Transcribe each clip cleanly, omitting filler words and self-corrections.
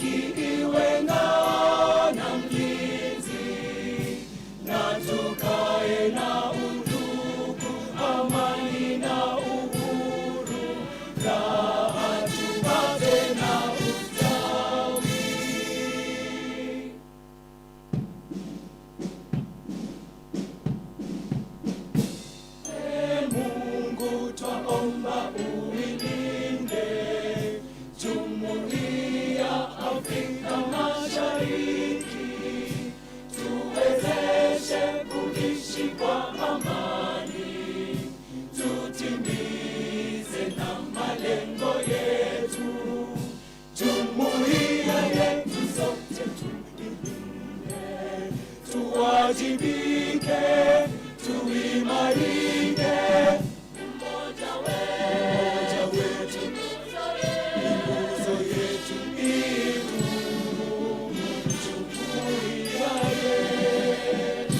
haki iwe ngao na mlinzi, na tukae na undugu, amani na uhuru, raha tupate na ustawi. Mungu twaomba uilinde Jumuiya Afrika Mashariki, tuwezeshe kuishi kwa amani, tutimize na malengo yetu. Jumuiya yetu sote tuilinde, tuwajibike, tuimarike. Umoja wetu ni nguzo yetu, idumu jumuiya yetu.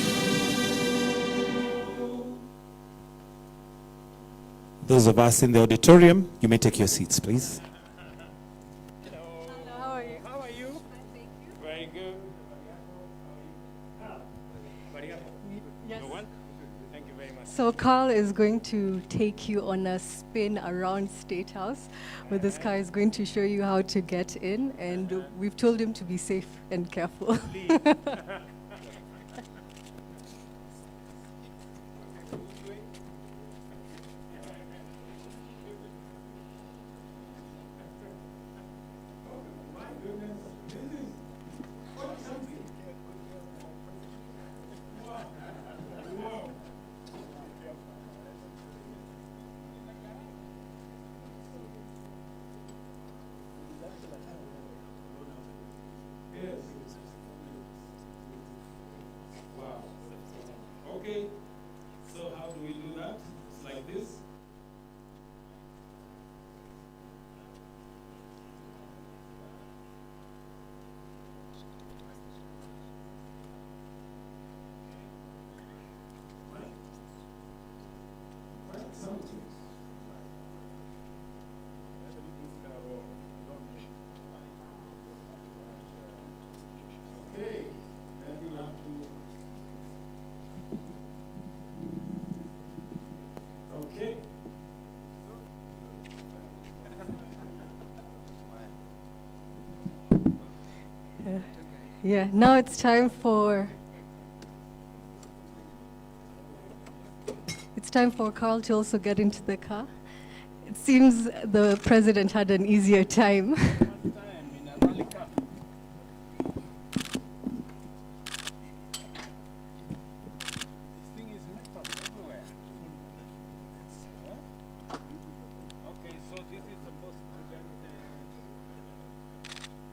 Those of us in the auditorium, you may take your seats, please. Hello, how are you? How are you? Thank you. Very good. Yes. No one? Thank you very much. So Carl is going to take you on a spin around State House, where this car is going to show you how to get in, and we've told him to be safe and careful. Wow. Okay. So how do we do that? It's like this. Okay. Then you have to. Okay. Yeah, now it's time for Carl to also get into the car. It seems the president had an easier time. Okay, so this is supposed to prevent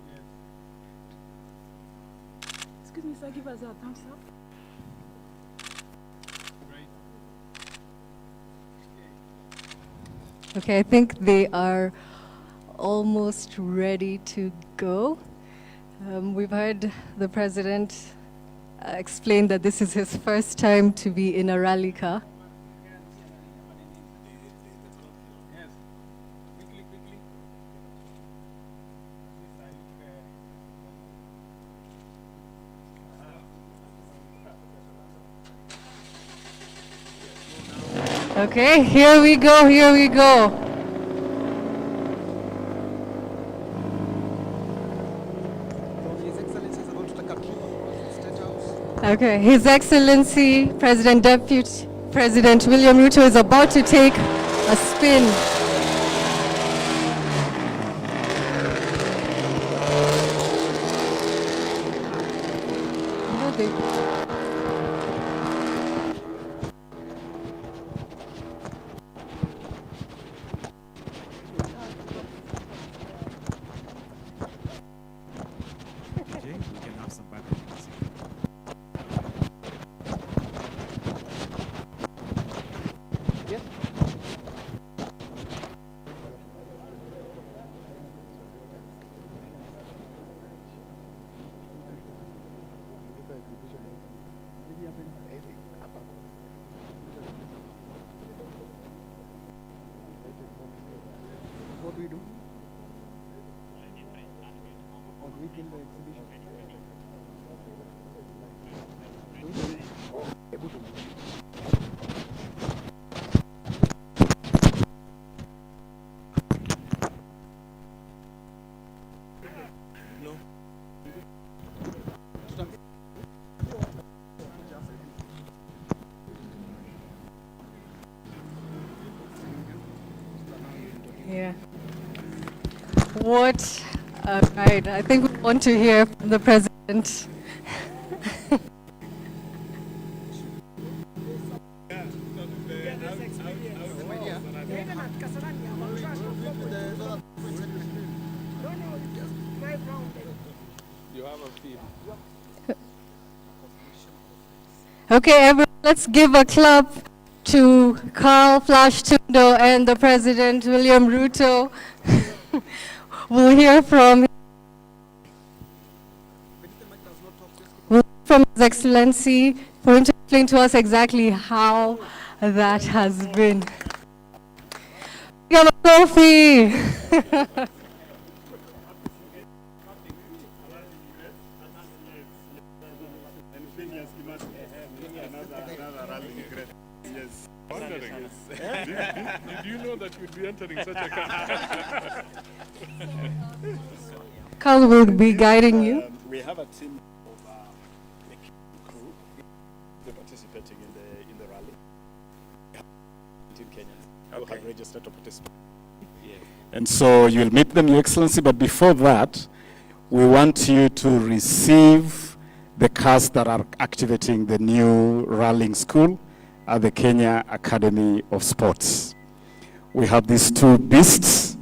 yes. Excuse me, sir, give us a thumbs up. Right. Okay, I think they are almost ready to go. We've heard the president explain that this is his first time to be in a rally car. Yes. Quickly, quickly. Okay, here we go, here we go. His Excellency is about to take a trip to State House. Okay, His Excellency President Deputy President William Ruto is about to take a spin. You know, they- Okay, we can have some background music. Yes. within the exhibition. Yeah. What? Right. I think we want to hear from the president. You have a feel. Okay, everyone, let's give a clap to Carl Flash Tundo and the President, William Ruto. We'll hear from His Excellency for him to explain to us exactly how that has been. Give a trophy. Did you know that you'd be entering such a car? Carl will be guiding you. We have a team of the crew. They're participating in the rally. We have 19 Kenyans who have registered to participate. And so you'll meet them, Your Excellency. But before that, we want you to receive the cars that are activating the new rallying school at the Kenya Academy of Sports. We have these two beasts.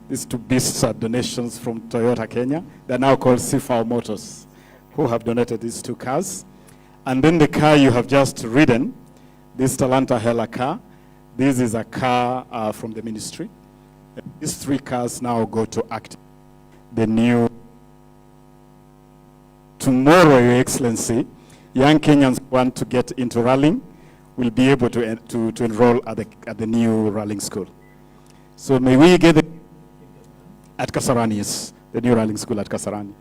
These two beasts are donations from Toyota Kenya. They're now called Sifao Motors, who have donated these two cars. And then the car you have just ridden, this Talanta Hella car, this is a car from the ministry. These three cars now go to act the new. Tomorrow, Your Excellency, young Kenyans who want to get into rallying will be able to enroll at the new rallying school. So may we get it at Kasarani, yes, the new rallying school at Kasarani.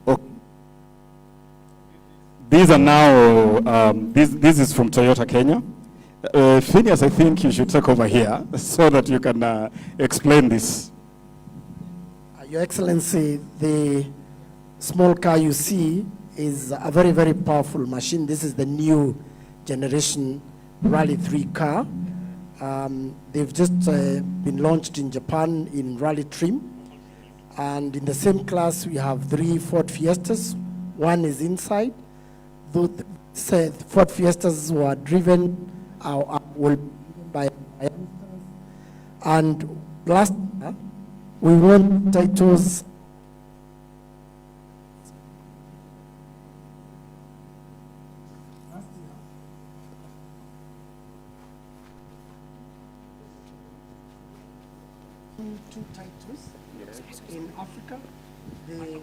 Okay. These are now, this is from Toyota Kenya. Phineas, I think you should take over here so that you can explain this. Your Excellency, the small car you see is a very, very powerful machine. This is the new generation Rally 3 car. They've just been launched in Japan in rally trim. And in the same class, we have 3 Ford Fiestas. One is inside. Those Ford Fiestas were driven by and last year, we won titles two titles in Africa. The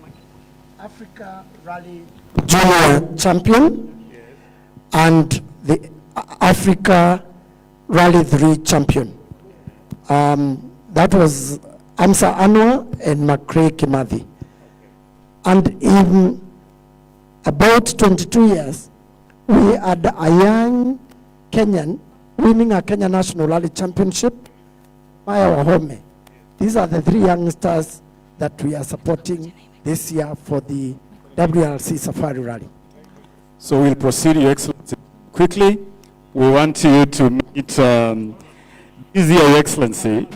Africa Rally Junior Champion and the Africa Rally 3 Champion. That was Amsa Anwar and McCray Kimathi. And in about 22 years, we had a young Kenyan winning a Kenya National Rally Championship, Maya Wahome. These are the 3 youngsters that we are supporting this year for the WRC Safari Rally. So we'll proceed, Your Excellency. Quickly, we want you to meet this year, Your Excellency,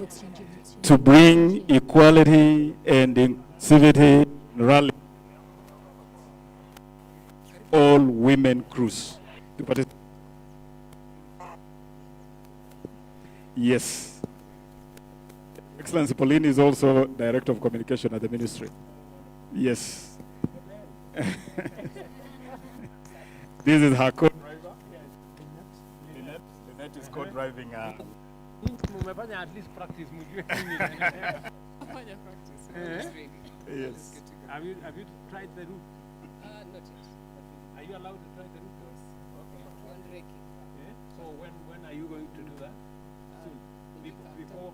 to bring equality and inclusivity in rally. All women crews. To participate. Yes. Excellency, Pauline is also Director of Communication at the Ministry. Yes. This is her co-driver. Lynette is co-driving. Mumefanya at least practice. Yes. Have you tried the route? Not yet. Are you allowed to try the route? Okay. Yeah? So when are you going to do that? Soon. Before.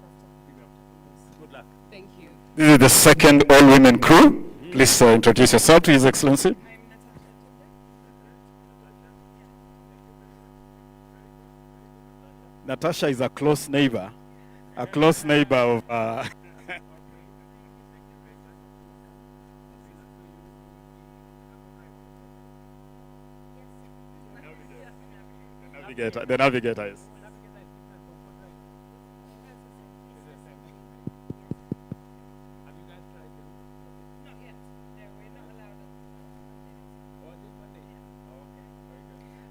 Good Thank you. This is the second all-women crew. Please introduce yourself to His Excellency. Natasha is a close neighbor of. The navigator is.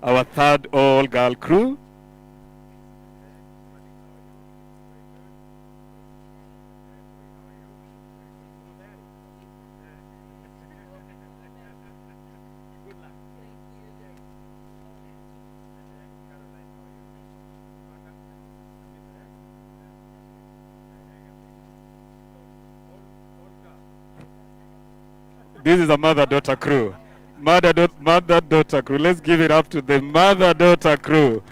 Our third all-girl crew. This is a mother-daughter crew. Mother-daughter crew. Let's give it up to the mother-daughter crew.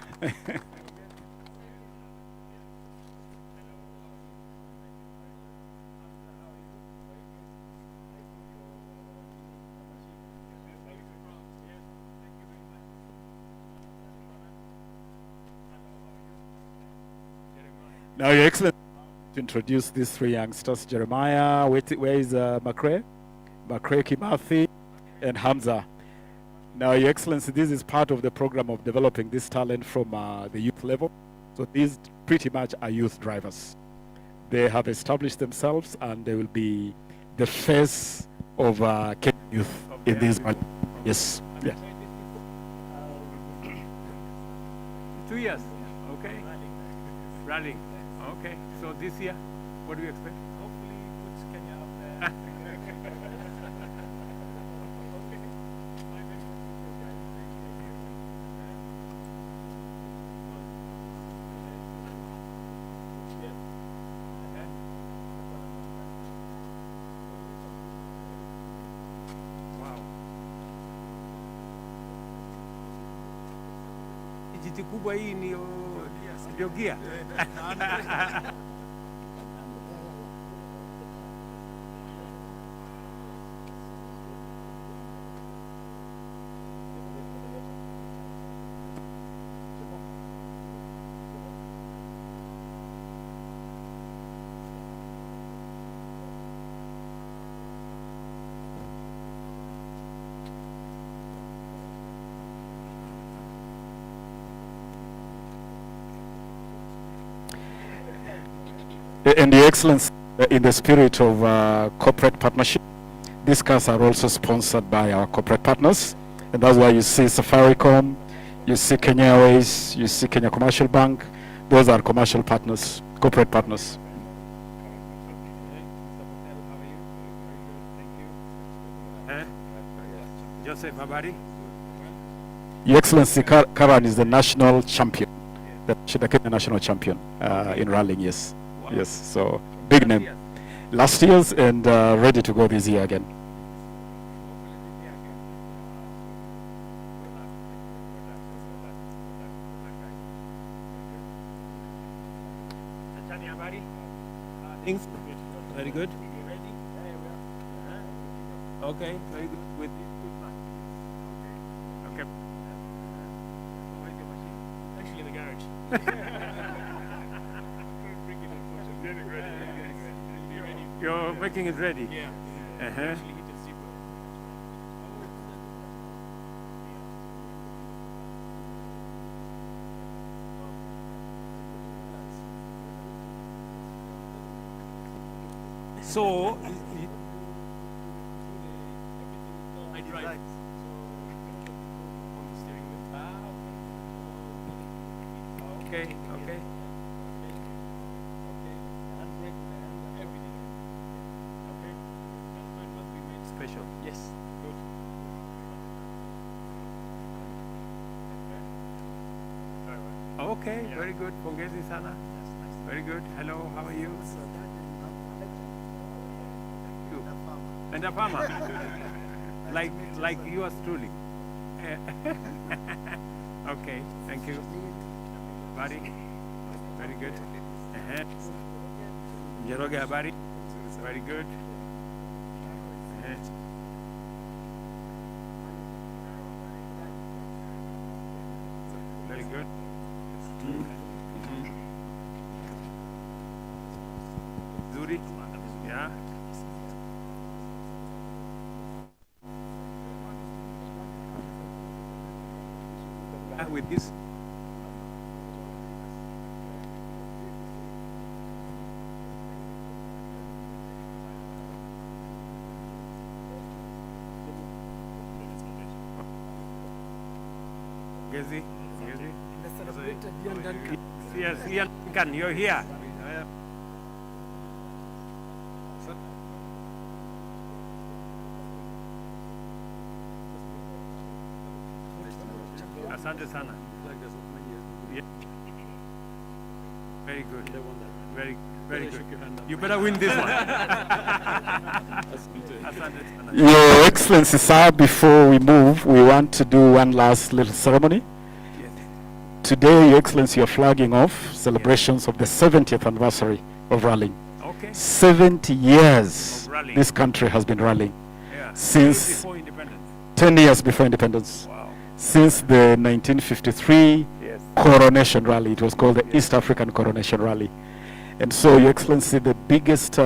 Now, Your Excellency, to introduce these three youngsters, Jeremiah, where is McRae? McRae Kimathi, and Hamza. Now, Your Excellency, this is part of the program of developing this talent from the youth level. So these pretty much are youth drivers. They have established themselves and they will be the face of Kenya youth in this month. Yes. Yeah. 2 years. Okay. Running. Okay. So this year, what do you expect? Hopefully puts Kenya up there. Wow. Kijiti kubwa hii ndio gia. And Your Excellency, in the spirit of corporate partnership, these cars are also sponsored by our corporate partners. And that's why you see Safaricom, you see Kenya Airways, you see Kenya Commercial Bank. Those are commercial partners, corporate partners. Joseph Habari. Your Excellency, Karan is the national champion, the Kenya national champion in rallying, yes. Wow. Yes, so big name. Last year's and ready to go this year again. Tachani Habari. Things very good. Okay, very good. With okay. Actually in the garage. You're making it ready. Yeah. Uh-huh. Actually hit a zebra. So, I drive. On the steering wheel. okay, okay. Everything. Okay. That's what we made. Special. Yes. Good. Okay, very good. Pongezi sana. Very good. Hello, how are you? You. And a farmer. like yours truly. Okay, thank you. Buddy. Very good. Njoroge habari? Very good. Very good. Zuri? Yeah. With this. Gezi? Yes, Ian Duncan, you're here. Asante sana. Yeah. Very good. Very, very good. You better win this one. Asante sana. Your Excellency, sir, before we move, we want to do one last little ceremony. Yes. Today, Your Excellency, you're flagging off celebrations of the 70th anniversary of rallying. Okay. 70 years Of rallying. this country has been rallying. Yeah. Since Before independence. 10 years before independence. Wow. Since the 1953 Yes. coronation rally. It was called the East African Coronation Rally. And so, Your Excellency, the biggest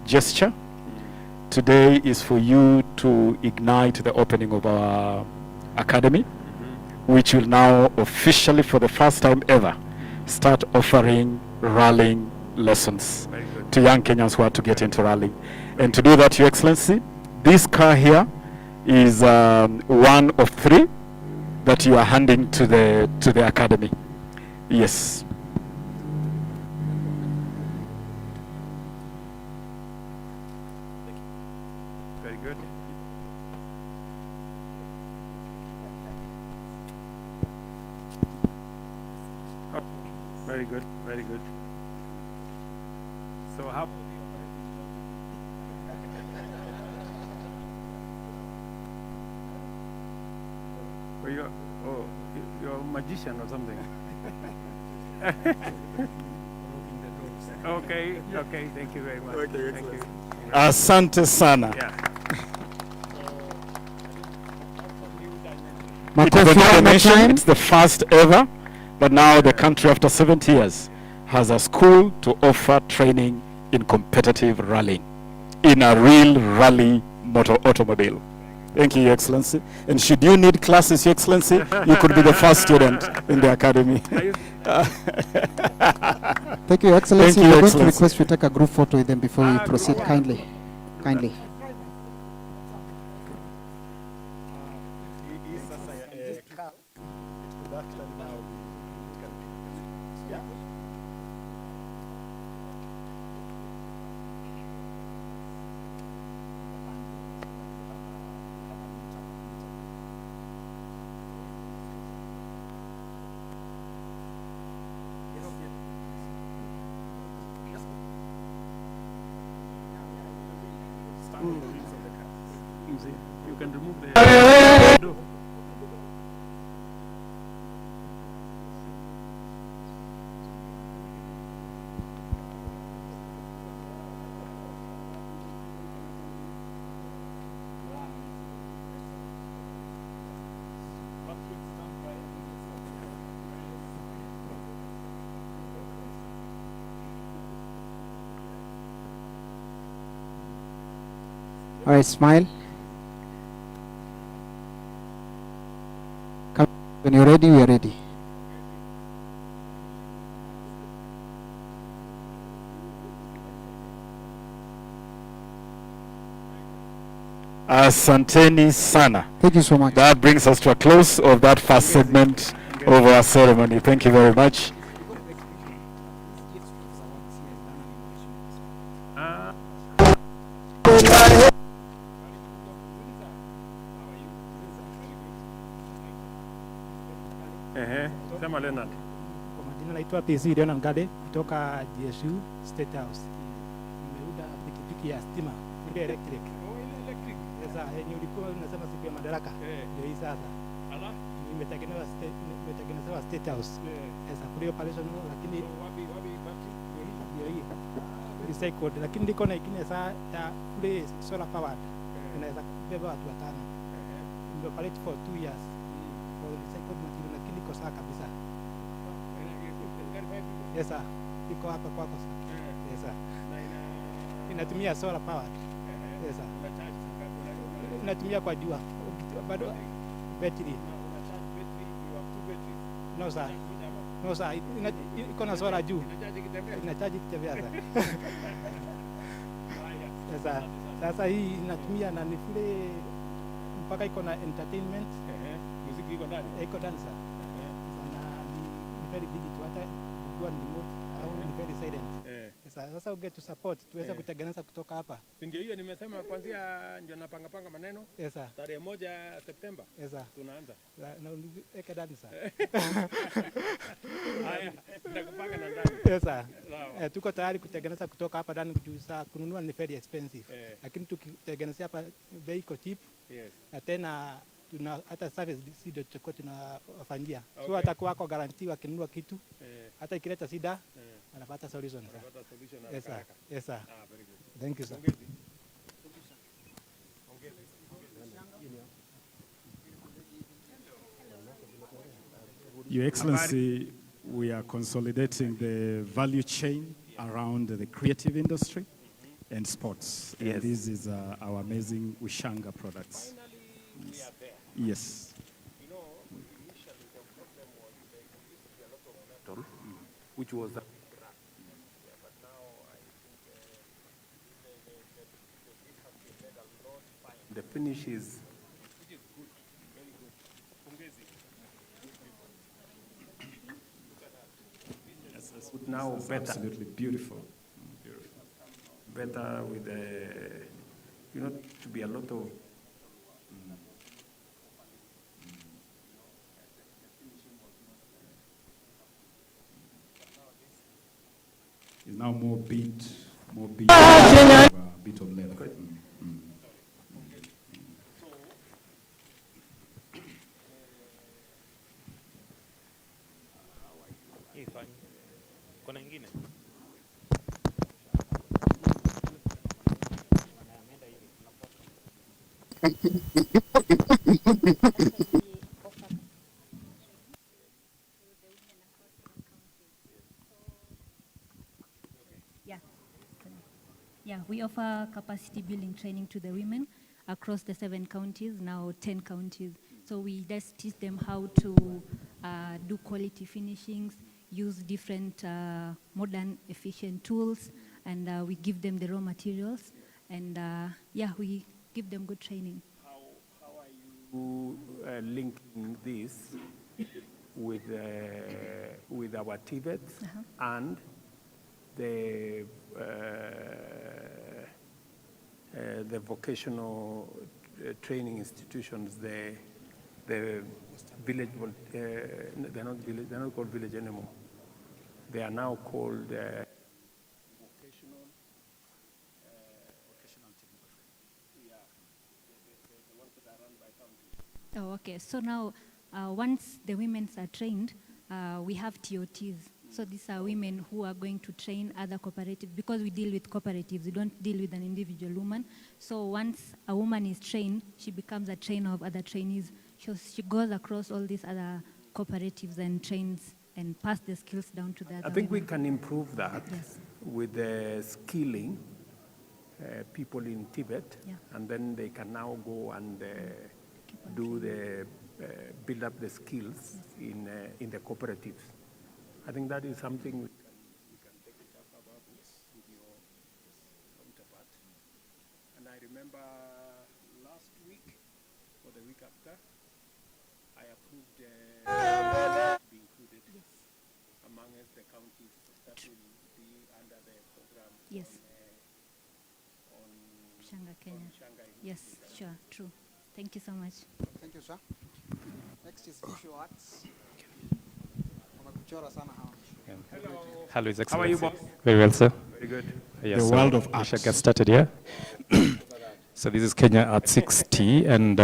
gesture today is for you to ignite the opening of our academy, which will now officially, for the first time ever, start offering rallying lessons Very good. to young Kenyans who are to get into rallying. And to do that, Your Excellency, this car here is one of 3 that you are handing to the academy. Yes. Very good. Oh, very good. Very good. So how? Oh, you're a magician or something. Okay, okay, thank you very much. Okay, thank you. Asante sana. Yeah. It's a new nation. It's the first ever, but now the country, after 70 years, has a school to offer training in competitive rallying, in a real rally automobile. Thank you, Your Excellency. And should you need classes, Your Excellency, you could be the first student in the academy. Thank you, Your Excellency. Thank you, We're Your going to Excellency. request we take a group photo with them before we proceed. Kindly. Kindly. You can remove the. All right, smile. Come. When you're ready, we are ready. Asanteni sana. Thank you so much. That brings us to a close of that first segment of our ceremony. Thank you very much. Sema Leonard. Kwa majina naitwa PC Leonard Ngade kutoka GSU State House. Nimeuda pikipiki ya stima, ile electric. Sasa yenye ulikuwa unasema siku ya madaraka. Ndio hii sasa. Nimetengenezewa State House. Sasa kule operation lakini wapi baki? Ndio hii. recycled, lakini ndiko na ingine saa ya fully solar powered inaweza beba watu 5. Ndio for 2 years for recycled material, lakini iko sawa kabisa. Yes sir, iko hapa kwako sir. Yes sir, inatumia solar powered. Yes sir, inatumia kwa jua bado battery. No sir, no sir, iko na solar juu, inachaji kitembea sir. Yes sir, sasa hii inatumia na nifule mpaka iko na entertainment. Muziki iko ndani? Iko ndani sir. Sana ni very digital, hata kujua ni remote au ni very silent. Sasa uget to support tuweza kutengeneza kutoka hapa. Ndio hiyo nimesema kwanza ndio napanga maneno. Yes sir. Tarehe 1 Septemba. Yes sir. Tunaanza. Na eka ndani sir. Haya, nakupanga na ndani. Yes sir. Tuko tayari kutengeneza kutoka hapa ndani juu saa kununua ni very expensive. Lakini tukitengenezea hapa bei iko cheap. Yes. Na tena tuna hata service ndio tutakuwa tunawafanyia. So atakuwa kwa guarantee wakinunua kitu. Hata ikileta shida anapata solution. Yes sir. Yes sir. Very good. Thank you sir. Your Excellency, we are consolidating the value chain around the creative industry and sports. Yes. And this is our amazing Ushanga products. Yes. You know, initially the problem was there used to be a lot of metal, which was a but now I think this has been made a lot fine. The finish is which is good, very good. Pongezi. Now This is better. absolutely beautiful. Better with the, you know, to be a lot of It's now more beat a bit of leather. Kuna ingine? Yeah, we offer capacity building training to the women across the 7 counties, now 10 counties. So we just teach them how to do quality finishings, use different modern efficient tools, and we give them the raw materials. And yeah, we give them good training. How are you linking this with our TVETs and the vocational training institutions, the village, they're not called village anymore. They are now called vocational technology. Yeah, the ones that are run by county. Oh, okay. So now, once the women are trained, we have TOTs. So these are women who are going to train other cooperatives, because we deal with cooperatives. We don't deal with an individual woman. So once a woman is trained, she becomes a trainer of other trainees. She goes across all these other cooperatives and trains and pass the skills down to the other I think we women. can improve that Yes. with the skilling people in Tibet, Yeah. and then they can now go and do the build up the skills in the cooperatives. I think that is something we can take it up about with your counterpart. And I remember last week or the week after, I approved to be included amongst the counties that will be under the program. Yes. On Shanga, Kenya. Shanga. Yes, sure, true. Thank you so much. Thank you, sir. Next is visual arts. Wamekuchora sana hawa. Hello, His How are you, Excellency. Bob? Very well, sir. Very good. Yes, The so world of we shall arts. get started here. So this is Kenya Art 6T, and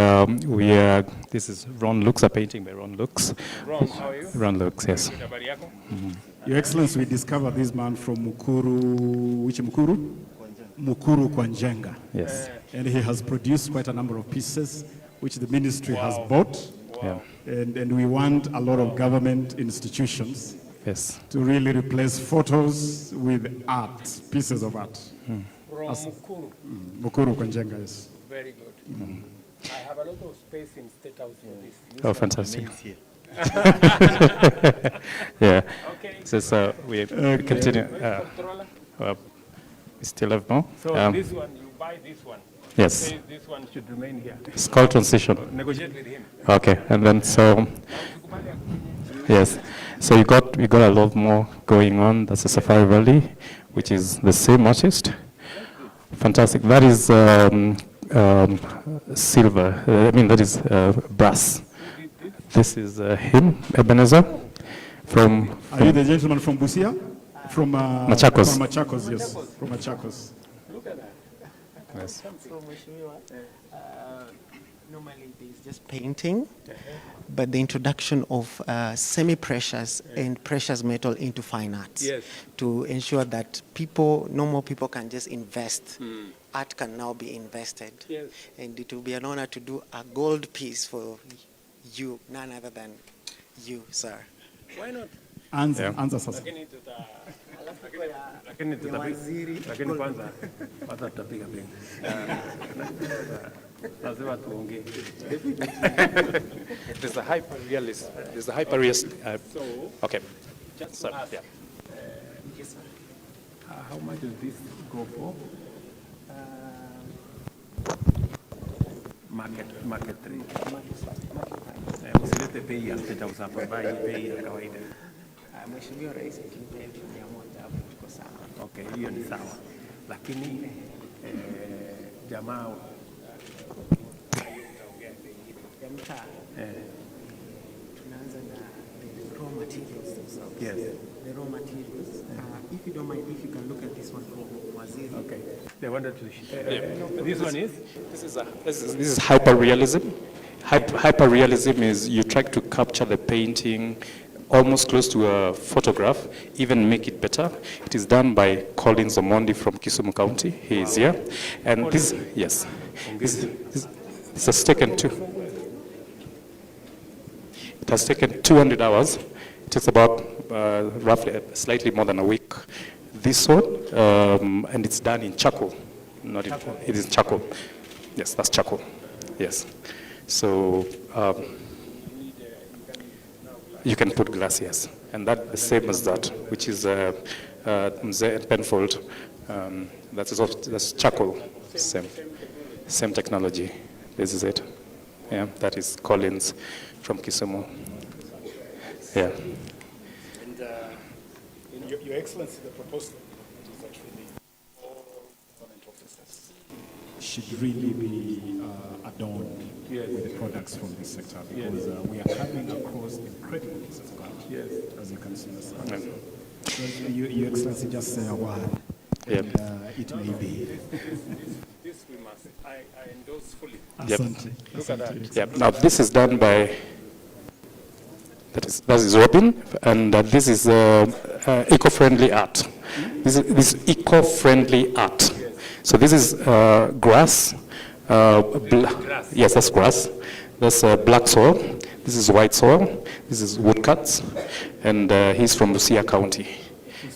this is Ron Lux, a painting by Ron Lux. Ron, how are you? Ron Lux, yes. Habari yako? Your Excellency, we discovered this man from Mukuru, which Mukuru? Mukuru Kwanjenga. Yes. And he has produced quite a number of pieces which the ministry has bought. Yeah. And we want a lot of government institutions Yes. to really replace photos with art, pieces of art. From As- Mukuru. Mukuru Kwanjenga, yes. Very good. I have a lot of space in State House for this. Oh, fantastic. Yeah. Okay. So we continue. We still have more. So this one, you buy this one. Yes. Says this one should remain here. It's called transition. Negotiate with him. Okay, and then so yes, so you got a lot more going on. That's a Safari Valley, which is the same artist. Fantastic. That is silver. I mean that is brass. This is him, Ebenezer, from. Are you the gentleman from Busia? From Machakos. From Machakos, yes. From Machakos. Look at that. Yes. So, Mheshimiwa, normally there's just painting, but the introduction of semi-precious and precious metal into fine arts Yes. to ensure that normal people can just invest. Art can now be invested. Yes. And it will be an honor to do a gold piece for you, none other than you, sir. Why not? Anza sasa. Lakini kwanza tutapiga bengi. Lazima tuongee. There's a hyper realist. There's a hyper realist. Okay. Just So, to ask, yeah. How much does this go for? Market rate. Usilete bei ya State House hapa, buy bei ya kawaida. Mheshimiwa Rais akinipa 1,100 hapo tuko sawa. Okay, hiyo ni sawa. Lakini jamaa Ya mtaa. Tunaanza na the raw materials themselves. Yes. The raw materials. If you don't mind, if you can look at this one from Waziri. Okay. They wanted to. This one is. This is hyper realism. Hyper realism is you try to capture the painting almost close to a photograph, even make it better. It is done by Collins Omondi from Kisumu County. He is here. And this, yes, this has taken it has taken 200 hours. It takes about roughly slightly more than a week. This one, and it's done in charcoal. Not in, it is charcoal. Yes, that's charcoal. Yes. So you can put glass, yes. And that the same as that, which is Mzee and Penfold. That's charcoal. Same technology. This is it. Yeah, that is Collins from Kisumu. Yeah. And Your Excellency, the proposal is that really all government offices should really be adorned with the products from this sector, because we are coming across incredible pieces of art, as you can see on the slide. So Your Excellency, just say a word, and it may be. This we must. I endorse fully. Yep. Asante. Look at that. Yep. Now this is done by. That is Robin, and this is eco-friendly art. This is eco-friendly art. So this is grass. Yes, that's grass. That's black soil. This is white soil. This is woodcuts, and he's from Busia County.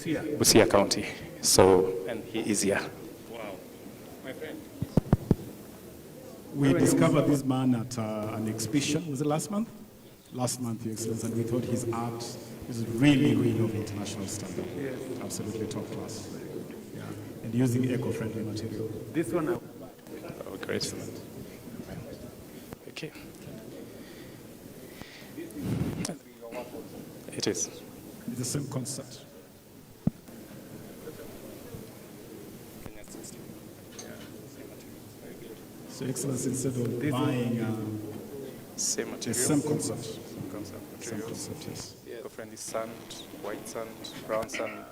Busia County. So, and he is here. Wow, my friend. We discovered this man at an exhibition. Was it last month? Last month, Your Excellency, and we thought his art is really, really of international standard. Absolutely top class. Yeah. And using eco-friendly material. This one. Oh, great. Okay. It is. It's the same concept. So, Excellency, instead of buying same material. the same concept. Same concept, yes. Eco-friendly sand, white sand, brown sand.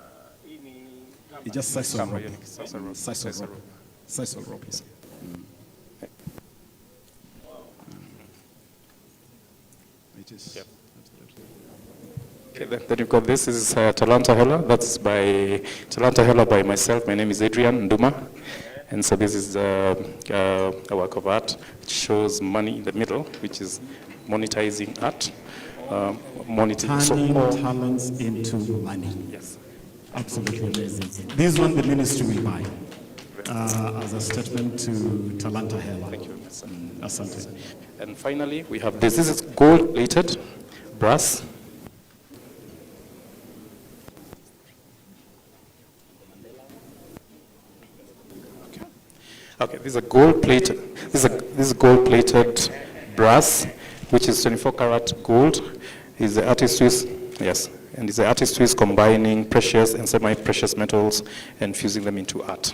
It's just sisal rope. Sisal rope. Sisal rope. Sisal rope, yes. It is. Yep. Okay, then you've got this is Talanta Hela. That's by Talanta Hela by myself. My name is Adrian Nduma. And so this is a work of art. It shows money in the middle, which is monetizing art. Turning talents into money. Yes. Absolutely amazing. This one the ministry will buy as a statement to Talanta Hela. Thank you very much, sir. Asante. And finally, we have this. This is gold-plated brass. Okay, this is a gold-plated. This is gold-plated brass, which is 24 karat gold. Is the artist who is and is the artist who is combining precious and semi-precious metals and fusing them into art.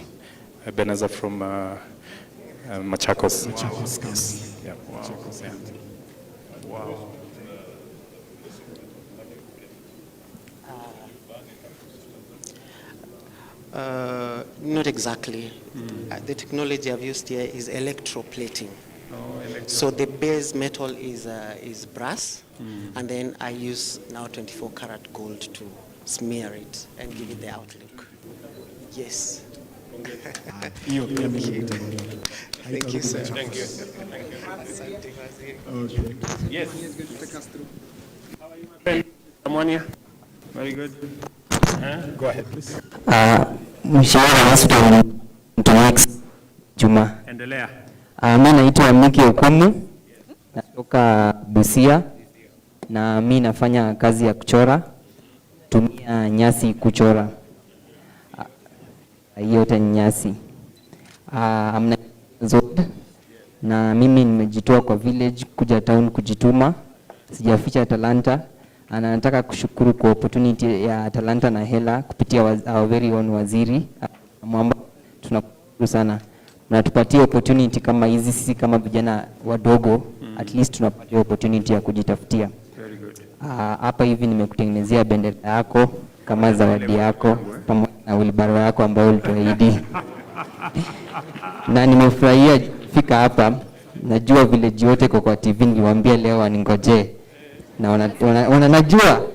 Ebenezer from Machakos. Machakos, yes. Yeah. Wow. Machakos, yeah. Wow. Not exactly. The technology I've used here is electroplating. So the base metal is brass, and then I use now 24 karat gold to smear it and give it the outlook. Yes. Thank you, sir. Thank you. Okay. Yes. Ammonia. Very good. Go ahead, please. Mshauri Western Mtonex Juma. Endelea. Mimi naitwa Miki Okumu. Natoka Busia na mimi nafanya kazi ya kuchora. Tumia nyasi kuchora. Hiyo yote ni nyasi. Amna zote. Na mimi nimejitoa kwa village kuja town kujituma. Sijaficha talanta. Anataka kushukuru kwa opportunity ya Talanta na Hela kupitia our very own waziri Mwamba. Tunashukuru sana. Mnatupatia opportunity kama hizi sisi kama vijana wadogo, at least tunapatia opportunity ya kujitafutia. Very good. Hapa hivi nimekutengenezea bendera yako kama zawadi yako pamoja na wheelbarrow yako ambayo ulituahidi. Na nimefurahia fika hapa. Najua village yote kwa TV niliwaambia leo waningojee. Na wananajua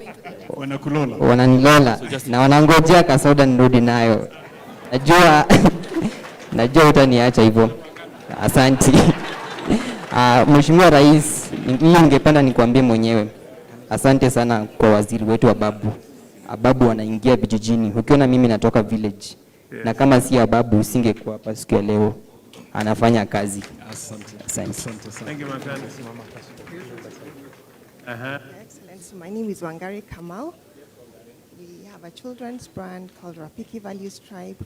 wanakulola wananilola na wanangojea kasoda nirudi nayo. Najua utaniacha hivyo. Asante. Mheshimiwa Rais, mimi ningependa nikwambie mwenyewe asante sana kwa waziri wetu wa Babu. Ababu wanaingia vijijini. Ukiona mimi natoka village. Na kama si Ababu usingekuwa hapa siku ya leo. Anafanya kazi. Asante. Thank you, my friend. Excellency, my name is Wangari Kamau. We have a children's brand called Rafiki Values Tribe.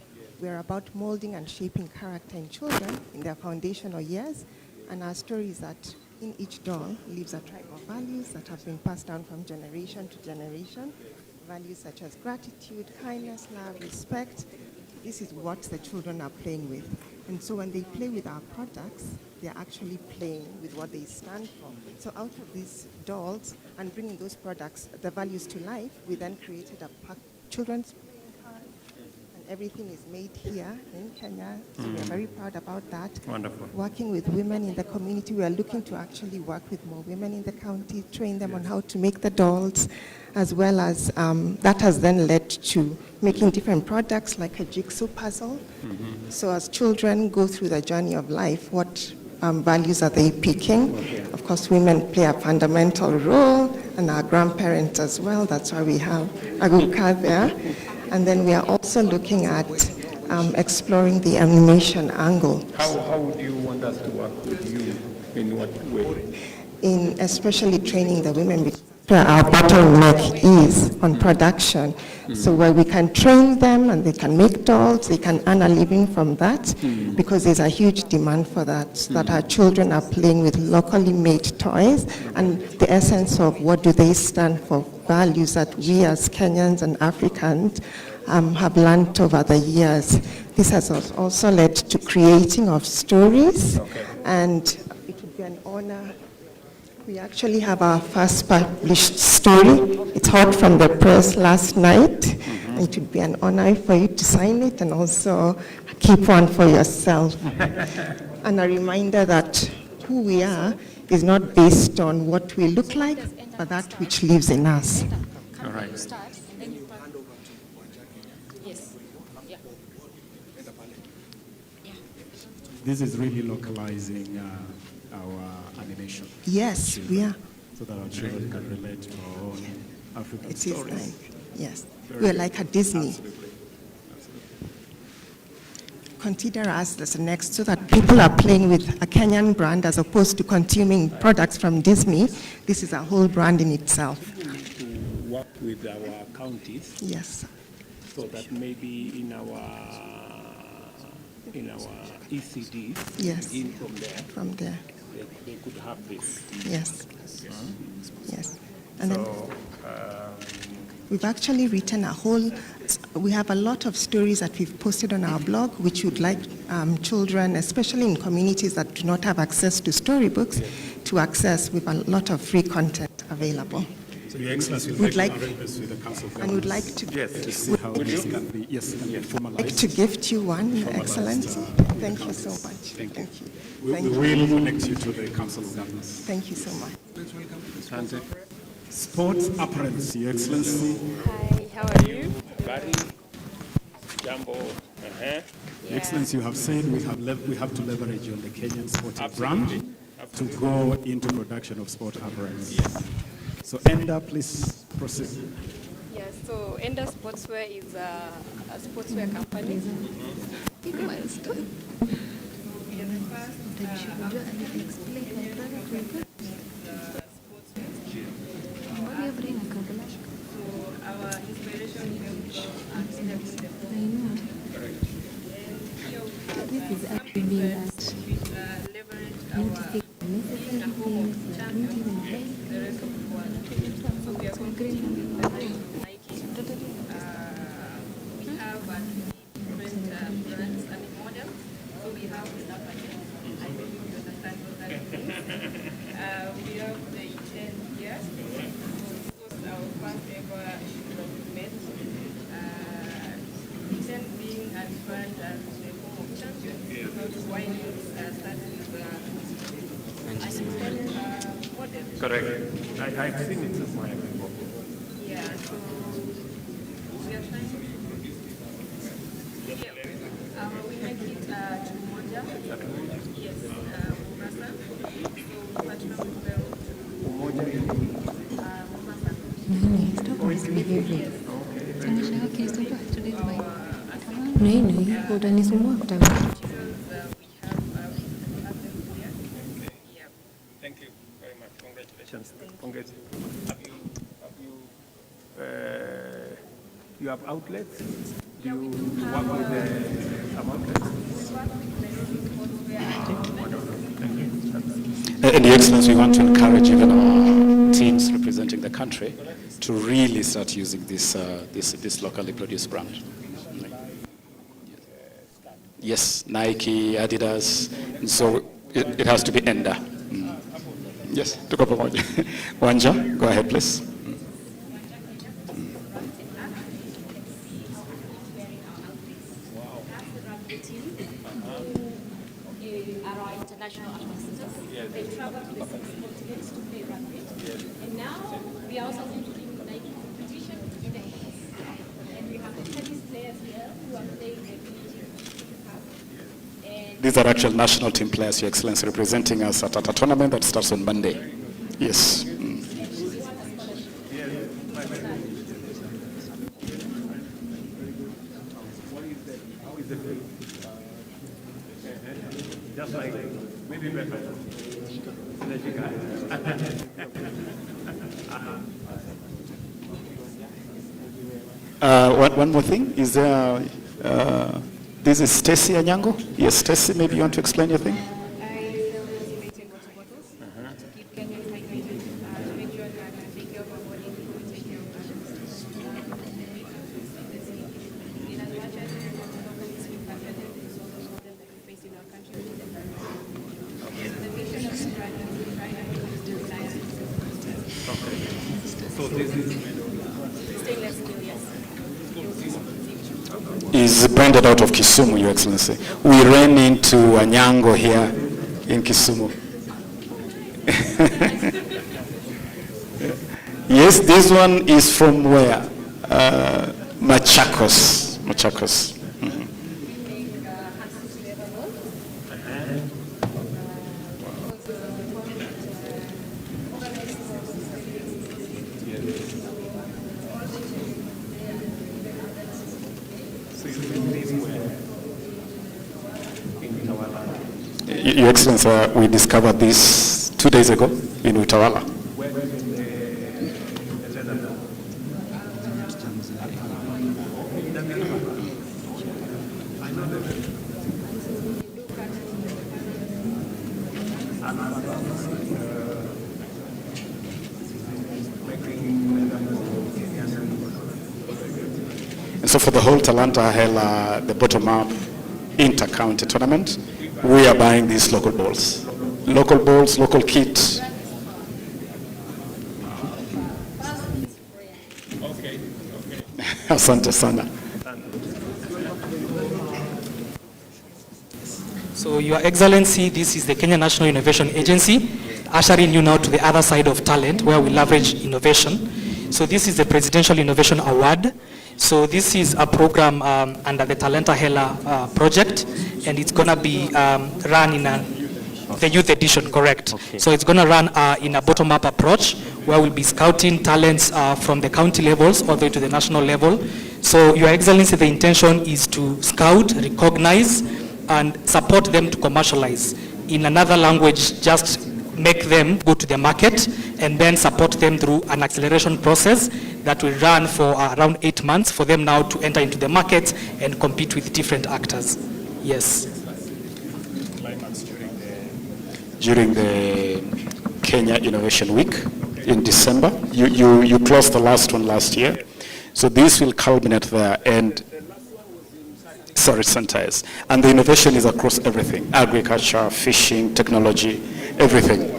We're about molding and shaping character in children in their foundational years. And our story is that in each doll lives a tribe of values that have been passed down from generation to generation. Values such as gratitude, kindness, love, respect. This is what the children are playing with. And so when they play with our products, they're actually playing with what they stand for. So out of these dolls and bringing those products, the values to life, we then created a children's playing card. And everything is made here in Kenya. So we're very proud about that. Wonderful. Working with women in the community, we are looking to actually work with more women in the county, train them on how to make the dolls, as well as that has then led to making different products like a jigsaw puzzle. So as children go through the journey of life, what values are they picking? Of course, women play a fundamental role, and our grandparents as well. That's why we have Aguka there. And then we are also looking at exploring the animation angle. How would you want us to work with you? In what way? In especially training the women, where our bottleneck is on production. So where we can train them and they can make dolls, they can earn a living from that, because there's a huge demand for that, that our children are playing with locally made toys, and the essence of what do they stand for, values that we as Kenyans and Africans have learned over the years. This has also led to creating of stories, and it would be an honor. We actually have our first published story. It's hot from the press last night. It would be an honor for you to sign it and also keep one for yourself. And a reminder that who we are is not based on what we look like, but that which lives in us. right. Start, and then you hand over to Yes. Yeah. Yeah. This is really localizing our animation. Yes, we are. So that our children can relate to our own African It is stories. nice. Yes. Very We're like a Disney. Absolutely. Consider us as the next, so that people are playing with a Kenyan brand as opposed to consuming products from Disney. This is a whole brand in itself. We need to work with our counties. Yes. So that maybe in our ECDs, Yes. in from there, they could have this. Yes. Huh? Yes. And then So, we've actually written a whole, we have a lot of stories that we've posted on our blog, which would like children, especially in communities that do not have access to storybooks, to access with a lot of free content available. So, Your Excellency, We'd like, this with the Council of and would like Governments to, to see how this can be, formalized. like to gift you one, Your Formalized, Excellency. with Thank the you so councils. much. Thank you. Thank you. We Thank will you. connect you to the Council of Governments. Thank you so much. Sports apparels, Your Excellency. Hi, how are you? Barry, Jambo, Your Excellency, you have said we have to leverage on the Kenyan sporting Absolutely. brand to go into production of sport apparels. So, Enda, please proceed. Yeah, so Enda Sportswear is a sportswear company. Milestone. We are the first, so our inspiration comes from This is actually being asked. leverage our being a home of champions and the rest of the world. So we are competing with Nike. We have different brands and models. So we have the upper end. I believe you understand what that means. We have the 10 years. This was our first ever issue that we made. 10 being as brand as the home of champions. Because why not start with model? Correct. I've seen it as my before. Yeah, so we are trying to we make it to Umoja. Yes, Mombasa. So we partner with them to Mombasa. Utanisumbua kutaka. Thank you very much. Congratulations. You have outlets? Do you work with some outlets? And Your Excellency, we want to encourage even our teams representing the country to really start using this locally produced brand. Yes, Nike, Adidas, and so it has to be Enda. Yes, tuko pamoja. Wanja, go ahead, please. Are our international ambassadors. They travel to the six continents to play rugby. And now we are also going to do Nike competition in the US. And we have the tennis players here who are playing the These are actual national team players, Your Excellency, representing us at a tournament that starts on Monday. Yes. Just like maybe better. Let you guys. One more thing, is there, this is Stacy Anyango. Yes, Stacy, maybe you want to explain your thing? So this is Stainless steel, yes. Is branded out of Kisumu, Your Excellency. We ran into Anyango here in Kisumu. Yes, this one is from where? Machakos. Machakos. Mhm. Your Excellency, we discovered this 2 days ago in Utawala. And so for the whole Talanta Hela, the bottom-up inter-county tournament, we are buying these local balls. Local balls, local kit. Okay. Asante sana. So, Your Excellency, this is the Kenya National Innovation Agency, ushering you now to the other side of talent, where we leverage innovation. So this is the Presidential Innovation Award. So this is a program under the Talanta Hela project, and it's going to be run in the youth edition, correct? Okay. So it's going to run in a bottom-up approach, where we'll be scouting talents from the county levels all the way to the national level. So, Your Excellency, the intention is to scout, recognize, and support them to commercialize. In another language, just make them go to the market and then support them through an acceleration process that will run for around 8 months for them now to enter into the market and compete with different actors. Yes. During the Kenya Innovation Week in December, you closed the last one last year. So this will culminate there and centers. And the innovation is across everything: agriculture, fishing, technology, everything.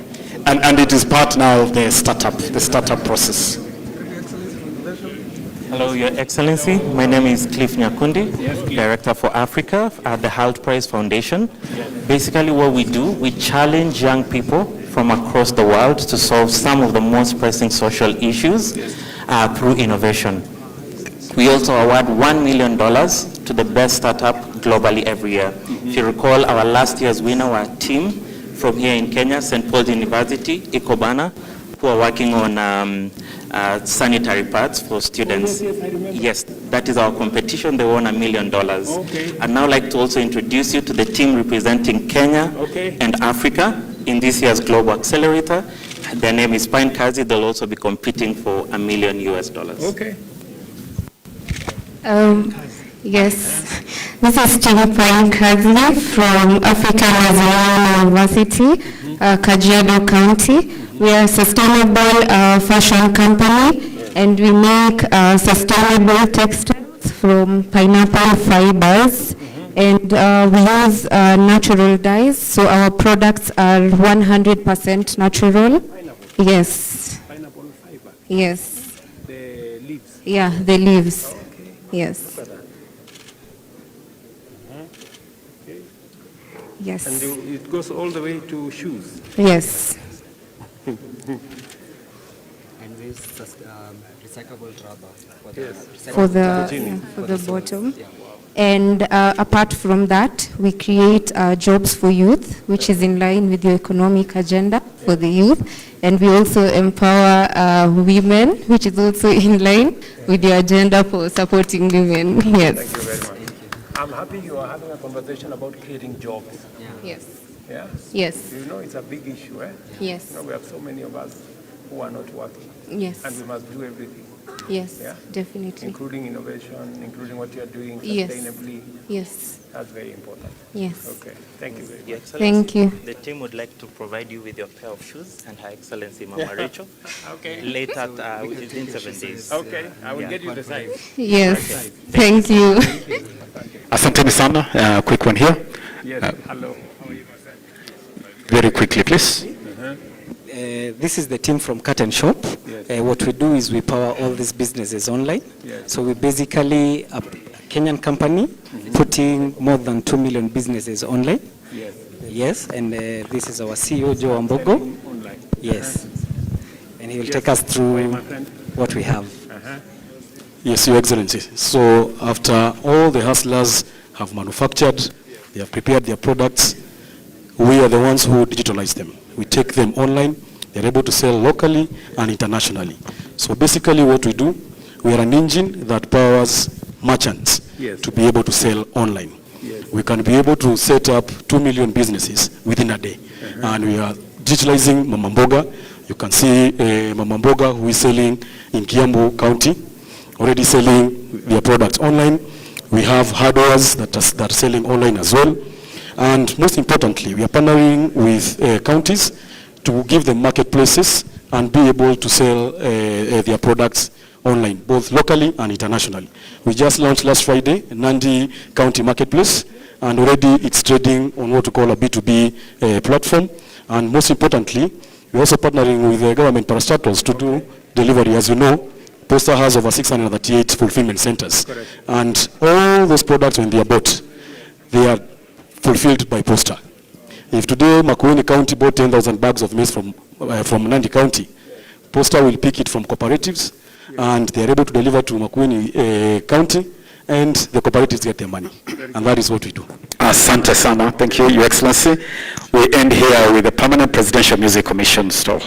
And it is part now of the startup process. Hello, Your Excellency. My name is Cliff Nyakundi, Director for Africa at the Halt Price Foundation. Basically what we do, we challenge young people from across the world to solve some of the most pressing social issues through innovation. We also award $1 million to the best startup globally every year. If you recall, our last year's winner were a team from here in Kenya, St. Paul's University, Ikobana, who are working on sanitary pads for students. Yes, that is our competition. They won $1 million. Okay. I'd now like to also introduce you to the team representing Kenya and Africa in this year's Global Accelerator. Their name is Pine Kazi. They'll also be competing for $1 million. Okay. Yes, this is Steve Pine Kazi from African National University, Kajiado County. We are a sustainable fashion company, and we make sustainable textiles from pineapple fibers, and we use natural dyes, so our products are 100% natural. Yes. Pineapple fiber. Yes. The leaves. Yeah, the leaves. Okay. Yes. Okay. Yes. And it goes all the way to shoes. Yes. And this recyclable rubber For the bottom. And apart from that, we create jobs for youth, which is in line with the economic agenda for the youth. And we also empower women, which is also in line with the agenda for supporting women. Yes. Thank you very much. I'm happy you are having a conversation about creating jobs. Yes. Yeah? Yes. You know, it's a big issue, eh? Yes. You know, we have so many of us who are not working. Yes. And we must do everything. Yes, Yeah? definitely. Including innovation, including what you are doing Yes. sustainably. Yes. That's very important. Yes. Okay. Thank you very much. Your Excellency, Thank you. The team would like to provide you with your pair of shoes and Her Excellency Mama Rachel. Okay. Later, within 7 days. Okay. I will get you the size. Yes. Okay. Thank you. Asante sana. Quick one here. Yes. Hello. How are you? Very quickly, please. This is the team from Cut and Shop. Yes. What we do is we power all these businesses online. Yes. So we basically a Kenyan company putting more than 2 million businesses online. Yes. Yes, and this is our CEO, Joe Ambogo. Online. Yes. and he will take us through what we have. Yes, Your Excellency. So after all the hustlers have manufactured, they have prepared their products, we are the ones who digitalize them. We take them online, they're able to sell locally and internationally. So basically what we do, we are an engine that powers merchants to be able to sell online. We can be able to set up 2 million businesses within a day. And we are digitalizing Mama Mboga. You can see Mama Mboga who is selling in Kiambu County, already selling their products online. We have hardwares that are selling online as well. And most importantly, we are partnering with counties to give them marketplaces and be able to sell their products online, both locally and internationally. We just launched last Friday Nandi County Marketplace, and already it's trading on what we call a B2B platform. And most importantly, we're also partnering with the government parastatals to do delivery. As you know, Posta has over 638 fulfillment centers. Correct. And all those products, when they are bought, they are fulfilled by Posta. If today Makueni County bought 10,000 bags of maize from Nandi County, Posta will pick it from cooperatives, and they are able to deliver to Makueni County, and the cooperatives get their money. And that is what we do. Asante sana. Thank you, Your Excellency. We end here with the Permanent Presidential Music Commission stall.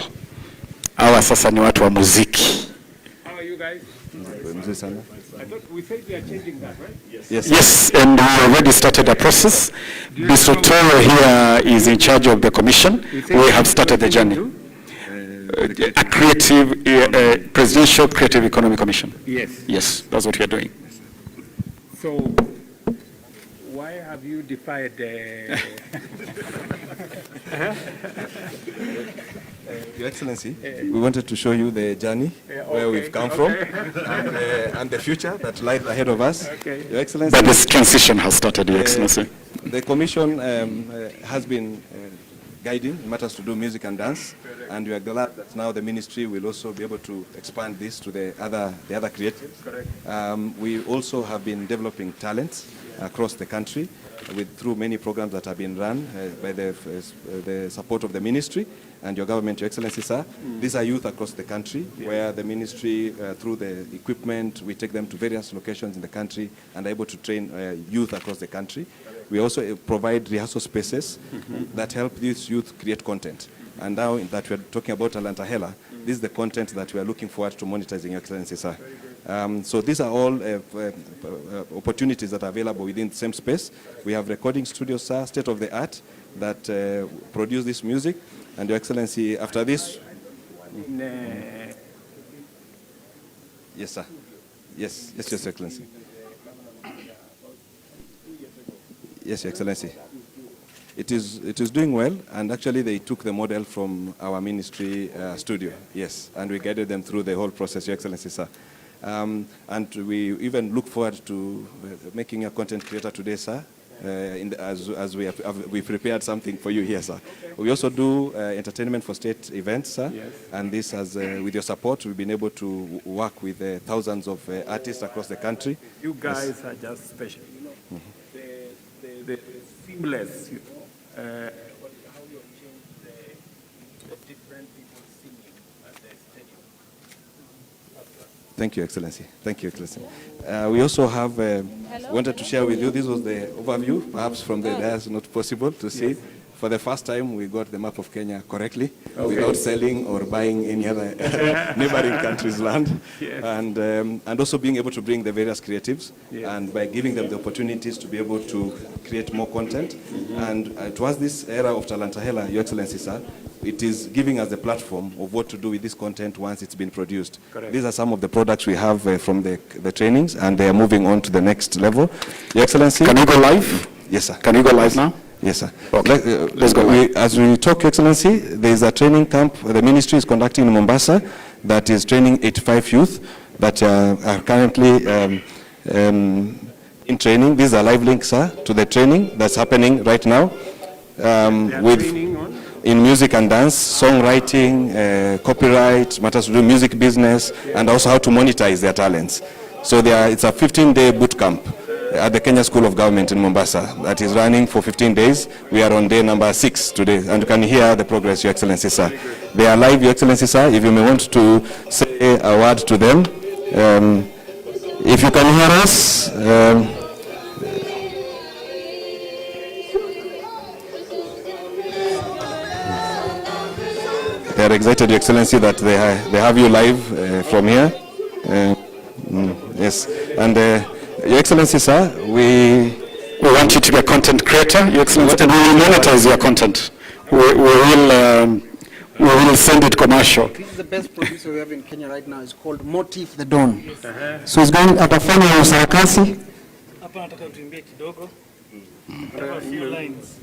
Hawa sasa ni watu wa muziki. How are you guys? I thought we said we are changing that, right? Yes, and we already started a process. Bishop Toro here is in charge of the commission. We have started the journey. A creative, Presidential Creative Economy Commission. Yes. Yes, that's what we are doing. So, why have you defied Your Excellency, we wanted to show you the journey where we've come from and the future that lies ahead of us. Your Excellency. But this transition has started, Your Excellency. The Commission has been guiding matters to do music and dance, and we are glad that now the ministry will also be able to expand this to the other creatives. We also have been developing talents across the country through many programs that have been run by the support of the ministry and your government, Your Excellency, sir. These are youth across the country where the ministry, through the equipment, we take them to various locations in the country and are able to train youth across the country. We also provide rehearsal spaces that help these youth create content. And now that we're talking about Talanta Hela, this is the content that we are looking forward to monetizing, Your Excellency, sir. So these are all opportunities that are available within the same space. We have recording studios, sir, state of the art, that produce this music. And Your Excellency, after this... Yes, sir. Yes, Your Excellency. Yes, Your Excellency. It is doing well, and actually they took the model from our ministry studio, yes, and we guided them through the whole process, Your Excellency, sir. And we even look forward to making a content creator today, sir, as we prepared something for you here, sir. We also do entertainment for state events, sir, and this has, with your support, we've been able to work with thousands of artists across the country. You guys are just special. The seamless, how you change the different people singing at the stadium. Thank you, Excellency. Thank you, Excellency. We also have wanted to share with you, this was the overview, perhaps from the dais not possible to see. For the first time, we got the map of Kenya correctly, without selling or buying any other neighboring country's land, and also being able to bring the various creatives, and by giving them the opportunities to be able to create more content. And towards this era of Talanta Hela, Your Excellency, sir, it is giving us the platform of what to do with this content once it's been produced. Correct. These are some of the products we have from the trainings, and they are moving on to the next level. Your Excellency. Can we go live? Yes, sir. Can we go live now? Yes, sir. Okay. Let's go. As we talk, Your Excellency, there is a training camp the ministry is conducting in Mombasa that is training 85 youth that are currently in training. These are live links, sir, to the training that's happening right now in music and dance, songwriting, copyright, matters to do music business, and also how to monetize their talents. So it's a 15-day boot camp at the Kenya School of Government in Mombasa that is running for 15 days. We are on day number 6 today, and you can hear the progress, Your Excellency, sir. They are live, Your Excellency, sir. If you may want to say a word to them. If you can hear us, they are excited, Your Excellency, that they have you live from here. Yes, and Your Excellency, sir, we want you to be a content creator, Your Excellency, and we will monetize your content. We will send it commercial. This is the best producer we have in Kenya right now. It's called Motif the Dawn. So it's going atafanya usarakasi. Hapa nataka utuimbie kidogo. A few lines.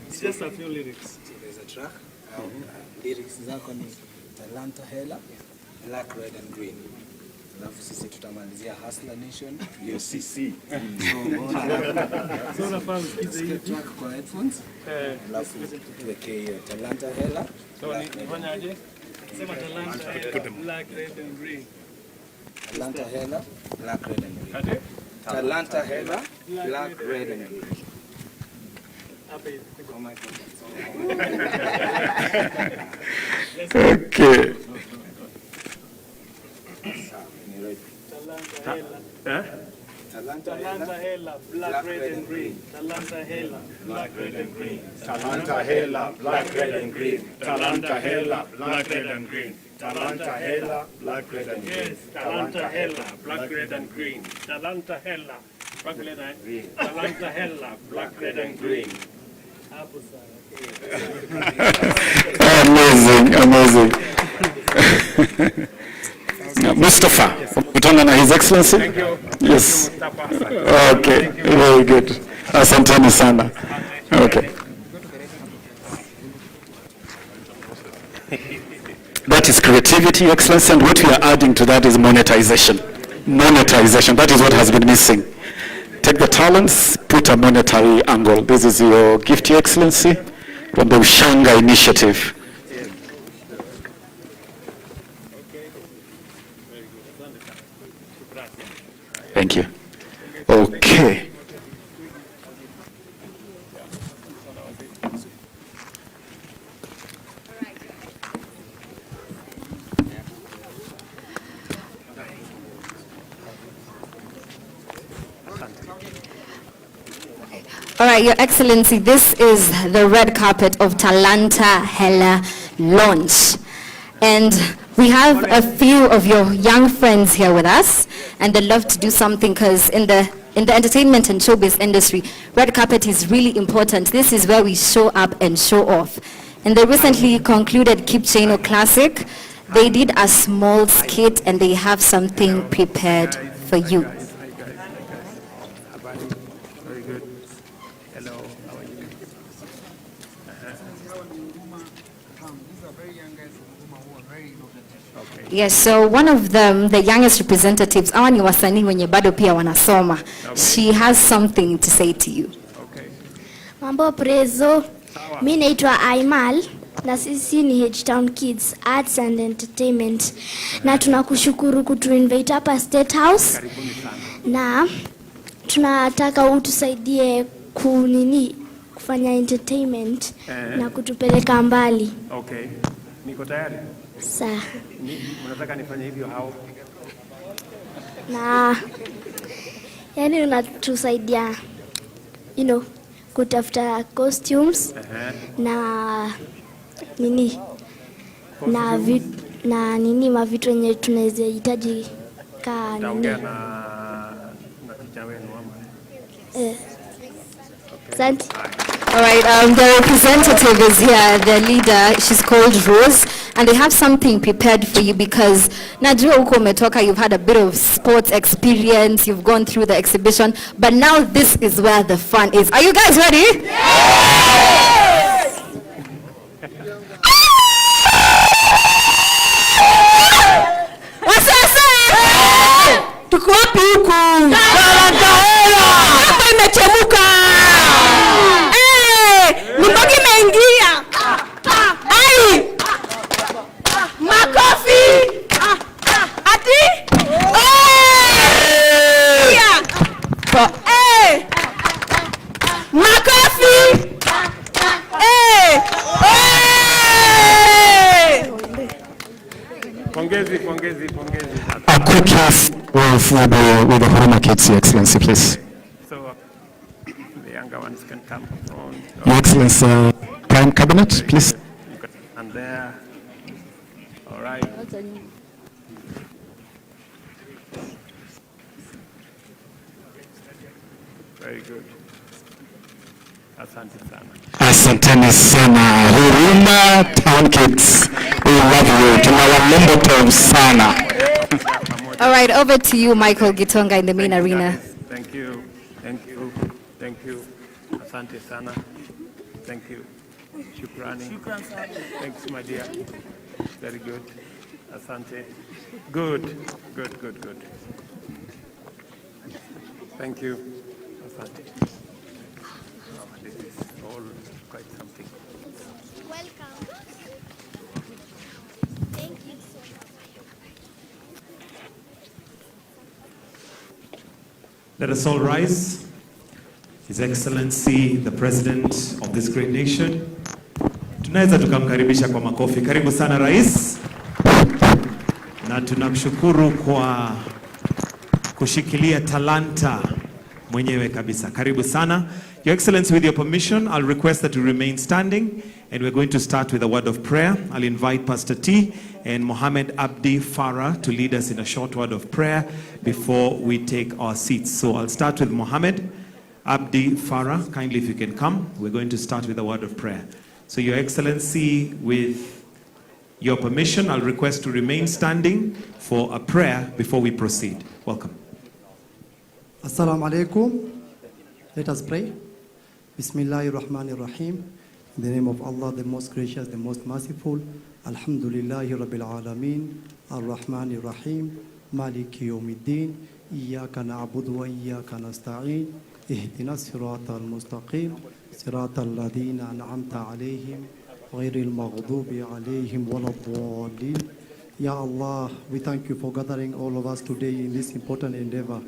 It's just a few lyrics. There's a track. Lyrics zako ni Talanta Hela, Black, Red and Green. Alafu sisi tutamalizia Hustler Nation. Ndio sisi. So unafaa usikize hii track kwa headphones. Alafu tuweke Talanta Hela. So nifanyaje? Sema Talanta Hela, Black, Red and Green. Talanta Hela, Black, Red and Green. Talanta Hela, Black, Red and Green. Oh my God. Okay. Talanta Hela, Black, Red and Green. Talanta Hela, Black, Red and Green. Talanta Hela, Black, Red and Green. Talanta Hela, Black, Red and Green. Talanta Hela, Black, Red and Green. Yes, Talanta Hela, Black, Red and Green. Talanta Hela, Black, Red and Green. Talanta Hela, Black, Red and Green. Hapo sawa. Amazing. Mustafa, kutana na His Excellency. Thank you. Yes. Okay, very good. Asanteni sana. Okay. That is creativity, Your Excellency, and what we are adding to that is monetization. Monetization, that is what has been missing. Take the talents, put a monetary angle. This is your gift, Your Excellency, from the Ushanga Initiative. Thank you. Okay. All right, Your Excellency, this is the red carpet of Talanta Hela launch. And we have a few of your young friends here with us, and they'd love to do something because in the entertainment and showbiz industry, red carpet is really important. This is where we show up and show off. In the recently concluded Keep Chano Classic, they did a small skit and they have something prepared for you. Very good. Hello, how are you? Okay. Yes, so one of them, the youngest representatives, hawa ni wasanii wenye bado pia wanasoma. She has something to say to you. Mambo prezo, mi naitwa Aimal na sisi ni H-Town Kids Arts and Entertainment, na tunakushukuru kutuinvite hapa State House, na tunataka utusaidie kufanya entertainment na kutupeleka mbali. Okay. Niko tayari? Sawa. Unataka nifanye hivyo hao? Na yani unatusaidia kutafuta costumes na mavitu yenye tunaweza hitaji ka nini. na picha wenu ama? Asante. All right, the representative is here, the leader, she's called Rose, and they have something prepared for you because najua huko umetoka, you've had a bit of sports experience, you've gone through the exhibition, but now this is where the fun is. Are you guys ready? Yes! Tuko wapi huku? Hapa imechemuka. Mbogi imeingia. Ai! Makofi. Ati? A quick case with the Huruma kids, Your Excellency, please. So the younger ones can come on. Your Excellency, Prime Cabinet, please. And there. All right. Very good. Asante sana. Asanteni sana. Huruma Town Kids. We love you. Tunawalombo sana. All right, over to you, Michael Gitonga, in the main arena. Thank you. Thank you. Thank you. Asante sana. Thank you. Shukrani. Thanks, my dear. Very good. Asante. Good. Good, good, good. Thank you. Asante. This is all quite something. Welcome. Thank you so much. Let us all rise. His Excellency, the President of this great nation. Tunaweza tukamkaribisha kwa makofi. Karibu sana Rais. Na tunamshukuru kwa kushikilia talanta mwenyewe kabisa. Karibu sana. Your Excellency, with your permission, I'll request that you remain standing, and we're going to start with a word of prayer. I'll invite Pastor T and Mohammed Abdi Farah to lead us in a short word of prayer before we take our seats. So I'll start with Mohammed Abdi Farah. Kindly, if you can come. We're going to start with a word of prayer. So Your Excellency, with your permission, I'll request to remain standing for a prayer before we proceed. Welcome. Assalamu alaikum. Let us pray. Bismillahir Rahmanir Rahim. In the name of Allah, the most gracious, the most merciful. Alhamdulillahi Rabbil Alameen. Ar-Rahmanir Rahim. Maliki Yawmiddin. Iyyaka na'budu wa iyyaka nasta'in. Ihdina siratal mustaqim. Siratal ladina an'amta alayhim. Ghayril maghdubi alayhim waladdallin. Ya Allah, we thank you for gathering all of us today in this important endeavor.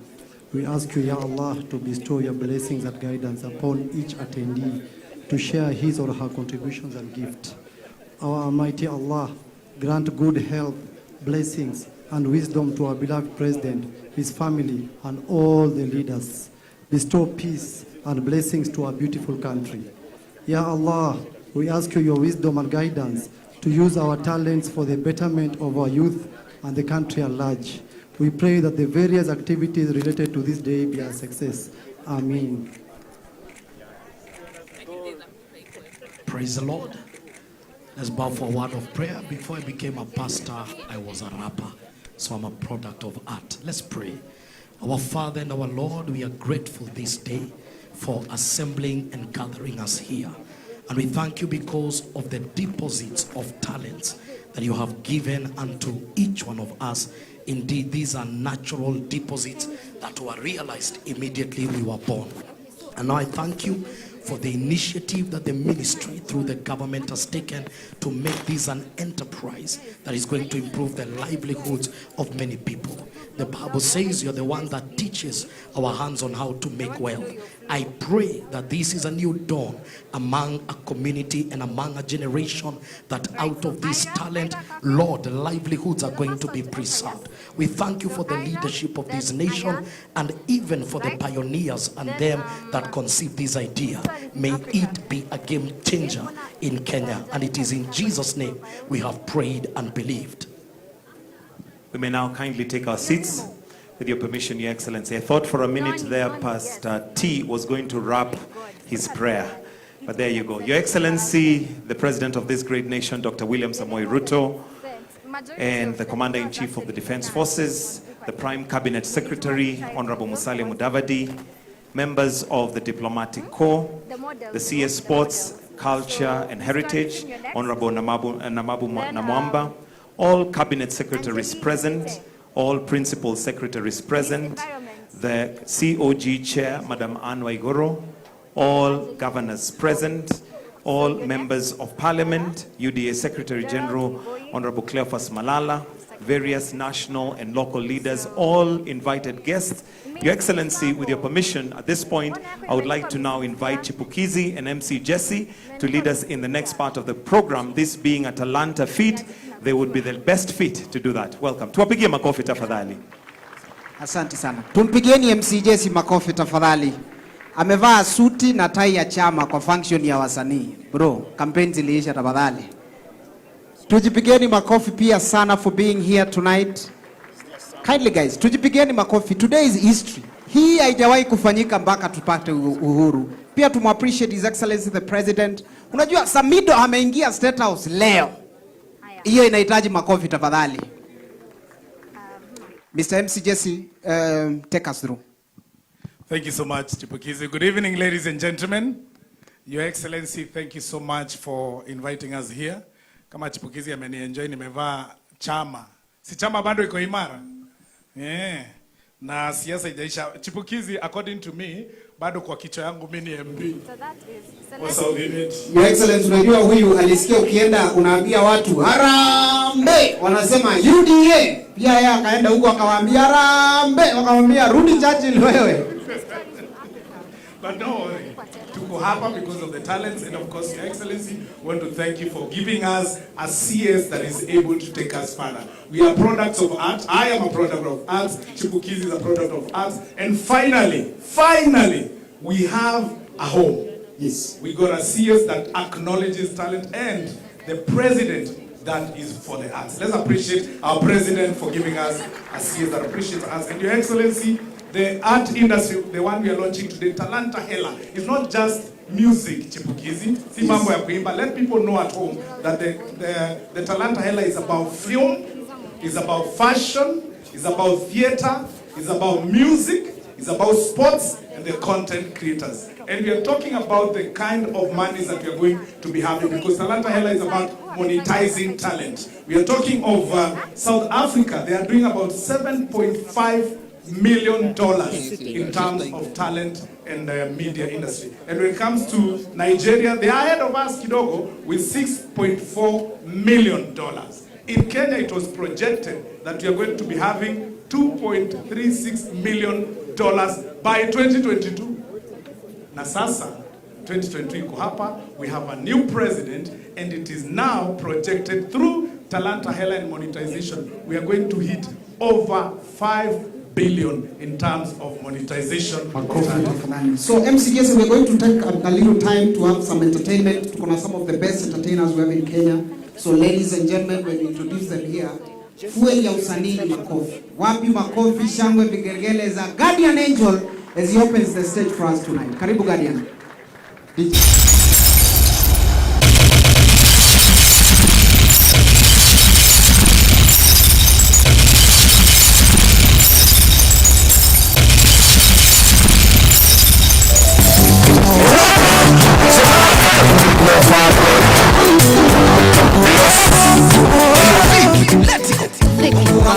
We ask you, Ya Allah, to bestow your blessings and guidance upon each attendee to share his or her contributions and gifts. Our Almighty Allah, grant good health, blessings, and wisdom to our beloved President, his family, and all the leaders. Bestow peace and blessings to our beautiful country. Ya Allah, we ask you your wisdom and guidance to use our talents for the betterment of our youth and the country at large. We pray that the various activities related to this day be a success. Amen. Praise the Lord. Let's bow for a word of prayer. Before I became a pastor, I was a rapper, so I'm a product of art. Let's pray. Our Father and our Lord, we are grateful this day for assembling and gathering us here. And we thank you because of the deposits of talents that you have given unto each one of us. Indeed, these are natural deposits that were realized immediately we were born. And now I thank you for the initiative that the ministry through the government has taken to make this an enterprise that is going to improve the livelihoods of many people. The Bible says you're the one that teaches our hands on how to make wealth. I pray that this is a new dawn among a community and among a generation, that out of this talent, Lord, livelihoods are going to be preserved. We thank you for the leadership of this nation and even for the pioneers and them that conceived this idea. May it be a game changer in Kenya. And it is in Jesus' name we have prayed and believed. We may now kindly take our seats. With your permission, Your Excellency. I thought for a minute there Pastor T was going to wrap his prayer. But there you go. Your Excellency, the President of this great nation, Dr. William Samoei Ruto, and the Commander-in-Chief of the Defense Forces, the Prime Cabinet Secretary, Honorable Musalia Mudavadi, members of the Diplomatic Corps, the CS Sports, Culture and Heritage, Honorable Namabu Namwamba, all Cabinet Secretaries present, all Principal Secretaries present, the COG Chair, Madam Anne Waigoro, all Governors present, all Members of Parliament, UDA Secretary General, Honorable Cleophas Malala, various national and local leaders, all invited guests. Your Excellency, with your permission, at this point, I would like to now invite Chipukizi and MC Jesse to lead us in the next part of the program, this being a Talanta feat they would be the best fit to do that. Welcome. Tuwapigie makofi tafadhali. Asante sana. Tumpigieni MC Jesse makofi tafadhali. Amevaa suti na tai ya chama kwa function ya wasanii. Bro, campaign ziliisha tafadhali. Tujipigieni makofi pia sana for being here tonight. Kindly guys, tujipigieni makofi. Today is history. Hii haijawahi kufanyika mpaka tupate uhuru. Pia appreciate His Excellency the President. Unajua Samido ameingia State House leo. Hiyo inahitaji makofi tafadhali. Mr. MC Jesse, take us through. Thank you so much, Chipukizi. Good evening, ladies and gentlemen. Your Excellency, thank you so much for inviting us here. Kama Chipukizi ameni-enjoy, nimevaa chama. Si chama bado iko imara? Yeah. Na siasa ijaisha. Chipukizi, according to me, bado kwa kichwa yangu mimi ni MB. Your Excellency, unajua huyu alisikia ukienda unaambia watu Harambee, wanasema UDA. Pia yeye akaenda huko akawaambia Harambee, wakamwambia rudi Churchill wewe. But no worry, tuko hapa because of the talents, and of course, Your Excellency, we want to thank you for giving us a CS that is able to take us further. We are products of art. I am a product of arts. Chipukizi is a product of arts. And finally, we have a home. Yes. We got a CS that acknowledges talent and the president that is for the arts. Let's appreciate our president for giving us a CS that appreciates us. And Your Excellency, the art industry, the one we are launching today, Talanta Hela, is not just music, Chipukizi. Si mambo ya kuimba. Let people know at home that the Talanta Hela is about film, is about fashion, is about theater, is about music, is about sports, and the content creators. And we are talking about the kind of money that we are going to be having, because Talanta Hela is about monetizing talent. We are talking of South Africa. They are doing about $7.5 million in terms of talent and media industry. And when it comes to Nigeria, they are ahead of us kidogo with $6.4 million. In Kenya, it was projected that we are going to be having $2.36 million by 2022. Na sasa 2022 iko hapa, we have a new president, and it is now projected through Talanta Hela and monetization, we are going to hit over 5 billion in terms of monetization. So MCGS, we're going to take a little time to have some entertainment. Tuko na some of the best entertainers we have in Kenya. So ladies and gentlemen, when we introduce them here, fuel ya usanii ni makofi. Wapi makofi, shangwe, vigelegele za Guardian Angel as he opens the stage for us tonight. Karibu Guardian.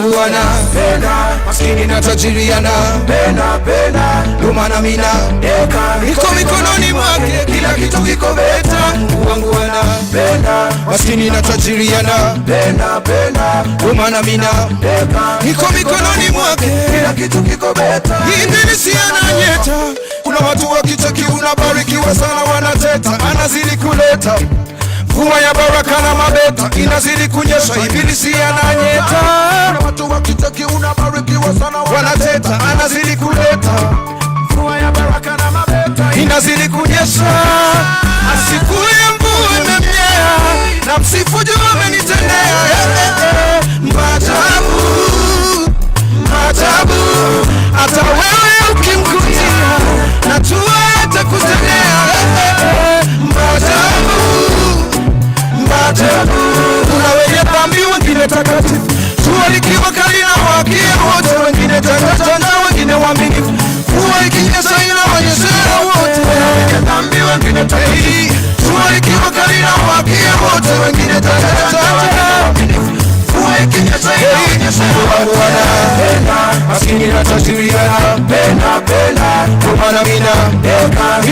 Mungu anapenda maskini na tajiri, anapenda lumana mina iko mikononi mwake, kila kitu kiko beta. Mungu anapenda maskini na tajiri, anapenda lumana mina iko mikononi mwake, kila kitu kiko beta. Ibilisi ananyeta, kuna watu wakicheki unabarikiwa sana wanateta, anazidi kuleta mvua ya baraka na mabeta, inazidi kunyesha, ibilisi ananyeta. Kuna watu wakitaki unabarikiwa sana wanateta, anazidi kuleta mvua ya baraka na mabeta, inazidi kunyesha. Asikuye mvua na mnyea, na msifu juu amenitendea maajabu, maajabu. Hata wewe ukimkutia, najua atakutendea maajabu, maajabu. Kuna wenye dhambi, wengine takatifu, jua likiwa kali na wakia wote, wengine takatana, wengine waaminifu, mvua ikinyesha inawanyeshea wote. Kuna wenye dhambi, wengine takatifu, jua likiwa kali na wakia wote, wengine takatana, wengine waaminifu, mvua ikinyesha inawanyeshea wote. Maskini na tajiri anapenda, lumana mina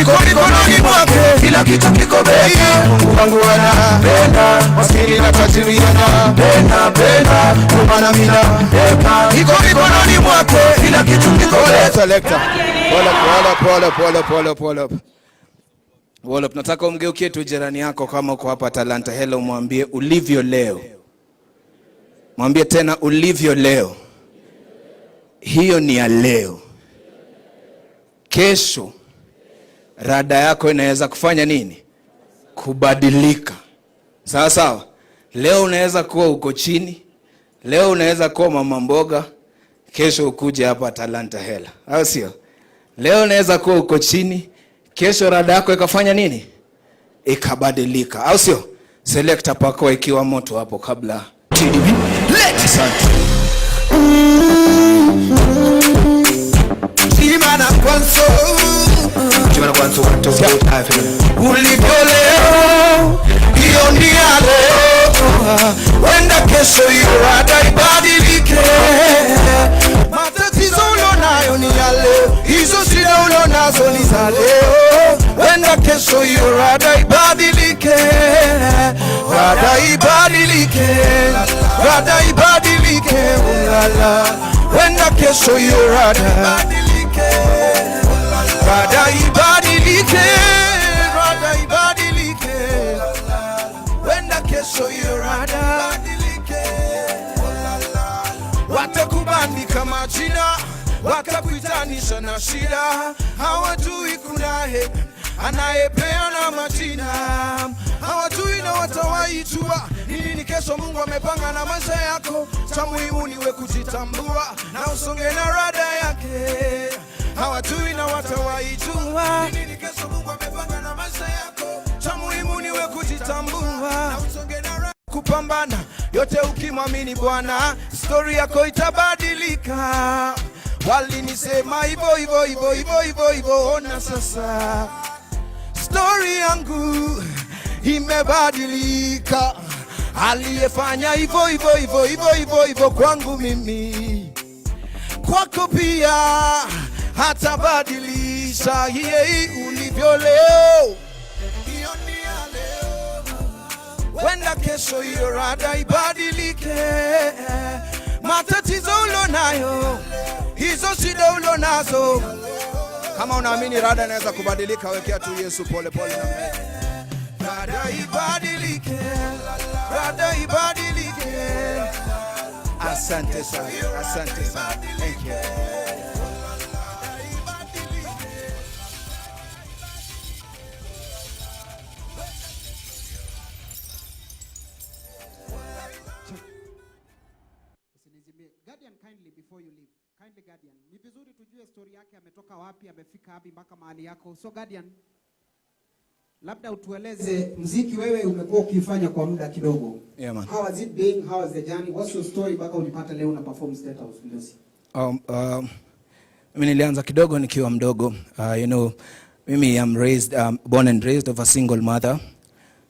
iko mikononi mwake, kila kitu kiko beta. Mungu wangu anapenda maskini na tajiri, anapenda lumana mina iko mikononi mwake, kila kitu kiko beta. Selector, pull up. Nataka umgeukie tu jirani yako kama uko hapa Talanta Hela, umwambie ulivyo leo Mwambie tena ulivyo leo. Hiyo ni ya leo. Kesho rada yako inaweza kufanya nini? Kubadilika. Sawa sawa. Leo unaweza kuwa uko chini. Leo unaweza kuwa mama mboga. Kesho ukuje hapa Talanta Hela. Au sio? Leo unaweza kuwa uko chini. Kesho rada yako ikafanya nini? Ikabadilika. Au sio? Selector pako ikiwa moto hapo kabla. Asante. Chimana kwanso ulivyo leo, hiyo ni ya leo. Wenda kesho hiyo rada ibadilike. Matatizo ulionayo ni ya leo, hizo shida ulionazo ni za leo. Wenda kesho hiyo rada ibadilike. Rada ibadilike. Rada ibadilike. Ulala. Wenda kesho hiyo rada ibadilike. Rada ibadilike. Rada ibadilike. Wenda kesho hiyo rada ibadilike. Watakubandika majina, wakakuitanisha na shida. Hawajui kuna anayepeana majina. Hawajui na watawaijua nini kesho Mungu amepanga na maisha yako. Cha muhimu niwe kujitambua na usonge na rada yake. Hawajui na watawaijua nini kesho Mungu amepanga na maisha yako. Cha muhimu niwe kujitambua na usonge na rada. Kupambana yote ukimwamini Bwana, story yako itabadilika. Walinisema hivyo hivyo hivyo hivyo hivyo hivyo, ona sasa story yangu imebadilika. Aliyefanya hivyo hivyo hivyo hivyo hivyo hivyo kwangu mimi, kwako pia hatabadilisha. Hii ulivyo leo, hiyo ni ya leo. Wenda kesho hiyo rada ibadilike. Matatizo ulionayo, hizo shida ulionazo, kama unaamini rada inaweza kubadilika, wekea tu Yesu pole pole na mbele. Rada ibadilike. Rada ibadilike. Asante sana. Asante sana. Thank you. Guardian, kindly before you leave. Kindly Guardian. Ni vizuri tujue story yake, ametoka wapi, amefika wapi mpaka mahali yako. So Guardian, labda utueleze muziki wewe umekuwa ukifanya kwa muda kidogo. Yeah, man. How has it been? How has the journey? What's your story mpaka ulipata leo na perform State House Ndosi? Mimi nilianza kidogo nikiwa mdogo. Mimi am born and raised of a single mother.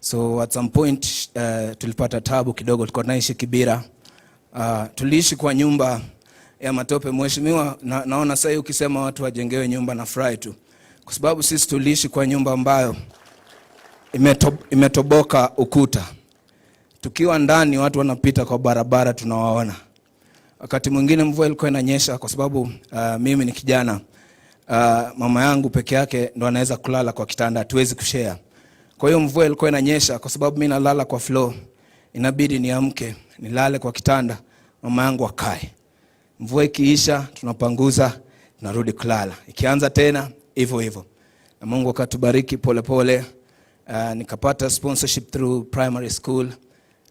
So at some point tulipata tabu kidogo, tulikuwa tunaishi Kibira. Tuliishi kwa nyumba ya matope. Mheshimiwa, naona sasa ukisema watu wajengewe nyumba na fry tu. Kwa sababu sisi tuliishi kwa nyumba ambayo imetoboka ukuta. Tukiwa ndani watu wanapita kwa barabara tunawaona. Wakati mwingine mvua ilikuwa inanyesha, kwa sababu mimi ni kijana. Mama yangu peke yake ndo anaweza kulala kwa kitanda, hatuwezi kushare. Kwa hiyo mvua ilikuwa inanyesha, kwa sababu mimi nalala kwa floor, inabidi niamke nilale kwa kitanda, mama yangu akae. Mvua ikiisha tunapanguza, tunarudi kulala. Ikianza tena hivyo hivyo. Na Mungu akatubariki pole pole. Nikapata sponsorship through primary school,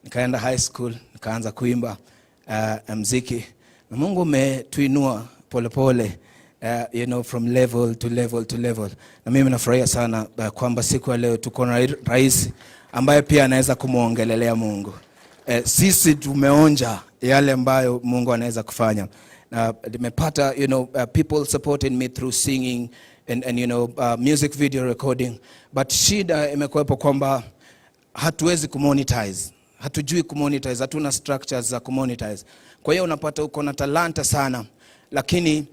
nikaenda high school, nikaanza kuimba muziki. Na Mungu umetuinua pole pole, from level to level to level. Na mimi nafurahia sana kwamba siku ya leo tuko na rais ambaye pia anaweza kumuongelelea Mungu. Sisi tumeonja yale ambayo Mungu anaweza kufanya. Nimepata people supporting me through singing and music video recording, but shida imekuwepo kwamba hatuwezi kumonetize. Hatujui kumonetize, hatuna structures za kumonetize. Kwa hiyo unapata uko na talanta sana, lakini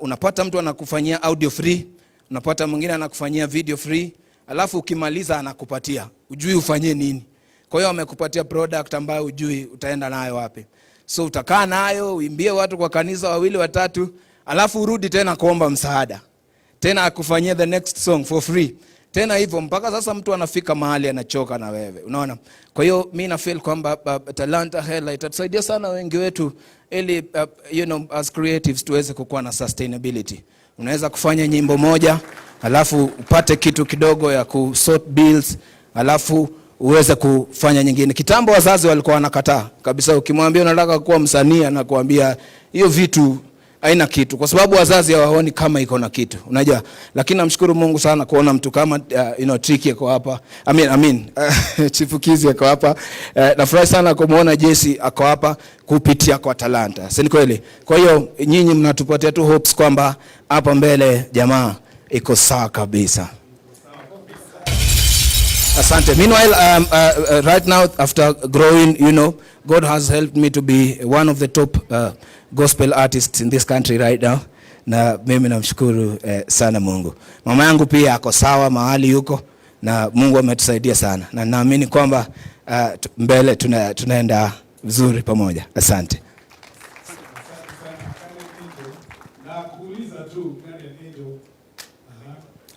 unapata mtu anakufanyia audio free, unapata mwingine anakufanyia video free, alafu ukimaliza anakupatia, ujui ufanye nini. Kwa hiyo amekupatia product ambayo ujui utaenda nayo wapi. So utakaa nayo, uimbie watu kwa kanisa 2 3, alafu urudi tena kuomba msaada. Tena akufanyia the next song for free. tena hivyo mpaka sasa mtu anafika mahali anachoka na wewe, unaona. Kwa hiyo mimi na feel kwamba Talanta Hela itatusaidia sana wengi wetu ili as creatives tuweze kukuwa na sustainability. Unaweza kufanya nyimbo moja alafu upate kitu kidogo ya ku sort bills, alafu uweze kufanya nyingine. Kitambo wazazi walikuwa wanakataa kabisa, ukimwambia unataka kuwa msanii anakuambia hiyo vitu haina kitu, kwa sababu wazazi hawaoni kama iko na kitu, unajua. Lakini namshukuru Mungu sana kuona mtu kama Tricky yako hapa, Chifukizi yako hapa. Nafurahi sana kumuona Jesse ako hapa kupitia kwa Talanta, si kweli? Kwa hiyo nyinyi mnatupatia tu hopes kwamba hapa mbele jamaa iko sawa kabisa. Asante. Meanwhile, right now, after growing, God has helped me to be one of the top gospel artists in this country right now. Na mimi namshukuru sana Mungu. Mama yangu pia ako sawa mahali yuko, na Mungu ametusaidia sana. Na naamini kwamba mbele tunaenda vizuri pamoja. Asante.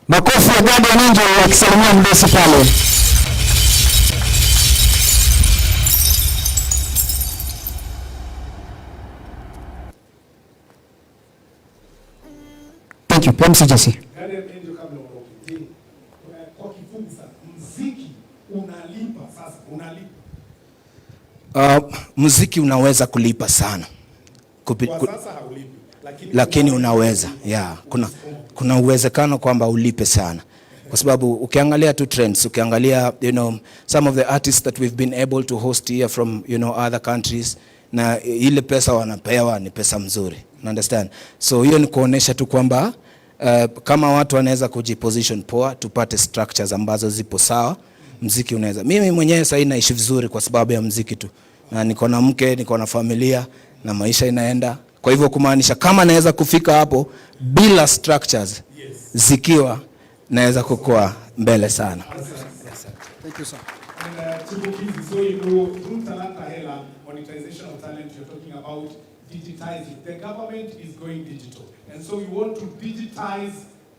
Makofi ya Guardian Angel wakisalimia mdosi pale. Thank you. MC Jesse. Guardian Angel kabla uondoke. Kwa kifupi sana, muziki unalipa sasa, unalipa. Muziki unaweza kulipa sana. Kwa sasa haulipi, lakini unaweza. Kuna uwezekano kwamba ulipe sana. Kwa sababu ukiangalia tu trends, ukiangalia some of the artists that we've been able to host here from other countries, na ile pesa wanapewa ni pesa mzuri. Understand? So hiyo ni kuonesha tu kwamba kama watu wanaweza kujiposition poa, tupate structures ambazo zipo sawa, muziki unaweza. Mimi mwenyewe sasa naishi vizuri kwa sababu ya muziki tu. Na niko na mke, niko na familia, na maisha inaenda. Kwa hivyo kumaanisha kama naweza kufika hapo bila structures zikiwa, naweza kukua mbele sana. Thank you, sir. And Chibukizi, so through Talanta Hela, monetization of talent, you're talking about digitizing. The government is going digital. And so we want to digitize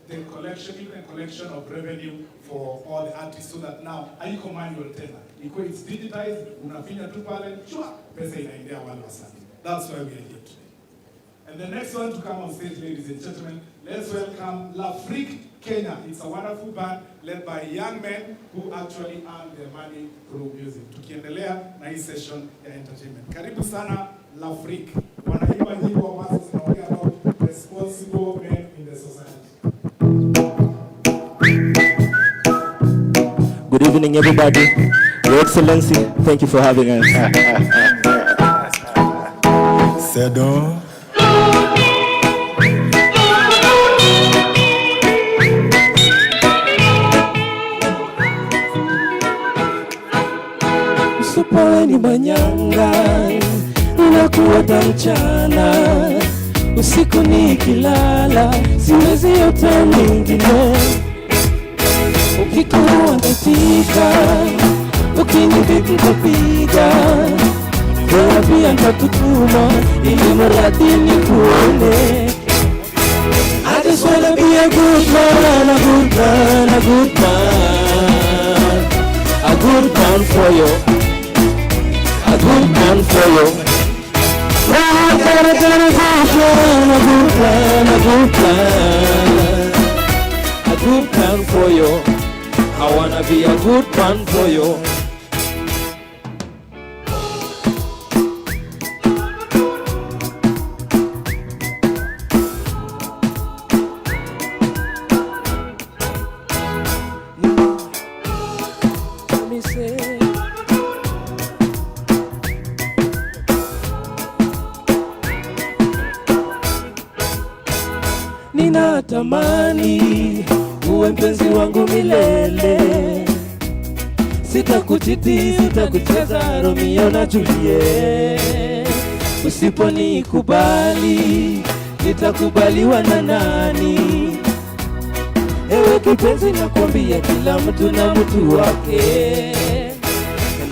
the collection of revenue for all the artists, so that now haiko manual tena. It's digitized, unafinya tu pale, pesa inaendea wale wasanii. That's why we are here today. And the next one to come on stage, ladies and gentlemen, let's welcome L'Afrique Kenya. It's a wonderful band led by young men who actually earn their money through music. Tukiendelea na hii session ya entertainment. Karibu sana L'Afrique. Wanaimba nyimbo ambazo zinaongea about responsible men in the society. Good evening, everybody. Your Excellency, thank you for having us. Sedo. Usipoeni manyanga, unakuota mchana, usiku nikilala, siwezi yote mingine. Ukikuwa katika, ukinivipi kupiga, wewe pia nitakutuma, ili mradi nikuone. I just wanna be a good man, a good man, a good man, a good man for you, a good man for you. Oh, I'm gonna be a good man, a good man, a good man, a good man for you. I wanna be a good man for you. Ninatamani uwe mpenzi wangu milele, sitakuchiti, sitakucheza Romeo na Juliet. Usiponikubali, nitakubaliwa na nani? Ewe kipenzi, nakwambia kila mtu na mtu wake.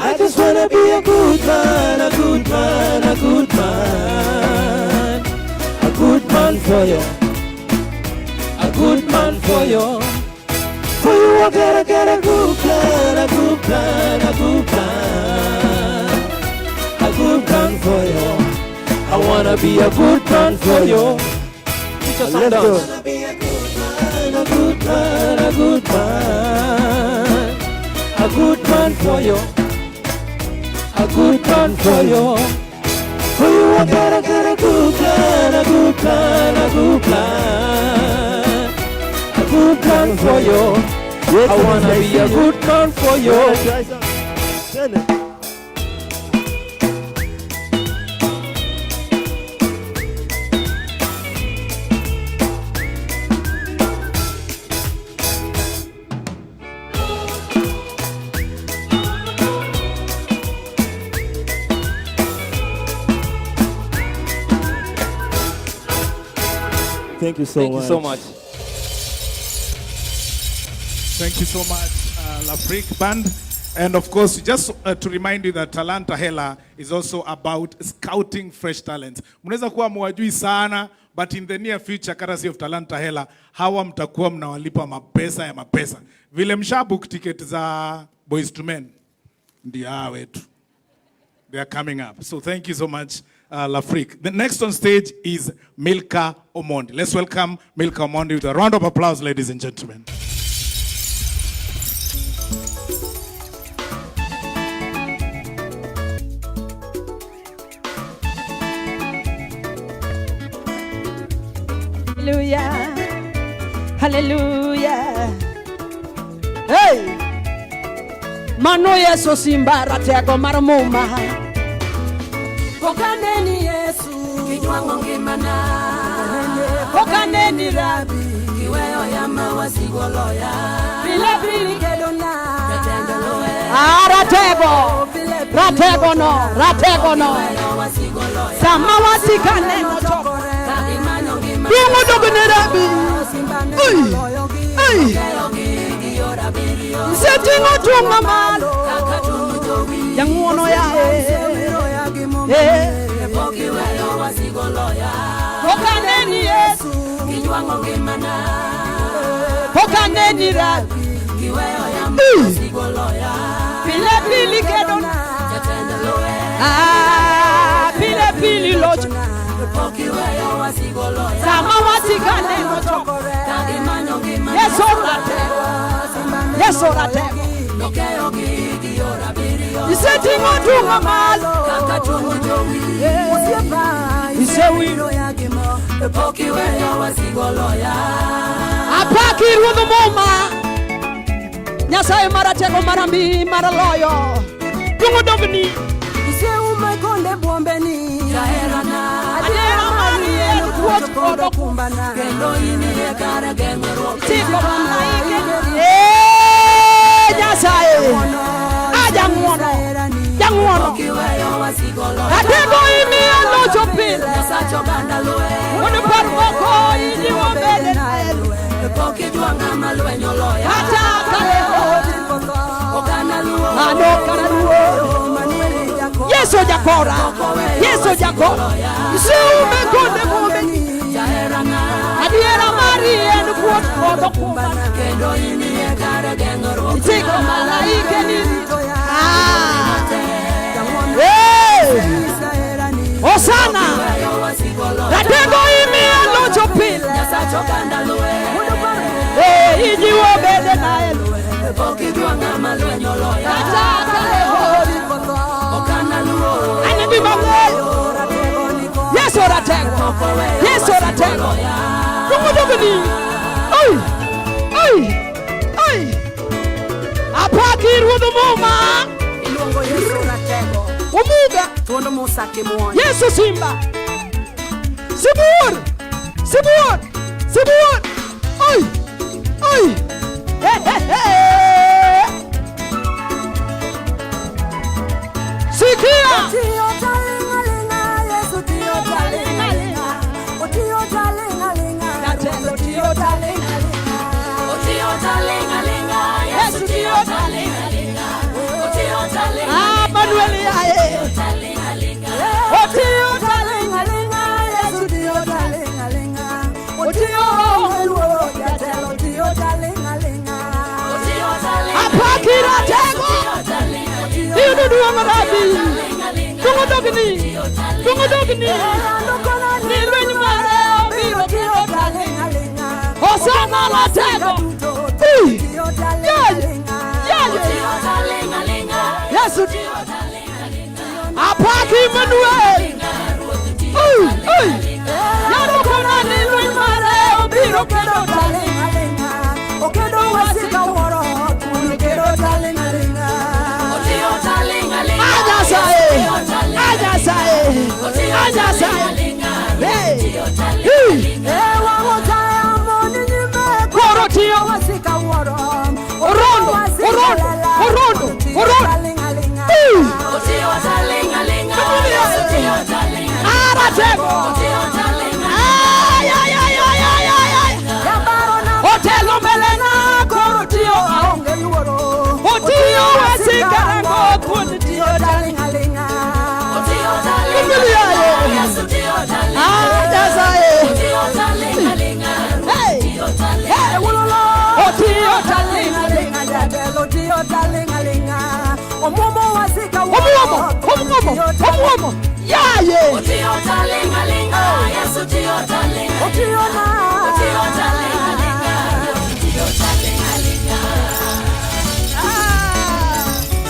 I just wanna be a good man, a good man, a good man, a good man for you, a good man for you. For you want to get a good plan, a good plan, a good plan. A good plan for you. I wanna be a good man for you. Let's go. I wanna be a good man, a good man, a good man. A good man for you. A good man for you. For you I gotta get a good plan, a good plan, a good plan. A good plan for you. I wanna be a good man for you. Thank you so much. Thank you so much. Thank you so much, Lafrique Band. And of course, just to remind you that Talanta Hela is also about scouting fresh talents. Mnaweza kuwa mwajui sana, but in the near future, courtesy of Talanta Hela, hawa mtakuwa mnawalipa mapesa ya mapesa. Vile mshabook ticket za Boys to Men, ndio hawa wetu. They are coming up. So thank you so much, Lafrique. The next on stage is Milka Omondi. Let's welcome Milka Omondi with a round of applause, ladies and gentlemen. Hallelujah, hallelujah. Hey, mano Yesu simbara tego marmuma. Kokaneni Yesu, kijwango ngimana. Kokaneni Rabi, kiweyo ya mawasigoloya. Bile bili kedona, betendoloe. Ratego no. Sama wasikane no choko. Dungo dogone Rabi. Ay. Setingo tunga malo. Yanguono ya Kokaneni Yesu, kijwango ngimana. Kokaneni Rabi, kiweyo ya masigoloya. Pile pili kedona, tetendoloe. Pile pili lojo. Kiweyo wasigoloya. Sama wasikane no chokore. Tagimanyo ngimana. Yeso ratego. Nokeo gigi ora birio. Isetingo tunga malo. Kakatungu jowi. Isewiro yagimo. Kiweyo wasigoloya. Apaki ruodho moma. Nyasaye maratego marambi maraloyo. Tungo dogni. Iseuma konde bombeni. Jaherana. Adera mani elu kuot kodo kumbana. Kendo ini ekara gengero. Tiko manaike. Nyasaye. Janguono. Atego imi alo chopile. Sacho gandaloe. Unu parwoko ini wabele na elu. Poki juanga maluenyo loya. Hata kaleo. Okana luo. Kana luo. Yeso jakora. Sume konde mumeni. Adiera mari enu kuot kodo kumbana. Kendo ini ekare gengoro. Tiko malaike nito ya. Osana. Ratego imi alo chopile. Iji wobede na elu. Poki juanga maluenyo loya. Hata kaleo. Anibi mamweyo. Yeso ratego. Dumuduguni. Ay. Apaki ruodho moma. Ilongo Yeso ratego. Umuga. Tondo musake mwoni. Yesu simba. Sibur. Ay. Sikia. Tio talinga, Yesu tio talinga. Tio talinga. Tio talinga. Yesu tio talinga. Tio talinga. Manuel yae. Tio talinga. Yesu tio talinga. Tio talinga. dogni, dungo dogni, nilwenyi mare obiro kiro talinga. Osama la tego. Yesu apaki Emmanuel. Yaro kona nilwenyi mare obiro kiro talinga. Okedo wasika woro, kiro talinga.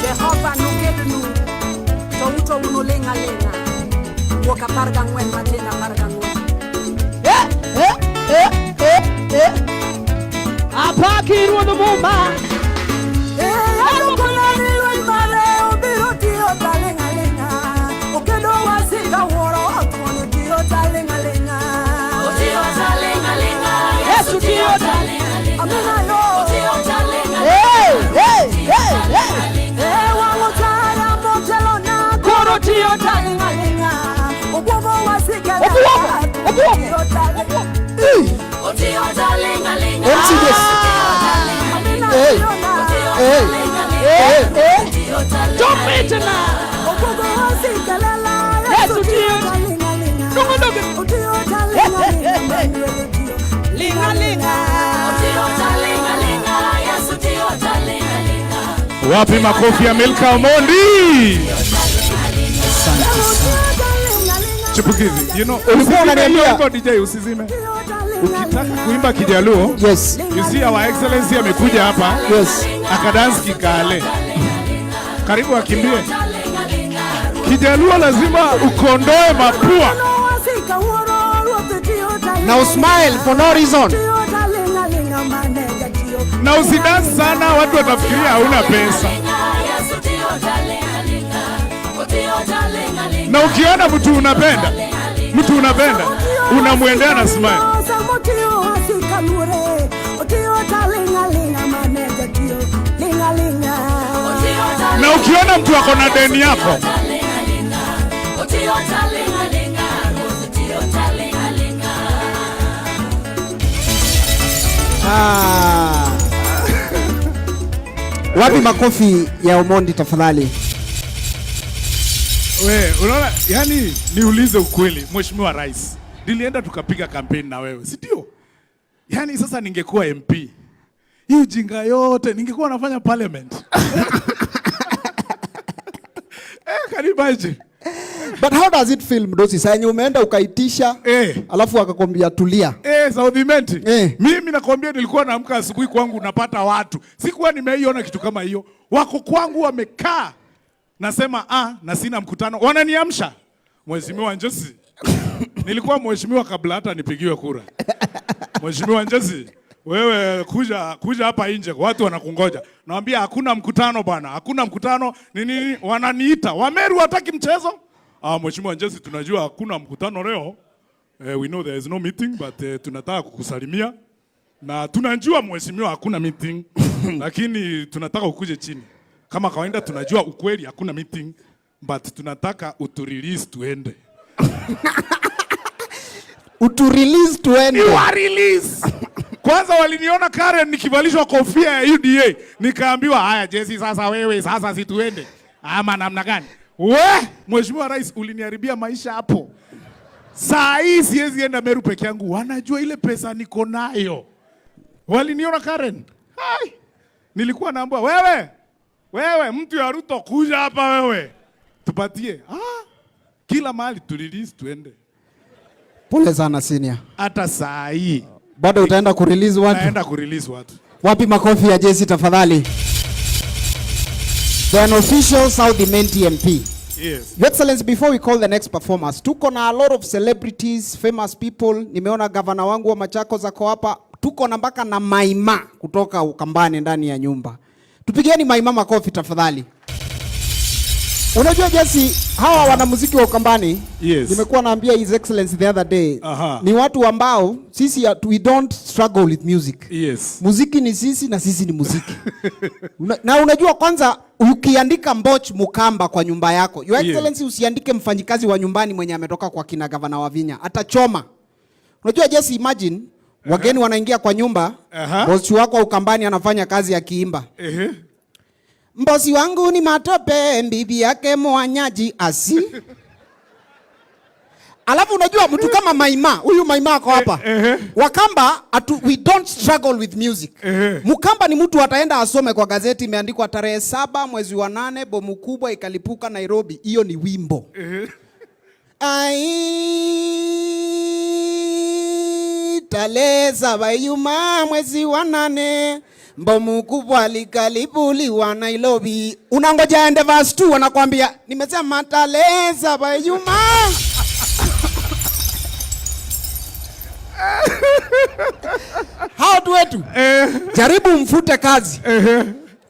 Jehova nugednu to uno lenga woka parga ngwen matena parga ngwen apaki ruono muma ero kolani lwen mare obiro tio talenga okedo wasika woro atwono tio talenga tio talenga Yesu tio talenga amina yo tio talenga wango tara motelo na koro tio talenga obobo wasika tio talenga Don't be tonight. Wapi makofi ya Milka Omondi? Chipukizi, you know, DJ usizime. Ukitaka kuimba Kijaluo, yes. You see our excellency amekuja hapa, yes. Akadansi kikale. Karibu akimbie. Kijaluo lazima ukondoe mapua. Na usmile for no reason. Na usidance sana, watu watafikiria hauna pesa. Na ukiona mtu unapenda, unamwendea na smile. Na ukiona mtu ako na deni yako, wapi makofi ya Omondi tafadhali? Unaona, yani niulize ukweli, Mheshimiwa Rais, nilienda tukapiga kampeni na wewe, si ndio? Yani sasa ningekuwa MP, hii ujinga yote ningekuwa nafanya parliament. Can you imagine? But how does it feel, Mdosi? Sasa umeenda ukaitisha, alafu akakwambia tulia. Saudimenti. Mimi nakwambia nilikuwa naamka asubuhi kwangu napata watu. Sikuwa nimeiona kitu kama hiyo. Wako kwangu wamekaa. Nasema na sina mkutano. Wananiamsha. Mheshimiwa Njesi. Nilikuwa mheshimiwa kabla hata nipigiwe kura. Mheshimiwa Njesi, wewe kuja hapa nje, watu wanakungoja. Naambia hakuna mkutano bwana, hakuna mkutano. Nini wananiita? Wameru hataki mchezo? Mheshimiwa Njesi, tunajua hakuna mkutano leo. We know there is no meeting, but tunataka kukusalimia. Na tunajua mheshimiwa hakuna meeting, lakini tunataka ukuje chini. Kama kawaida tunajua ukweli hakuna meeting, but tunataka uturelease tuende. Uturelease tuende. You are release. Kwanza waliniona Karen nikivalishwa kofia ya UDA, nikaambiwa haya Jesse, sasa wewe sasa situende. Ama namna gani? Mheshimiwa Rais, uliniharibia maisha hapo. Saa hii siwezi enda Meru peke yangu, wanajua ile pesa niko nayo. Waliniona Karen. Hai. Nilikuwa naambiwa wewe mtu ya Ruto kuja hapa wewe. Tupatie. kila mahali tu release tuende. Pole sana senior. Hata saa hii bado utaenda kurelease watu? Naenda kurelease watu. Wapi makofi ya Jesse tafadhali? The unofficial South Imenti MP. Yes. Your Excellency, before we call the next performers, tuko na a lot of celebrities, famous people. Nimeona gavana wangu wa Machakos ako hapa. Tuko na mpaka na Maima kutoka Ukambani ndani ya nyumba. Tupigieni Maima makofi tafadhali. Unajua Jesse, hawa wanamuziki wa Ukambani, yes, nimekuwa naambia His Excellency the other day, ni watu ambao sisi we don't struggle with music. Yes. Muziki ni sisi na sisi ni muziki. Na unajua kwanza ukiandika Mboch Mukamba kwa nyumba yako, Your Excellency, usiandike mfanyikazi wa nyumbani mwenye ametoka kwa kina gavana wa Vinya, atachoma. Unajua Jesse, imagine wageni wanaingia kwa nyumba, bosi wako wa Ukambani anafanya kazi ya kiimba. Mbosi wangu ni matope, bibi yake mwanyaji asi. Alafu unajua mtu kama Maima, huyu Maima ako hapa. Wakamba we don't struggle with music. Mukamba ni mtu ataenda asome kwa gazeti imeandikwa tarehe 7 mwezi wa 8 bomu kubwa ikalipuka Nairobi. Hiyo ni wimbo. Tarehe 7 mwezi wa 8 bomu kubwa likalipuliwa Nairobi. Unangoja ende verse 2 wanakuambia nimesema tarehe 7 Hao tu wetu. Jaribu mfute kazi.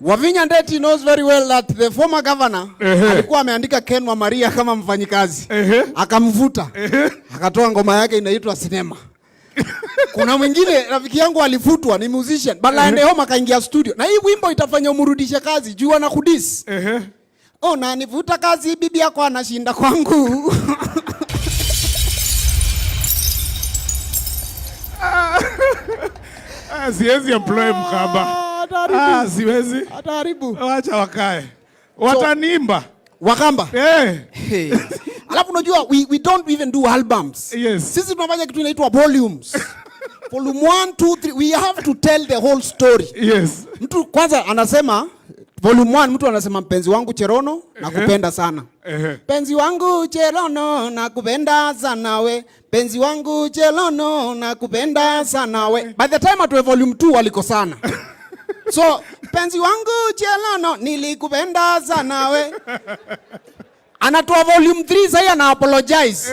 Wavinya Ndeti knows very well that the former governor alikuwa ameandika Ken wa Maria kama mfanyikazi. Akamfuta. Akatoa ngoma yake inaitwa Sinema. Kuna mwingine rafiki yangu alifutwa, ni musician. Bala aende home akaingia studio. Na hii wimbo itafanya umrudishe kazi, juu ana kudis. Oh, na nivuta kazi bibi yako anashinda kwangu. Siwezi employ Mkamba. Siwezi. Ataharibu. Wacha wakae. Watanimba. Wakamba? Alafu unajua we don't even do albums. Yes. Sisi tunafanya kitu inaitwa volumes. Volume 1, 2, 3. We have to tell the whole story. Yes. Mtu kwanza anasema volume 1, mtu anasema mpenzi wangu Cherono nakupenda sana. Penzi wangu Cherono nakupenda sana we. Penzi wangu Cherono nakupenda sana we. By the time atuwe volume 2 walikosana. So penzi wangu Cherono nilikupenda sana we. Anatoa volume 3 sasa ana apologize.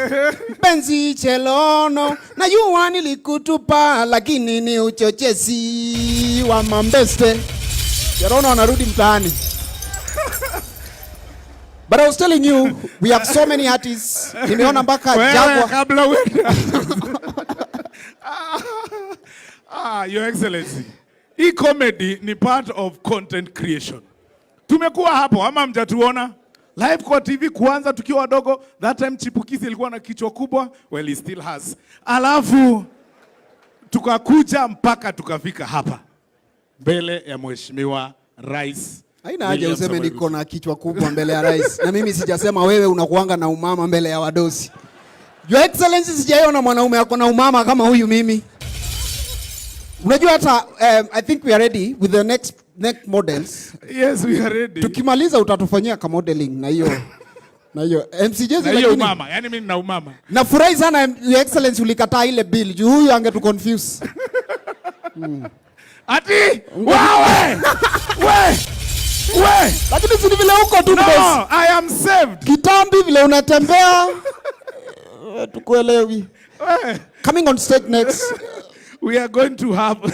Penzi Cherono na yuwa nilikutupa lakini ni uchochezi wa mambeste. Cherono anarudi mtaani. But I was telling you, we have so many artists. Nimeona mpaka Jagwa kabla wewe. Your Excellency. Hii comedy ni part of content creation. Tumekuwa hapo ama mjatuona? Live kwa TV kuanza tukiwa wadogo, that time Chipukizi ilikuwa na kichwa kubwa, well he still has. Alafu tukakuja mpaka tukafika hapa. Mbele ya Mheshimiwa Rais. Haina haja useme niko na kichwa kubwa mbele ya rais. Na mimi sijasema wewe unakuanga na umama mbele ya wadosi. Your Excellency, sijaiona mwanaume ako na umama kama huyu mimi. Unajua hata I think we are ready with the next models. Yes, we are ready. Tukimaliza utatufanyia ka modeling na hiyo MCJ na hiyo umama, yani mimi na umama. Nafurahi sana Your Excellency ulikataa ile bill. Juu huyu angetu confuse. Ati wewe! We! Lakini si vile huko tu boss. No, I am saved. Kitambi vile unatembea. Tukuelewi. Coming on stage next. We are going to have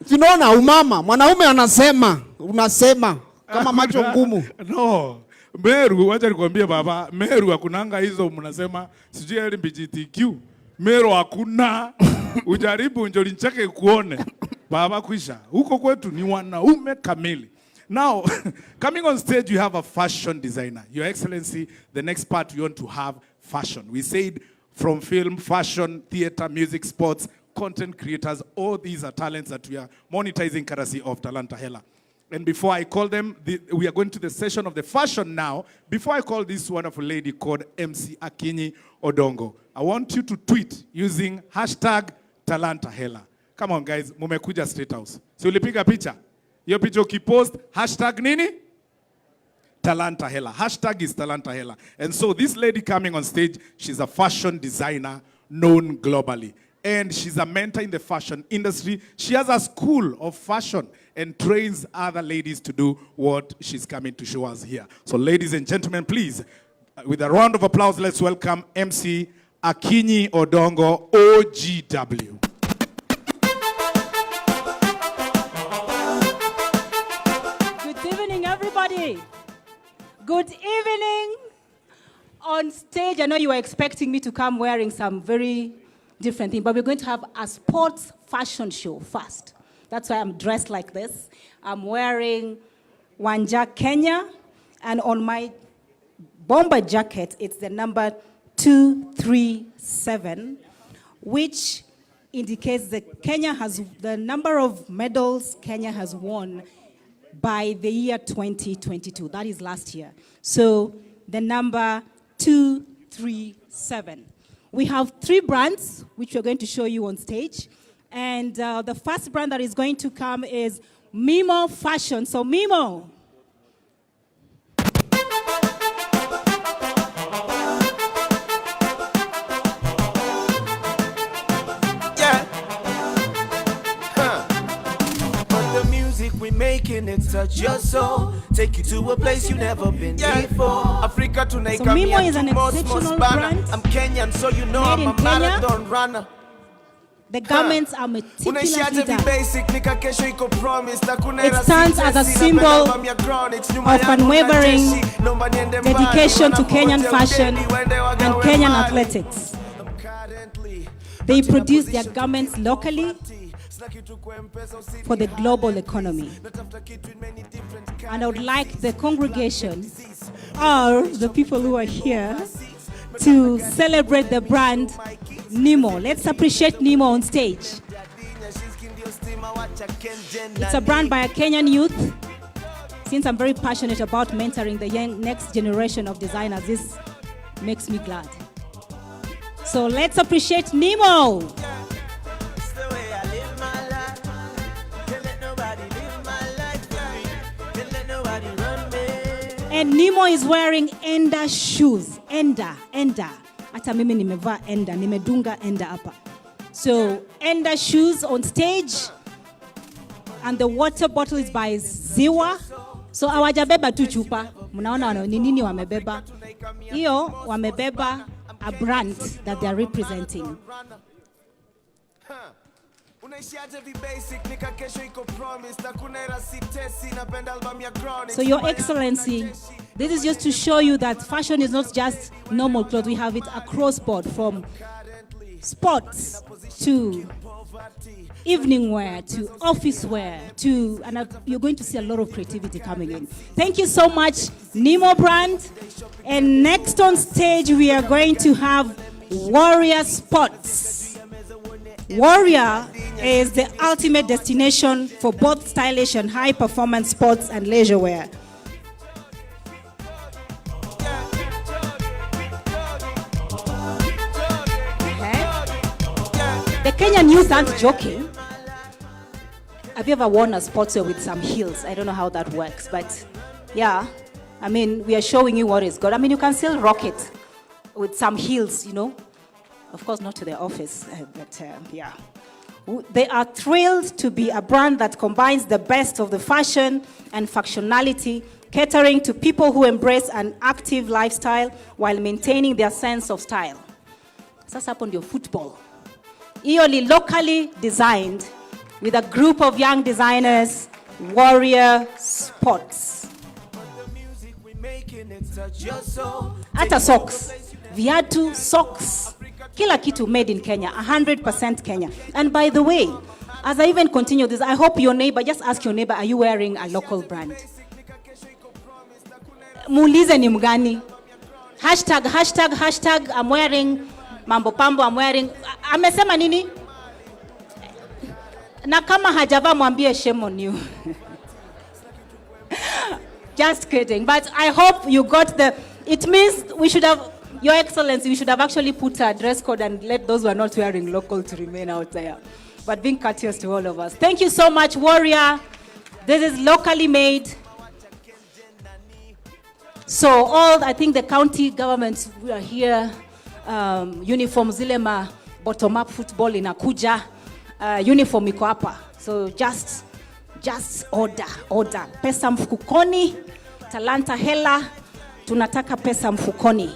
Tunaona umama, mwanaume anasema, unasema kama macho ngumu. No. Meru, wacha nikwambie baba, Meru hakunanga hizo mnasema sijui LGBTQ. Meru hakuna. Ujaribu njoo nicheke kuone. Baba kwisha. Huko kwetu ni wanaume kamili. Now, coming on stage, you have a fashion designer. Your Excellency, the next part we want to have fashion. We said from film, fashion, theater, music, sports, content creators, all these are talents that we are monetizing courtesy of Talanta Hela. And before I call them, we are going to the session of the fashion now. Before I call this wonderful lady called MC Akinyi Odongo, I want you to tweet using hashtag Talanta Hela. Come on guys, mumekuja State House. So ulipiga picha. Hiyo picha ukipost hashtag nini? Talanta Hela. Hashtag is Talanta Hela. And so this lady coming on stage, she's a fashion designer known globally. And she's a mentor in the fashion industry. She has a school of fashion and trains other ladies to do what she's coming to show us here. So ladies and gentlemen, please, with a round of applause, let's welcome MC Akinyi Odongo, OGW. Good evening, everybody. Good evening. On stage, I know you were expecting me to come wearing some very different thing, but we're going to have a sports fashion show first. That's why I'm dressed like this. I'm wearing Wanja Kenya, and on my bomber jacket, it's the number 237, which indicates that Kenya has the number of medals Kenya has won by the year 2022. That is last year. So the number 237. We have 3 brands, which we're going to show you on stage. And the first brand that is going to come is Mimo Fashion. So Mimo. We making it touch your soul, take you to a place you never been before. Africa tonight, so Mimo is an exceptional brand. I'm Kenyan, so you know I'm a marathon runner. The garments are meticulously done. It stands as a symbol of unwavering dedication to Kenyan fashion and Kenyan athletics. They produce their garments locally for the global economy. And I would like the congregation, or the people who are here, to celebrate the brand Nimo. Let's appreciate Nimo on stage. It's a brand by a Kenyan youth. Since I'm very passionate about mentoring the young next generation of designers, this makes me glad. So let's appreciate Nimo. And Nimo is wearing Enda shoes. Enda. Hata mimi nimevaa Enda, nimedunga Enda hapa. So Enda shoes on stage, and the water bottle is by Ziwa. So hawajabeba tu chupa. Mnaona ni nini wamebeba? Hiyo wamebeba a brand that they are representing. So Your Excellency, this is just to show you that fashion is not just normal clothes. We have it across board, from sports to evening wear to office wear to, and you're going to see a lot of creativity coming in. Thank you so much, Nimo brand. And next on stage, we are going to have Warrior Sports. Warrior is the ultimate destination for both stylish and high-performance sports and leisure wear. The Kenyan youth aren't joking. Have you ever worn a sportswear with some heels? I don't know how that works, but yeah. I mean, we are showing you what is good. I mean, you can still rock it with some heels, you know. Of course, not to the office, but yeah. They are thrilled to be a brand that combines the best of the fashion and functionality, catering to people who embrace an active lifestyle while maintaining their sense of style. Sasa hapo ndio football. Hiyo ni locally designed with a group of young designers, Warrior Sports. Hata socks, viatu, socks, kila kitu made in Kenya, 100% Kenya. And by the way, as I even continue this, I hope your neighbor, just ask your neighbor, are you wearing a local brand? Muulize ni mgani. Hashtag, I'm wearing Mambo Pambo, I'm wearing, amesema nini? Na kama hajava mwambie shame on you. Just kidding. But I hope you got the, it means we should have, Your Excellency, we should have actually put a dress code and let those who are not wearing local to remain out there. But being courteous to all of us. Thank you so much, Warrior. This is locally made. So all, I think the county governments who are here, uniform zile ma bottom up football inakuja, uniform iko hapa. So just order. Pesa mfukoni, talanta hela, tunataka pesa mfukoni.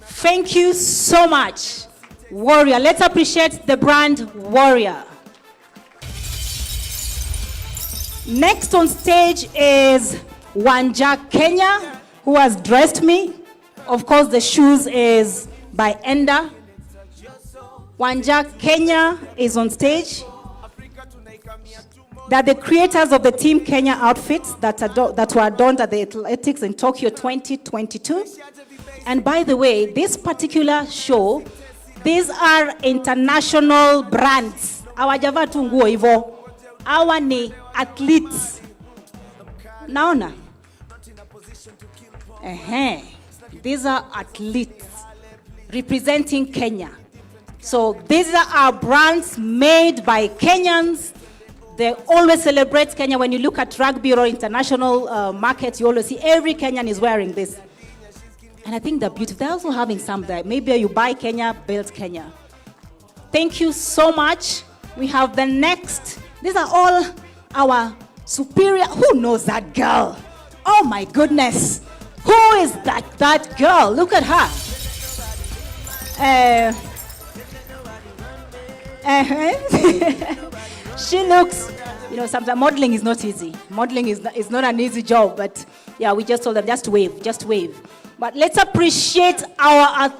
Thank you so much, Warrior. Let's appreciate the brand Warrior. Next on stage is Wanja Kenya, who has dressed me. Of course, the shoes is by Enda. Wanja Kenya is on stage. They're the creators of the Team Kenya outfits that were adorned at the Athletics in Tokyo 2022. And by the way, this particular show, these are international brands. Hawajavaa tu nguo hivyo. Hawa ni athletes. Naona? These are athletes representing Kenya. So these are our brands made by Kenyans. They always celebrate Kenya. When you look at rugby or international markets, you always see every Kenyan is wearing this. And I think they're beautiful. They're also having some there. Maybe you buy Kenya, build Kenya. Thank you so much. We have the next. These are all our superior. Who knows that girl? Oh my goodness. Who is that girl? Look at her. She looks, sometimes modeling is not easy. Modeling is not an easy job, but yeah, we just told them, just wave. But let's appreciate our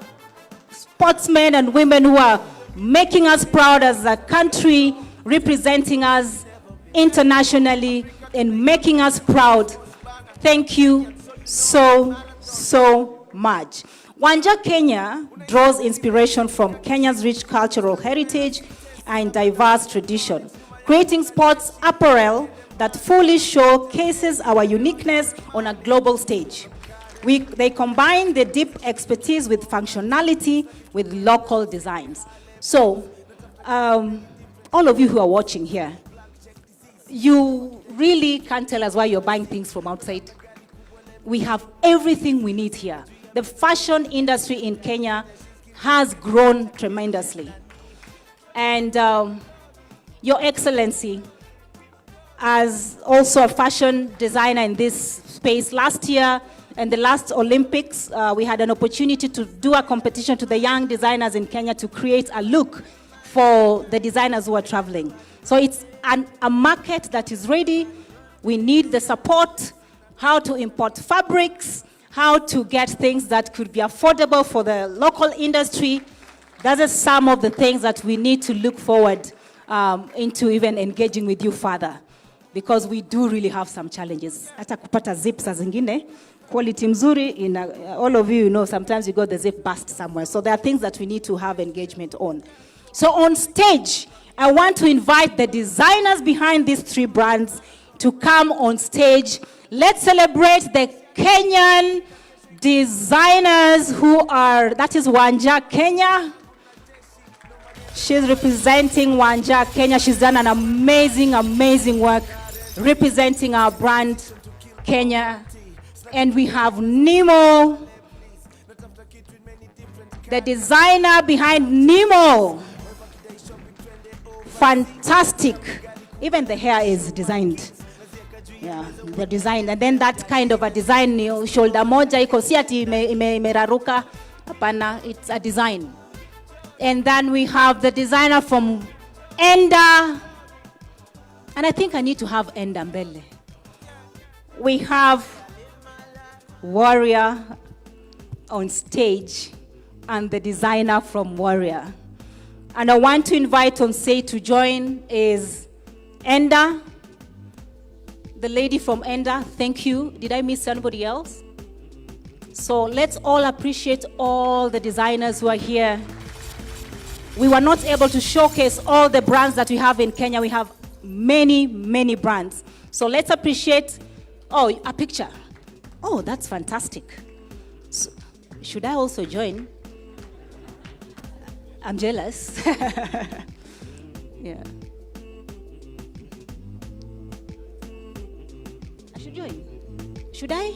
sportsmen and women who are making us proud as a country, representing us internationally and making us proud. Thank you so much. Wanja Kenya draws inspiration from Kenya's rich cultural heritage and diverse tradition, creating sports apparel that fully showcases our uniqueness on a global stage. They combine the deep expertise with functionality with local designs. So, all of you who are watching here, you really can't tell us why you're buying things from outside. We have everything we need here. The fashion industry in Kenya has grown tremendously. And Your Excellency, as also a fashion designer in this space, last year and the last Olympics, we had an opportunity to do a competition to the young designers in Kenya to create a look for the designers who are traveling. So it's a market that is ready. We need the support, how to import fabrics, how to get things that could be affordable for the local industry. That is some of the things that we need to look forward into even engaging with you further, because we do really have some challenges. Hata kupata zips zingine, quality mzuri, all of you know sometimes you got the zip bust somewhere. So there are things that we need to have engagement on. So on stage, I want to invite the designers behind these three brands to come on stage. Let's celebrate the Kenyan designers who are, that is Wanja Kenya. She's representing Wanja Kenya. She's done an amazing work representing our brand, Kenya. And we have Nemo, the designer behind Nemo. Fantastic. Even the hair is designed. Yeah, the design. And then that kind of a design, shoulder moja iko si ati imeraruka. Hapana, it's a design. And then we have the designer from Enda. And I think I need to have Enda mbele. We have Warrior on stage and the designer from Warrior. And I want to invite on stage to join is Enda, the lady from Enda. Thank you. Did I miss anybody else? So let's all appreciate all the designers who are here. We were not able to showcase all the brands that we have in Kenya. We have many brands. So let's appreciate, a picture. Oh, that's fantastic. So, should I also join? I'm jealous. Yeah. join? Should I?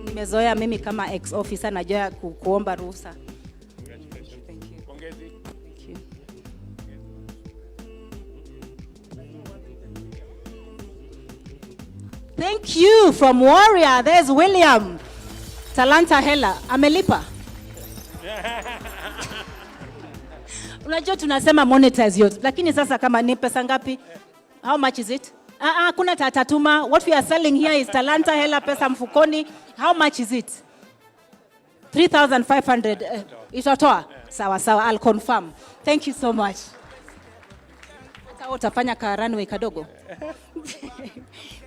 Nimezoea mimi kama ex officer najua kuomba ruhusa. Thank you. Thank you. Thank you from Warrior. There's William. Talanta hela. Amelipa. Unajua tunasema monetize yote. Lakini sasa kama ni pesa ngapi? How much is it? Kuna tatatuma. What we are selling here is Talanta hela pesa mfukoni. How much is it? 3,500. Itatoa. Sawa sawa. I'll confirm. Thank you so much. Hata utafanya ka runway kadogo.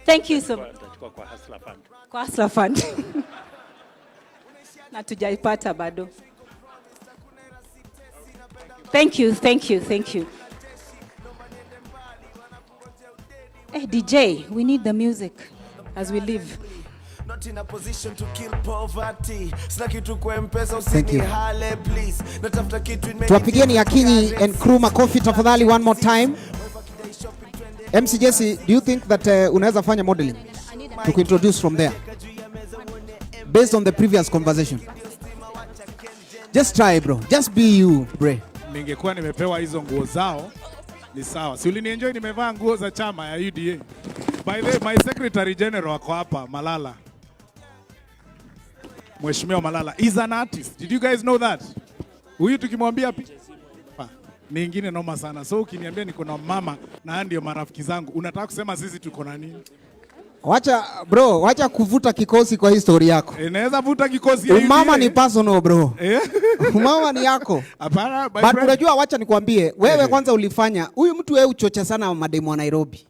Thank you so much. Kwa Hustler Fund. Na tujaipata bado. Thank you, thank you, thank you. Hey DJ, we need the music as we leave. Not in a position to kill poverty. Sina kitu kwa M-Pesa Thank you. usinihale please. Natafuta kitu in Tuwapigieni Akinyi and crew makofi tafadhali one more time. MC Jesse, do you think that unaweza fanya modeling? To introduce from there. Based on the previous conversation. Just try bro. Just be you, bro. Ningekuwa nimepewa hizo nguo zao ni sawa. Si ulinienjoy nimevaa nguo za chama ya UDA. By the way, my secretary general wako hapa Malala. Mheshimiwa Malala is an artist. Did you guys know that? Huyu tukimwambia ni ingine noma sana. So ukiniambia niko na mama na ndio marafiki zangu, unataka kusema sisi tuko na nini? Wacha kuvuta kikosi kwa historia yako. Inaweza vuta kikosi. Umama ni personal bro. Umama ni yako. Hapana, but unajua wacha nikwambie, wewe kwanza ulifanya, huyu mtu wewe uchocha sana mademu wa Nairobi.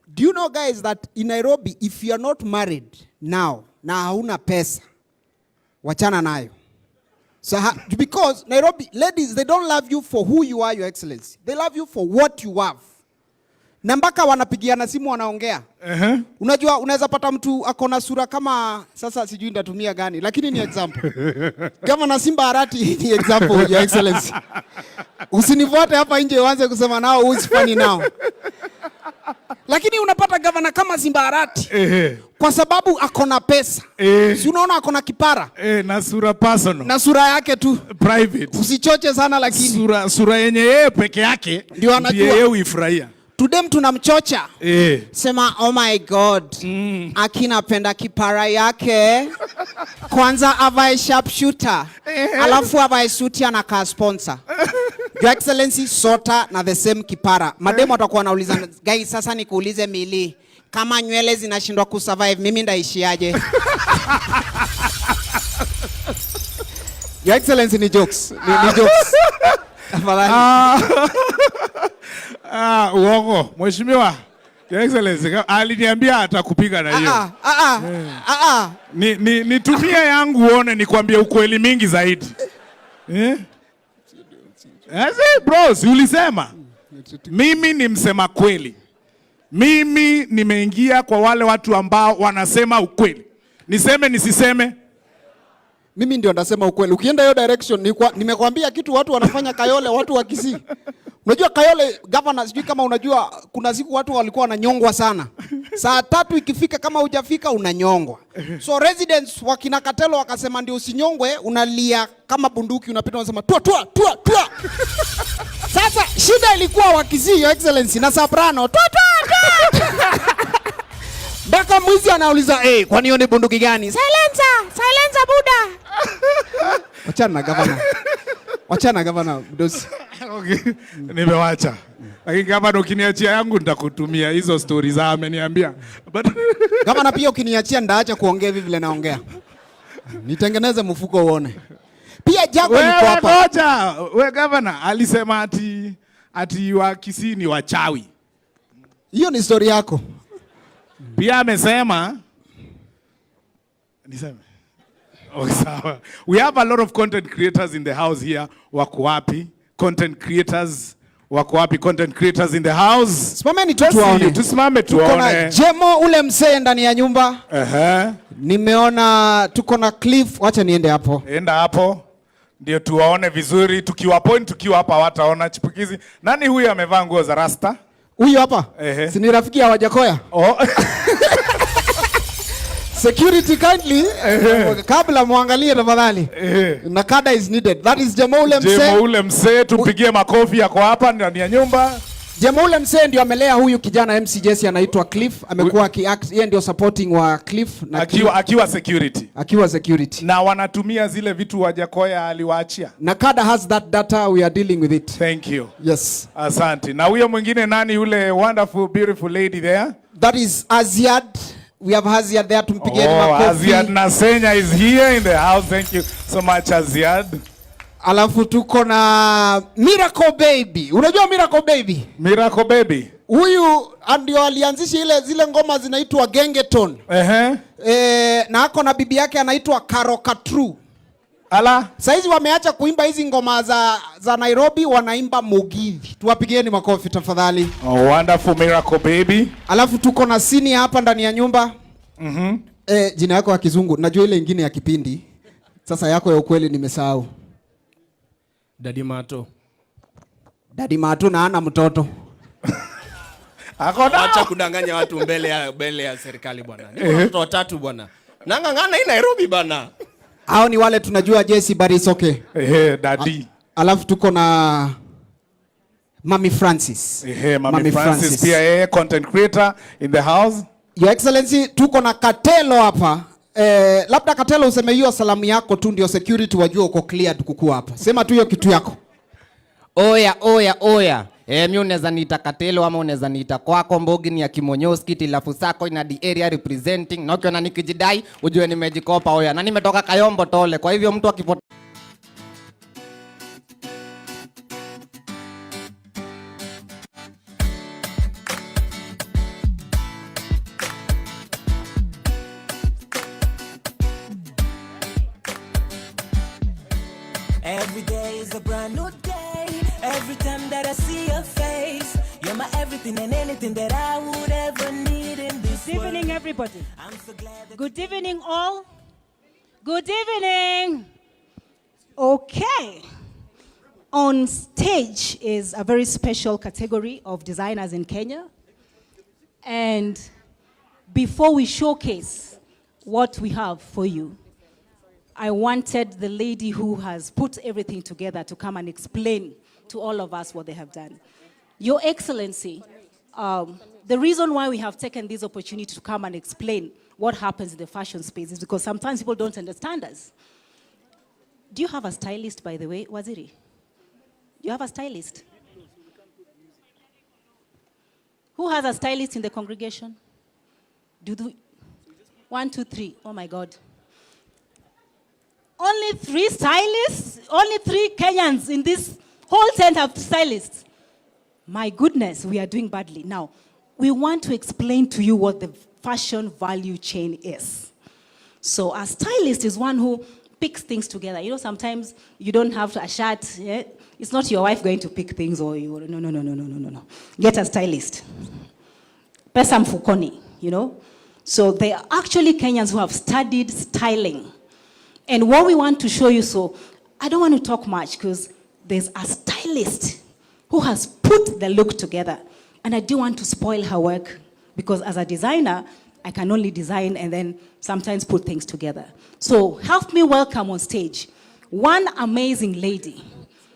Do you know guys that in Nairobi if you are not married now na hauna pesa, wachana nayo. So because Nairobi ladies, they don't love you for who you are, your excellency. They love you for what you have. Na mpaka wanapigiana simu wanaongea. Unajua unaweza pata mtu akona sura kama sasa sijui nitatumia gani, lakini ni example. Kama na Simba Arati ni example, your excellency. Usinifuate hapa nje uanze kusema nao who's funny now. Lakini unapata governor kama Simba Arati. Kwa sababu akona pesa. Si unaona akona kipara. Na sura personal. Na sura yake tu. Private. Usichoche sana lakini. Sura yenye yeye peke yake. Ndio anajua. Yeye uifurahia. Today tunamchocha. Sema oh my god. Akinapenda kipara yake. Kwanza avae sharpshooter. Alafu avae suti anakaa sponsor. Your excellency sota na the same kipara. Mademo atakuwa wanauliza guys, sasa nikuulize Mili, kama nywele zinashindwa kusurvive mimi ndaishiaje? Your excellency ni jokes. Ni jokes. Uongo. Mheshimiwa, Your Excellency aliniambia atakupiga na hiyo. Nitumie yangu uone nikwambie ukweli mingi zaidi. Bro, si ulisema? Mimi ni msema kweli. Mimi nimeingia kwa wale watu ambao wanasema ukweli. Niseme nisiseme? Mimi ndio ndasema ukweli. Ukienda hiyo direction nimekwambia kitu watu wanafanya Kayole, watu wa Kisii. Unajua Kayole governor, sijui kama unajua kuna siku watu walikuwa wananyongwa sana. Saa 3 ikifika kama hujafika unanyongwa. So residents wa Kinakatelo wakasema ndio usinyongwe, unalia kama bunduki, unapita unasema tua. Sasa shida ilikuwa wa Kisii, your excellency, na soprano tua. Baka mwizi anauliza kwani hiyo ni bunduki gani? Silencer buda. Wachana governor mdosi. Okay. Nimewacha. Lakini kama ukiniachia yangu nitakutumia hizo stories za ameniambia. Governor pia ukiniachia ndaacha kuongea hivi vile naongea. Nitengeneze mfuko uone. Pia Jago yuko hapa. Wewe governor alisema ati wa Kisii ni wachawi. Hiyo ni story yako. Pia amesema niseme. Okay, sawa. We have a lot of content creators in the house here. Wako wapi? Content creators wako wapi? Content creators in the house. Simameni tu tuone. Tusimame tuone. Tuko na Jemo ule msee ndani ya nyumba. Nimeona tuko na Cliff. Wacha niende hapo. Enda hapo. ndio tuwaone vizuri. Tukiwa point tukiwa hapa wataona chipukizi. Nani huyu amevaa nguo za rasta? Huyu hapa? Si ni rafiki ya Wajakoya? Oh. Security kindly, kabla muangalie tafadhali. Nakada is needed. That is Jemaule Msee. Jemaule Msee, tupigie makofi yako hapa ndani ya nyumba. Jemaule Msee ndio amelea huyu kijana MC Jesse anaitwa Cliff. Amekuwa akiact, yeye ndio supporting wa Cliff na akiwa security. Akiwa security. Na wanatumia zile vitu Wajakoya aliwaachia. Nakada has that data, we are dealing with it. Thank you. Yes. Asante. Na huyo mwingine nani yule wonderful beautiful lady there? That is Aziad. We have Aziad there, tumpigeni makofi. Aziad Nasenya is here in the house. Thank you so much Aziad. Alafu tuko na Miracle Baby. Unajua Miracle Baby? Miracle Baby. Huyu ndio alianzisha zile ngoma zinaitwa Gengeton. Na ako na bibi yake anaitwa Karokatru. Ala. Saizi wameacha kuimba hizi ngoma za Nairobi, wanaimba Mugithi. Tuwapigieni makofi tafadhali. Oh, wonderful Miracle Baby. Alafu tuko na Sini hapa ndani ya nyumba. Jina yako ya kizungu. Najua ile ingine ya kipindi. Sasa yako ya ukweli nimesahau. Daddy Mato. Daddy Mato na ana mtoto. Acha kudanganya watu mbele ya serikali bwana. Ni watoto watatu bwana. Nangangana hii Nairobi bwana. Hao ni wale tunajua Jesse Barisoke. Daddy. Alafu tuko na Mami Francis. Mami Francis pia content creator in the house. Your Excellency, tuko na Katelo hapa. Labda Katelo useme hiyo salamu yako tu ndio security wajua uko cleared kukua hapa. Sema tu hiyo kitu yako. Oya. Mimi unaweza niita Katelo ama unaweza niita kwako Mbogi ni ya Kimonyoski tilafu sako ina the area representing. Na ukiona nikijidai ujue nimejikopa oya. Na nimetoka Kayombo Tole. Kwa hivyo mtu akipotea Every day is a brand new day. Every time that I see your face, you're my everything and anything that I would ever need in this Good evening, world. everybody. I'm so glad that Good evening, all. Good evening. Okay. On stage is a very special category of designers in Kenya. And before we showcase what we have for you, I wanted the lady who has put everything together to come and explain to all of us what they have done. Your Excellency, the reason why we have taken this opportunity to come and explain what happens in the fashion space is because sometimes people don't understand us. Do you have a stylist, by the way, Waziri? Do you have a stylist? Who has a stylist in the congregation? 1, 2, 3. Oh my God. Only 3 stylists? Only 3 Kenyans in this whole tent have stylists. My goodness, we are doing badly. Now, we want to explain to you what the fashion value chain is. So a stylist is one who picks things together. You know, sometimes you don't have a shirt. Yeah? It's not your wife going to pick things or you. No. Get a stylist. Pesa mfukoni, you know. So they are actually Kenyans who have studied styling. And what we want to show you, so I don't want to talk much because there's a stylist who has put the look together. And I do want to spoil her work because as a designer, I can only design and then sometimes put things together. So help me welcome on stage one amazing lady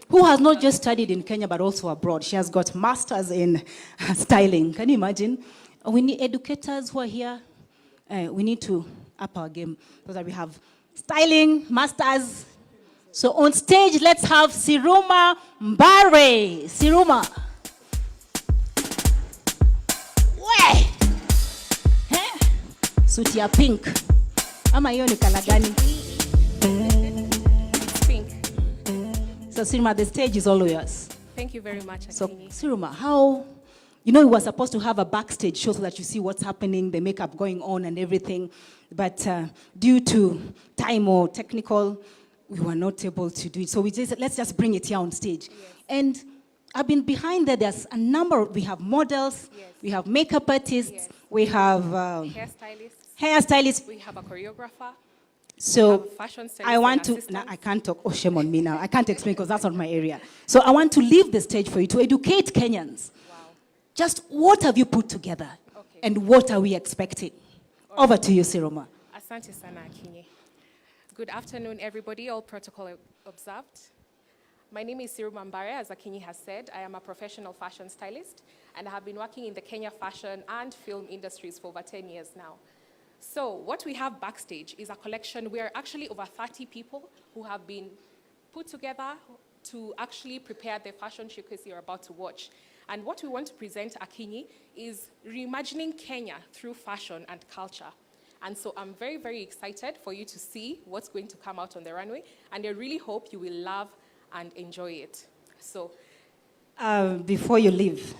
who has not just studied in Kenya but also abroad. She has got masters in styling. Can you imagine? We need educators who are here. We need to up our game so that we have styling masters. So on stage, let's have Siruma Mbare. Siruma. We. Suti ya pink. Ama hiyo ni kala gani? It's pink. So Siruma, the stage is all yours. Thank you very much, So Akini. Siruma, how, you know, we were supposed to have a backstage show so that you see what's happening, the makeup going on and everything. But due to time or technical, we were not able to do it. So let's just bring it here on stage. Yes. And I've been behind there. There's a number. We have models. Yes. We have makeup artists. Yes. We have hairstylists. Hairstylists. We have a choreographer. So fashion I want to, now I can't talk, oh shame on me now. I can't explain because that's not my area. So I want to leave the stage for you to educate Kenyans. Just what have you put together and what are we expecting? Over to you, Siroma. Asante sana Akinyi. Good afternoon, everybody, all protocol observed. My name is Siroma Mbare, as Akinyi has said. I am a professional fashion stylist and I have been working in the Kenya fashion and film industries for over 10 years now. So what we have backstage is a collection. We are actually over 30 people who have been put together to actually prepare the fashion showcase you're about to watch. And what we want to present, Akinyi, is reimagining Kenya through fashion and culture. And so I'm very, very excited for you to see what's going to come out on the runway. And I really hope you will love and enjoy it. So, before you leave,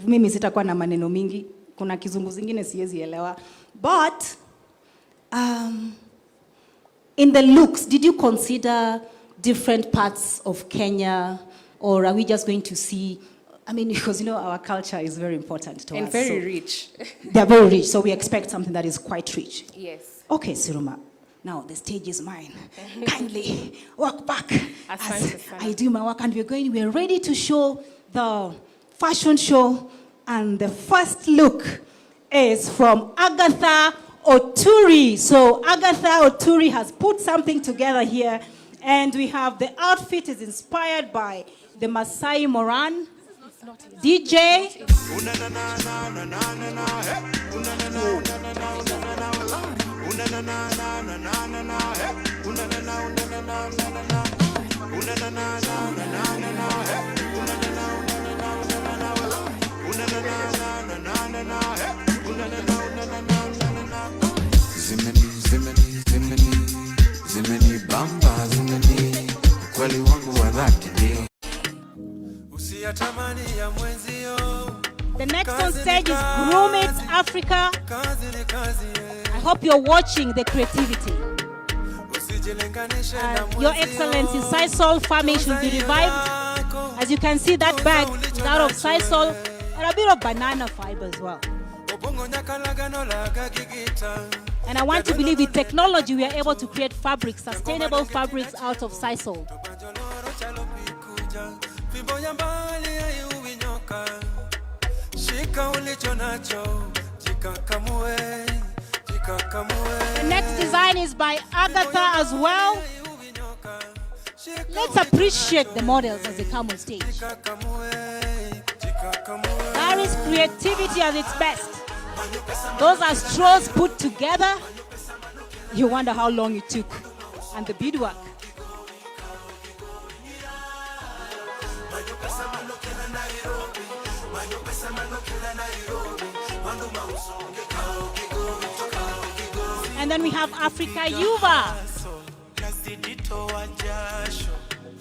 mimi sitakuwa na maneno mingi. Kuna kizungu zingine siwezi elewa. But in the looks, did you consider different parts of Kenya, or are we just going to see? I mean, because our culture is very important to us. And very rich. They're very rich, so we expect something that is quite rich. Yes. Okay, Siroma. Now the stage is mine. Kindly walk back as I do my work, and we're ready to show the fashion show. And the first look is from Agatha Oturi. So Agatha Oturi has put something together here, and we have the outfit is inspired by the Masai Moran DJ. Zimeni bamba zimeni kweli wangu wa dhati ndio. The next on stage is Groom It Africa. I hope you're watching the creativity. Your Excellency, Sisal farming should be revived. As you can see, that bag is out of Sisal and a bit of banana fiber as well. And I want to believe with technology we are able to create fabrics, sustainable fabrics out of Sisal. The next design is by Agatha as well. Let's appreciate the models as they come on stage. That is creativity at its best. Those are straws put together. You wonder how long it took. And the beadwork. And then we have Africa Yuva.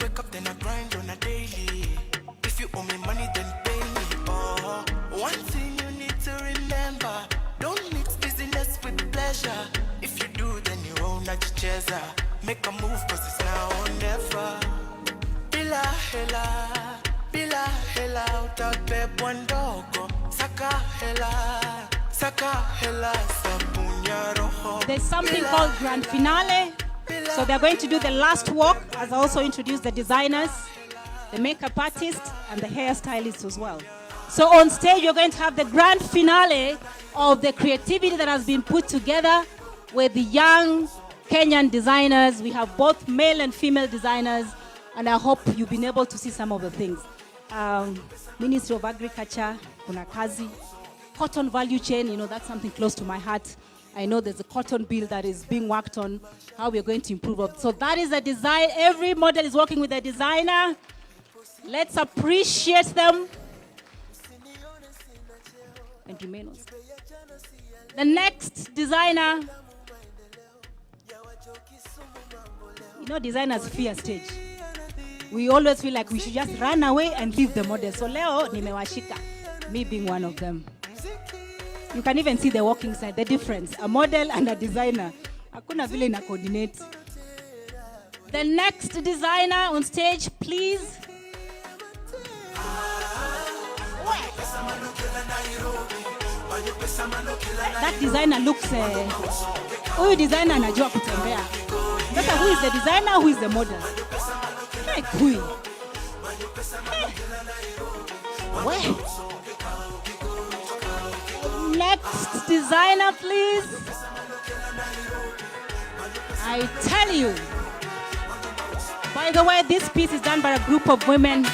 Wake up then I grind on a daily. If you owe me money then pay me. Oh, one thing you need to remember: don't mix business with pleasure. If you do then you own a cheza. Make a move cause it's now or never. Bila hela utape bwandogo. Saka hela sabunya roho. There's something called Grand Finale. So they're going to do the last walk, as I also introduced the designers, the makeup artist, and the hairstylist as well. So on stage, you're going to have the grand finale of the creativity that has been put together with the young Kenyan designers. We have both male and female designers, and I hope you've been able to see some of the things. Ministry of Agriculture, kuna kazi, cotton value chain, that's something close to my heart. I know there's a cotton bill that is being worked on, how we're going to improve it. So that is a design. Every model is working with a designer. Let's appreciate them. And remain on stage. The next designer, designers fear stage. We always feel like we should just run away and leave the model. So leo nimewashika, me being one of them. You can even see the walking side, the difference. A model and a designer. Hakuna vile na coordinate. The next designer on stage, please. That designer looks huyu designer anajua kutembea. Sasa who is the designer, who is the model? Hey, queen. Hey. Next designer, please. I tell you. By the way, this piece is done by a group of women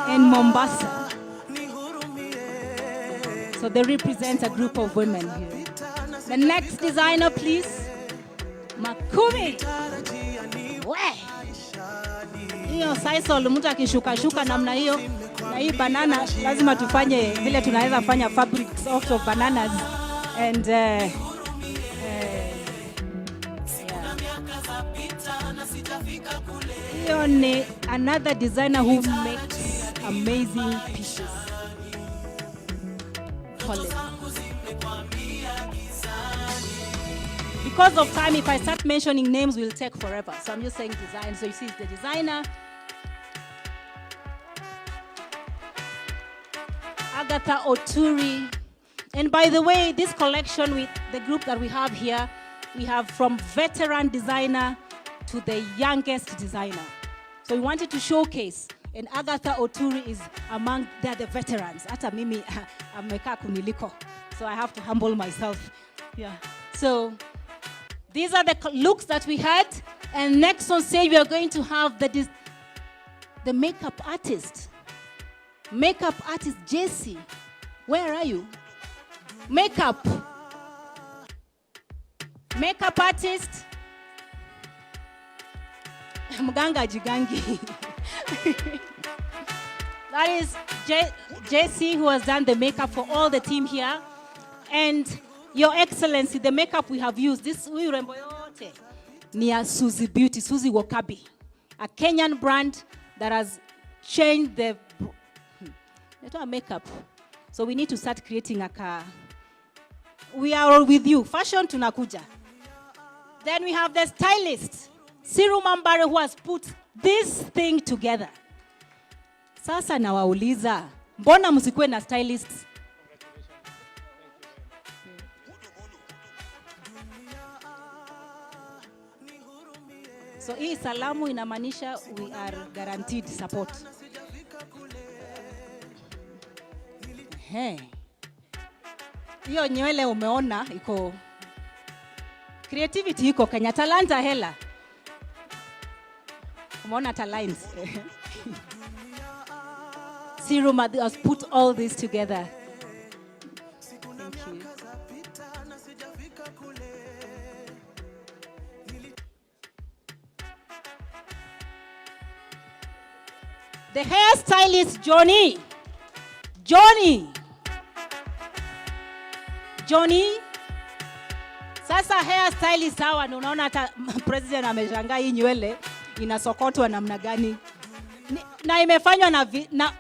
in Mombasa. So they represent a group of women here. The next designer, please. Makumi. We. Hiyo sisal mtu akishuka namna hiyo na hii banana lazima tufanye vile tunaweza fanya fabrics out of bananas and hiyo ni another designer who makes amazing pieces. Because of time, if I start mentioning names, we'll take forever. So I'm just saying design. So you see, it's the designer. Agatha Oturi. And by the way, this collection with the group that we have here, we have from veteran designer to the youngest designer. So we wanted to showcase, and Agatha Oturi is among the veterans. Hata mimi amekaa kuniliko. So I have to humble myself. Yeah. So these are the looks that we had. And next on stage, we are going to have the makeup artist. Makeup artist, Jesse. Where are you? Makeup. Makeup artist. Mganga Jigangi. That is Jesse, who has done the makeup for all the team here. And Your Excellency, the makeup we have used, this urembo yote ni ya Suzy Beauty, Suzy Wakabi, a Kenyan brand that has changed the makeup. So we need to start creating a car. We are all with you. Fashion tunakuja. Then we have the stylist, Siru Mambare, who has put this thing together. Sasa nawauliza, mbona msikuwe na stylists? So hii salamu inamaanisha we are guaranteed support. Hiyo nywele umeona iko creativity, iko Kenya, talanta hela. Umeona talents. Siruma has put all this together. Thank you. The hairstylist Johnny. Sasa hairstylist hawa ndio unaona hata president ameshangaa hii nywele inasokotwa namna gani. Na imefanywa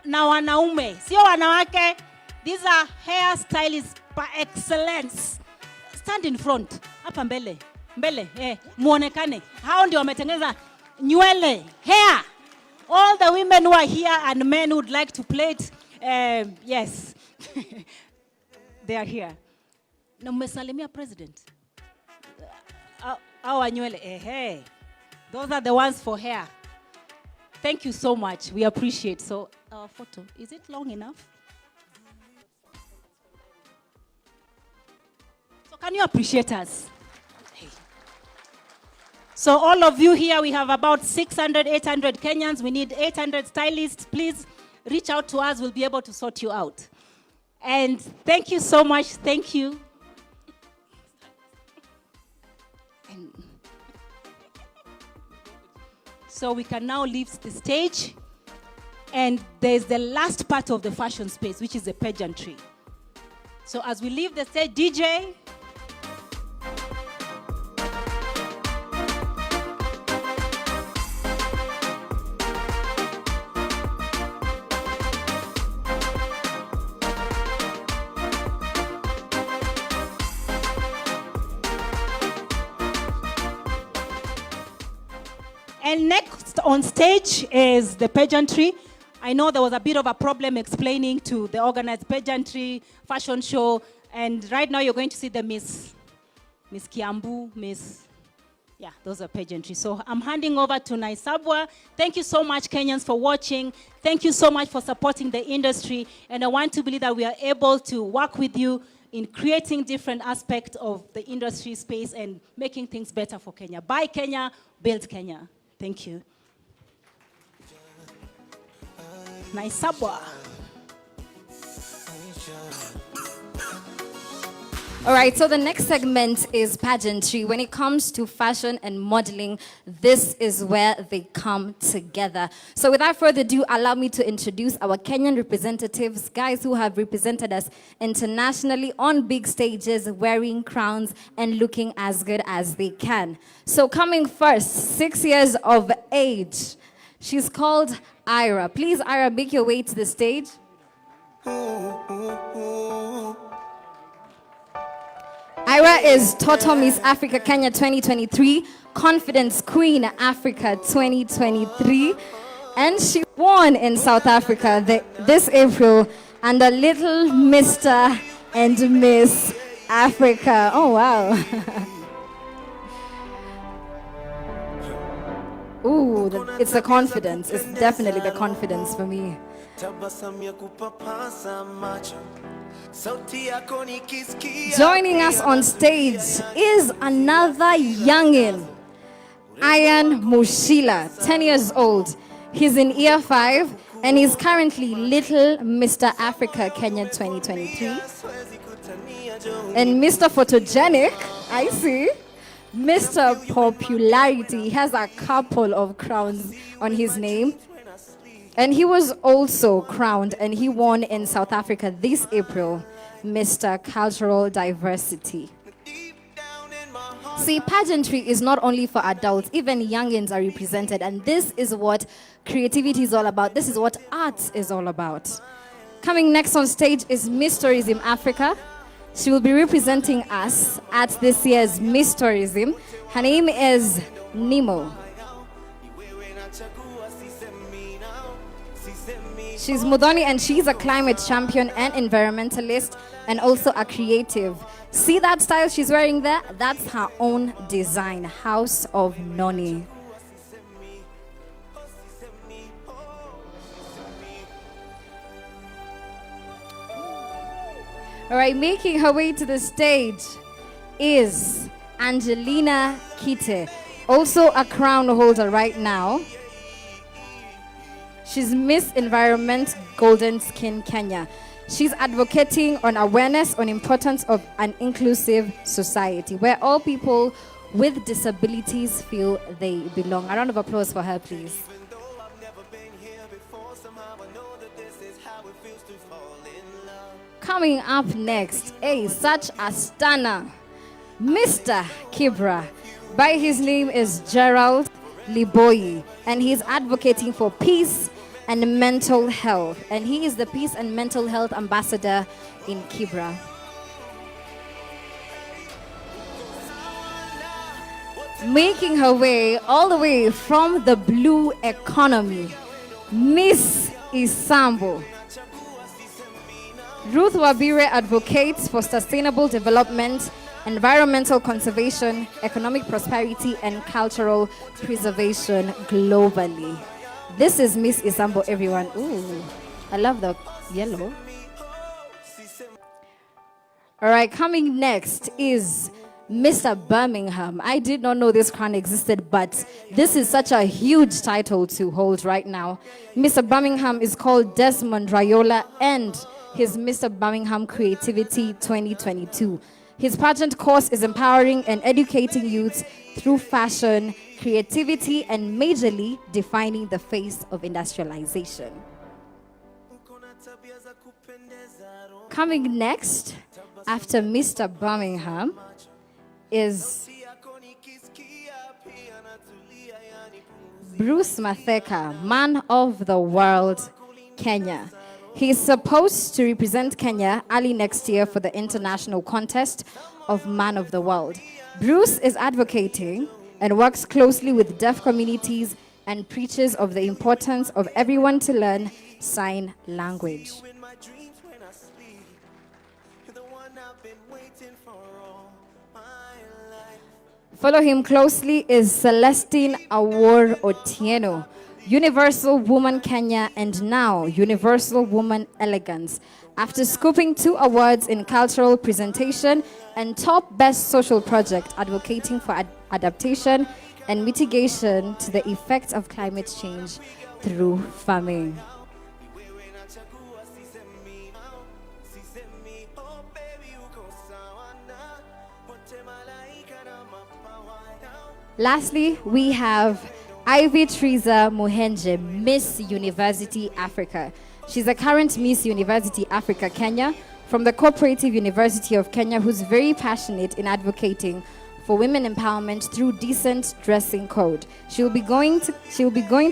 na wanaume, sio wanawake. These are hairstylists by excellence. Stand in front. Hapa mbele. Muonekane. Hao ndio wametengeneza nywele, hair. All the women who are here and men who would like to plait, yes, they are here. Na mmesalimia president. Our nywele, those are the ones for hair. Thank you so much. We appreciate. So our photo, is it long enough? So can you appreciate us? So all of you here, we have about 600, 800 Kenyans. We need 800 stylists. Please reach out to us. We'll be able to sort you out. And thank you so much. Thank you. So we can now leave the stage. And there's the last part of the fashion space, which is the pageantry. So as we leave the stage, DJ. And next on stage is the pageantry. I know there was a bit of a problem explaining to the organized pageantry, fashion show, and right now you're going to see the Miss Kiambu, yeah, those are pageantry. So I'm handing over to Naisabwa. Thank you so much, Kenyans, for watching. Thank you so much for supporting the industry. And I want to believe that we are able to work with you in creating different aspects of the industry space and making things better for Kenya. Buy Kenya, build Kenya. Thank you. Naisabwa. All right, so the next segment is pageantry. When it comes to fashion and modeling, this is where they come together. So without further ado, allow me to introduce our Kenyan representatives, guys who have represented us internationally on big stages, wearing crowns and looking as good as they can. So coming first, 6 years of age. She's called Ira. Please, Ira, make your way to the stage. Ira is Toto Miss Africa Kenya 2023, Confidence Queen Africa 2023, and she won in South Africa this April under Little Mr. and Miss Africa. Oh, wow. Ooh, it's the confidence. It's definitely the confidence for me. Joining us on stage is another youngin, Ian Mushila, 10 years old. He's in year 5 and he's currently Little Mr. Africa Kenya 2023. And Mr. Photogenic, I see. Mr. Popularity, he has a couple of crowns on his name. And he was also crowned and he won in South Africa this April, Mr. Cultural Diversity. See, pageantry is not only for adults, even youngins are represented, and this is what creativity is all about. This is what art is all about. Coming next on stage is Miss Tourism Africa. She will be representing us at this year's Miss Tourism. Her name is Nemo. She's Mudhoni and she's a climate champion and environmentalist and also a creative. See that style she's wearing there? That's her own design, House of Noni. All right, making her way to the stage is Angelina Kite, also a crown holder right now. She's Miss Environment Golden Skin Kenya. She's advocating on awareness on importance of an inclusive society where all people with disabilities feel they belong. A round of applause for her, please. Coming up next, such a stunner, Mr. Kibra. By his name is Gerald Liboyi, and he's advocating for peace and mental health. And he is the Peace and Mental Health Ambassador in Kibra. Making her way all the way from the blue economy, Miss Isambo. Ruth Wabire advocates for sustainable development, environmental conservation, economic prosperity, and cultural preservation globally. This is Miss Isambo, everyone. Ooh, I love the yellow. All right, coming next is Mr. Birmingham. I did not know this crown existed, but this is such a huge title to hold right now. Mr. Birmingham is called Desmond Rayola, and his Mr. Birmingham Creativity 2022. His pageant course is empowering and educating youths through fashion, creativity, and majorly defining the face of industrialization. Coming next, after Mr. Birmingham, is Bruce Matheka, Man of the World, Kenya. He is supposed to represent Kenya early next year for the international contest of Man of the World. Bruce is advocating and works closely with deaf communities and preaches of the importance of everyone to learn sign language. Follow him closely is Celestine Awor Otieno, Universal Woman Kenya, and now Universal Woman Elegance. After scooping 2 awards in cultural presentation and top best social project advocating for adaptation and mitigation to the effects of climate change through farming. Lastly, we have Ivy Teresa Muhenje, Miss University Africa. She's a current Miss University Africa Kenya from the Cooperative University of Kenya, who's very passionate in advocating for women empowerment through decent dressing code. She'll be going to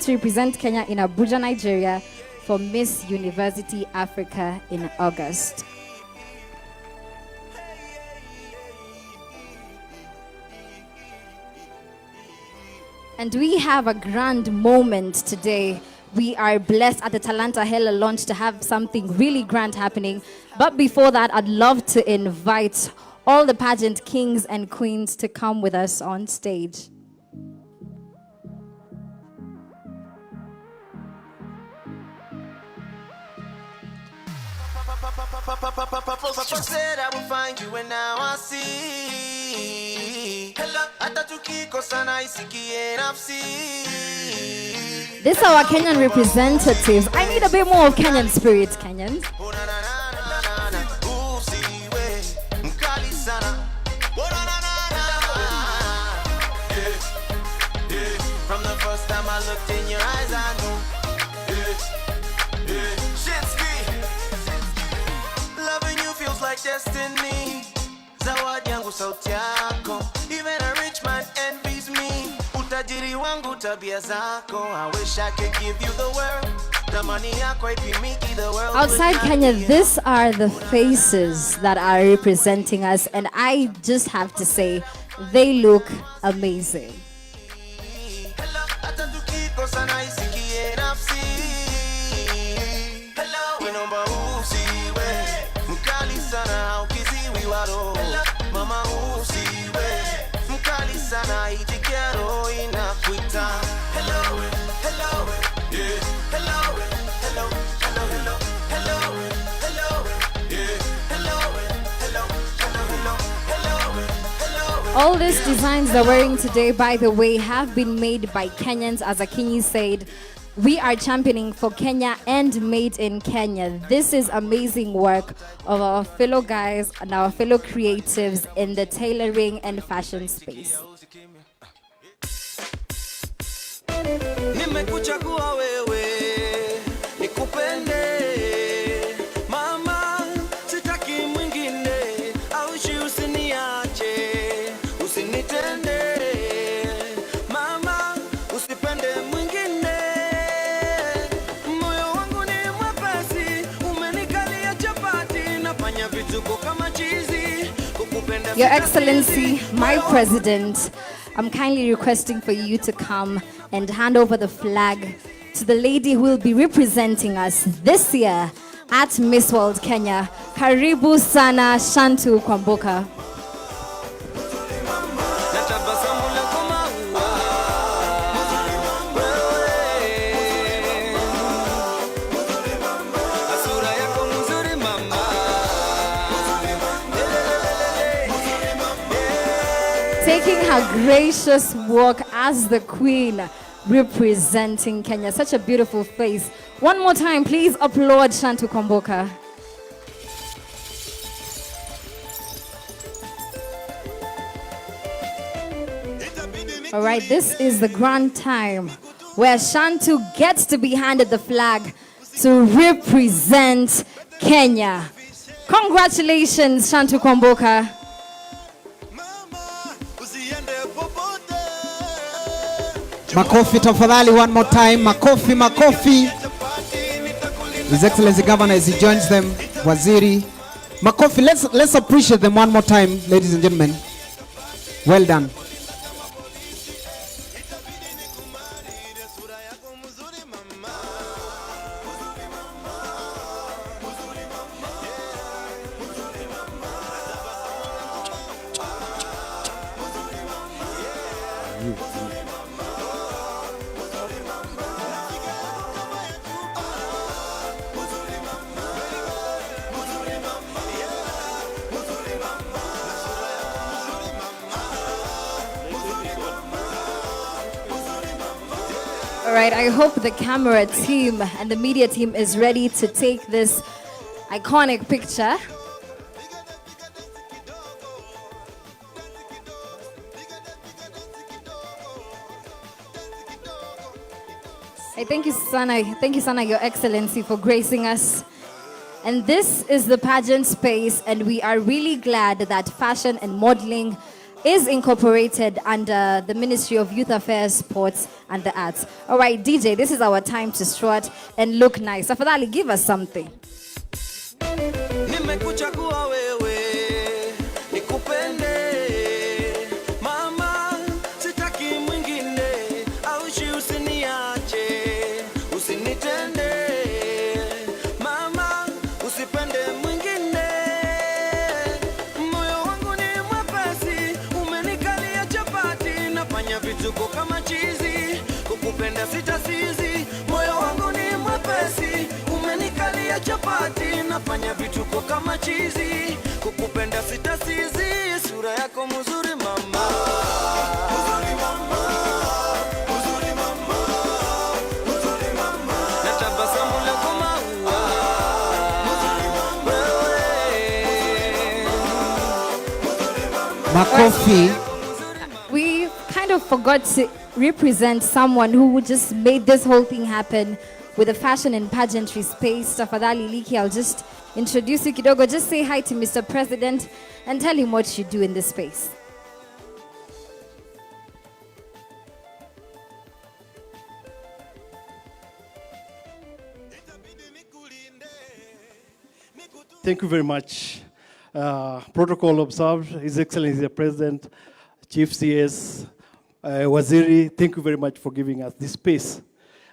represent Kenya in Abuja, Nigeria for Miss University Africa in August. And we have a grand moment today. We are blessed at the Talanta Hela launch to have something really grand happening. But before that, I'd love to invite all the pageant kings and queens to come with us on stage. Papa said I will find you and now I see. This is our Kenyan representatives. I need a bit more of Kenyan spirit, Kenyans. From the first time I looked in your eyes, I knew. Loving you feels like destiny. Zawadi yangu sauti yako. Even a rich man envies me. Utajiri wangu tabia zako. I wish I could give you the world. Tamani yako ipimiki the world. Outside Kenya, these are the faces that are representing us, and I just have to say, they look amazing. Mama usiwe mkali sana itikero inakuita. Hello, hello, yeah, hello, hello, hello, hello, hello, hello, yeah, hello, hello, hello, hello, hello. All these designs they're wearing today, by the way, have been made by Kenyans. As Akinyi said, we are championing for Kenya and made in Kenya. This is amazing work of our fellow guys and our fellow creatives in the tailoring and fashion space. Nimekuchagua wewe nikupende mama, sitaki mwingine aushi usiniache usinitende mama, usipende mwingine. Moyo wangu ni mwepesi, umenikalia chapati, nafanya vituko kama chizi kukupenda. Your Excellency, my President, I'm kindly requesting for you to come and hand over the flag to the lady who will be representing us this year at Miss World Kenya. Karibu sana Shantu Kwamboka. Taking her gracious walk as the Queen representing Kenya. Such a beautiful face. One more time, please applaud Shantu Kwamboka. All right, this is the grand time where Shantu gets to be handed the flag to represent Kenya. Congratulations, Shantu Kwamboka. Makofi tafadhali, one more time. Makofi, makofi. His Excellency Governor as he joins them, Waziri. Makofi, let's appreciate them one more time, ladies and gentlemen. Well done. All right, I hope the camera team and the media team is ready to take this iconic picture. Hey, thank you, Sana, Your Excellency, for gracing us. And this is the pageant space, and we are really glad that fashion and modeling is incorporated under the Ministry of Youth Affairs, Sports, and the Arts. All right, DJ, this is our time to strut and look nice. Afadhali, give us something. Nimekuchagua wewe, nikupende. Mama, sitaki mwingine, aushi usiniache, usinitende. Mama, usipende mwingine. Moyo wangu ni mwepesi, umenikalia chapati, nafanya vituko kama chizi, kukupenda sitasizi. Moyo wangu ni mwepesi, umenikalia chapati, nafanya vituko kama chizi, kukupenda sitasizi. Sura yako mzuri mama, mzuri mama, mzuri mama, mzuri mama, na tabasamu lako maua, mzuri mama, Makofi. We kind of forgot to represent someone who just made this whole thing happen with the fashion and pageantry space. Tafadhali Liki, I'll just introduce you kidogo. Just say hi to Mr. President and tell him what you do in this space. Thank you very much. Protocol observed. His Excellency the President, Chief CS, Waziri, thank you very much for giving us this space.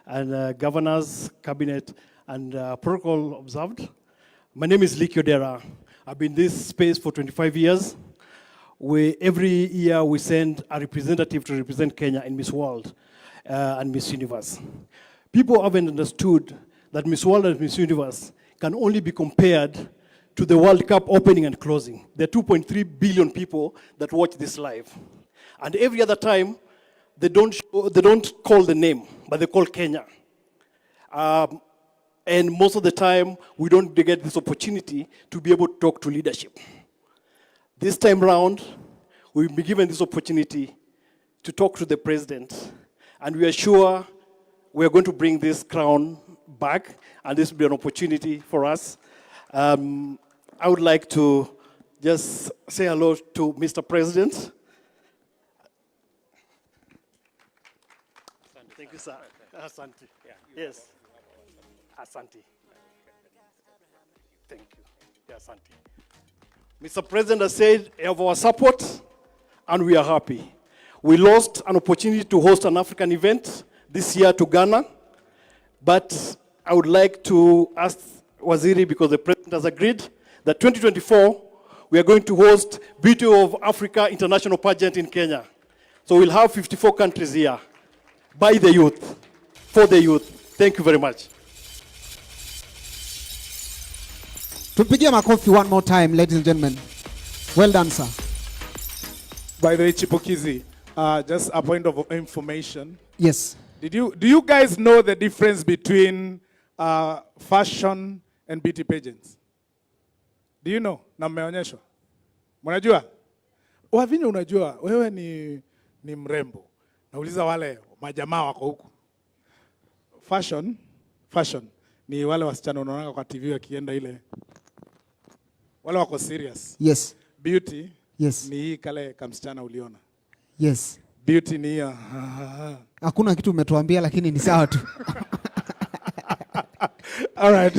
And governors, cabinet, and protocol observed. My name is Liki Odera. I've been in this space for 25 years. Every year we send a representative to represent Kenya in Miss World and Miss Universe. People haven't understood that Miss World and Miss Universe can only be compared to the World Cup opening and closing. There are 2.3 billion people that watch this live. And every other time, they don't call the name, but they call Kenya. And most of the time, we don't get this opportunity to be able to talk to leadership. This time round, we've been given this opportunity to talk to the president, and we are sure we are going to bring this crown back, and this will be an opportunity for us. I would like to just say hello to Mr. President. Thank you, sir. Asante. Yes. Asante. Thank you. Yeah, Asante. Mr. President has said you have our support, and we are happy. We lost an opportunity to host an African event this year to Ghana, but I would like to ask Waziri, because the President has agreed, that 2024, we are going to host Beauty of Africa International Pageant in Kenya. So we'll have 54 countries here, by the youth, for the youth. Thank you very much. Tupigie makofi one more time, ladies and gentlemen. Well done, sir. By the way, Chipukizi, just a point of information. Yes. Do you guys know the difference between fashion and beauty pageants? Do you know? Na mmeonyeshwa? Mnajua? Wavinyo unajua, wewe ni mrembo. Nauliza wale majamaa wako huku. Fashion ni wale wasichana unaona kwa TV wakienda ile. Wale wako serious. Yes. Beauty yes. Ni hii kale kamsichana uliona. Yes. Beauty ni hiyo. Hakuna kitu umetuambia lakini ni sawa tu. All right,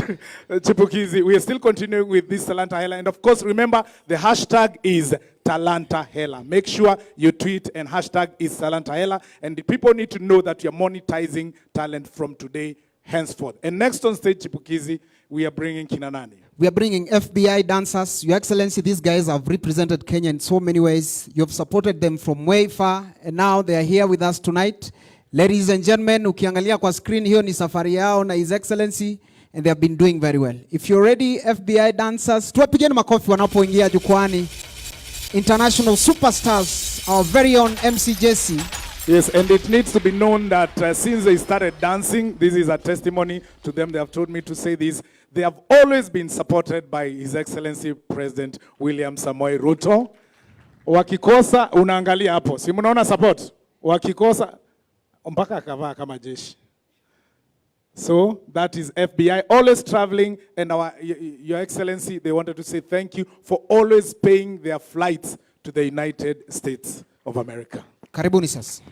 Chipukizi, we are still continuing with this Talanta Hela. And of course, remember, the hashtag is Talanta Hela. Make sure you tweet and hashtag is Talanta Hela. And the people need to know that you're monetizing talent from today henceforth. And next on stage, Chipukizi, we are bringing kina nani? We are bringing FBI dancers. Your Excellency, these guys have represented Kenya in so many ways. You have supported them from way far, and now they are here with us tonight. Ladies and gentlemen, ukiangalia kwa screen hiyo ni safari yao na His Excellency, and they have been doing very well. If you're ready, FBI dancers, tuwapigeni makofi wanapoingia jukwani. International superstars, our very own MC Jesse. Yes, and it needs to be known that since they started dancing, this is a testimony to them. They have told me to say this. They have always been supported by His Excellency President William Samoei Ruto. Wakikosa, unaangalia hapo. Si mnaona support? Wakikosa, mpaka akavaa kama jeshi. So that is FBI, always traveling, and Your Excellency, they wanted to say thank you for always paying their flights to the United States of America. Karibuni sasa.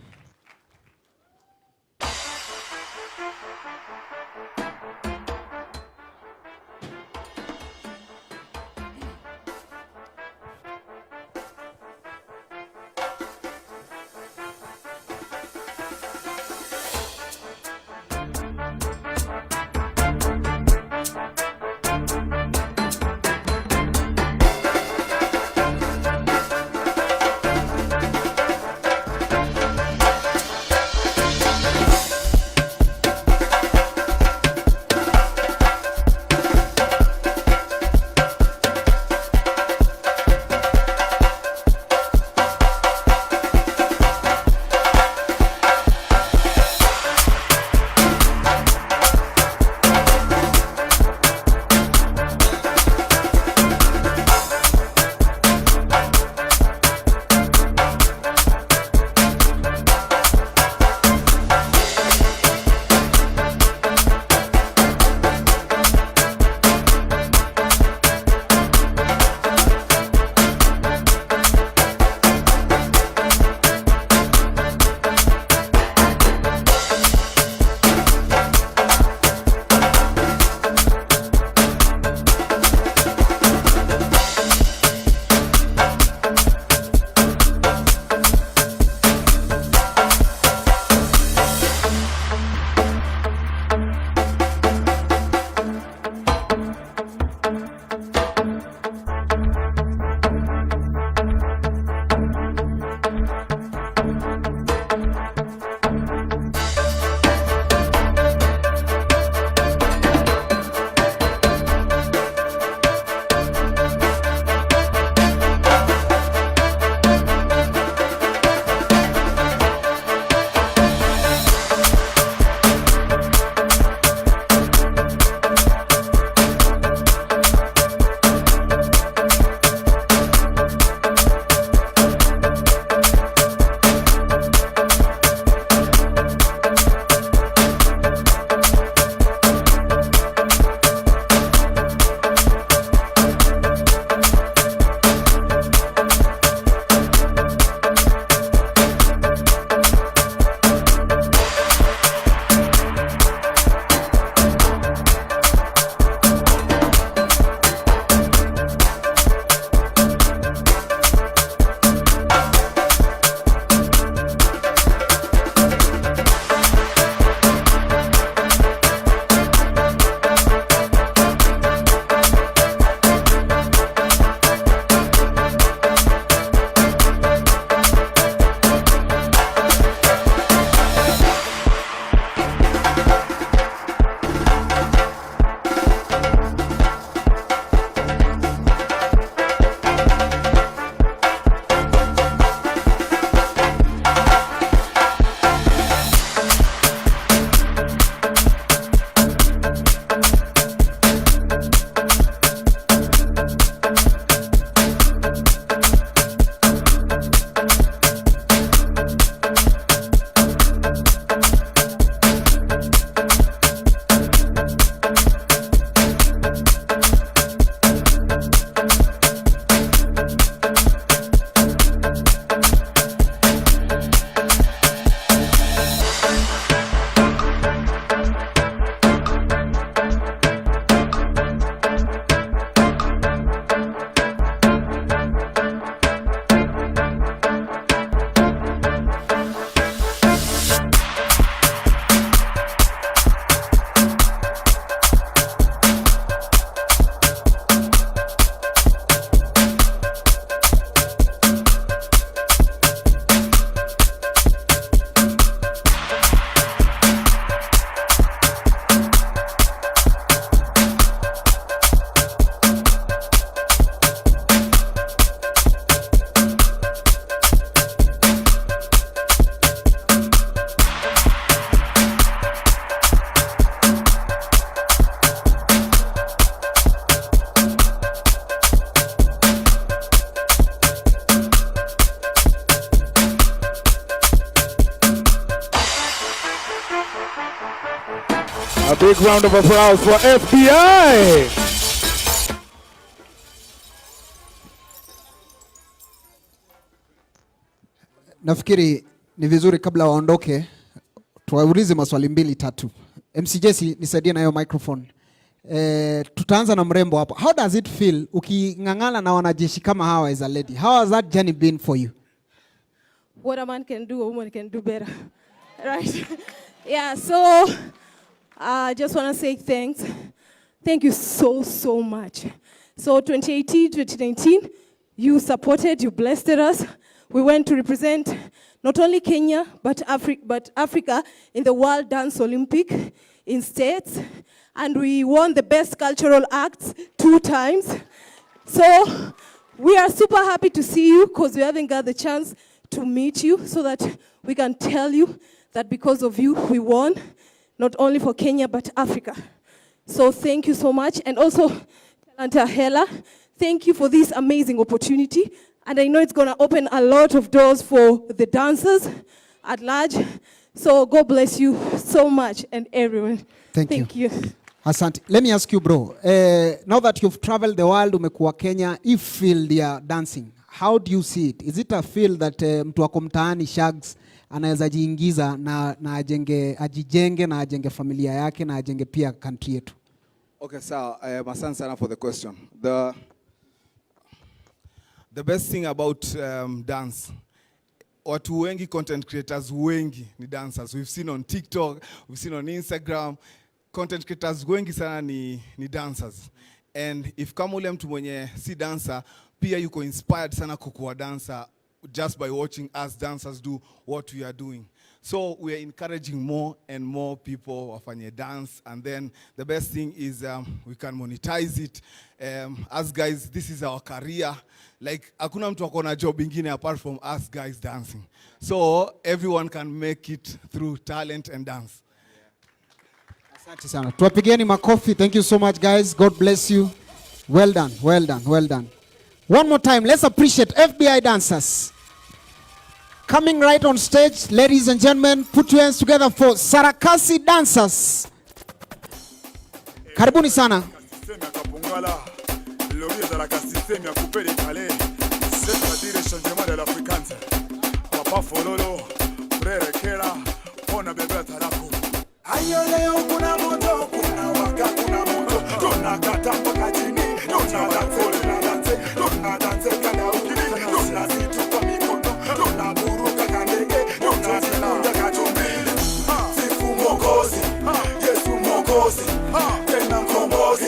A big round of applause for FBI. Nafikiri ni vizuri kabla waondoke tuwaulize maswali mbili tatu. MC Jesse nisaidie na hiyo microphone. Tutaanza na mrembo hapo. How does it feel ukingangana na wanajeshi kama hawa as a lady? How has that journey been for you? What a man can do, a woman can do better. Right? Yeah, so I just want to say thanks. Thank you so much. So 2018, 2019, you supported, you blessed us. We went to represent not only Kenya, but Africa in the World Dance Olympic in States. And we won the best cultural acts 2 times. So we are super happy to see you because we haven't got the chance to meet you so that we can tell you that because of you, we won, not only for Kenya, but Africa. So thank you so much. And also, Talanta Hela, thank you for this amazing opportunity. And I know it's going to open a lot of doors for the dancers at large. So God bless you so much and everyone. Thank you. Asante. Let me ask you, bro. Now that you've traveled the world, umekuwa Kenya, if field ya dancing, how do you see it? Is it a field that mtu wako mtaani Shags anaweza jiingiza na ajijenge na ajenge familia yake na ajenge pia country yetu? Okay, so asante sana for the question. The best thing about dance, watu wengi, content creators wengi ni dancers. We've seen on TikTok, we've seen on Instagram, content creators wengi sana ni dancers. And if kama ule mtu mwenye si dancer, pia yuko inspired sana kukuwa dancer just by watching us dancers do what we are doing. So we are encouraging more and more people wafanye dance, and then the best thing is we can monetize it. Us guys, this is our career. Like hakuna mtu akona job ingine apart from us guys dancing. So everyone can make it through talent and dance. Asante sana. Tuwapigeni makofi. Thank you so much, guys. God bless you. Well done, well done, well done. One more time, let's appreciate FBI dancers. Coming right on stage, ladies and gentlemen, put your hands together for Sarakasi dancers. Karibuni sana. Ayo leo kuna moto, kuna waka, kuna moto. Tunakata mpaka chini, tunadance kada ukili, tunazitupa mikono, tunaburuka kandege, tunazikunda kachumbili. Sifu Mwokozi, Yesu Mwokozi, tena mkombozi.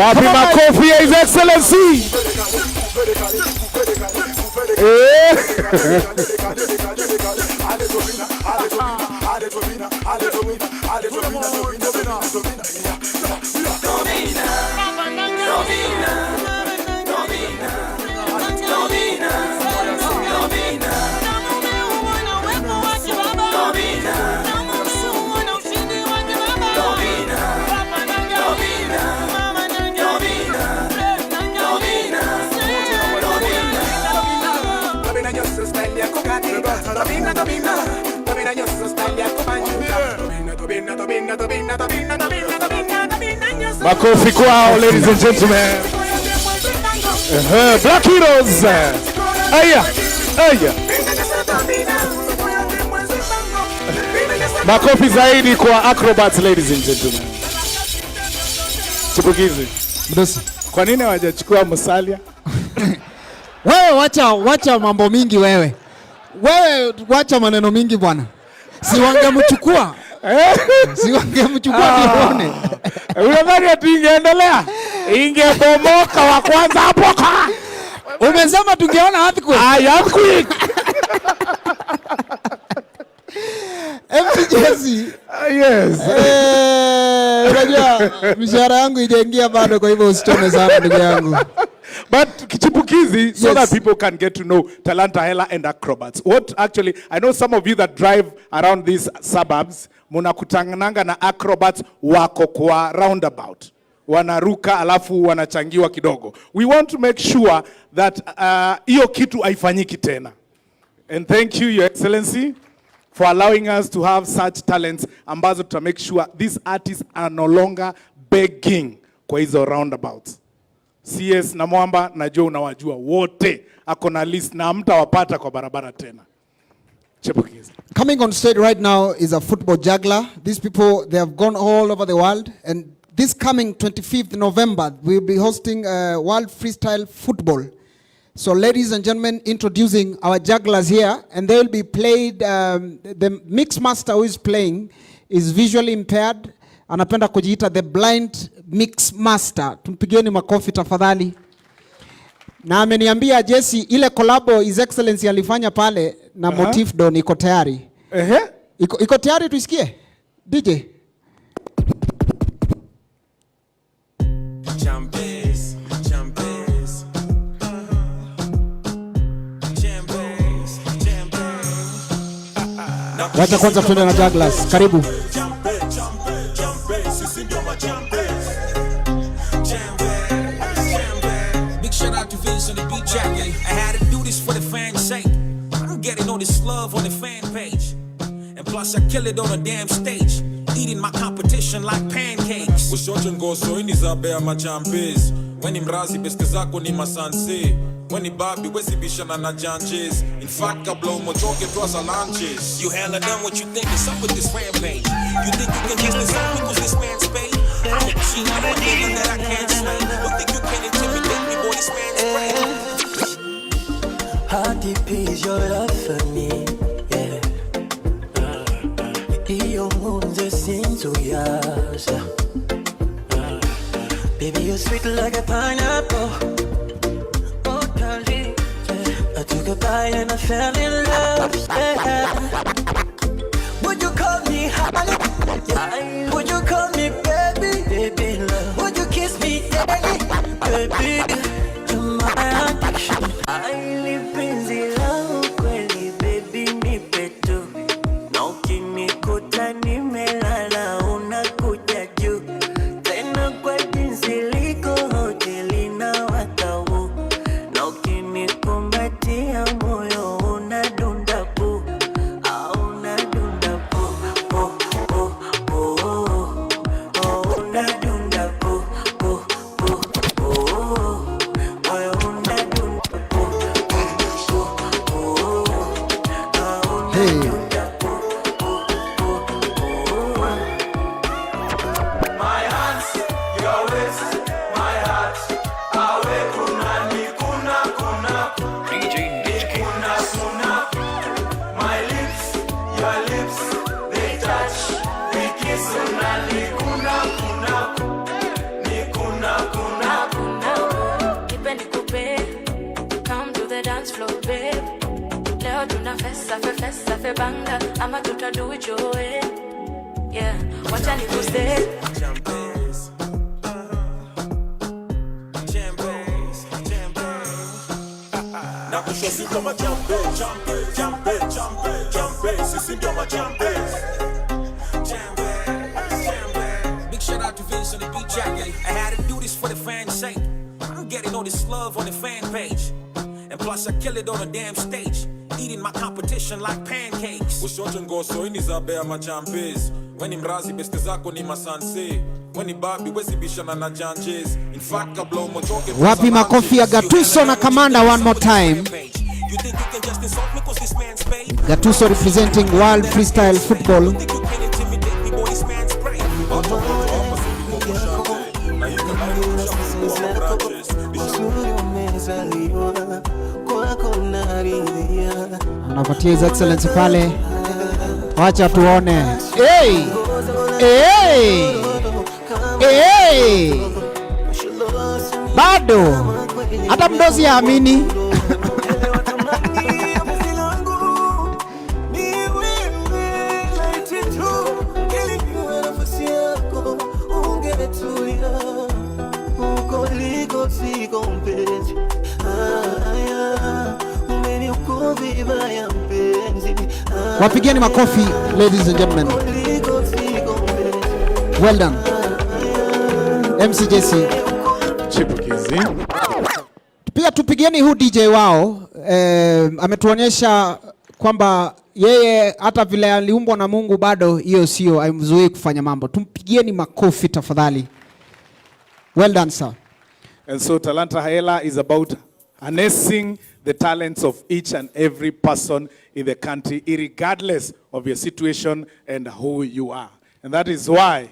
Wapi makofi ya His Excellency. Makofi kwao, ladies and gentlemen. Black Heroes. Aya, aya. Makofi zaidi kwa acrobats, ladies and gentlemen. Chipukizi. Mdosi. Kwa nini hawajachukua Musalia? Wewe wacha mambo mingi wewe. Wewe wacha maneno mingi bwana. Si wangemchukua. Si wangemchukua nione. Unadhani ati ingeendelea? Ingebomoka wa kwanza hapo. Umesema tungeona earthquake. Earthquake. MC Jesse. Yes. Unajua mshahara yangu ijaingia bado, kwa hivyo usichome sana ndugu yangu. But Chipukizi, so that people can get to know Talanta Hela and acrobats. What actually, I know some of you that drive around these suburbs, munakutangananga na acrobats wako kwa roundabout. Wanaruka alafu wanachangiwa kidogo. We want to make sure that hiyo kitu haifanyiki tena. And thank you, Your Excellency, for allowing us to have such talents ambazo to make sure these artists are no longer begging kwa hizo roundabouts. CS na Mwamba najua unawajua wote, ako na list na mtawapata kwa barabara tena. Chipukizi. Coming on stage right now is a football juggler. These people, they have gone all over the world, and this coming 25th November we'll be hosting World Freestyle Football. So ladies and gentlemen, introducing our jugglers here, and they will be played, the mix master who is playing is visually impaired. Anapenda kujiita the blind mix master. Tumpigieni makofi tafadhali. Na ameniambia Jesse, ile collabo His Excellency alifanya pale na Motif Don iko tayari. Iko tayari tuisikie? DJ. Wacha kwanza tuende na jugglers. Karibu. Big shout out to Vince on the beat track. I had to do this for the fans' sake. I'm getting all this love on the fan page. And plus I kill it on a damn stage. Eating my competition like pancakes. Ushote ngoso ini za bea machampes. Weni mrazi beske zako ni masanse. Weni babi wezi bishana na janjes. In fact kabla umochoke tuasa lunches. You hella done what you think is up with this rampage. You think you can just this up because this man's paid? I'm a machine, I'm a nigga that I can't slay. Don't think you can intimidate me, boy, this man's brave. How deep is your love for me? Yeah. Iyo munze sinzuyasa. Baby, you're sweet like a pineapple. Oh, darling, yeah. I took a bite and I fell in love. Yeah. Would you call me honey? Yeah. Would you call me baby? Baby, love. Would you kiss me daily? Baby, you're my addiction. I penzi langu kweli, baby, nipe tu. Na ukinikuta nimelala unakuja juu. Tena kwa jinsi liko hoteli na watau. Na ukinikumbatia moyo unadunda pu. Unadunda pu, pu, pu, pu. Unadunda pu, pu, pu, pu. Moyo unadunda pu, pu, pu, pu. Hey. My hands, your waist, my heart. Awe kunani kuna kuna. Kuna kuna. My lips, your lips, they touch. We kiss unani kuna kuna. Ni kuna kuna. Nipe nikupe, come to the dance floor, babe. Leo tuna festa fe banga, ama tuta do it your way. Yeah, wacha nikuse. Champes. Champes. Na kushosi kama champe, champe, champe, champe, champe. Sisi ndio machampes. Big shout out to Vince on the beat track. I had to do this for the fans' sake. I'm getting all this love on the fan page. And plus I kill it on a damn stage. Eating my competition like pancakes. Ushote ngoso ini za bea machampes. Weni mrazi beske zako ni masanse. Weni babi wezi bishana na janjes. In fact kabla umochoke Wapi makofi ya Gatuso na Kamanda one more time. You think you can just insult me cause this man's paid? Gatuso representing World Freestyle Football. You can intimidate me, boy, this man's brave. nishakuwa practice. Uzuri umezaliwa kwako naridhia. Anapatia His Excellency pale. Wacha tuone. Hey! Hey! Hey! Bado hata mdozi haamini. Wapigeni makofi, ladies and gentlemen. Well done. MCJC. Chipukizi. Pia tupigeni huu DJ wao. Ametuonyesha kwamba yeye hata vile aliumbwa na Mungu bado hiyo sio haimzuii kufanya mambo. Tumpigieni makofi tafadhali. Well done, sir. And so Talanta Hela is about harnessing the talents of each and every person in the country, regardless of your situation and who you are. And that is why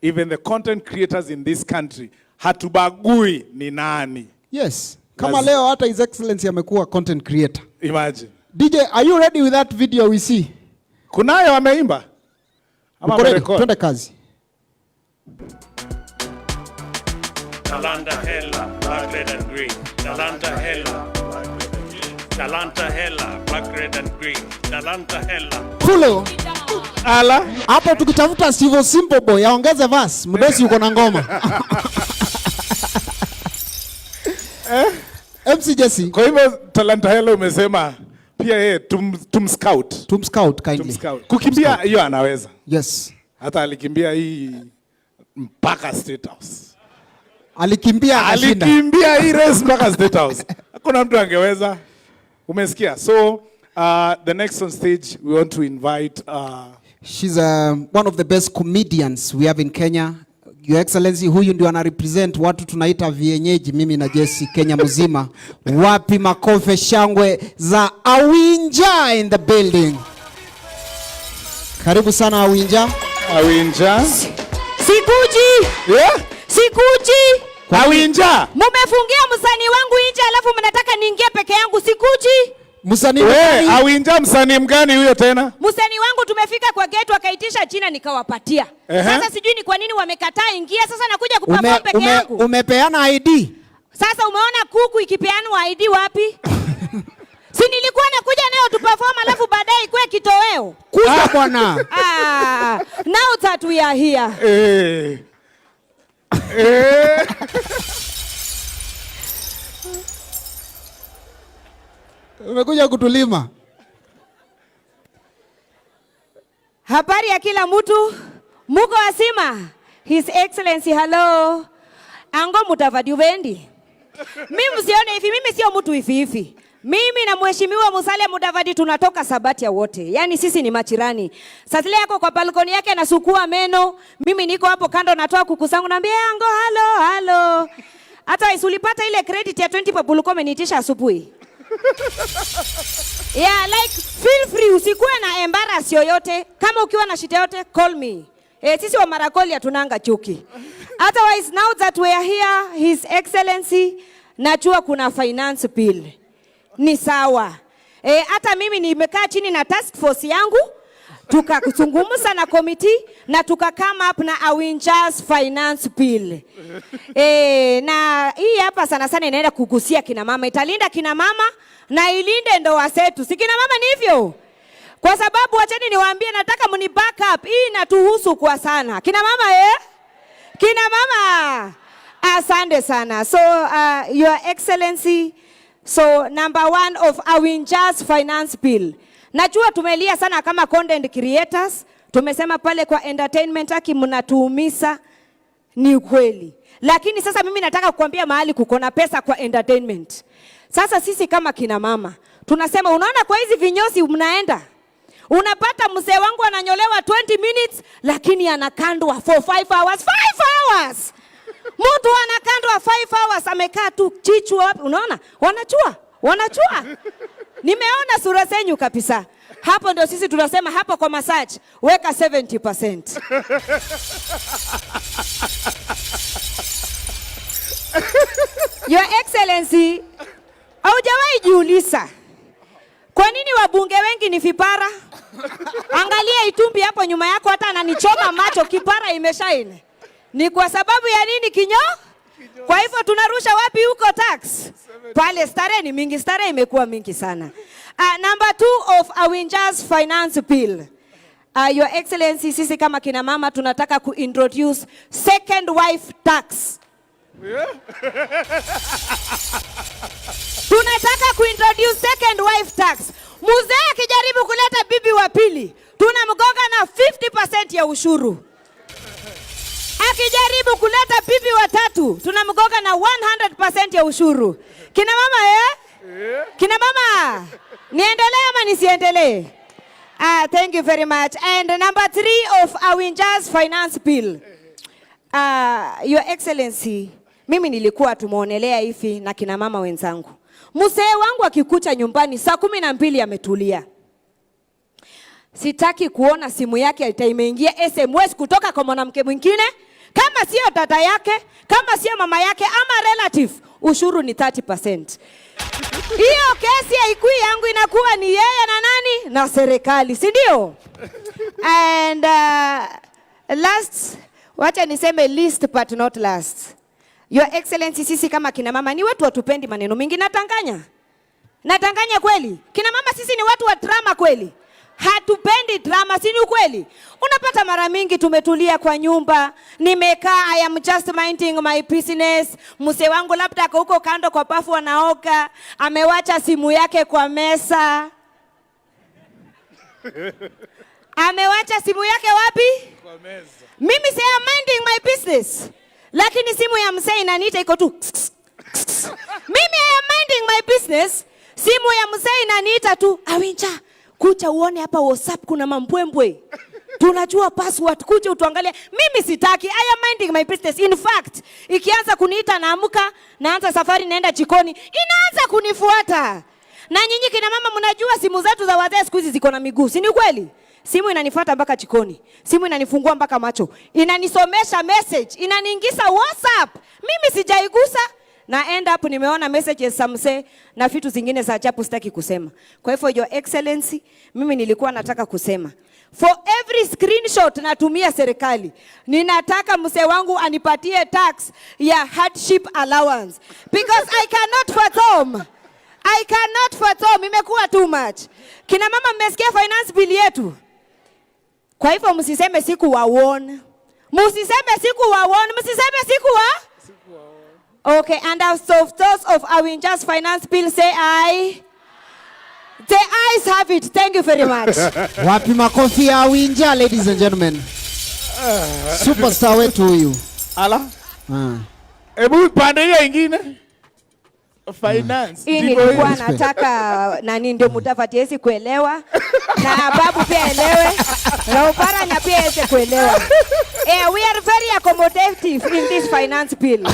even the content creators in this country, hatubagui ni nani. Yes. Kama leo hata His Excellency amekuwa content creator. Imagine. DJ, are you ready with that video we see? Kunayo ameimba? Ama amerekodi? Twende kazi. Talanta Hela, black, red and green. Talanta Hela, Talanta Hela, black, red and green. Talanta Hela. Fulo. Ala. Hapo tukitafuta Steve Simple Boy aongeze verse. Mdosi yuko na ngoma. MC Jesse. Kwa hivyo Talanta Hela umesema pia yeye tumscout. Tumscout kindly. Tumscout. Kukimbia hiyo anaweza. Yes. Hata alikimbia hii mpaka State House. Alikimbia akashinda. Alikimbia hii race mpaka State House. Hakuna mtu angeweza. Umesikia? So the next on stage we want to invite she's one of the best comedians we have in Kenya. Your Excellency, huyu ndio ana represent watu tunaita vienyeji, mimi na Jesse Kenya mzima. Wapi makofi shangwe za Awinja in the building. Karibu sana Awinja. Awinja. Sikuji. Yeah? Sikuji. Awinja. Mumefungia msanii wangu nje alafu mnataka niingie peke yangu. Sikuji. Msanii mgani? Awinja msanii mgani huyo tena? Msanii wangu tumefika kwa gate wakaitisha jina nikawapatia. Sasa sijui ni kwa nini wamekataa ingia. Sasa nakuja kuperform peke yangu. Umepeana ID? Sasa umeona kuku ikipeanwa ID wapi? Si nilikuwa nakuja leo tu perform alafu baadaye ikue kitoweo. Kuja bwana. Now that we are here. Umekuja kutulima. Habari ya kila mtu. Muko asima. His Excellency, hello. Ango Mutavadi ubendi. Mimi msione hivi, mimi sio mtu hivi. Mimi na Mheshimiwa Musalia Mudavadi tunatoka Sabatia wote. Yaani sisi ni machirani. Sasa yako kwa balkoni yake anasukua meno. Mimi niko hapo kando natoa kuku zangu naambia Ango hello. Hata isulipata ile credit ya 20 papo ulikuwa umeniitisha asubuhi. Yeah, like feel free, usikuwe na embarrass yoyote. Kama ukiwa na shida yote call me. Sisi wa Marakoli hatunanga chuki. Otherwise now that we are here, His Excellency, najua kuna finance bill. Ni sawa. Hata mimi nimekaa chini na task force yangu, tukazungumza na committee na tuka come up na Awinja's finance bill. Na hii hapa sana sana inaenda kugusia kina mama, italinda kina mama na ilinde ndoa zetu. Si kina mama ni hivyo? Kwa sababu wacheni niwaambie, nataka mni back up. Hii inatuhusu kwa sana. Kina mama Kina mama. Asante sana. So Your Excellency, so number 1 of Awinja's finance bill. Najua tumelia sana kama content creators. Tumesema pale kwa entertainment haki mnatuumisa, ni kweli. Lakini sasa mimi nataka kukuambia mahali kuko na pesa kwa entertainment. Sasa sisi kama kina mama tunasema, unaona kwa hizi vinyosi mnaenda, unapata mzee wangu ananyolewa 20 minutes lakini anakandwa for 5 hours. 5 hours! Mtu anakandwa 5 hours amekaa tu chichwa wapi? Unaona? Wanachua. Nimeona sura zenyu kabisa. Hapo ndio sisi tunasema hapo kwa massage weka 70%. Your Excellency, haujawahi jiuliza kwa nini wabunge wengi ni vipara? Angalia Itumbi hapo nyuma yako, hata ananichoma macho, kipara imeshaini. Ni kwa sababu ya nini kinyo? Kwa hivyo tunarusha wapi huko tax? Pale starehe ni mingi, starehe imekuwa mingi sana. Number 2 of Awinja's finance bill. Your Excellency, sisi kama kina mama tunataka kuintroduce second wife tax. Tunataka kuintroduce second wife tax. Mzee akijaribu kuleta bibi wa pili, tunamgonga na 50% ya ushuru. Akijaribu kuleta bibi wa tatu, tunamgonga na 100% ya ushuru. Kina mama Kina mama, niendelee ama nisiendelee? Thank you very much. And number 3 of Awinja's finance bill. Your Excellency, mimi nilikuwa tumuonelea hivi na kina mama wenzangu. Mzee wangu akikucha nyumbani saa 12 ametulia. Sitaki kuona simu yake imeingia SMS kutoka kwa mwanamke mwingine, kama sio dada yake, kama sio mama yake ama relative, ushuru ni 30%. Hiyo kesi haikui yangu, inakuwa ni yeye na nani? Na serikali, si ndio? And last, wacha niseme least but not last. Your Excellency, sisi kama kina mama ni watu watupendi maneno mingi. Natanganya kweli? Kina mama sisi ni watu wa drama kweli? Hatupendi drama, si ni kweli? Unapata mara mingi tumetulia kwa nyumba, nimekaa, I am just minding my business. Mzee wangu labda ako huko kando kwa bafu anaoga, amewacha simu yake kwa mesa. Amewacha simu yake wapi? Kwa mesa. Mimi say I'm minding my business, lakini simu ya mzee inaniita iko tu. Mimi I am minding my business, simu ya mzee inaniita tu, Awinja, kuja uone hapa WhatsApp kuna mambwembwe. Tunajua password, kuja utuangalie. Mimi sitaki, I am minding my business. In fact, ikianza kuniita naamka, naanza safari naenda jikoni, inaanza kunifuata. Na nyinyi kina mama mnajua simu zetu za wazee siku hizi ziko na miguu, si ni kweli? Simu inanifuata mpaka jikoni. Simu inanifungua mpaka macho. Inanisomesha message, inaniingiza WhatsApp. Mimi sijaigusa. Na end up nimeona messages samse na vitu zingine za ajabu sitaki kusema. Kwa hivyo Your Excellency, mimi nilikuwa nataka kusema, for every screenshot natumia serikali, ninataka mzee wangu anipatie tax ya hardship allowance, because I cannot fathom. Imekuwa too much. Kina mama mmesikia finance bill yetu? Kwa hivyo msiseme siku wa warn. Okay, and as of those of Awinja's finance bill say aye. The ayes have it. Thank you very much. Wapi makofi ya Awinja, ladies and gentlemen. Superstar wetu huyu. Ala? Ebu pande hiyo ingine. Finance. Hii nilikuwa nataka nani ndio Mudavadi yesi kuelewa, na babu pia elewe, na Oparanya pia yesi kuelewa. We are very accommodative in this finance bill.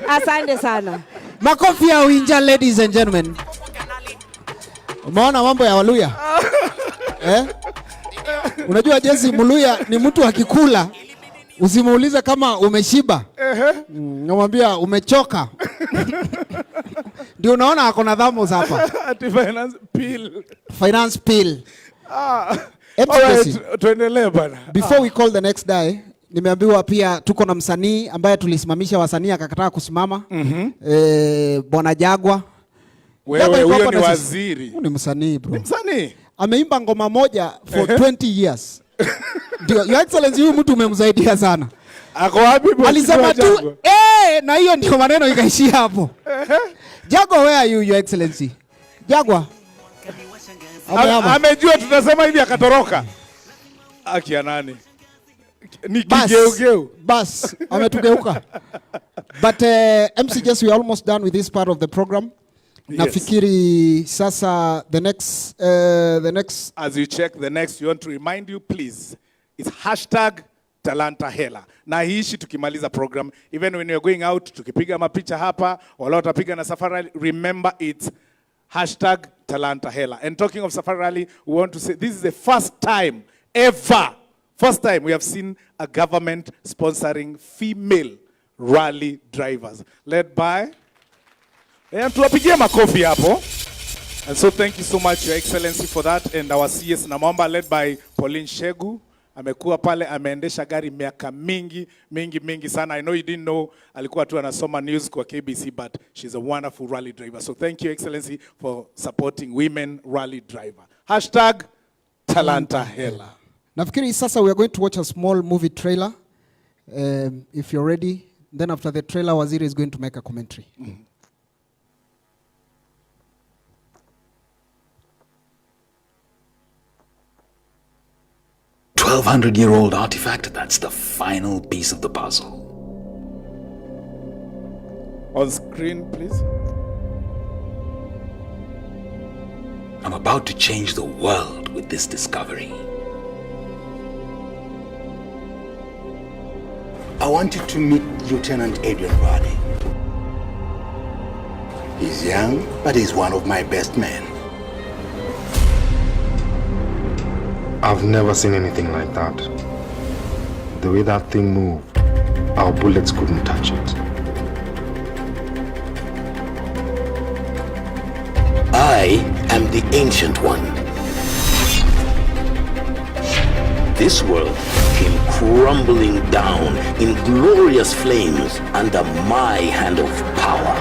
Asante sana. Makofi ya Awinja, ladies and gentlemen. Umeona mambo ya Waluya? Unajua Jesse, Mluya ni mtu akikula usimuulize kama umeshiba. Namwambia umechoka. Ndio unaona ako na dhamos hapa. Finance bill. Tuendelee bana. Before we call the next guy, nimeambiwa pia tuko na msanii ambaye tulisimamisha wasanii akakataa kusimama. Bwana Jagwa. Wewe huyo ni waziri. Ni msanii bro. Ni msanii. Ameimba ngoma moja for 20 years. Your Excellency, huyu mtu umemsaidia sana. Ako wapi boss? Alisema tu na hiyo ndio maneno ikaishia hapo. Jagwa, where are you, Your Excellency? Jagwa. Amejua tutasema hivi akatoroka. Akia nani? Ni kigeugeu. Bas, ametugeuka. But MC Jess, we are almost done with this part of the program. Yes. Nafikiri sasa the next as you check the next, you want to remind you please, it's #TalantAHela. Na hiishi tukimaliza program, even when you're going out, tukipiga mapicha hapa wala utapiga na Safari Rally, remember it's #TalantAHela. And talking of Safari Rally, we want to say this is the first time we have seen a government sponsoring female rally drivers, led by And tuwapigie makofi hapo. And so thank you so much, Your Excellency, for that. And our CS Namamba, led by Pauline Shegu, amekuwa pale, ameendesha gari miaka mingi sana. I know you didn't know, alikuwa tu anasoma news kwa KBC, but she's a wonderful rally driver. So thank you, Excellency, for supporting women rally driver. Hashtag Talanta Hela. Nafikiri sasa we are going to watch a small movie trailer. If you're ready, then after the trailer, Waziri is going to make a commentary. 1,200-year-old artifact, that's the final piece of the puzzle. On screen, please. I'm about to change the world with this discovery. I want you to meet Lieutenant Adrian Raleigh. He's young, but he's one of my best men. I've never seen anything like that. The way that thing moved, our bullets couldn't touch it. I am the Ancient One. This world came crumbling down in glorious flames under my hand of power.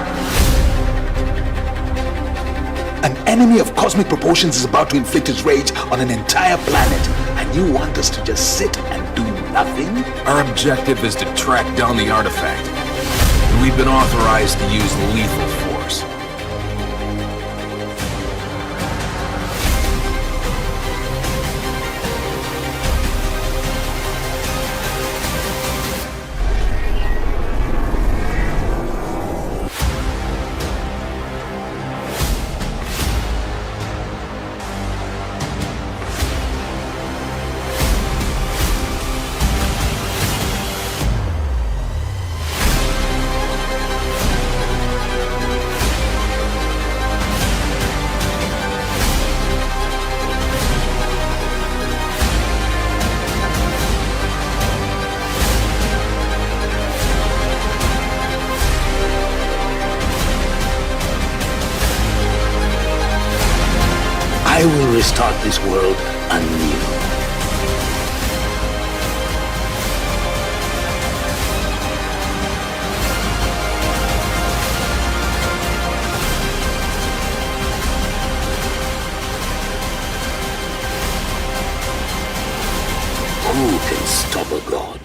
An enemy of cosmic proportions is about to inflict its rage on an entire planet, and you want us to just sit and do nothing? Our objective is to track down the artifact, and we've been authorized to use lethal force. I will restart this world anew. Who can stop a god?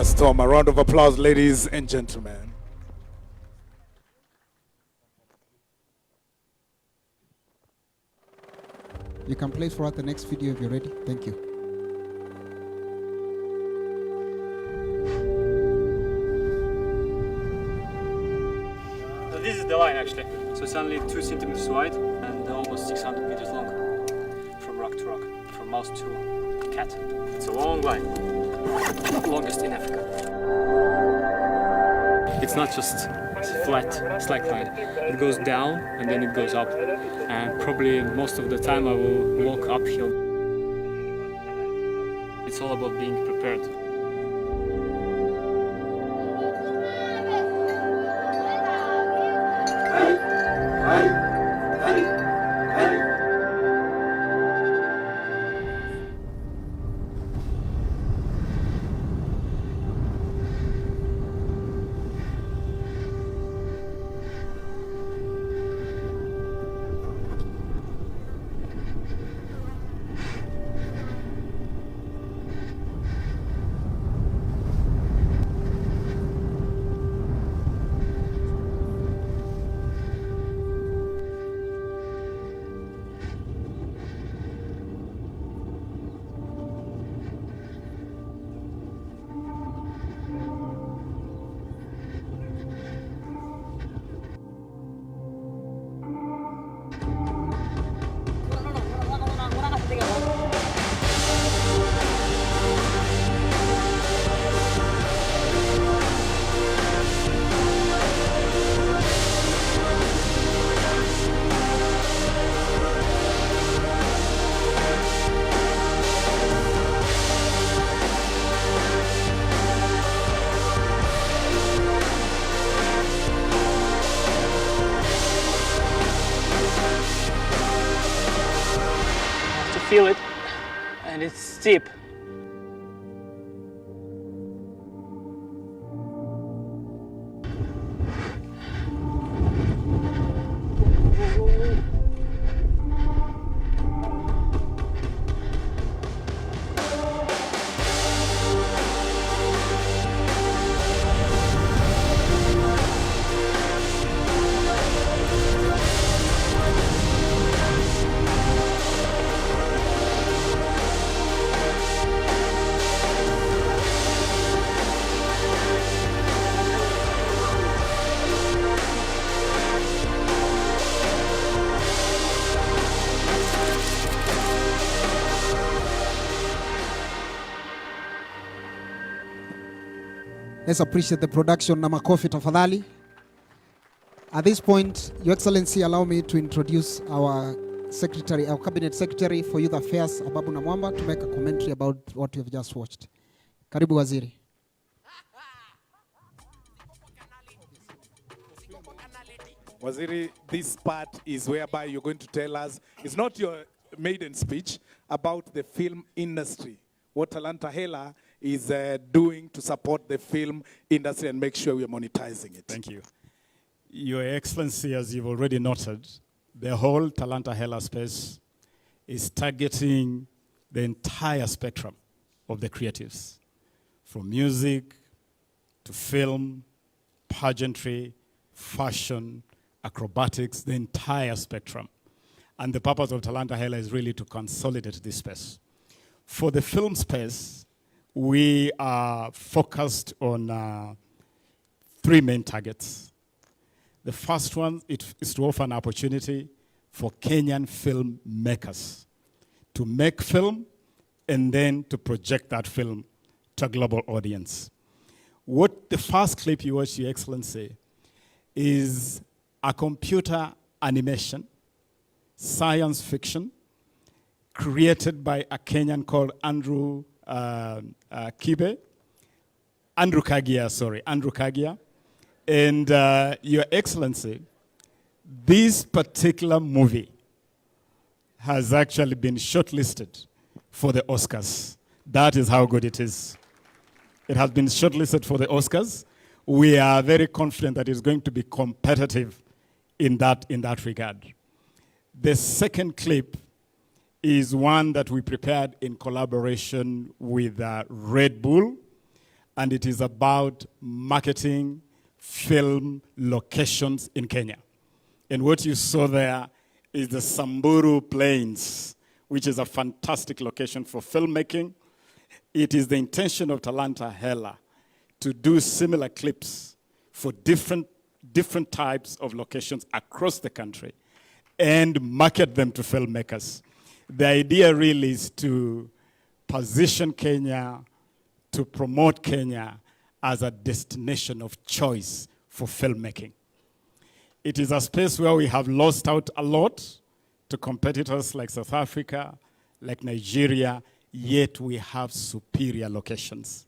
Storm, a round of applause, ladies and gentlemen. You can play for us the next video if you're ready. Thank you. So this is the line actually. So it's only 2 centimeters wide and almost 600 meters long. From rock to rock, from mouse to cat. It's a long line. Longest in Africa. It's not just flat, slack line. It goes down and then it goes up. And probably most of the time I will walk uphill. It's all about being prepared. feel it, and it's steep. Let's appreciate the production na makofi tafadhali. At this point, Your Excellency, allow me to introduce our secretary, our cabinet secretary for youth affairs, Ababu Namwamba, to make a commentary about what you have just watched. Karibu Waziri. Waziri, this part is whereby you're going to tell us, it's not your maiden speech, about the film industry. What Talanta Hela is doing to support the film industry and make sure we are monetizing it. Thank you. Your Excellency, as you've already noted, the whole Talanta Hela space is targeting the entire spectrum of the creatives, from music to film, pageantry, fashion, acrobatics, the entire spectrum. And the purpose of Talanta Hela is really to consolidate this space. For the film space, we are focused on 3 main targets. The first one is to offer an opportunity for Kenyan filmmakers to make film and then to project that film to a global audience. What the first clip you watched, Your Excellency, is a computer animation, science fiction, created by a Kenyan called Andrew Kagia. And Your Excellency, this particular movie has actually been shortlisted for the Oscars. That is how good it is. It has been shortlisted for the Oscars. We are very confident that it's going to be competitive in that regard. The second clip is one that we prepared in collaboration with Red Bull, and it is about marketing film locations in Kenya. And what you saw there is the Samburu Plains, which is a fantastic location for filmmaking. It is the intention of Talanta Hela to do similar clips for different types of locations across the country and market them to filmmakers. The idea really is to position Kenya, to promote Kenya as a destination of choice for filmmaking. It is a space where we have lost out a lot to competitors like South Africa, like Nigeria, yet we have superior locations.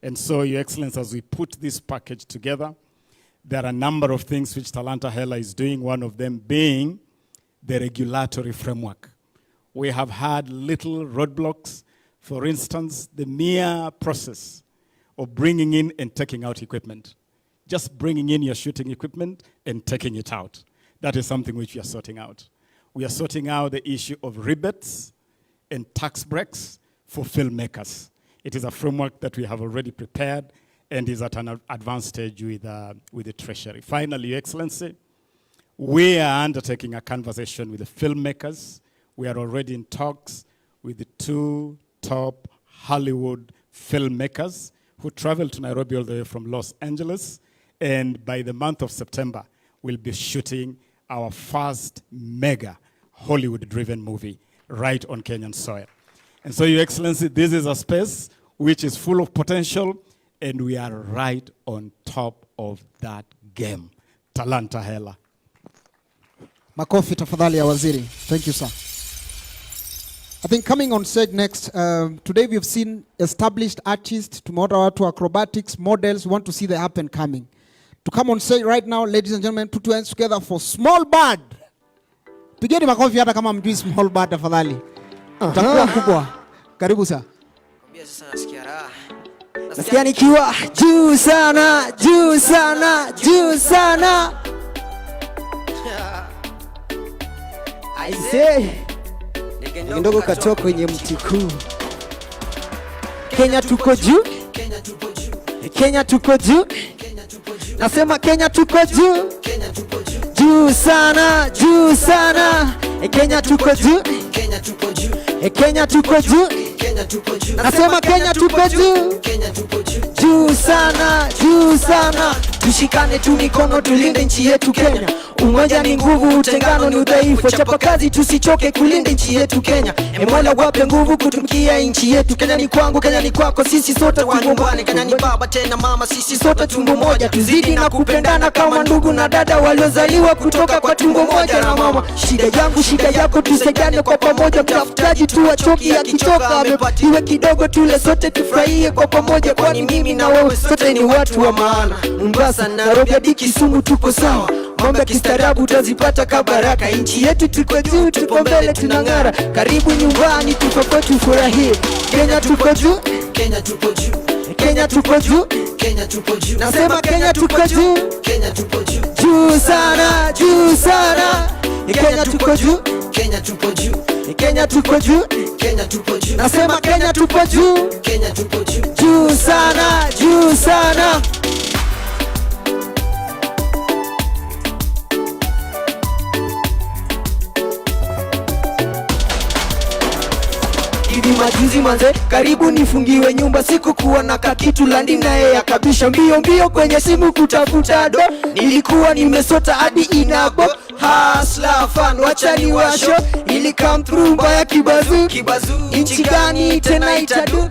And so, Your Excellency, as we put this package together, there are a number of things which Talanta Hela is doing, one of them being the regulatory framework. We have had little roadblocks. For instance, the mere process of bringing in and taking out equipment. Just bringing in your shooting equipment and taking it out. That is something which we are sorting out. We are sorting out the issue of rebates and tax breaks for filmmakers. It is a framework that we have already prepared and is at an advanced stage with the Treasury. Finally, Your Excellency, we are undertaking a conversation with the filmmakers. We are already in talks with the 2 top Hollywood filmmakers who travel to Nairobi all the way from Los Angeles. And by the month of September, we'll be shooting our first mega Hollywood-driven movie right on Kenyan soil. And so, Your Excellency, this is a space which is full of potential, and we are right on top of that game. Talanta Hela. Makofi tafadhali ya Waziri. Thank you, sir. I think coming on stage next, today we've seen established artists, tomorrow to acrobatics, models. We want to see the up and coming. To come on stage right now, ladies and gentlemen, put your hands together for Small Bird. Pigeni makofi hata kama mjui Small Bird tafadhali. Utakuwa kubwa. Karibu sana. Nasikia nikiwa juu sana, juu sana, juu sana. I say ndogo katoka kwenye mti kuu. Kenya tuko juu. Kenya tuko juu. Nasema Kenya tuko juu. Juu sana, juu sana. Kenya tuko juu. Kenya tuko juu. Nasema Kenya tuko juu. Juu sana, juu sana. Tushikane tu mikono tulinde nchi yetu Kenya. Umoja ni nguvu, utengano ni udhaifu. Chapa kazi tusichoke kulinda nchi yetu Kenya. Mola wape nguvu kutumikia nchi yetu. Kenya ni kwangu, Kenya ni kwako, sisi sote tuungane. Kenya ni baba tena mama, sisi sote tumbo moja. Tuzidi na kupendana kama ndugu na dada waliozaliwa kutoka kwa tumbo moja na mama. Shida yangu, shida yako, tusaidiane kwa pamoja. Mtafutaji tu achoki, akitoka amepatiwe kidogo, tule sote tufurahie kwa pamoja. Kwani mimi na wewe sote ni watu wa maana. Mombasa, Nairobi hadi Kisumu tuko sawa. Mambo ya kistaarabu utazipata kabaraka. Nchi yetu tuko juu, tuko mbele tunang'ara. Karibu nyumbani, tuko kwetu furahie. Kenya tuko juu. Kenya tuko juu. Kenya tuko juu. Kenya tuko juu. Nasema Kenya tuko juu. Kenya tuko juu. Juu sana, juu sana. Kenya tuko juu. Kenya tuko juu. Kenya tuko juu. Kenya tuko juu. Nasema Kenya tuko juu. Kenya tuko juu. Juu sana, juu sana. Hivi majuzi manze, karibu nifungiwe nyumba. Sikukuwa na kakitu landi naye akabisha mbio mbio kwenye simu kutafuta do. Nilikuwa nimesota hadi inabo. Hustler fan, wacha ni washo. Ili come through mbaya kibazu. Inchi gani tena itadu.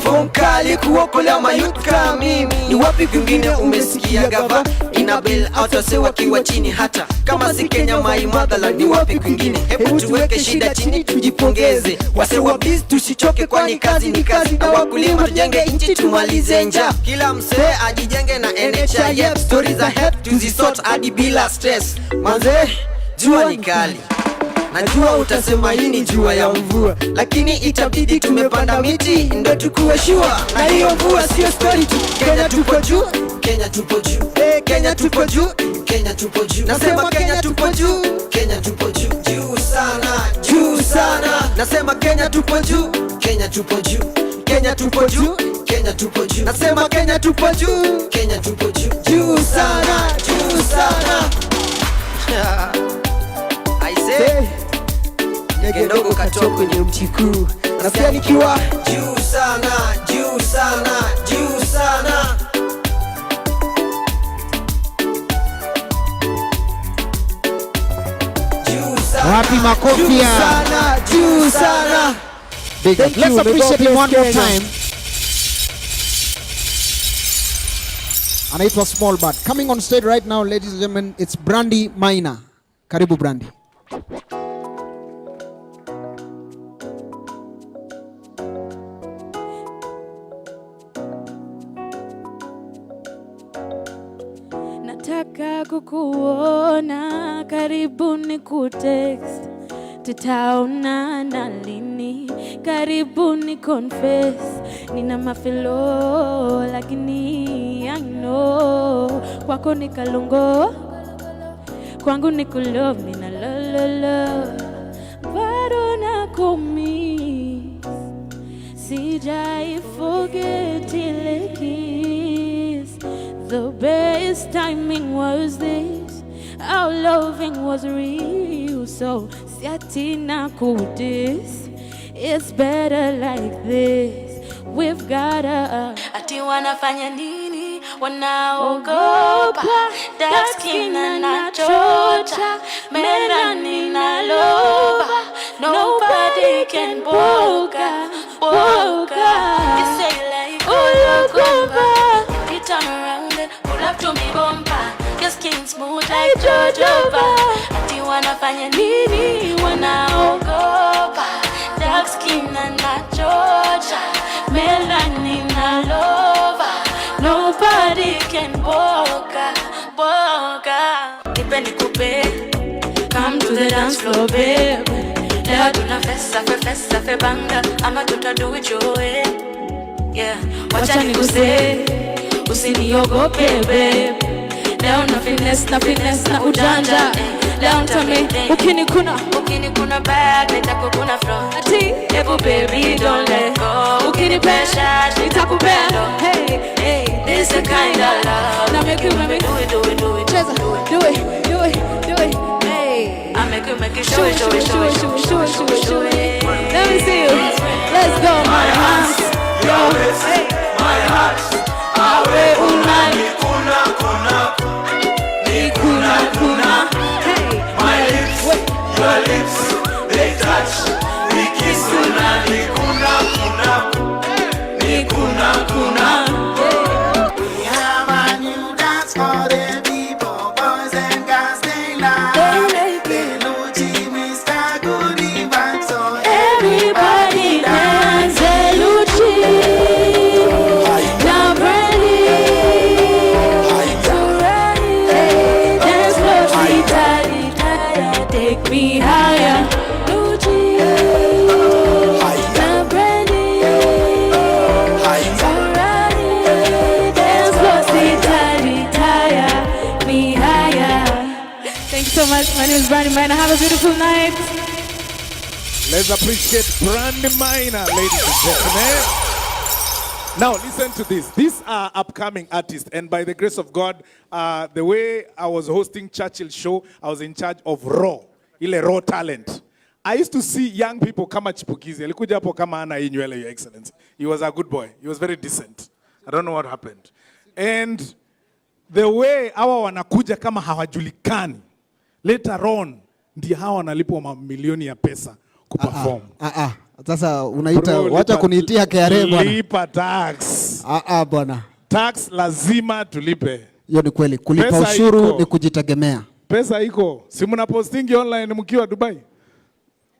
Phone kali kuokolea mayut kama mimi. Ni wapi kwingine umesikia gava? Ina bail out wase wakiwa chini hata. Kama si Kenya my motherland, ni wapi kwingine? Hebu tuweke shida chini tujipongeze. Wase wa biz tusichoke kwani kazi ni kazi. Na wakulima tujenge inchi tumalize njaa. Kila msee ajijenge na NHIF. Stories za help tuzisort hadi bila stress. Manze, jua ni kali. Najua utasema hii ni jua ya mvua, lakini itabidi tumepanda miti ndo tukuwe shua. Na hiyo mvua sio story tu. Kenya tuko juu. Kenya tuko juu. Kenya tuko juu. Kenya tuko juu. Nasema Kenya tuko juu. Kenya tuko juu. Juu sana, juu sana. Nasema Kenya tuko juu. Kenya tuko juu. Kenya tuko juu. Kenya tuko juu. Nasema Kenya tuko juu. Kenya tuko juu. Juu sana, juu sana. I say ndege ndogo katoka kwenye mti kuu. Nasikia nikiwa juu sana, juu sana, juu sana. Wapi makofi ya sana, juu sana. Let's appreciate him one more time. Anaitwa Small Bird. Coming on stage right now, ladies and gentlemen, it's Brandy Maina. Karibu Brandy. Nataka kukuona, karibu ni kutext. Tutaonana lini, karibu ni confess. Nina mafilo lakini I know. Kwako ni kalongo, kwangu ni kulove. Mina lololo, bado nakumiss. Sijai forget ile kiss. The best timing was this. Our loving was real. So siati na kudis. It's better like this. We've gotta. Ati wanafanya nini? Wanaogopa. Dark skin anachocha. Melanin alova. Nobody can boga. You say like Ogopa. You turn around and pull up to me bumper. Your skin smooth like Jojoba. Ati wanafanya nini? Wanaogopa. Dark skin anachocha. Melanin alova. Nobody can boga. Nipe nikupe. Come to the dance floor, babe. Leo tunafesa fe banga ama tutadu it your way. Yeah, wacha nikuse, usiniogope babe. Leo na finesse na ujanja. Leo ntame ukinikuna back nitakukuna front. Ati ebu baby don't let go. Ukinipesha nitakupenda. Hey, this the kind of love. Now make you do it. Cheza, do it. Hey, I make you show it. Let me see you. Let's go, my hands. Your lips, my heart. Awe unani kuna. Hey, my lips, your lips, they touch. We kiss unani kuna. We have a new dance for the people, boys and girls, they like. Belucci, Mr. Goodie Bag, so Everybody dance, Belucci. Now Brandy, so ready. Dance closely, tight, take me higher. Belucci, now Brandy, so ready. Dance closely, tight, me higher. Thank you so much. My name is Brandy Minor. Have a beautiful night. Let's appreciate Brandy Minor, ladies and gentlemen. Now, listen to this. These are upcoming artists, and by the grace of God, the way I was hosting Churchill's show, I was in charge of raw talent. I used to see young people kama Chipukizi. Alikuja hapo kama ana inywele, Your Excellency. He was a good boy. He was very decent. I don't know what happened. And the way hawa wanakuja kama hawajulikani, later on, ndi hawa wanalipwa mamilioni ya pesa kuperform. Sasa unaita, Bro, wacha kuniitia KRA bwana. Lipa tax. Bwana. Tax lazima tulipe. Hiyo ni kweli. Kulipa Pesa ushuru iko. ni kujitegemea. Pesa iko. Si mna postingi online mkiwa Dubai?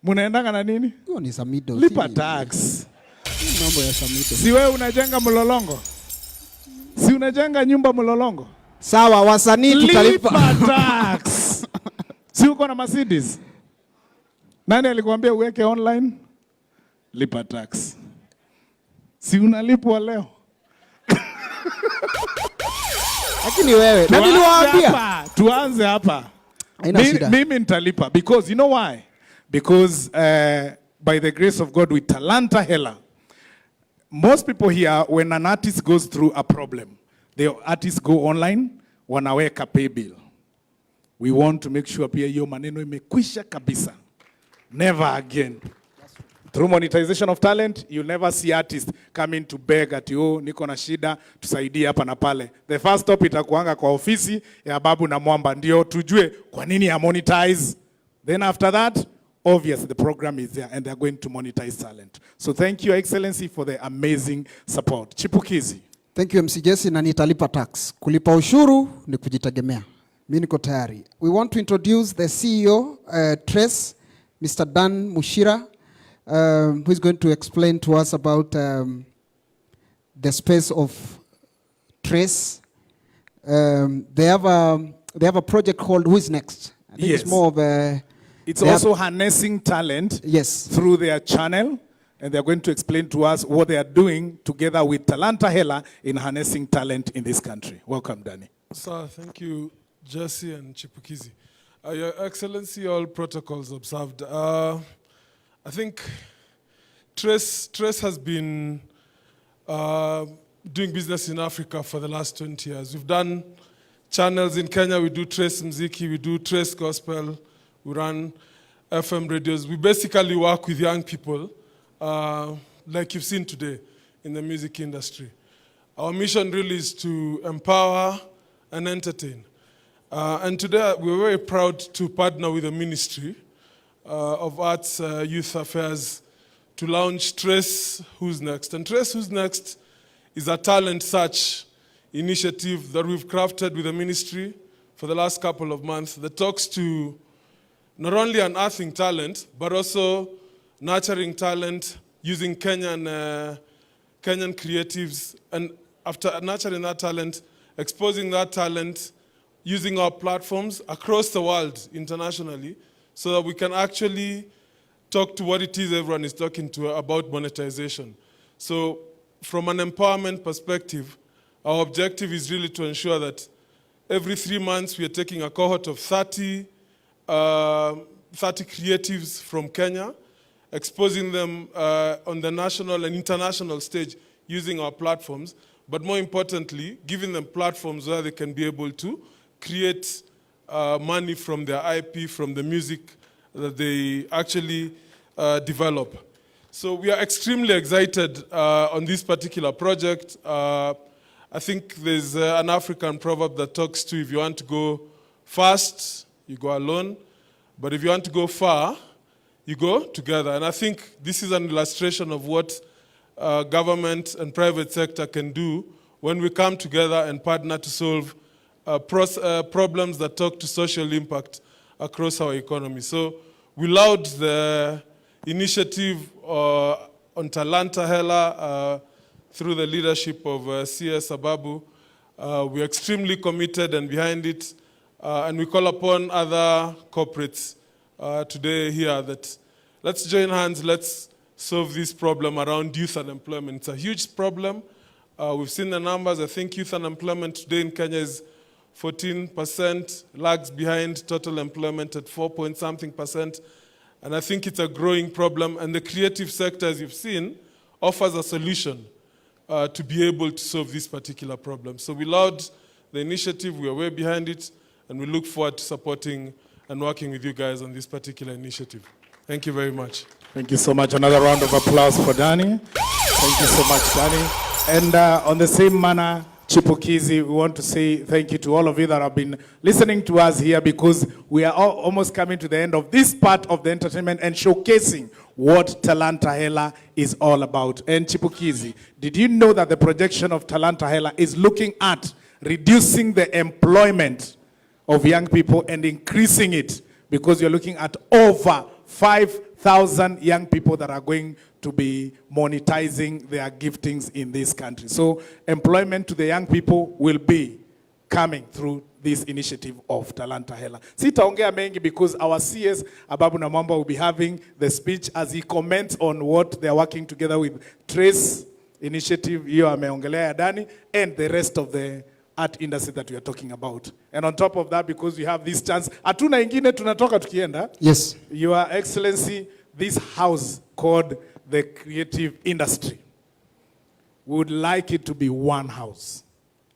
Munaendanga na nini? Hiyo ni Samido. Lipa tax. Mambo ya Samido. Si wewe unajenga mlolongo? Si unajenga nyumba mlolongo? Sawa, wasanii tutalipa. Lipa tax. Si uko na Mercedes? Nani alikwambia uweke online? Lipa tax. Si unalipwa leo? Lakini wewe, nani niliwaambia? Tuanze hapa. Mimi nitalipa because you know why? Because by the grace of God with Talanta Hela, most people here, when an artist goes through a problem, the artists go online, wanaweka pay bill. We want to make sure pia hiyo maneno imekwisha kabisa. Never again. Through monetization of talent, you'll never see artists coming to beg at you, niko na shida, tusaidie hapa na pale. The first stop itakuanga kwa ofisi ya Babu na Mwamba, ndio tujue kwa nini ya monetize. Then after that, obviously the program is there and they're going to monetize talent. So thank you, Your Excellency, for the amazing support. Chipukizi. Thank you, MC Jesse, na nitalipa tax. Kulipa ushuru ni kujitegemea. Mimi niko tayari. We want to introduce the CEO, Trace, Mr. Dan Mushira, who is going to explain to us about the space of Trace. They have a project called Who's Next. I think Yes. it's more of a... It's also harnessing talent through their channel, and they're going to explain to us what they are doing together with Talanta Hela in harnessing talent in this country. Welcome, Danny. Sir, thank you, Jesse and Chipukizi. Your Excellency, all protocols observed. I think Trace has been doing business in Africa for the last 20 years. We've done channels in Kenya, we do Trace Mziki, we do Trace Gospel, we run FM radios. We basically work with young people, like you've seen today in the music industry. Our mission really is to empower and entertain. And today we're very proud to partner with the Ministry of Arts, Youth Affairs to launch Trace Who's Next. And Trace Who's Next is a talent search initiative that we've crafted with the ministry for the last couple of months that talks to not only unearthing talent, but also nurturing talent using Kenyan creatives. And after nurturing that talent, exposing that talent, using our platforms across the world internationally so that we can actually talk to what it is everyone is talking to about monetization. So from an empowerment perspective, our objective is really to ensure that every 3 months we are taking a cohort of 30 creatives from Kenya, exposing them on the national and international stage using our platforms, but more importantly, giving them platforms where they can be able to create money from their IP, from the music that they actually develop. So we are extremely excited on this particular project. I think there's an African proverb that talks to, if you want to go fast, you go alone. But if you want to go far, you go together. And I think this is an illustration of what government and private sector can do when we come together and partner to solve problems that talk to social impact across our economy. So we laud the initiative on Talanta Hela through the leadership of CS Ababu. We're extremely committed and behind it. And we call upon other corporates today here that let's join hands, let's solve this problem around youth unemployment. It's a huge problem. We've seen the numbers. I think youth unemployment today in Kenya is 14%, lags behind total employment at 4-point-something%. And I think it's a growing problem. And the creative sector, as you've seen, offers a solution to be able to solve this particular problem. So we laud the initiative. We are way behind it. And we look forward to supporting and working with you guys on this particular initiative. Thank you very much. Thank you so much. Another round of applause for Danny. Thank you so much, Danny. And on the same manner, Chipukizi, we want to say thank you to all of you that have been listening to us here, because we are almost coming to the end of this part of the entertainment and showcasing what Talanta Hela is all about. And Chipukizi, did you know that the projection of Talanta Hela is looking at reducing the employment of young people and increasing it, because you're looking at over 5,000 young people that are going to be monetizing their giftings in this country. So employment to the young people will be coming through this initiative of Talanta Hela. Sitaongea mengi because our CS Ababu Namwamba will be having the speech as he comments on what they are working together with Trace initiative, hiyo ameongelea ya Dani, and the rest of the art industry that we are talking about. And on top of that, because we have this chance, hatuna ingine tunatoka tukienda. Yes. Your Excellency, this house called the creative industry, we would like it to be one house,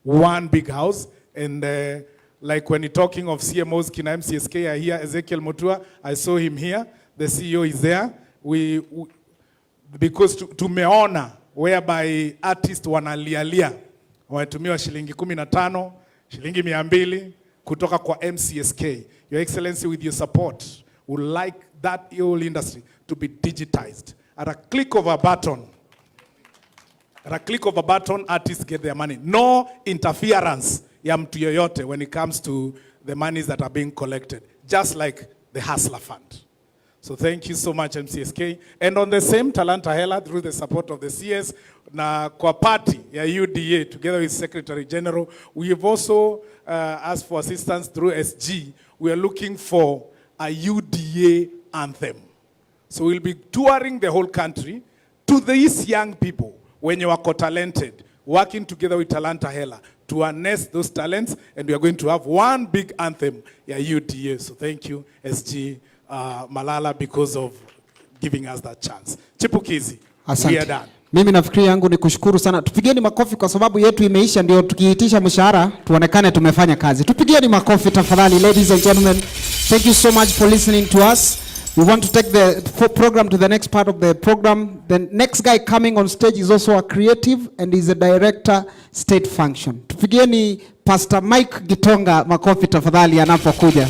one big house. And like when you're talking of CMOs, Kina MCSK are here, Ezekiel Mutua, I saw him here, the CEO is there. We because tumeona whereby artists wanalialia, wametumiwa shilingi 15, shilingi 200 kutoka kwa MCSK. Your Excellency, with your support, would like that whole industry to be digitized. At a click of a button, artists get their money. No interference ya mtu yoyote when it comes to the monies that are being collected, just like the Hustler Fund. So thank you so much, MCSK. And on the same Talanta Hela, through the support of the CS, na kwa party ya UDA, together with Secretary General, we have also asked for assistance through SG. We are looking for a UDA anthem. So we'll be touring the whole country to these young people, when you are talented, working together with Talanta Hela to harness those talents, and we are going to have one big anthem, ya UDA. So thank you, SG Malala, because of giving us that chance. Chipukizi, we are done. Mimi nafikiri yangu ni kushukuru sana. Tupigieni makofi kwa sababu yetu imeisha, ndio tukiitisha mshahara tuonekane tumefanya kazi. Tupigieni makofi tafadhali, ladies and gentlemen. Thank you so much for listening to us. We want to take the program to the next part of the program. The next guy coming on stage is also a creative and is a director, state function. Tupigieni Pastor Mike Gitonga makofi tafadhali anapokuja.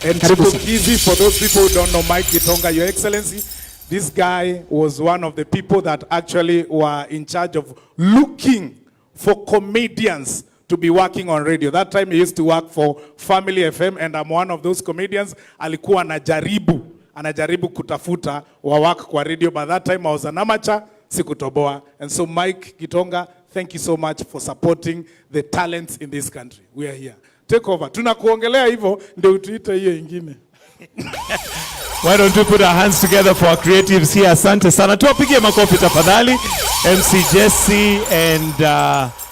And Chipukizi, for those people who don't know Mike Gitonga, Your Excellency, this guy was one of the people that actually were in charge of looking for comedians to be working on radio. That time he used to work for Family FM, and I'm one of those comedians. Alikuwa anajaribu kutafuta wa work kwa radio. By that time I was an amateur, sikutoboa. And so Mike Gitonga, thank you so much for supporting the talents in this country. We are here. Take over. Tunakuongelea hivyo ndio utuite hiyo ingine. Why don't we put our hands together for our creatives here? Asante sana. Tuwapigie makofi tafadhali. MC Jesse and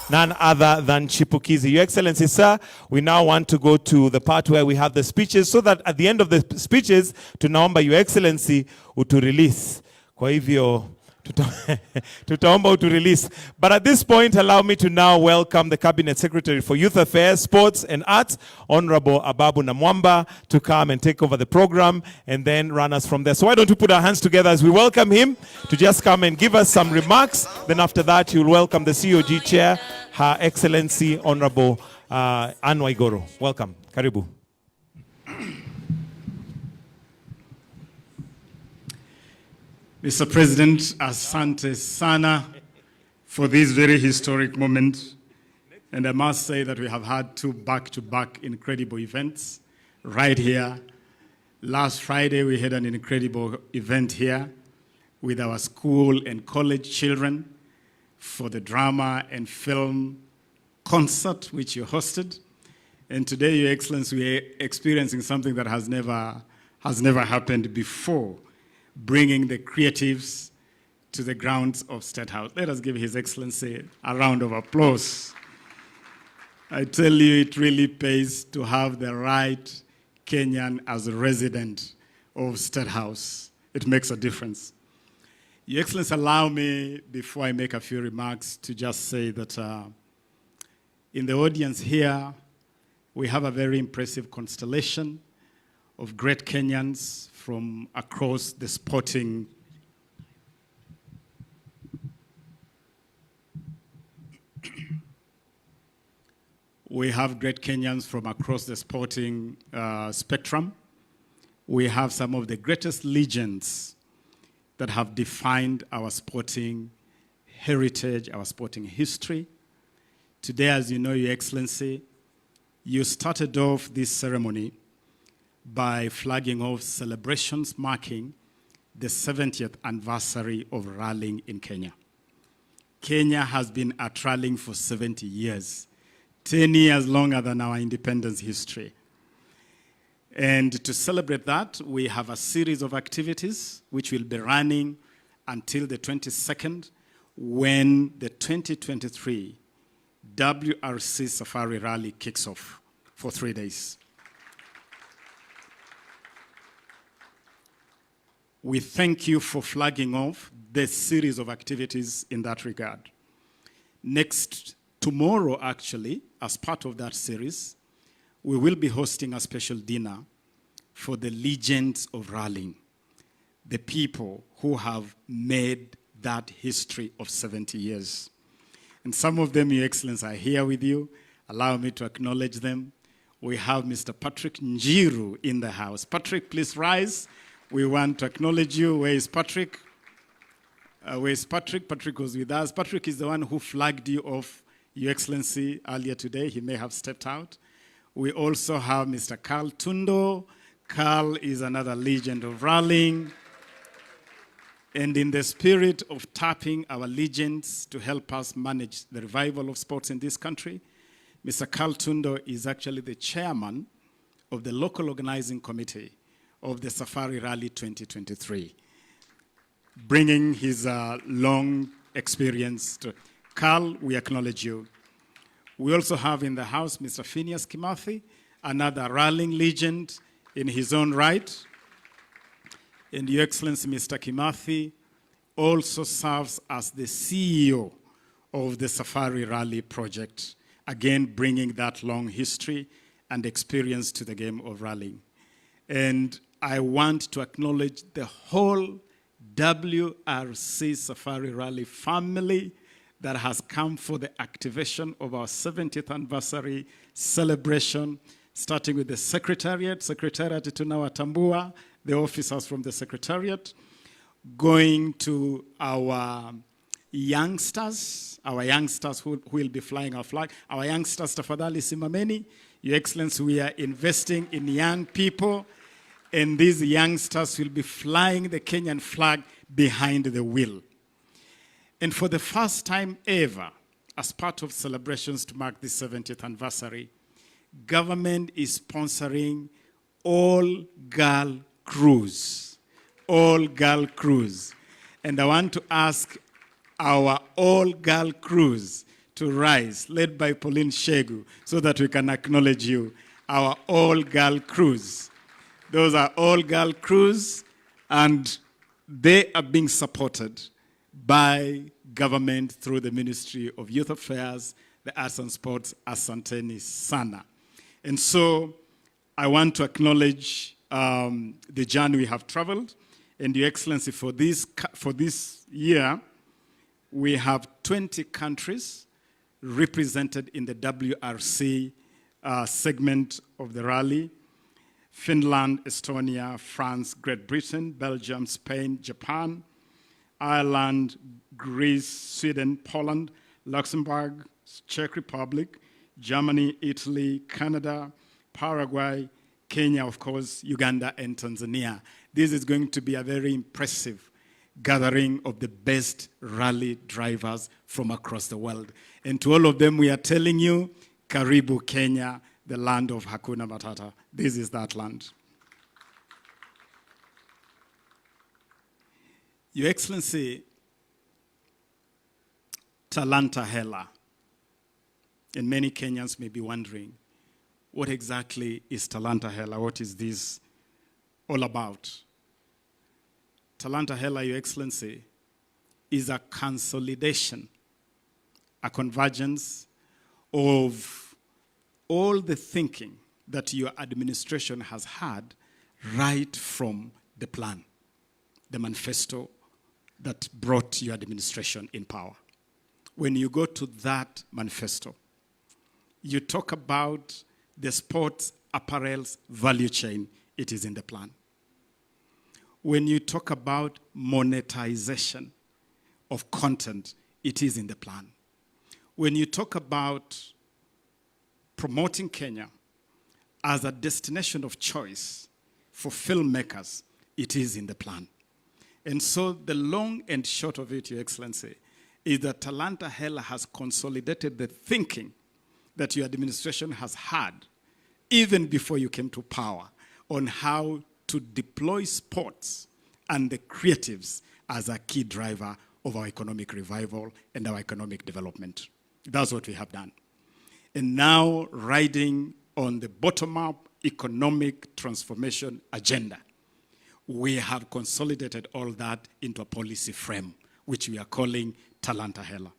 none other than Chipukizi. Your Excellency, sir, we now want to go to the part where we have the speeches, so that at the end of the speeches, tunaomba Your Excellency utu-release. Kwa hivyo, tutaomba utu-release. But at this point, allow me to now welcome the Cabinet Secretary for Youth Affairs, Sports and Arts, Honorable Ababu Namwamba, to come and take over the program and then run us from there. So why don't we put our hands together as we welcome him to just come and give us some remarks. Then after that, you'll welcome the COG Chair, Her Excellency Honorable Anne Waiguru. Welcome. Karibu. Mr. President, asante sana for this very historic moment. And I must say that we have had two back-to-back incredible events right here. Last Friday, we had an incredible event here with our school and college children for the drama and film concert, which you hosted. And today, Your Excellency, we are experiencing something that has never happened before, bringing the creatives to the grounds of State House. Let us give His Excellency a round of applause. I tell you, it really pays to have the right Kenyan as a resident of State House. It makes a difference. Your Excellency, allow me, before I make a few remarks, to just say that in the audience here, we have a very impressive constellation of great Kenyans from across the sporting we have great Kenyans from across the sporting spectrum. We have some of the greatest legends that have defined our sporting heritage, our sporting history. Today, as you know, Your Excellency, you started off this ceremony by flagging off celebrations marking the 70th anniversary of rallying in Kenya. Kenya has been at rallying for 70 years, 10 years longer than our independence history. And to celebrate that, we have a series of activities which will be running until the 22nd, when the 2023 WRC Safari Rally kicks off for 3 days. We thank you for flagging off the series of activities in that regard. Tomorrow, actually, as part of that series, we will be hosting a special dinner for the legends of rallying, the people who have made that history of 70 years. And some of them, Your Excellency, are here with you. Allow me to acknowledge them. We have Mr. Patrick Njiru in the house. Patrick, please rise. We want to acknowledge you. Where is Patrick? Where is Patrick? Patrick was with us. Patrick is the one who flagged you off, Your Excellency, earlier today. He may have stepped out. We also have Mr. Carl Tundo. Carl is another legend of rallying. And in the spirit of tapping our legends to help us manage the revival of sports in this country, Mr. Carl Tundo is actually the chairman of the local organizing committee of the Safari Rally 2023, bringing his long experience to. Carl, we acknowledge you. We also have in the house Mr. Phineas Kimathi, another rallying legend in his own right. And Your Excellency, Mr. Kimathi also serves as the CEO of the Safari Rally project, again bringing that long history and experience to the game of rallying. And I want to acknowledge the whole WRC Safari Rally family that has come for the activation of our 70th anniversary celebration, starting with the Secretariat tunawatambua, the officers from the Secretariat, going to our youngsters who will be flying our flag. Our youngsters, tafadhali simameni. Your Excellency, we are investing in young people, and these youngsters will be flying the Kenyan flag behind the wheel. And for the first time ever, as part of celebrations to mark the 70th anniversary, government is sponsoring all-girl cruise. All-girl cruise. And I want to ask our all-girl cruise to rise, led by Pauline Shegu, so that we can acknowledge you. Our all-girl cruise. Those are all-girl cruise, and they are being supported by government through the Ministry of Youth Affairs, the Arts and Sports, Asanteni Sana. And so I want to acknowledge the journey we have traveled. And Your Excellency, for this year, we have 20 countries represented in the WRC segment of the rally. Finland, Estonia, France, Great Britain, Belgium, Spain, Japan, Ireland, Greece, Sweden, Poland, Luxembourg, Czech Republic, Germany, Italy, Canada, Paraguay, Kenya, of course, Uganda, and Tanzania. This is going to be a very impressive gathering of the best rally drivers from across the world. And to all of them, we are telling you, Karibu Kenya, the land of Hakuna Matata. This is that land. Your Excellency, Talanta Hela. And many Kenyans may be wondering, what exactly is Talanta Hela? What is this all about? Talanta Hela, Your Excellency, is a consolidation, a convergence of all the thinking that your administration has had right from the plan, the manifesto that brought your administration in power. When you go to that manifesto, you talk about the sports apparel's value chain, it is in the plan. When you talk about monetization of content, it is in the plan. When you talk about promoting Kenya as a destination of choice for filmmakers, it is in the plan. And so the long and short of it, Your Excellency, is that Talanta Hela has consolidated the thinking that your administration has had, even before you came to power, on how to deploy sports and the creatives as a key driver of our economic revival and our economic development. That's what we have done. And now, riding on the bottom-up economic transformation agenda, we have consolidated all that into a policy frame, which we are calling Talanta Hela.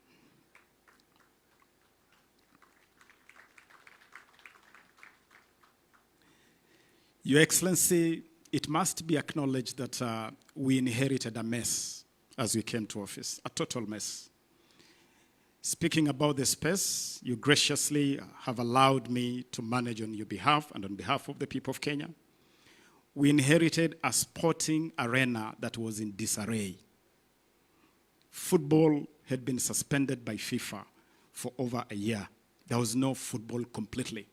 Your Excellency, it must be acknowledged that we inherited a mess as we came to office, a total mess. Speaking about the space, you graciously have allowed me to manage on your behalf and on behalf of the people of Kenya. We inherited a sporting arena that was in disarray. Football had been suspended by FIFA for over a year. There was no football completely.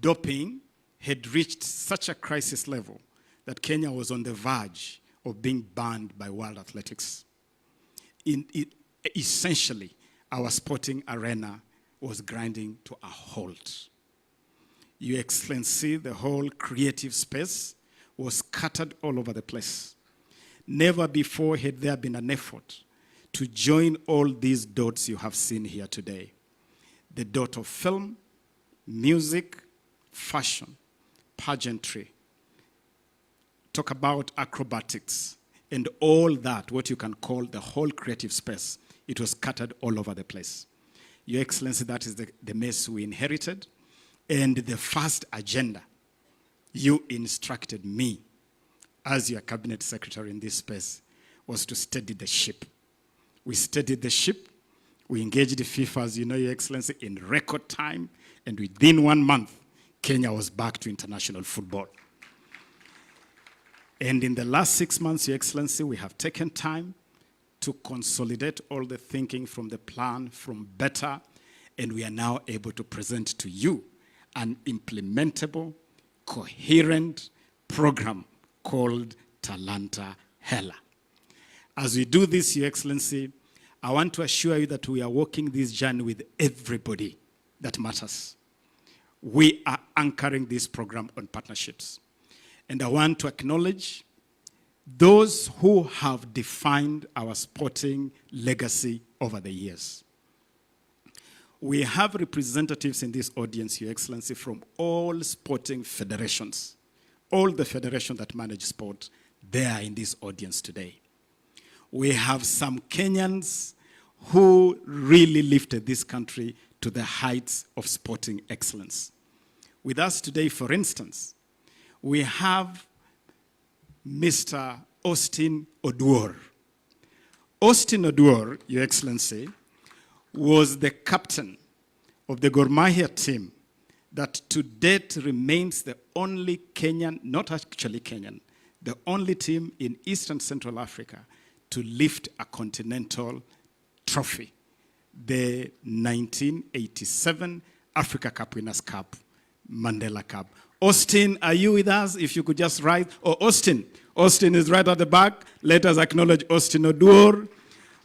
Doping had reached such a crisis level that Kenya was on the verge of being banned by World Athletics. Essentially, our sporting arena was grinding to a halt. Your Excellency, the whole creative space was scattered all over the place. Never before had there been an effort to join all these dots you have seen here today. The dot of film, music, fashion, pageantry, talk about acrobatics, and all that, what you can call the whole creative space. It was scattered all over the place. Your Excellency, that is the mess we inherited. And the first agenda, you instructed me as your cabinet secretary in this space, was to steady the ship. We steadied the ship. We engaged the FIFA, as you know, Your Excellency, in record time. And within 1 month, Kenya was back to international football. And in the last 6 months, Your Excellency, we have taken time to consolidate all the thinking from the plan, from better, and we are now able to present to you an implementable, coherent program called Talanta Hela. As we do this, Your Excellency, I want to assure you that we are walking this journey with everybody that matters. We are anchoring this program on partnerships. And I want to acknowledge those who have defined our sporting legacy over the years. We have representatives in this audience, Your Excellency, from all sporting federations. All the federations that manage sport, they are in this audience today. We have some Kenyans who really lifted this country to the heights of sporting excellence. With us today, for instance, we have Mr. Austin Oduor. Austin Oduor, Your Excellency, was the captain of the Gor Mahia team that to date remains the only Kenyan, not actually Kenyan, the only team in Eastern Central Africa to lift a continental trophy, the 1987 Africa Cup Winners' Cup, Mandela Cup. Austin, are you with us? If you could just rise. Oh, Austin is right at the back. Let us acknowledge Austin Oduor.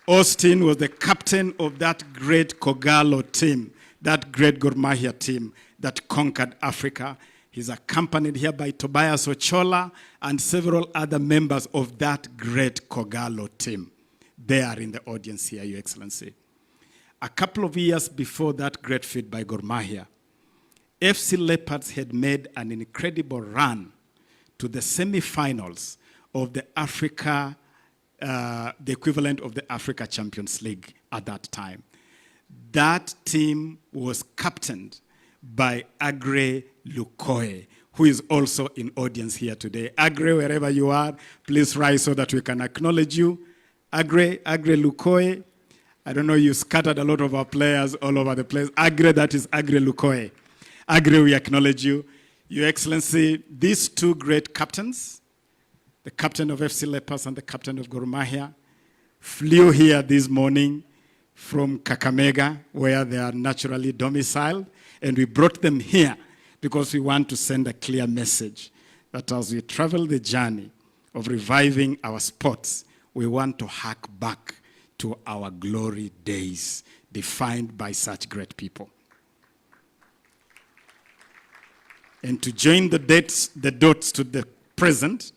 Austin was the captain of that great Kogalo team, that great Gor Mahia team that conquered Africa. He's accompanied here by Tobias Ochola and several other members of that great Kogalo team. They are in the audience here, Your Excellency. A couple of years before that great feat by Gor Mahia, FC Leopards had made an incredible run to the semi-finals of the Africa, the equivalent of the Africa Champions League at that time. That team was captained by Aggrey Lukoe, who is also in audience here today. Aggrey, wherever you are, please rise so that we can acknowledge you. Aggrey Lukoe, I don't know, you scattered a lot of our players all over the place. Aggrey, that is Aggrey Lukoe. Aggrey, we acknowledge you. Your Excellency, these two great captains, the captain of FC Leopards and the captain of Gor Mahia, flew here this morning from Kakamega, where they are naturally domiciled, and we brought them here because we want to send a clear message that as we travel the journey of reviving our sports, we want to hark back to our glory days defined by such great people. And to join the dots to the present,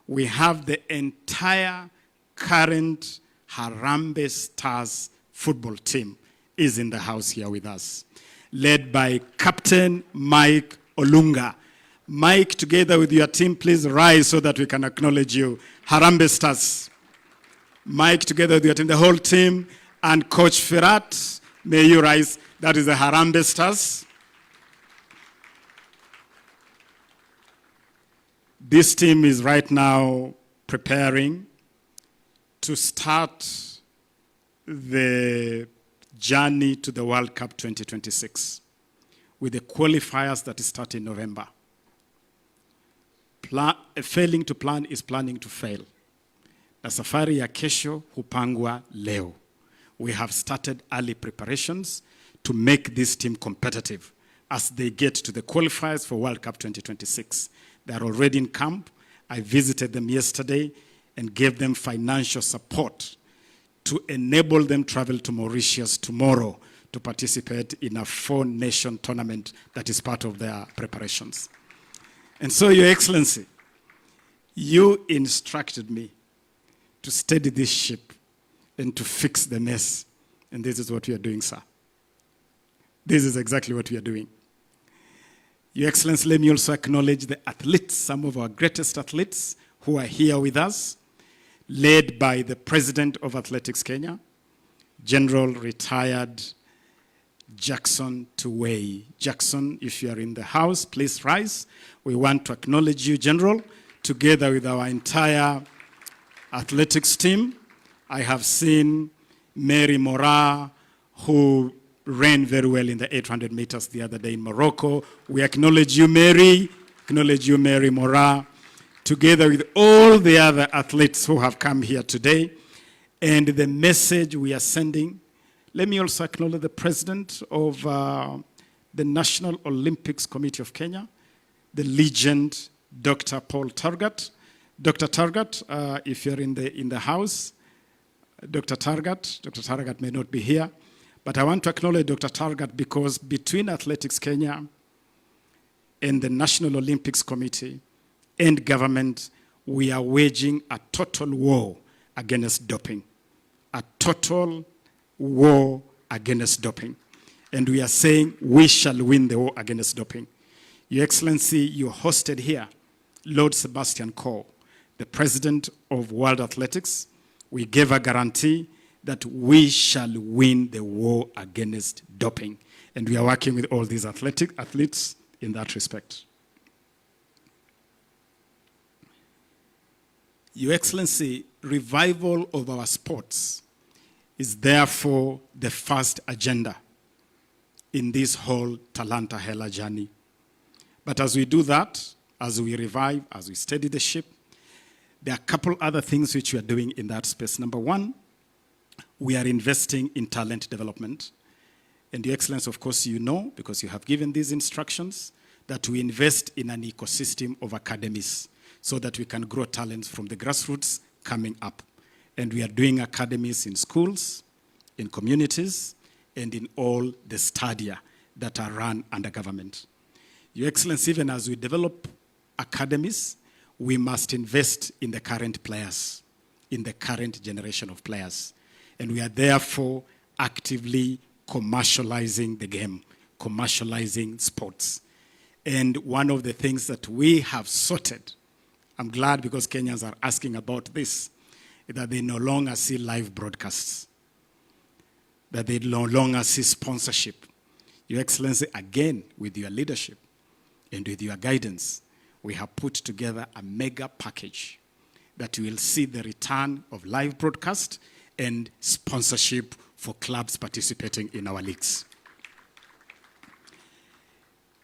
we have the entire current Harambee Stars football team is in the house here with us, led by Captain Mike Olunga. Mike, together with your team, please rise so that we can acknowledge you. Harambee Stars. Mike, together with your team, the whole team, and Coach Firat, may you rise. That is the Harambee Stars. This team is right now preparing to start the journey to the World Cup 2026 with the qualifiers that start in November. Failing to plan is planning to fail. Na safari ya kesho hupangwa leo. We have started early preparations to make this team competitive as they get to the qualifiers for World Cup 2026. They are already in camp. I visited them yesterday and gave them financial support to enable them travel to Mauritius tomorrow to participate in a 4-nation tournament that is part of their preparations. And so, Your Excellency, you instructed me to steady this ship and to fix the mess. And this is what we are doing, sir. This is exactly what we are doing. Your Excellency, let me also acknowledge the athletes, some of our greatest athletes who are here with us, led by the President of Athletics Kenya, General Retired Jackson Tuwei. Jackson, if you are in the house, please rise. We want to acknowledge you, General, together with our entire athletics team. I have seen Mary Mora, who ran very well in the 800 meters the other day in Morocco. We acknowledge you, Mary. Acknowledge you, Mary Mora, together with all the other athletes who have come here today. And the message we are sending, let me also acknowledge the president of the National Olympics Committee of Kenya, the legend, Dr. Paul Targat. Dr. Targat, if you're in the house, Dr. Targat may not be here, but I want to acknowledge Dr. Targat because between Athletics Kenya and the National Olympics Committee, and government, we are waging a total war against doping. A total war against doping. And we are saying we shall win the war against doping. Your Excellency, you hosted here Lord Sebastian Coe, the president of World Athletics. We gave a guarantee that we shall win the war against doping. And we are working with all these athletes in that respect. Your Excellency, revival of our sports is therefore the first agenda in this whole Talanta Hela journey. But as we do that, as we revive, as we steady the ship, there are a couple other things which we are doing in that space. Number one, we are investing in talent development. And Your Excellency, of course, you know, because you have given these instructions, that we invest in an ecosystem of academies so that we can grow talents from the grassroots coming up. And we are doing academies in schools, in communities, and in all the stadia that are run under government. Your Excellency, even as we develop academies, we must invest in the current players, in the current generation of players. And we are therefore actively commercializing the game, commercializing sports. And one of the things that we have sorted, I'm glad because Kenyans are asking about this, that they no longer see live broadcasts, that they no longer see sponsorship. Your Excellency, again, with your leadership and with your guidance, we have put together a mega package that will see the return of live broadcast and sponsorship for clubs participating in our leagues.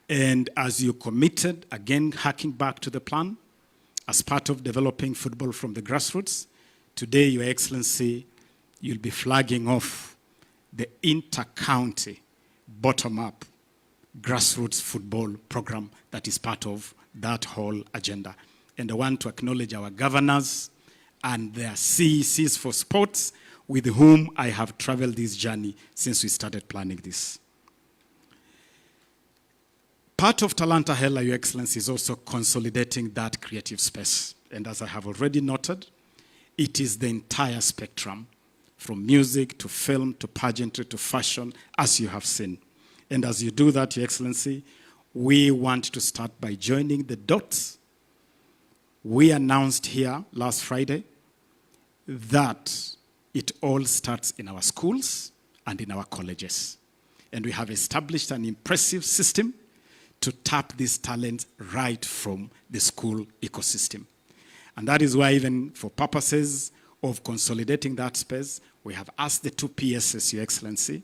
And as you committed, again, harking back to the plan, as part of developing football from the grassroots, today, Your Excellency, you'll be flagging off the inter-county, bottom-up, grassroots football program that is part of that whole agenda. And I want to acknowledge our governors and their CECs for sports with whom I have traveled this journey since we started planning this. Part of Talanta Hela, Your Excellency, is also consolidating that creative space. And as I have already noted, it is the entire spectrum, from music to film to pageantry to fashion, as you have seen. And as you do that, Your Excellency, we want to start by joining the dots. We announced here last Friday that it all starts in our schools and in our colleges. And we have established an impressive system to tap these talents right from the school ecosystem. And that is why, even for purposes of consolidating that space, we have asked the two PSs, Your Excellency,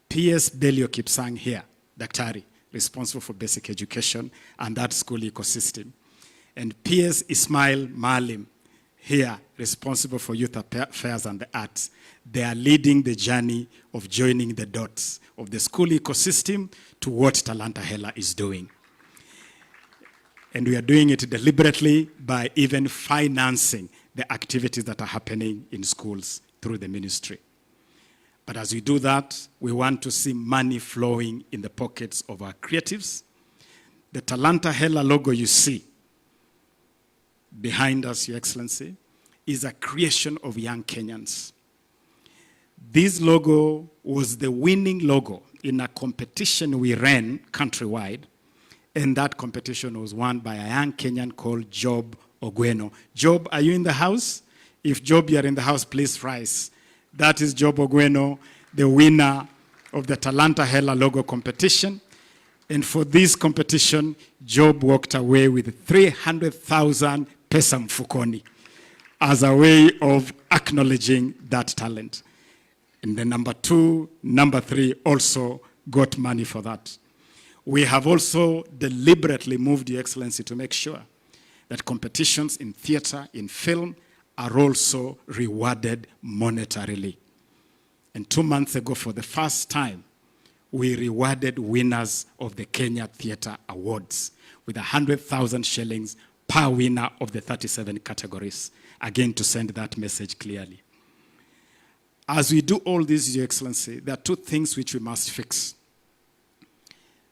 PS Delio Kipsang here, Daktari, responsible for basic education and that school ecosystem, and PS Ismail Malim here, responsible for youth affairs and the arts. They are leading the journey of joining the dots of the school ecosystem to what Talanta Hela is doing. And we are doing it deliberately by even financing the activities that are happening in schools through the ministry. But as we do that, we want to see money flowing in the pockets of our creatives. The Talanta Hela logo you see behind us, Your Excellency, is a creation of young Kenyans. This logo was the winning logo in a competition we ran countrywide, and that competition was won by a young Kenyan called Job Ogweno. Job, are you in the house? If Job, you are in the house, please rise. That is Job Ogweno, the winner of the Talanta Hela logo competition. And for this competition, Job walked away with 300,000 pesa mfukoni as a way of acknowledging that talent. And the number 2, number 3 also got money for that. We have also deliberately moved, Your Excellency, to make sure that competitions in theater, in film, are also rewarded monetarily. And 2 months ago, for the first time, we rewarded winners of the Kenya Theatre Awards with 100,000 shillings per winner of the 37 categories. Again, to send that message clearly. As we do all this, Your Excellency, there are 2 things which we must fix.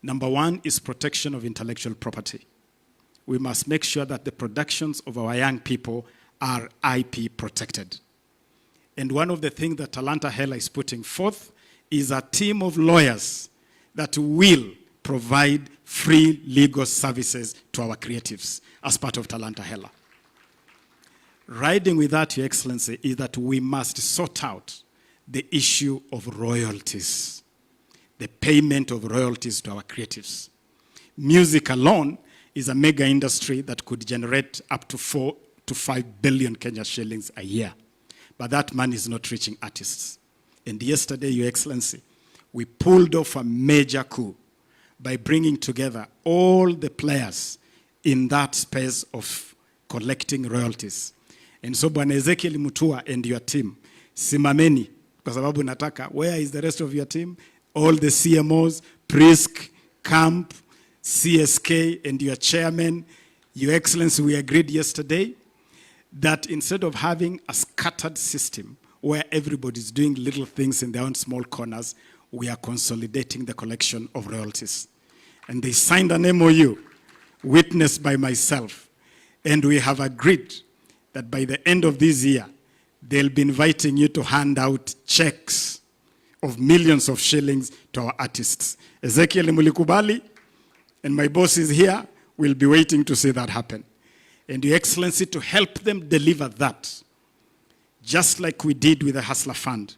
Number 1 is protection of intellectual property. we must make sure that the productions of our young people are IP protected. And one of the things that Talanta Hela is putting forth is a team of lawyers that will provide free legal services to our creatives as part of Talanta Hela. Riding with that, Your Excellency, is that we must sort out the issue of royalties, the payment of royalties to our creatives. Music alone is a mega industry that could generate up to 4 to 5 billion Kenya shillings a year. But that money is not reaching artists. And yesterday, Your Excellency, we pulled off a major coup by bringing together all the players in that space of collecting royalties. And so, Bwana Ezekiel Mutua and your team, simameni, kwa sababu nataka, where is the rest of your team? All the CMOs, Prisk, Camp, CSK, and your chairman. Your Excellency, we agreed yesterday that instead of having a scattered system where everybody's doing little things in their own small corners, we are consolidating the collection of royalties. And they signed an MOU, witnessed by myself, and we have agreed that by the end of this year, they'll be inviting you to hand out checks of millions of shillings to our artists. Ezekiel Mulikubali and my boss is here. We'll be waiting to see that happen. And Your Excellency, to help them deliver that, just like we did with the Hustler Fund,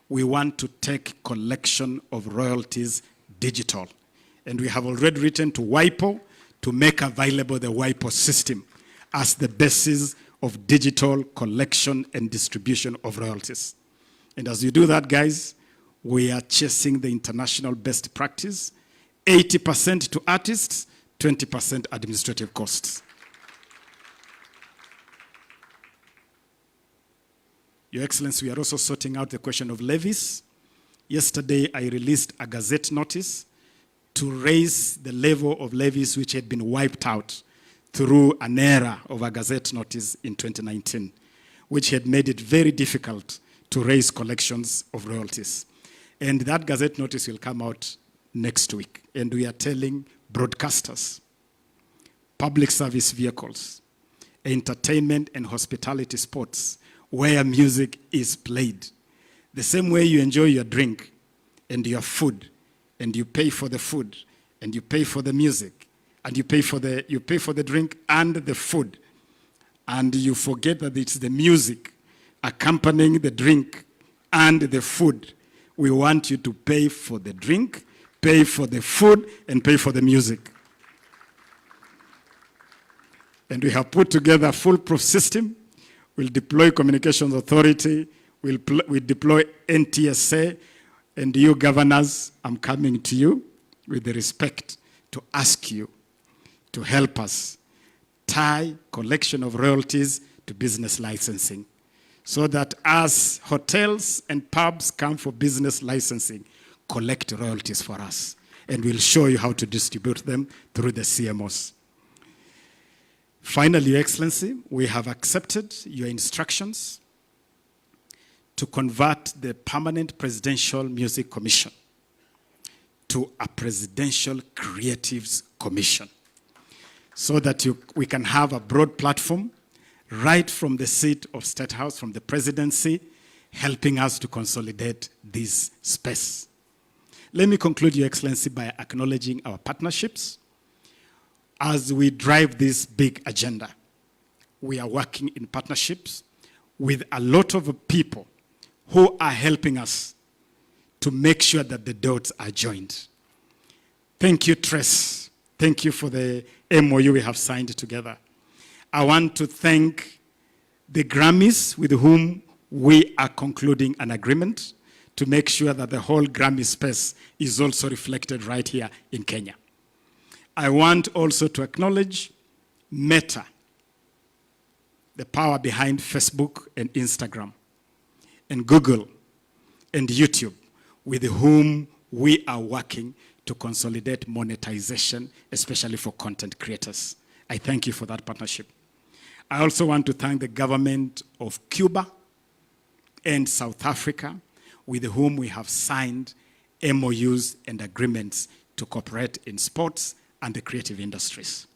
we want to take collection of royalties digital. And we have already written to WIPO to make available the WIPO system as the basis of digital collection and distribution of royalties. And as you do that, guys, we are chasing the international best practice, 80% to artists, 20% administrative costs. Your Excellency, we are also sorting out the question of levies. Yesterday, I released a gazette notice to raise the level of levies which had been wiped out through an era of a gazette notice in 2019, which had made it very difficult to raise collections of royalties. And that gazette notice will come out next week. And we are telling broadcasters, public service vehicles, entertainment and hospitality spots, where music is played. The same way you enjoy your drink and your food, and you pay for the food, and you pay for the music, and you pay for the drink and the food, and you forget that it's the music accompanying the drink and the food. We want you to pay for the drink, pay for the food, and pay for the music. And we have put together a foolproof system. We'll deploy Communications Authority, we'll deploy NTSA, and you governors, I'm coming to you with the respect to ask you to help us tie collection of royalties to business licensing, so that as hotels and pubs come for business licensing, collect royalties for us. And we'll show you how to distribute them through the CMOs. Finally, Your Excellency, we have accepted your instructions to convert the Permanent Presidential Music Commission to a Presidential Creatives Commission, so that we can have a broad platform right from the seat of State House, from the presidency, helping us to consolidate this space. Let me conclude, Your Excellency, by acknowledging our partnerships. As we drive this big agenda, we are working in partnerships with a lot of people who are helping us to make sure that the dots are joined. Thank you, Tres. Thank you for the MOU we have signed together. I want to thank the Grammys with whom we are concluding an agreement to make sure that the whole Grammy space is also reflected right here in Kenya. I want also to acknowledge Meta, the power behind Facebook and Instagram, and Google and YouTube, with whom we are working to consolidate monetization, especially for content creators. I thank you for that partnership. I also want to thank the government of Cuba and South Africa, with whom we have signed MOUs and agreements to cooperate in sports and the creative industries.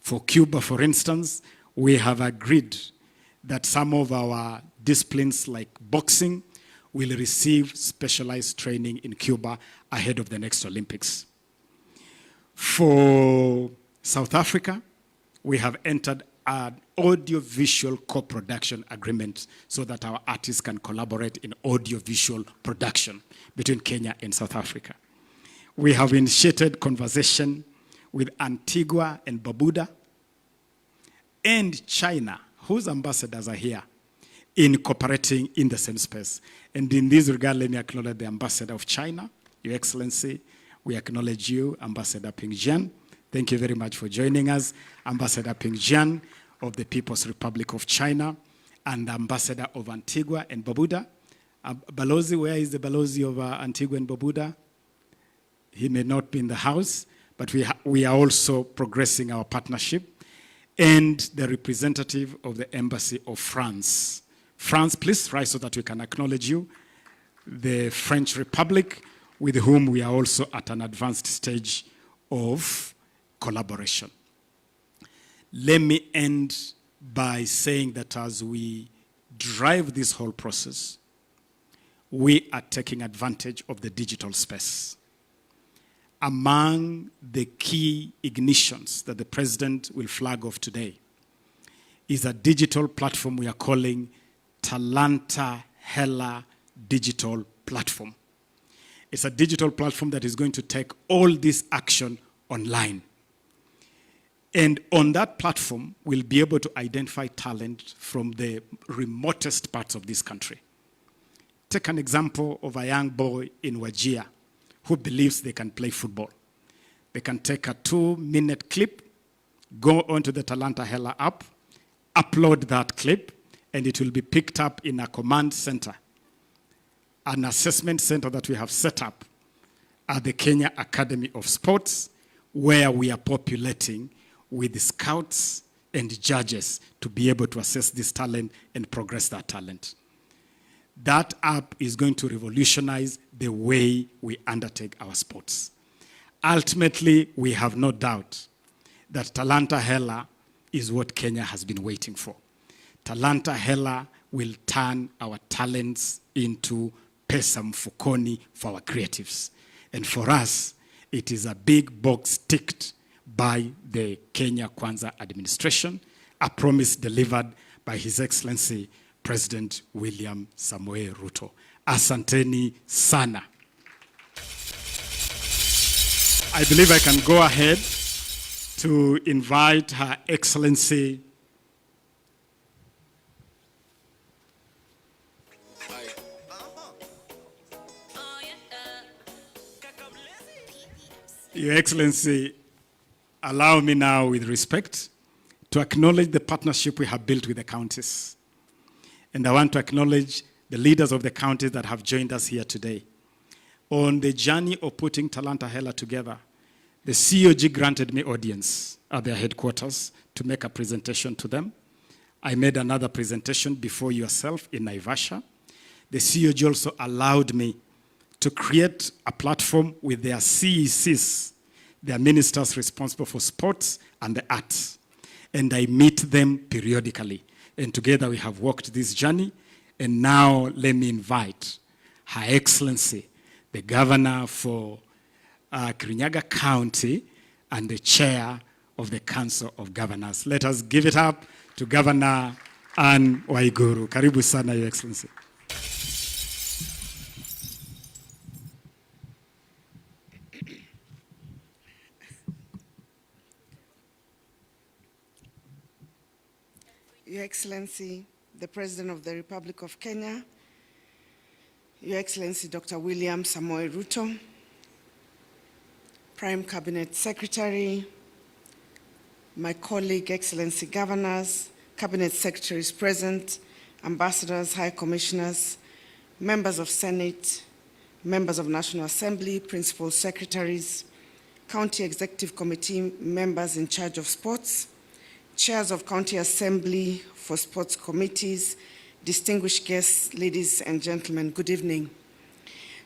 For Cuba, for instance, we have agreed that some of our disciplines like boxing will receive specialized training in Cuba ahead of the next Olympics. For South Africa, we have entered an audio-visual co-production agreement so that our artists can collaborate in audio-visual production between Kenya and South Africa. We have initiated conversation with Antigua and Barbuda and China, whose ambassadors are here, in cooperating in the same space. And in this regard, let me acknowledge the ambassador of China, Your Excellency. We acknowledge you, Ambassador Ping Jian. Thank you very much for joining us. Ambassador Ping Jian of the People's Republic of China, and Ambassador of Antigua and Barbuda. Balozi, where is the Balozi of Antigua and Barbuda? He may not be in the house, but we are also progressing our partnership. And the representative of the Embassy of France. France, please rise so that we can acknowledge you. The French Republic, with whom we are also at an advanced stage of collaboration. Let me end by saying that as we drive this whole process, we are taking advantage of the digital space. Among the key ignitions that the President will flag off today is a digital platform we are calling Talanta Hela Digital Platform. It's a digital platform that is going to take all this action online. And on that platform, we'll be able to identify talent from the remotest parts of this country. Take an example of a young boy in Wajir who believes they can play football. They can take a 2-minute clip, go onto the Talanta Hela app, upload that clip, and it will be picked up in a command center, an assessment center that we have set up at the Kenya Academy of Sports, where we are populating with the scouts and judges to be able to assess this talent and progress that talent. That app is going to revolutionize the way we undertake our sports. Ultimately, we have no doubt that Talanta Hela is what Kenya has been waiting for. Talanta Hela will turn our talents into pesa mfukoni for our creatives. And for us, it is a big box ticked by the Kenya Kwanza administration, a promise delivered by His Excellency President William Samoei Ruto. Asanteni sana. I believe I can go ahead to invite Her Excellency Your Excellency, allow me now with respect to acknowledge the partnership we have built with the counties. And I want to acknowledge the leaders of the counties that have joined us here today. On the journey of putting Talanta Hela together, the COG granted me audience at their headquarters to make a presentation to them. I made another presentation before yourself in Naivasha. The COG also allowed me to create a platform with their CECs, their ministers responsible for sports and the arts. And I meet them periodically. And together we have walked this journey. And now let me invite Her Excellency, the Governor for Kirinyaga County and the Chair of the Council of Governors. Let us give it up to Governor Anne Waiguru. Karibu sana, Your Excellency. Your Excellency, the President of the Republic of Kenya, Your Excellency Dr. William Samoei Ruto, Prime Cabinet Secretary, my colleague, Excellency Governors, Cabinet Secretaries present, Ambassadors, High Commissioners, Members of Senate, Members of National Assembly, Principal Secretaries, County Executive Committee members in charge of sports, Chairs of County Assembly for Sports Committees, distinguished guests, ladies and gentlemen, good evening.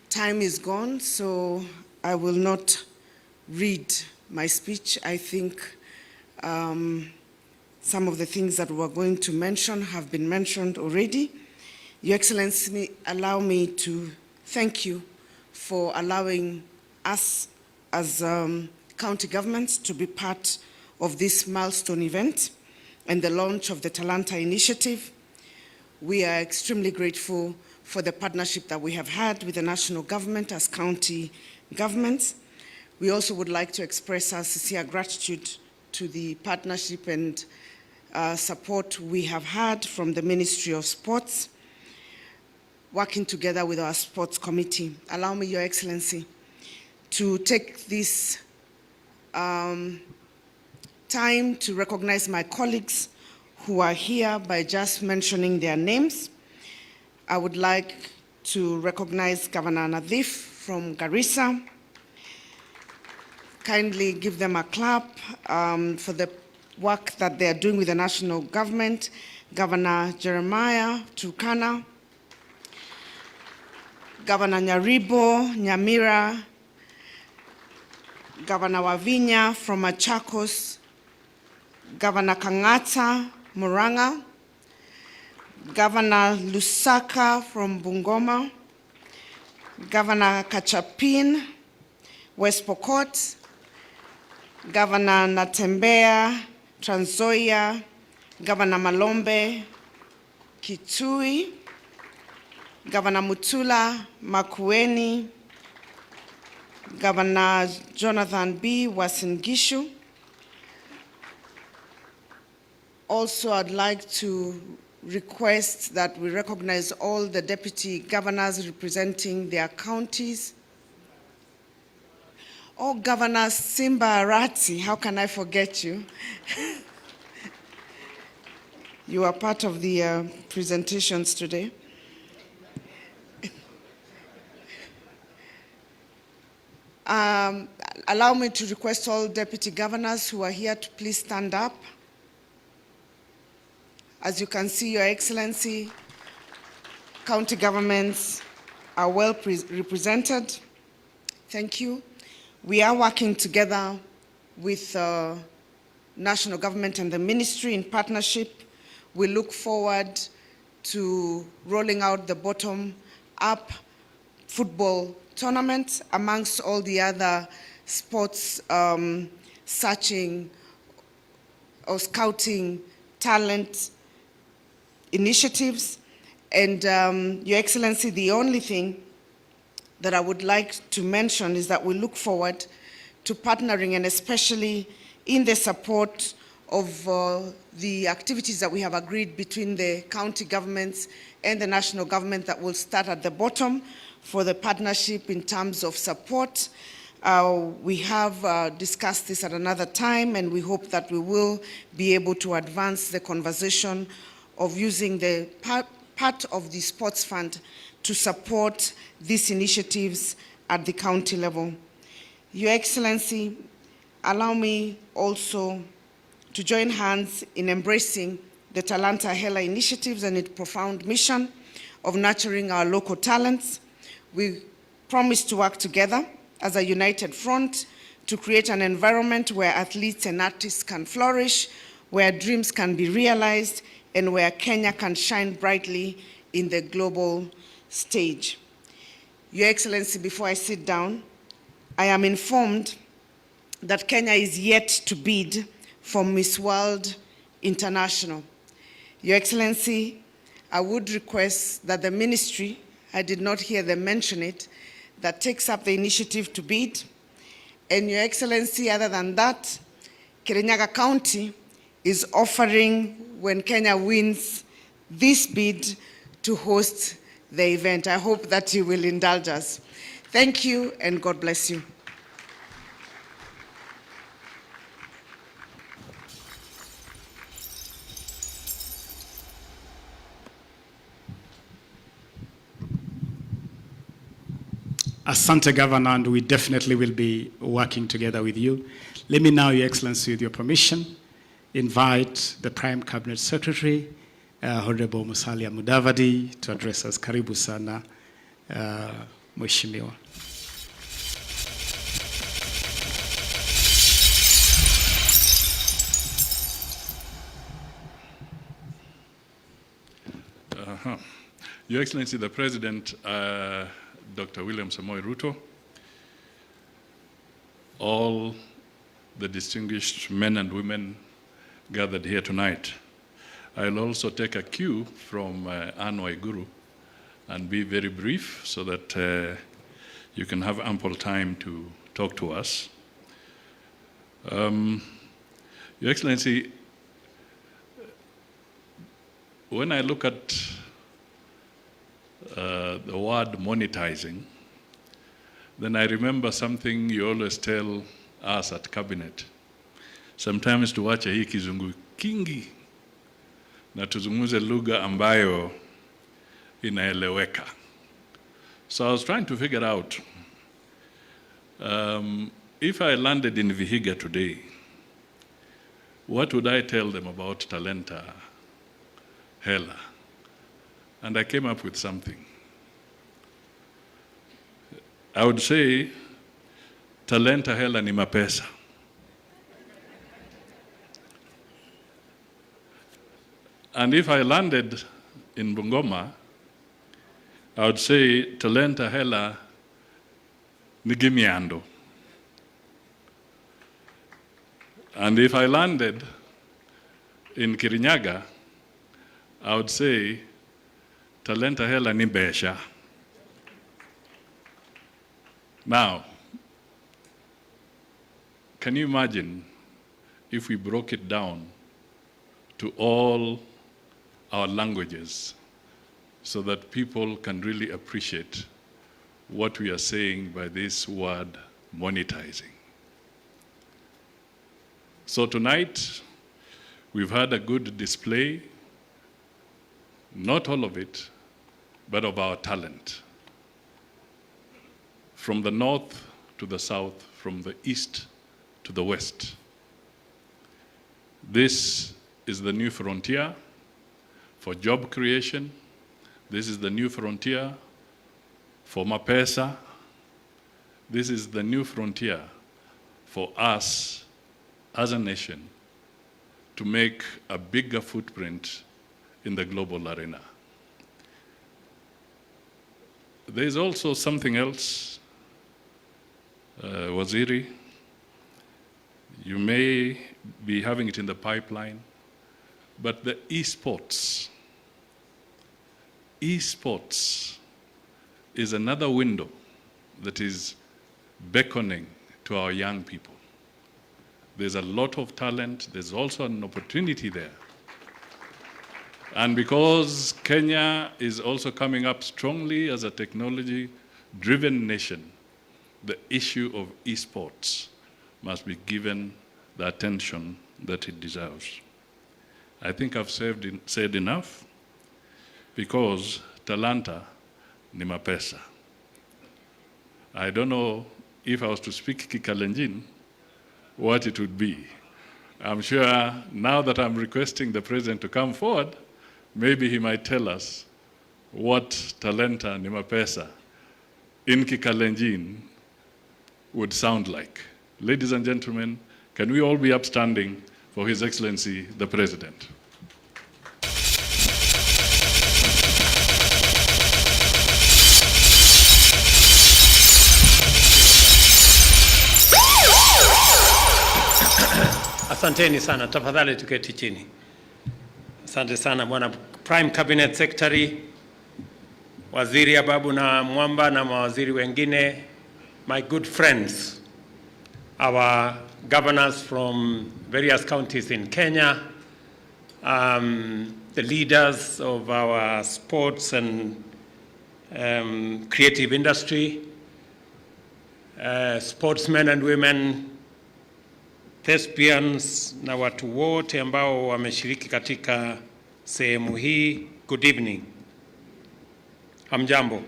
Time is gone, so I will not read my speech. I think Some of the things that we're going to mention have been mentioned already. Your Excellency, allow me to thank you for allowing us as county governments to be part of this milestone event and the launch of the Talanta Initiative. We are extremely grateful for the partnership that we have had with the national government as county governments. We also would like to express our sincere gratitude to the partnership and support we have had from the Ministry of Sports, working together with our sports committee. Allow me, Your Excellency, to take this time to recognize my colleagues who are here by just mentioning their names. I would like to recognize Governor Nadif from Garissa. Kindly give them a clap for the work that they are doing with the national government. Governor Jeremiah Turkana, Governor Nyaribo, Nyamira, Governor Wavinya from Machakos, Governor Kangata, Muranga, Governor Lusaka from Bungoma, Governor Kachapin, West Pokot, Governor Natembea, Trans Nzoia, Governor Malombe, Kitui, Governor Mutula, Makueni, Governor Jonathan B. Uasin Gishu. Also, I'd like to request that we recognize all the deputy governors representing their counties. Oh, Governor Simba Arati, how can I forget you? You are part of the presentations today. Allow me to request all deputy governors who are here to please stand up. As you can see, Your Excellency, county governments are well represented. Thank you. We are working together with national government and the ministry in partnership. We look forward to rolling out the bottom-up football tournament amongst all the other sports searching or scouting talent initiatives. And Your Excellency, the only thing that I would like to mention is that we look forward to partnering, and especially in the support of the activities that we have agreed between the county governments and the national government that will start at the bottom for the partnership in terms of support. We have discussed this at another time, and we hope that we will be able to advance the conversation of using the part of the sports fund to support these initiatives at the county level. Your Excellency, allow me also to join hands in embracing the Talanta Hela initiatives and its profound mission of nurturing our local talents. We promise to work together as a united front to create an environment where athletes and artists can flourish, where dreams can be realized, and where Kenya can shine brightly in the global stage. Your Excellency, before I sit down, I am informed that Kenya is yet to bid for Miss World International. Your Excellency, I would request that the ministry, I did not hear them mention it, that takes up the initiative to bid. And Your Excellency, other than that, Kirinyaga County is offering, when Kenya wins this bid, to host the event. I hope that you will indulge us. Thank you, and God bless you. Asante, Governor, and we definitely will be working together with you. Let me now, Your Excellency, with your permission, invite the Prime Cabinet Secretary, Honorable Musalia Mudavadi, to address us. Karibu sana, Mheshimiwa. Your Excellency the President, Dr. William Samoei Ruto, all the distinguished men and women gathered here tonight. I'll also take a cue from Anne Waiguru and be very brief so that you can have ample time to talk to us. Your Excellency, when I look at the word monetizing, then I remember something you always tell us at Cabinet. Sometimes tuwache hii kizungu kingi na tuzungumze lugha ambayo inaeleweka. So I was trying to figure out, if I landed in Vihiga today, what would I tell them about Talenta Hela? And I came up with something. I would say, Talenta Hela ni mapesa. And if I landed in Bungoma, I would say, Talenta Hela ni gimiando. And if I landed in Kirinyaga, I would say, Talenta Hela ni besha. Now, can you imagine if we broke it down to all our languages so that people can really appreciate what we are saying by this word monetizing? So tonight, we've had a good display, not all of it, but of our talent. From the north to the south, from the east to the west. This is the new frontier for job creation. This is the new frontier for mapesa. This is the new frontier for us as a nation to make a bigger footprint in the global arena. There is also something else, Waziri. You may be having it in the pipeline, but the esports is another window that is beckoning to our young people. There's a lot of talent. There's also an opportunity there. And because Kenya is also coming up strongly as a technology-driven nation, the issue of esports must be given the attention that it deserves. I think I've said enough, because talanta ni mapesa. I don't know if I was to speak Kikalenjin, what it would be. I'm sure now that I'm requesting the president to come forward, maybe he might tell us what talenta ni mapesa in Kikalenjin would sound like. Ladies and gentlemen, can we all be upstanding for His Excellency, the President? Asanteni sana, tafadhali tuketi chini. Asante sana Bwana Prime Cabinet Secretary, Waziri Ababu na Mwamba na mawaziri wengine, my good friends, our governors from various counties in Kenya, the leaders of our sports and creative industry, sportsmen and women, thespians na watu wote ambao wameshiriki katika sehemu hii. Good evening. Hamjambo.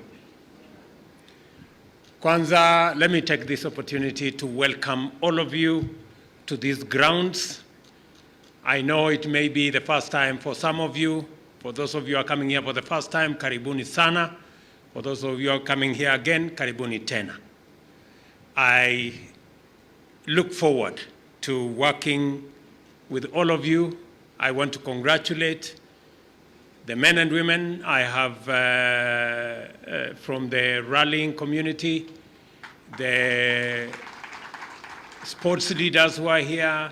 Kwanza, let me take this opportunity to welcome all of you to these grounds. I know it may be the first time for some of you. For those of you who are coming here for the first time, karibuni sana. For those of you who are coming here again, karibuni tena. I look forward to working with all of you. I want to congratulate the men and women I have from the rallying community, the sports leaders who are here,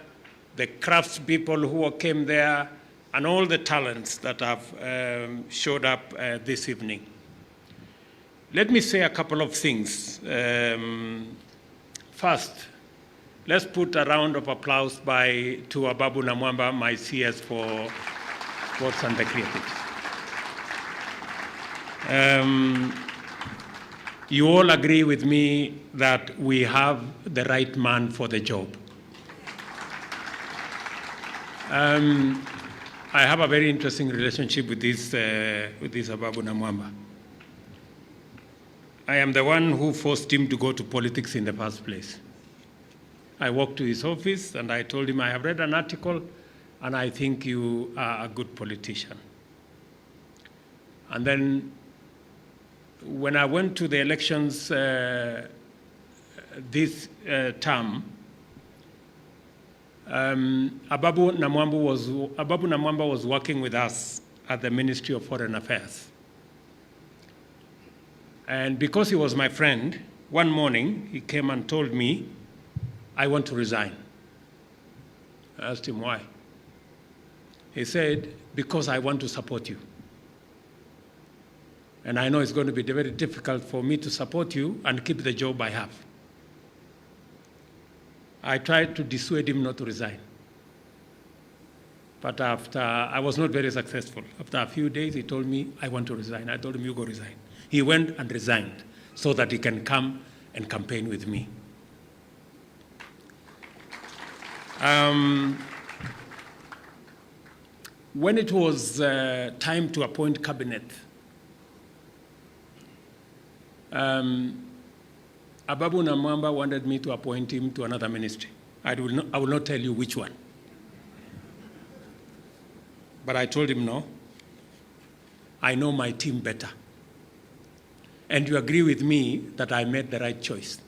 the crafts people who came there, and all the talents that have showed up this evening. Let me say a couple of things. First, let's put a round of applause to Ababu Namwamba, my CS for Sports and the Creatives. You all agree with me that we have the right man for the job. I have a very interesting relationship with this Ababu Namwamba. I am the one who forced him to go to politics in the first place. I walked to his office and I told him, I have read an article and I think you are a good politician. And then when I went to the elections this term, Ababu Namwamba was working with us at the Ministry of Foreign Affairs. And because he was my friend, one morning he came and told me, I want to resign. I asked him why. He said, because I want to support you. And I know it's going to be very difficult for me to support you and keep the job I have. I tried to dissuade him not to resign. But I was not very successful. After a few days, he told me, I want to resign. I told him, you go resign. He went and resigned so that he can come and campaign with me. When it was time to appoint cabinet, Ababu Namwamba wanted me to appoint him to another ministry. I will not tell you which one. But I told him, no, I know my team better. And you agree with me that I made the right choice.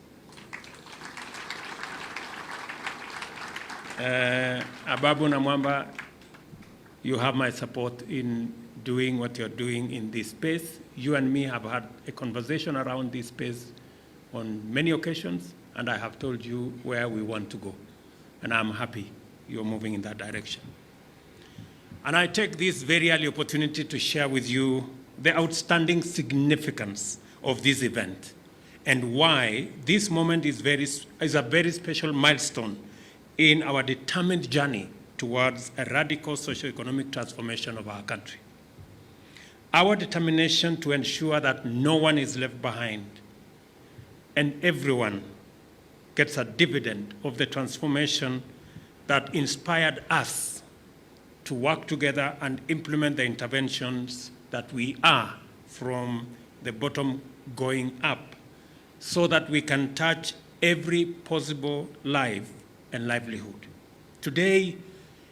Ababu Namwamba, you have my support in doing what you're doing in this space. You and me have had a conversation around this space on many occasions, and I have told you where we want to go. And I'm happy you're moving in that direction. And I take this very early opportunity to share with you the outstanding significance of this event and why this moment is a very special milestone in our determined journey towards a radical socio-economic transformation of our country. Our determination to ensure that no one is left behind and everyone gets a dividend of the transformation that inspired us to work together and implement the interventions that we are from the bottom going up so that we can touch every possible life and livelihood. Today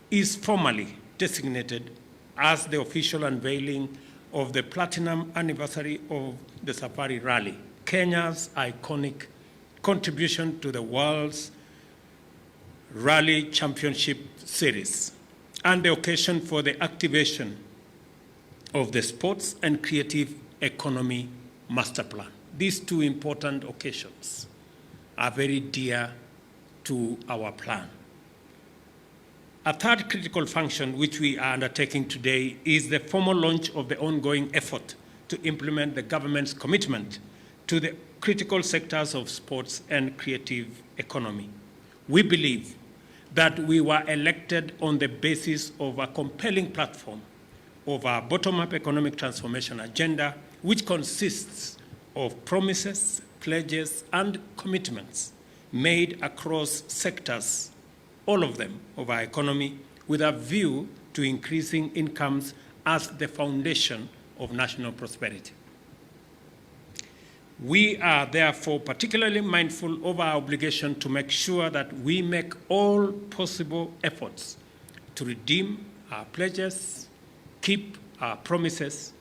is formally designated as the official unveiling of the platinum anniversary of the Safari Rally, Kenya's iconic contribution to the world's Rally Championship Series, and the occasion for the activation of the Sports and Creative Economy Master Plan. These two important occasions are very dear to our plan. A third critical function which we are undertaking today is the formal launch of the ongoing effort to implement the government's commitment to the critical sectors of sports and creative economy. We believe that we were elected on the basis of a compelling platform of our bottom-up economic transformation agenda, which consists of promises, pledges, and commitments made across sectors, all of them, of our economy, with a view to increasing incomes as the foundation of national prosperity. We are therefore particularly mindful of our obligation to make sure that we make all possible efforts to redeem our pledges, keep our promises,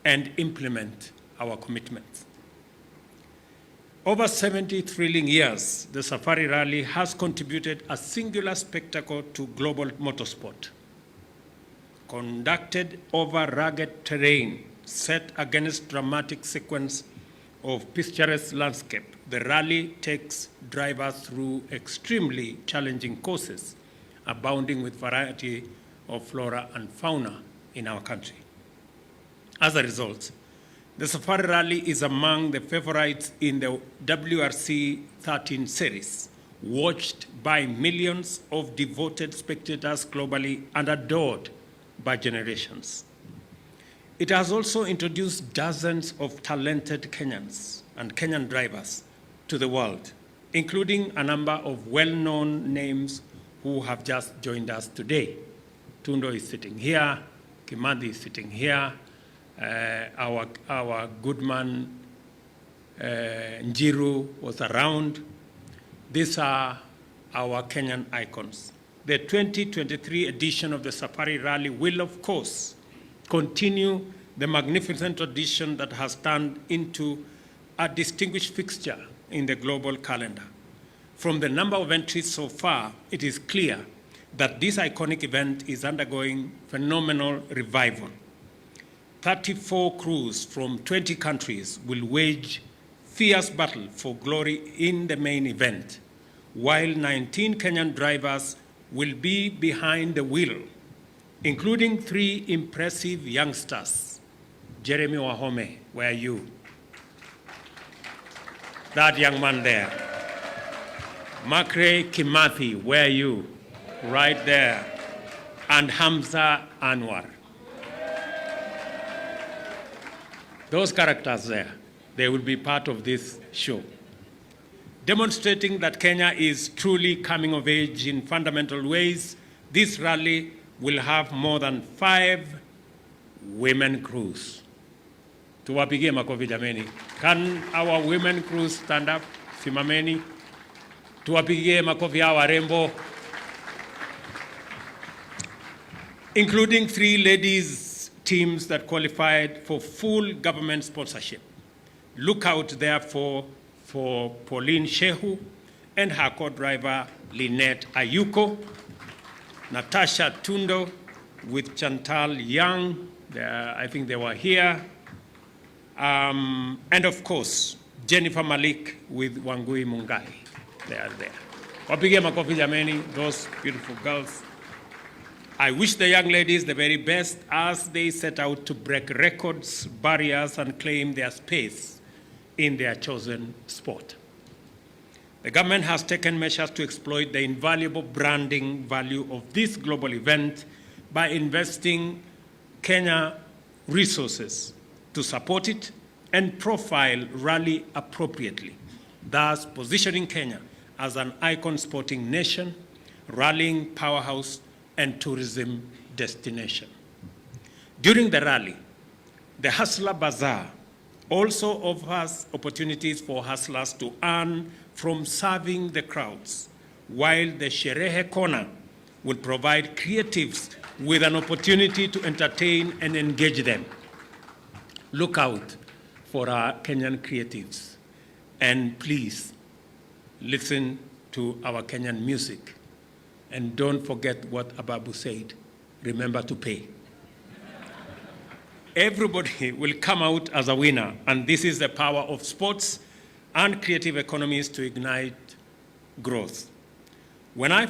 and implement our commitments. Over 70 thrilling years, the Safari Rally has contributed a singular spectacle to global motorsport, conducted over rugged terrain set against dramatic sequence of picturesque landscape. The rally takes drivers through extremely challenging courses, abounding with variety of flora and fauna in our country. As a result, the Safari Rally is among the favorites in the WRC 13 series, watched by millions of devoted spectators globally and adored by generations. It has also introduced dozens of talented Kenyans and Kenyan drivers to the world, including a number of well-known names who have just joined us today. Tundo is sitting here, Kimandi is sitting here, our good man Njiru was around. These are our Kenyan icons. The 2023 edition of the Safari Rally will, of course, continue the magnificent tradition that has turned into a distinguished fixture in the global calendar. From the number of entries so far, it is clear that this iconic event is undergoing phenomenal revival. 34 crews from 20 countries will wage fierce battle for glory in the main event, while 19 Kenyan drivers will be behind the wheel, including 3 impressive youngsters. Jeremy Wahome, where are you? That young man there. Makre Kimathi, where are you? Right there. And Hamza Anwar. Those characters there, they will be part of this show. Demonstrating that Kenya is truly coming of age in fundamental ways, this rally will have more than 5 women crews. Tuwapigie makofi jameni. Can our women crews stand up? Simameni. Tuwapigie makofi hawa rembo. Including 3 ladies teams that qualified for full government sponsorship. Look out therefore for Pauline Shehu and her co-driver Lynette Ayuko, Natasha Tundo with Chantal Young, I think they were here, and of course, Jennifer Malik with Wangui Mungai. They are there. Wapige makofi jameni, those beautiful girls. I wish the young ladies the very best as they set out to break records, barriers, and claim their space in their chosen sport. The government has taken measures to exploit the invaluable branding value of this global event by investing Kenya resources to support it and profile rally appropriately, thus positioning Kenya as an icon sporting nation, rallying powerhouse, and tourism destination. During the rally, the Hustler Bazaar also offers opportunities for hustlers to earn from serving the crowds, while the Sherehe Corner will provide creatives with an opportunity to entertain and engage them. Look out for our Kenyan creatives, and please listen to our Kenyan music. And don't forget what Ababu said, remember to pay. Everybody will come out as a winner, and this is the power of sports and creative economies to ignite growth. When I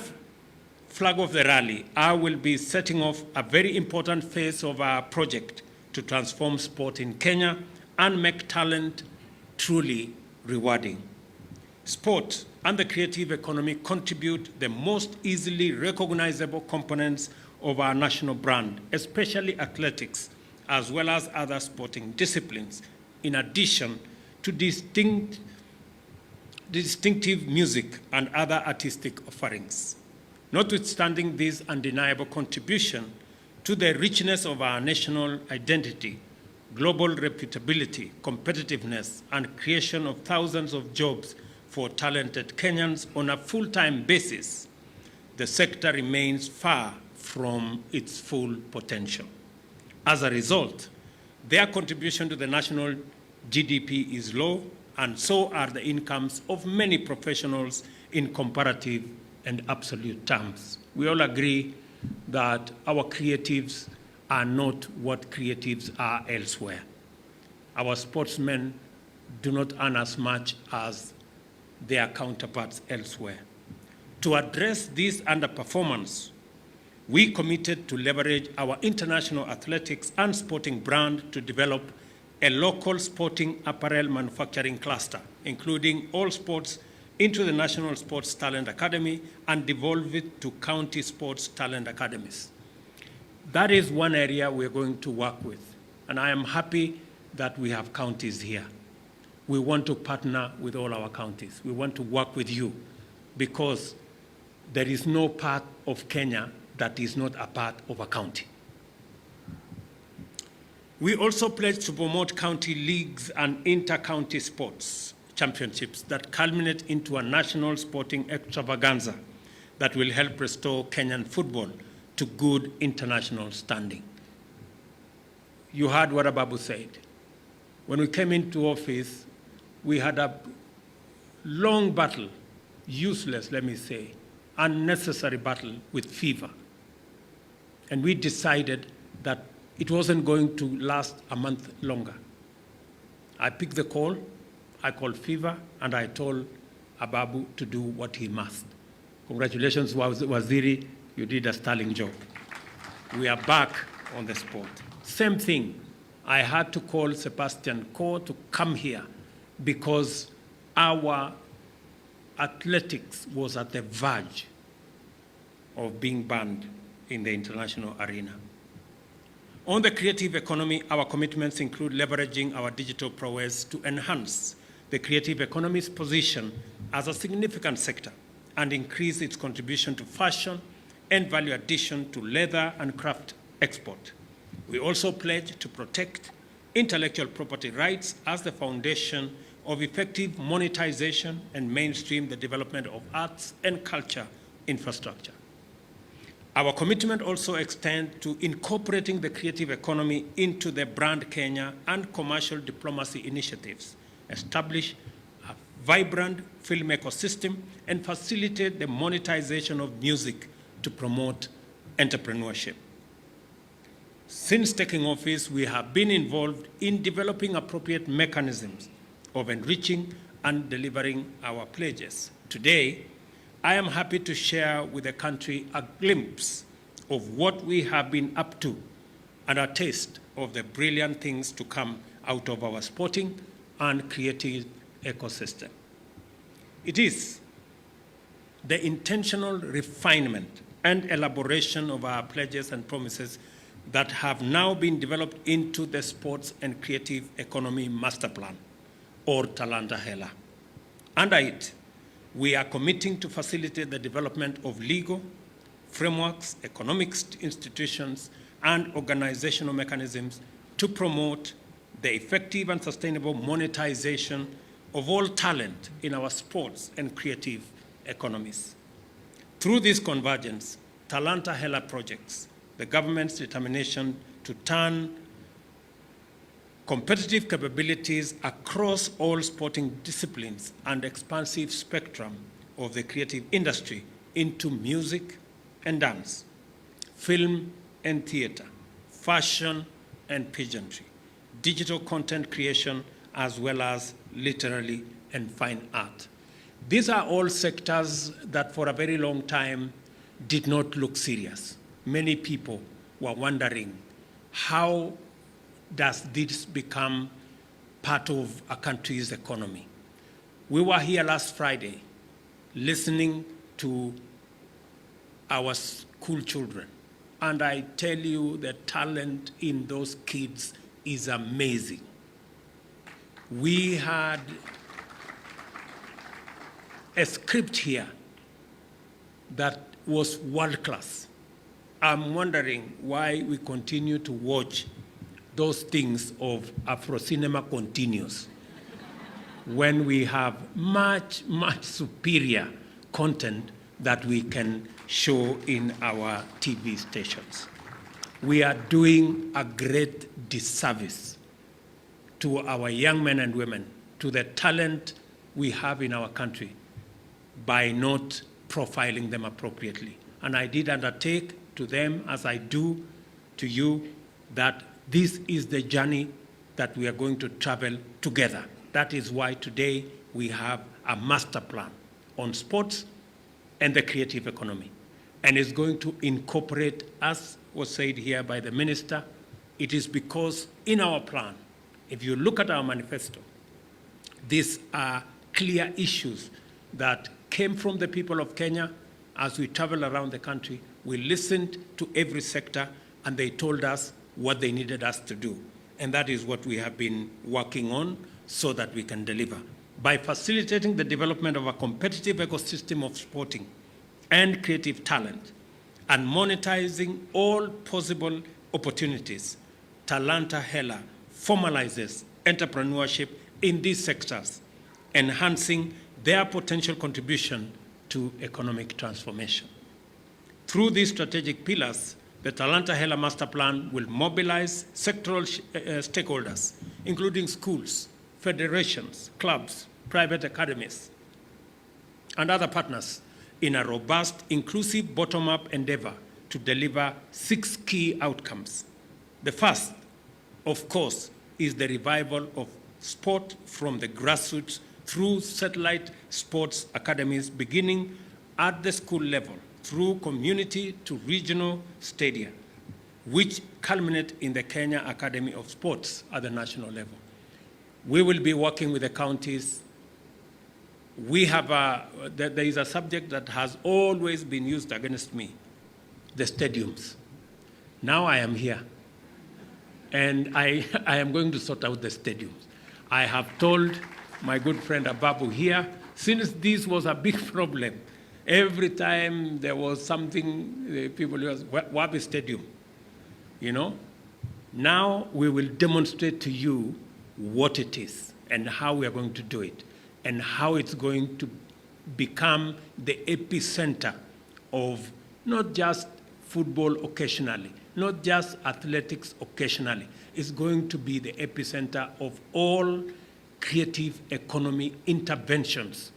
flag off the rally, I will be setting off a very important phase of our project to transform sport in Kenya and make talent truly rewarding. Sport and the creative economy contribute the most easily recognizable components of our national brand, especially athletics, as well as other sporting disciplines, in addition to distinctive music and other artistic offerings. Notwithstanding this undeniable contribution to the richness of our national identity, global reputability, competitiveness, and creation of thousands of jobs for talented Kenyans on a full-time basis, the sector remains far from its full potential. As a result, their contribution to the national GDP is low, and so are the incomes of many professionals in comparative and absolute terms. We all agree that our creatives are not what creatives are elsewhere. Our sportsmen do not earn as much as their counterparts elsewhere. To address this underperformance, we committed to leverage our international athletics and sporting brand to develop a local sporting apparel manufacturing cluster, including all sports, into the National Sports Talent Academy and devolve it to county sports talent academies. That is one area we're going to work with, and I am happy that we have counties here. We want to partner with all our counties. We want to work with you because there is no part of Kenya that is not a part of a county. We also pledge to promote county leagues and inter-county sports championships that culminate into a national sporting extravaganza that will help restore Kenyan football to good international standing. You heard what Ababu said. When we came into office, we had a long battle, useless, let me say, unnecessary battle with fever. And we decided that it wasn't going to last a month longer. I picked the call, I called fever, and I told Ababu to do what he must. Congratulations, Waziri, you did a sterling job. We are back on the spot. Same thing, I had to call Sebastian Coe to come here because our athletics was at the verge of being banned in the international arena. On the creative economy, our commitments include leveraging our digital prowess to enhance the creative economy's position as a significant sector and increase its contribution to fashion and value addition to leather and craft export. We also pledge to protect intellectual property rights as the foundation of effective monetization and mainstream the development of arts and culture infrastructure. Our commitment also extends to incorporating the creative economy into the Brand Kenya and commercial diplomacy initiatives, establish a vibrant film ecosystem, and facilitate the monetization of music to promote entrepreneurship. Since taking office, we have been involved in developing appropriate mechanisms of enriching and delivering our pledges. Today, I am happy to share with the country a glimpse of what we have been up to and a taste of the brilliant things to come out of our sporting and creative ecosystem. It is the intentional refinement and elaboration of our pledges and promises that have now been developed into the Sports and Creative Economy Master Plan, or Talanta Hela. Under it, we are committing to facilitate the development of legal frameworks, economic institutions, and organizational mechanisms to promote the effective and sustainable monetization of all talent in our sports and creative economies. Through this convergence, Talanta Hela projects the government's determination to turn competitive capabilities across all sporting disciplines and expansive spectrum of the creative industry into music and dance, film and theater, fashion and pageantry, digital content creation, as well as literary and fine art. These are all sectors that for a very long time did not look serious. Many people were wondering, how does this become part of a country's economy? We were here last Friday listening to our school children, and I tell you the talent in those kids is amazing. We had a script here that was world class. I'm wondering why we continue to watch those things of Afro cinema continues when we have much, much superior content that we can show in our TV stations. We are doing a great disservice to our young men and women, to the talent we have in our country, by not profiling them appropriately. And I did undertake to them, as I do to you, that this is the journey that we are going to travel together. That is why today we have a master plan on sports and the creative economy. And it's going to incorporate, as was said here by the minister, it is because in our plan, if you look at our manifesto, these are clear issues that came from the people of Kenya. As we travel around the country, we listened to every sector and they told us what they needed us to do. And that is what we have been working on so that we can deliver. By facilitating the development of a competitive ecosystem of sporting and creative talent and monetizing all possible opportunities, Talanta Hela formalizes entrepreneurship in these sectors, enhancing their potential contribution to economic transformation. Through these strategic pillars, the Talanta Hela Master Plan will mobilize sectoral stakeholders, including schools, federations, clubs, private academies, and other partners in a robust, inclusive, bottom-up endeavor to deliver 6 key outcomes. The first, of course, is the revival of sport from the grassroots through satellite sports academies beginning at the school level, through community to regional stadia, which culminate in the Kenya Academy of Sports at the national level. We will be working with the counties. We have there is a subject that has always been used against me, the stadiums. Now I am here, and I am going to sort out the stadiums. I have told my good friend Ababu here, since this was a big problem, every time there was something, people use Wabi Stadium, you know. Now we will demonstrate to you what it is and how we are going to do it and how it's going to become the epicenter of not just football occasionally, not just athletics occasionally. It's going to be the epicenter of all creative economy interventions,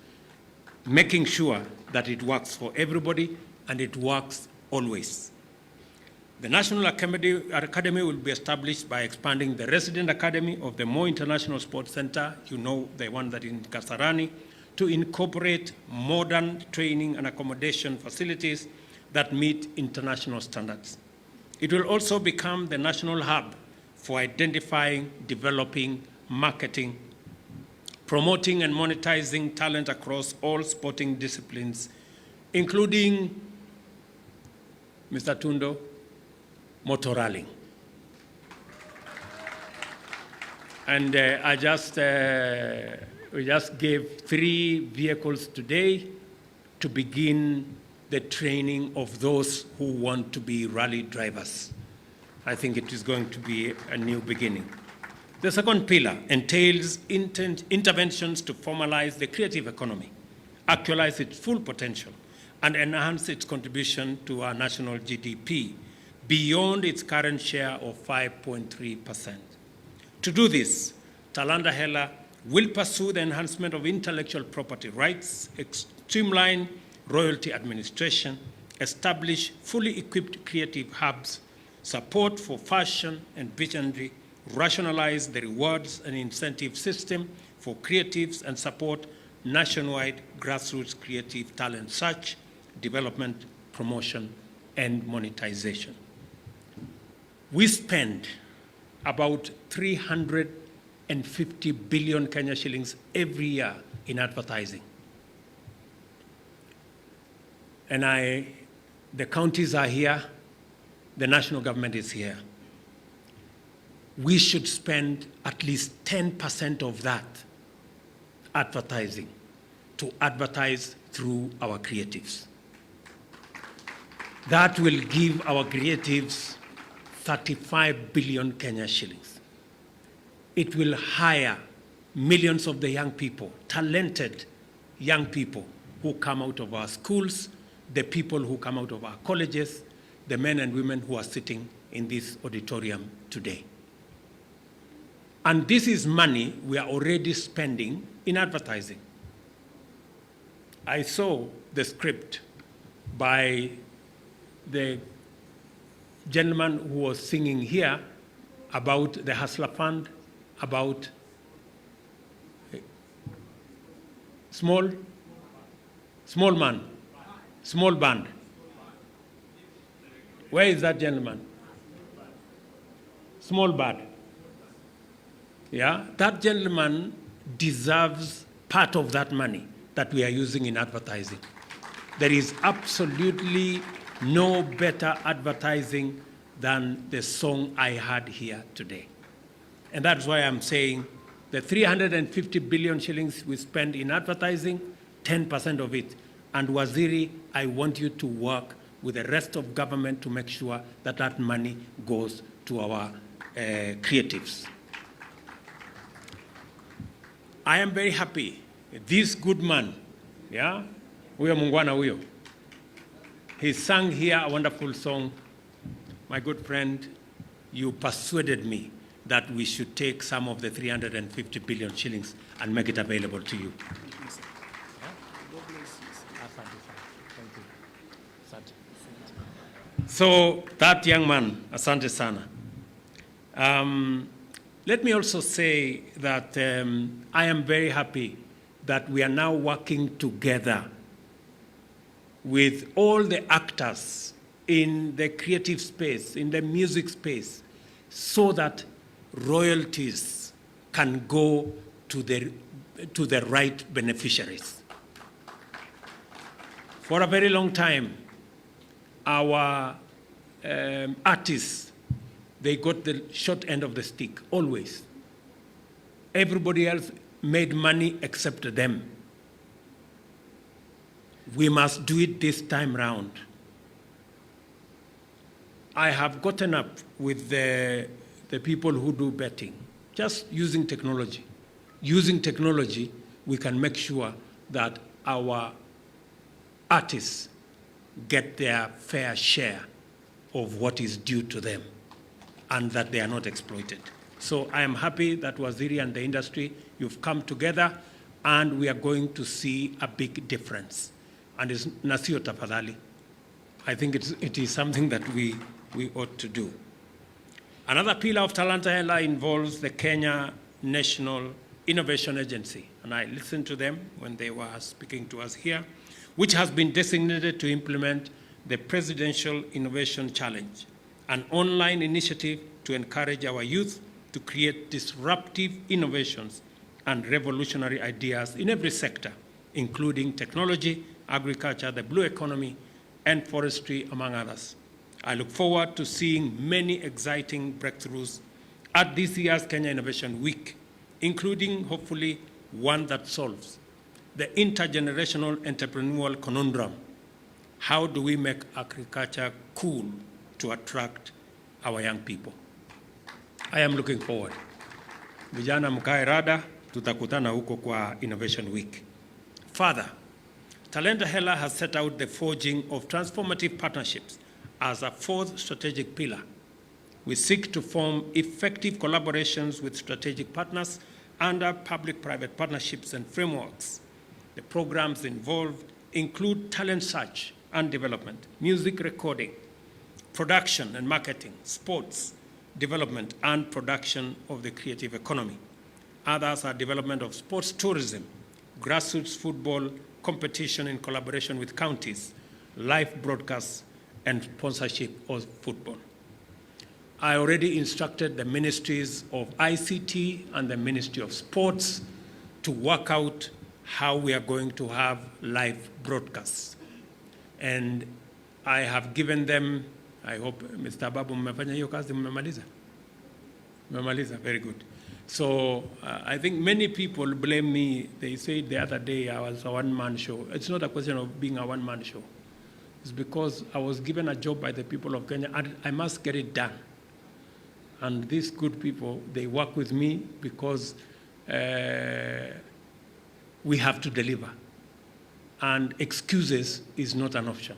making sure that it works for everybody and it works always. The National Academy will be established by expanding the resident academy of the Moi International Sports Center, you know, the one that is in Kasarani, to incorporate modern training and accommodation facilities that meet international standards. It will also become the national hub for identifying, developing, marketing, promoting and monetizing talent across all sporting disciplines, including, Mr. Tundo, motorrallying. And we just gave 3 vehicles today to begin the training of those who want to be rally drivers. I think it is going to be a new beginning. The second pillar entails interventions to formalize the creative economy, actualize its full potential, and enhance its contribution to our national GDP beyond its current share of 5.3%. To do this, Talanta Hela will pursue the enhancement of intellectual property rights, streamline royalty administration, establish fully equipped creative hubs, support for fashion and visionary, rationalize the rewards and incentive system for creatives, and support nationwide grassroots creative talent search, development, promotion, and monetization. We spend about 350 billion Kenya shillings every year in advertising. And the counties are here, the national government is here. We should spend at least 10% of that advertising to advertise through our creatives. That will give our creatives 35 billion Kenya shillings. It will hire millions of the young people, talented young people who come out of our schools, the people who come out of our colleges, the men and women who are sitting in this auditorium today. And this is money we are already spending in advertising. I saw the script by the gentleman who was singing here about the Hustler Fund, about small band. Where is that gentleman? Small band. Yeah, that gentleman deserves part of that money that we are using in advertising. There is absolutely no better advertising than the song I had here today. And that's why I'm saying the 350 billion shillings we spend in advertising, 10% of it. And Waziri, I want you to work with the rest of government to make sure that that money goes to our creatives. I am very happy. This good man, yeah, huyo mungwana huyo, he sang here a wonderful song. My good friend, you persuaded me that we should take some of the 350 billion shillings and make it available to you. So that young man, asante sana. Let me also say that I am very happy that we are now working together with all the actors in the creative space, in the music space, so that royalties can go to the right beneficiaries. For a very long time, our artists, they got the short end of the stick, always. Everybody else made money except them. We must do it this time round. I have gotten up with the people who do betting, just using technology. Using technology, we can make sure that our artists get their fair share of what is due to them and that they are not exploited. So I am happy that Waziri and the industry, you've come together and we are going to see a big difference. And it's Nasio Tafadhali. I think it is something that we ought to do. Another pillar of Talanta Hela involves the Kenya National Innovation Agency, and I listened to them when they were speaking to us here, which has been designated to implement the Presidential Innovation Challenge, an online initiative to encourage our youth to create disruptive innovations and revolutionary ideas in every sector, including technology, agriculture, the blue economy, and forestry, among others. I look forward to seeing many exciting breakthroughs at this year's Kenya Innovation Week, including, hopefully, one that solves the intergenerational entrepreneurial conundrum. How do we make agriculture cool to attract our young people? I am looking forward. Vijana mkae rada, tutakutana huko kwa Innovation Week. Further, Talanta Hela has set out the forging of transformative partnerships as a fourth strategic pillar. We seek to form effective collaborations with strategic partners under public-private partnerships and frameworks. The programs involved include talent search and development, music recording, production and marketing, sports, development and production of the creative economy. Others are development of sports tourism, grassroots football competition in collaboration with counties, live broadcasts, and sponsorship of football. I already instructed the ministries of ICT and the Ministry of Sports to work out how we are going to have live broadcasts. And I have given them, I hope, Mr. Babu, mmefanya hiyo kazi, mmemaliza? Mmemaliza, very good. So I think many people blame me. They said the other day I was a one-man show. It's not a question of being a one-man show. It's because I was given a job by the people of Kenya and I must get it done. And these good people, they work with me because we have to deliver. And excuses is not an option.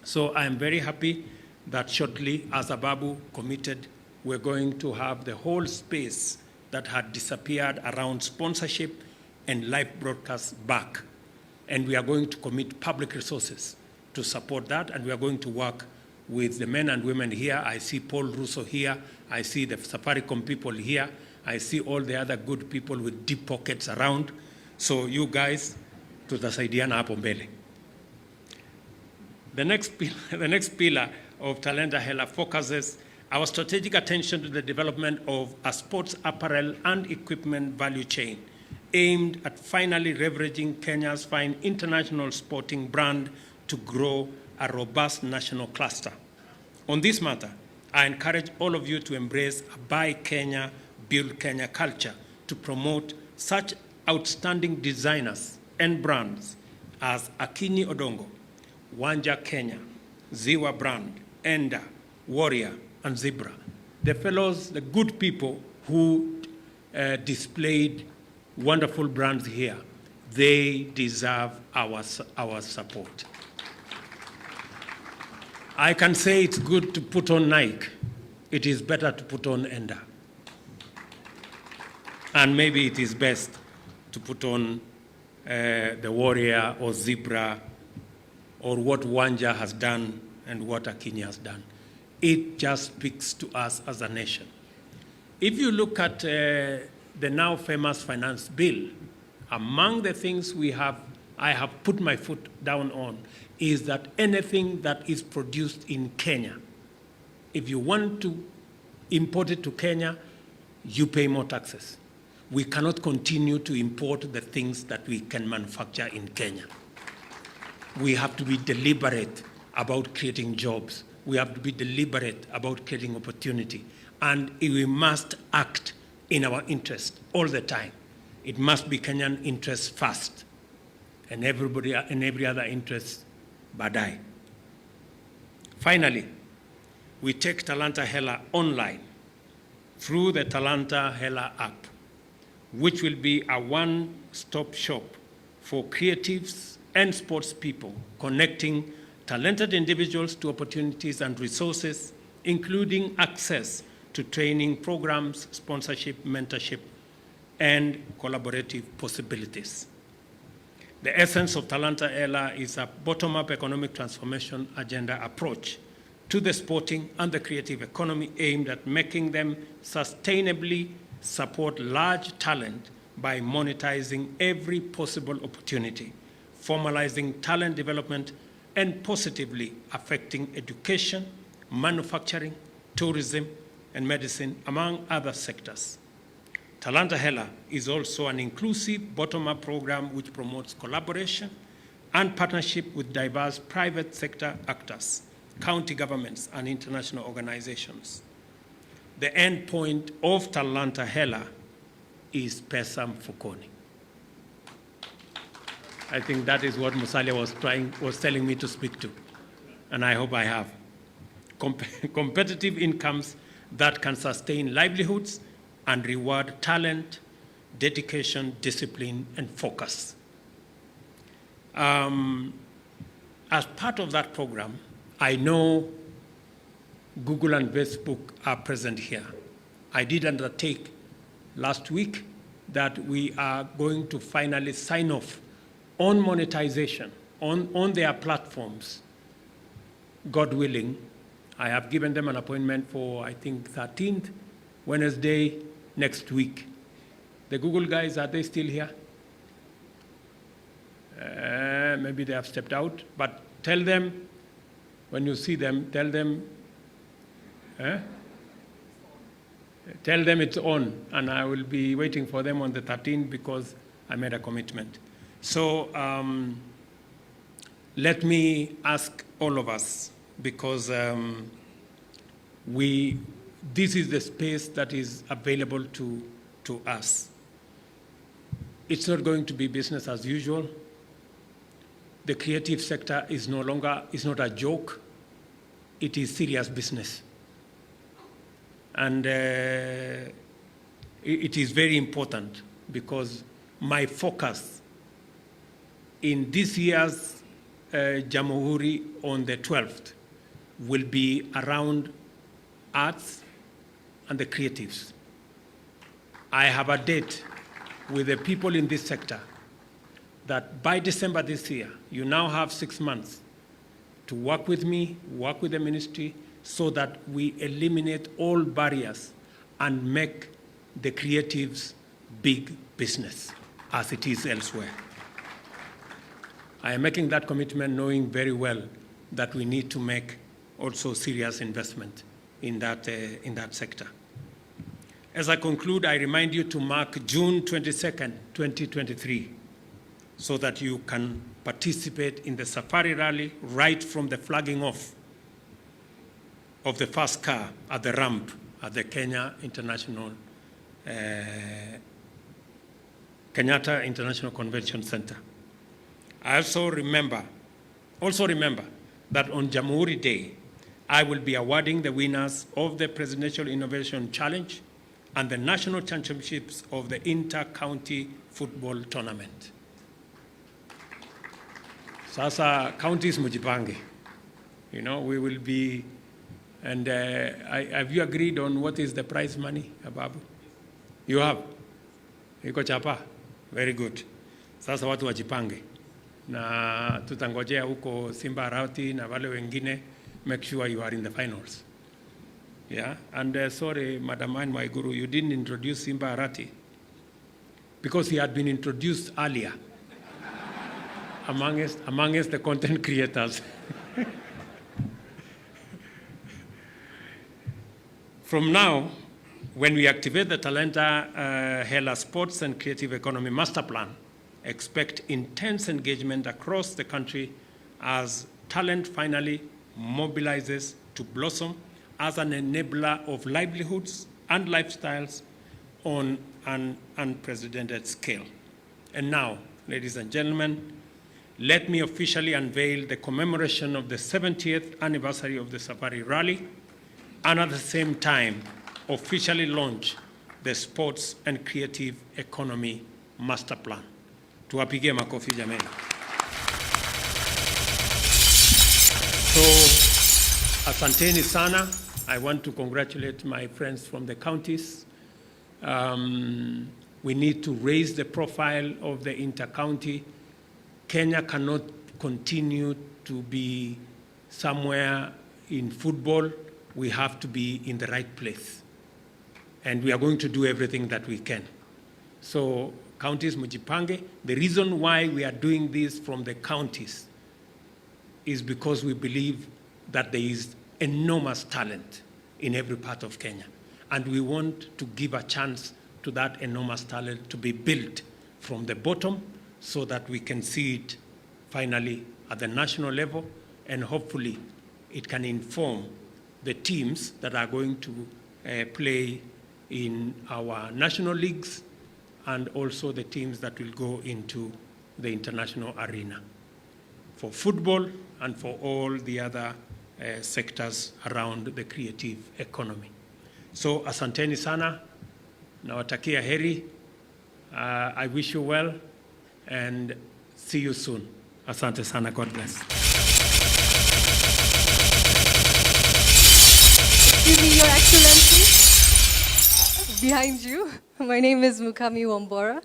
So I am very happy that shortly, as Ababu committed, we're going to have the whole space that had disappeared around sponsorship and live broadcasts back. And we are going to commit public resources to support that, and we are going to work with the men and women here. I see Paul Russo here. I see the Safaricom people here. I see all the other good people with deep pockets around. So you guys, tutasaidiana hapo mbele. The next pillar of Talanta Hela focuses our strategic attention to the development of a sports apparel and equipment value chain aimed at finally leveraging Kenya's fine international sporting brand to grow a robust national cluster. On this matter, I encourage all of you to embrace a Buy Kenya, Build Kenya culture to promote such outstanding designers and brands as Akinyi Odongo, Wanja Kenya, Ziwa Brand, Enda, Warrior, and Zebra. The fellows, the good people who displayed wonderful brands here, they deserve our support. I can say it's good to put on Nike. It is better to put on Enda. And maybe it is best to put on the Warrior or Zebra or what Wanja has done and what Akinyi has done. It just speaks to us as a nation. If you look at the now famous finance bill, among the things I have put my foot down on is that anything that is produced in Kenya, if you want to import it to Kenya, you pay more taxes. We cannot continue to import the things that we can manufacture in Kenya. We have to be deliberate about creating jobs. We have to be deliberate about creating opportunity. And we must act in our interest all the time. It must be Kenyan interest first, and everybody and every other interest baadaye. Finally, we take Talanta Hela online through the Talanta Hela app, which will be a one-stop shop for creatives and sports people, connecting talented individuals to opportunities and resources, including access to training programs, sponsorship, mentorship, and collaborative possibilities. The essence of Talanta Hela is a bottom-up economic transformation agenda approach to the sporting and the creative economy aimed at making them sustainably support large talent by monetizing every possible opportunity, formalizing talent development, and positively affecting education, manufacturing, tourism, and medicine, among other sectors. Talanta Hela is also an inclusive bottom-up program which promotes collaboration and partnership with diverse private sector actors, county governments, and international organizations. The end point of Talanta Hela is Pesa Mfukoni. I think that is what Musalia was telling me to speak to, and I hope I have. Competitive incomes that can sustain livelihoods and reward talent, dedication, discipline, and focus. As part of that program, I know Google and Facebook are present here. I did undertake last week that we are going to finally sign off on monetization on their platforms. God willing, I have given them an appointment for, I think, 13th, Wednesday next week. The Google guys, are they still here? Maybe they have stepped out, but tell them, when you see them, tell them it's on, and I will be waiting for them on the 13th because I made a commitment. So let me ask all of us, because this is the space that is available to us. It's not going to be business as usual. The creative sector is not a joke. It is serious business. And it is very important, because my focus in this year's Jamhuri on the 12th will be around arts and the creatives. I have a date with the people in this sector that by December this year, you now have 6 months to work with me, work with the ministry, so that we eliminate all barriers and make the creatives big business, as it is elsewhere. I am making that commitment knowing very well that we need to make also serious investment in that sector. As I conclude, I remind you to mark June 22nd, 2023, so that you can participate in the Safari Rally right from the flagging off of the first car at the ramp at the Kenyatta International Convention Center. I also remember that on Jamhuri Day, I will be awarding the winners of the Presidential Innovation Challenge and the National Championships of the Inter-County Football Tournament. Sasa counties mujipange. You know, we will be, and have you agreed on what is the prize money, Ababu? You have? Iko chapa? Very good. Sasa watu wajipange. Na tutangojea huko Simba Arati na wale wengine, make sure you are in the finals. Yeah, and sorry, Madam Anne Waiguru, you didn't introduce Simba Arati because he had been introduced earlier amongst the content creators. From now, when we activate the Talenta Hela Sports and Creative Economy Master Plan, expect intense engagement across the country as talent finally mobilizes to blossom as an enabler of livelihoods and lifestyles on an unprecedented scale. And now, ladies and gentlemen, let me officially unveil the commemoration of the 70th anniversary of the Safari Rally, and at the same time, officially launch the Sports and Creative Economy Master Plan. Tuwapigie makofi jameni. So, asanteni sana. I want to congratulate my friends from the counties. We need to raise the profile of the inter-county. Kenya cannot continue to be somewhere in football. We have to be in the right place. And we are going to do everything that we can. So, counties mujipange. The reason why we are doing this from the counties is because we believe that there is enormous talent in every part of Kenya. And we want to give a chance to that enormous talent to be built from the bottom so that we can see it finally at the national level, and hopefully it can inform the teams that are going to play in our national leagues and also the teams that will go into the international arena for football and for all the other sectors around the creative economy. So asanteni sana, nawatakia heri. I wish you well and see you soon. Asante sana, God bless. Excuse me, Your Excellency. Behind you, my name is Mukami Wambora.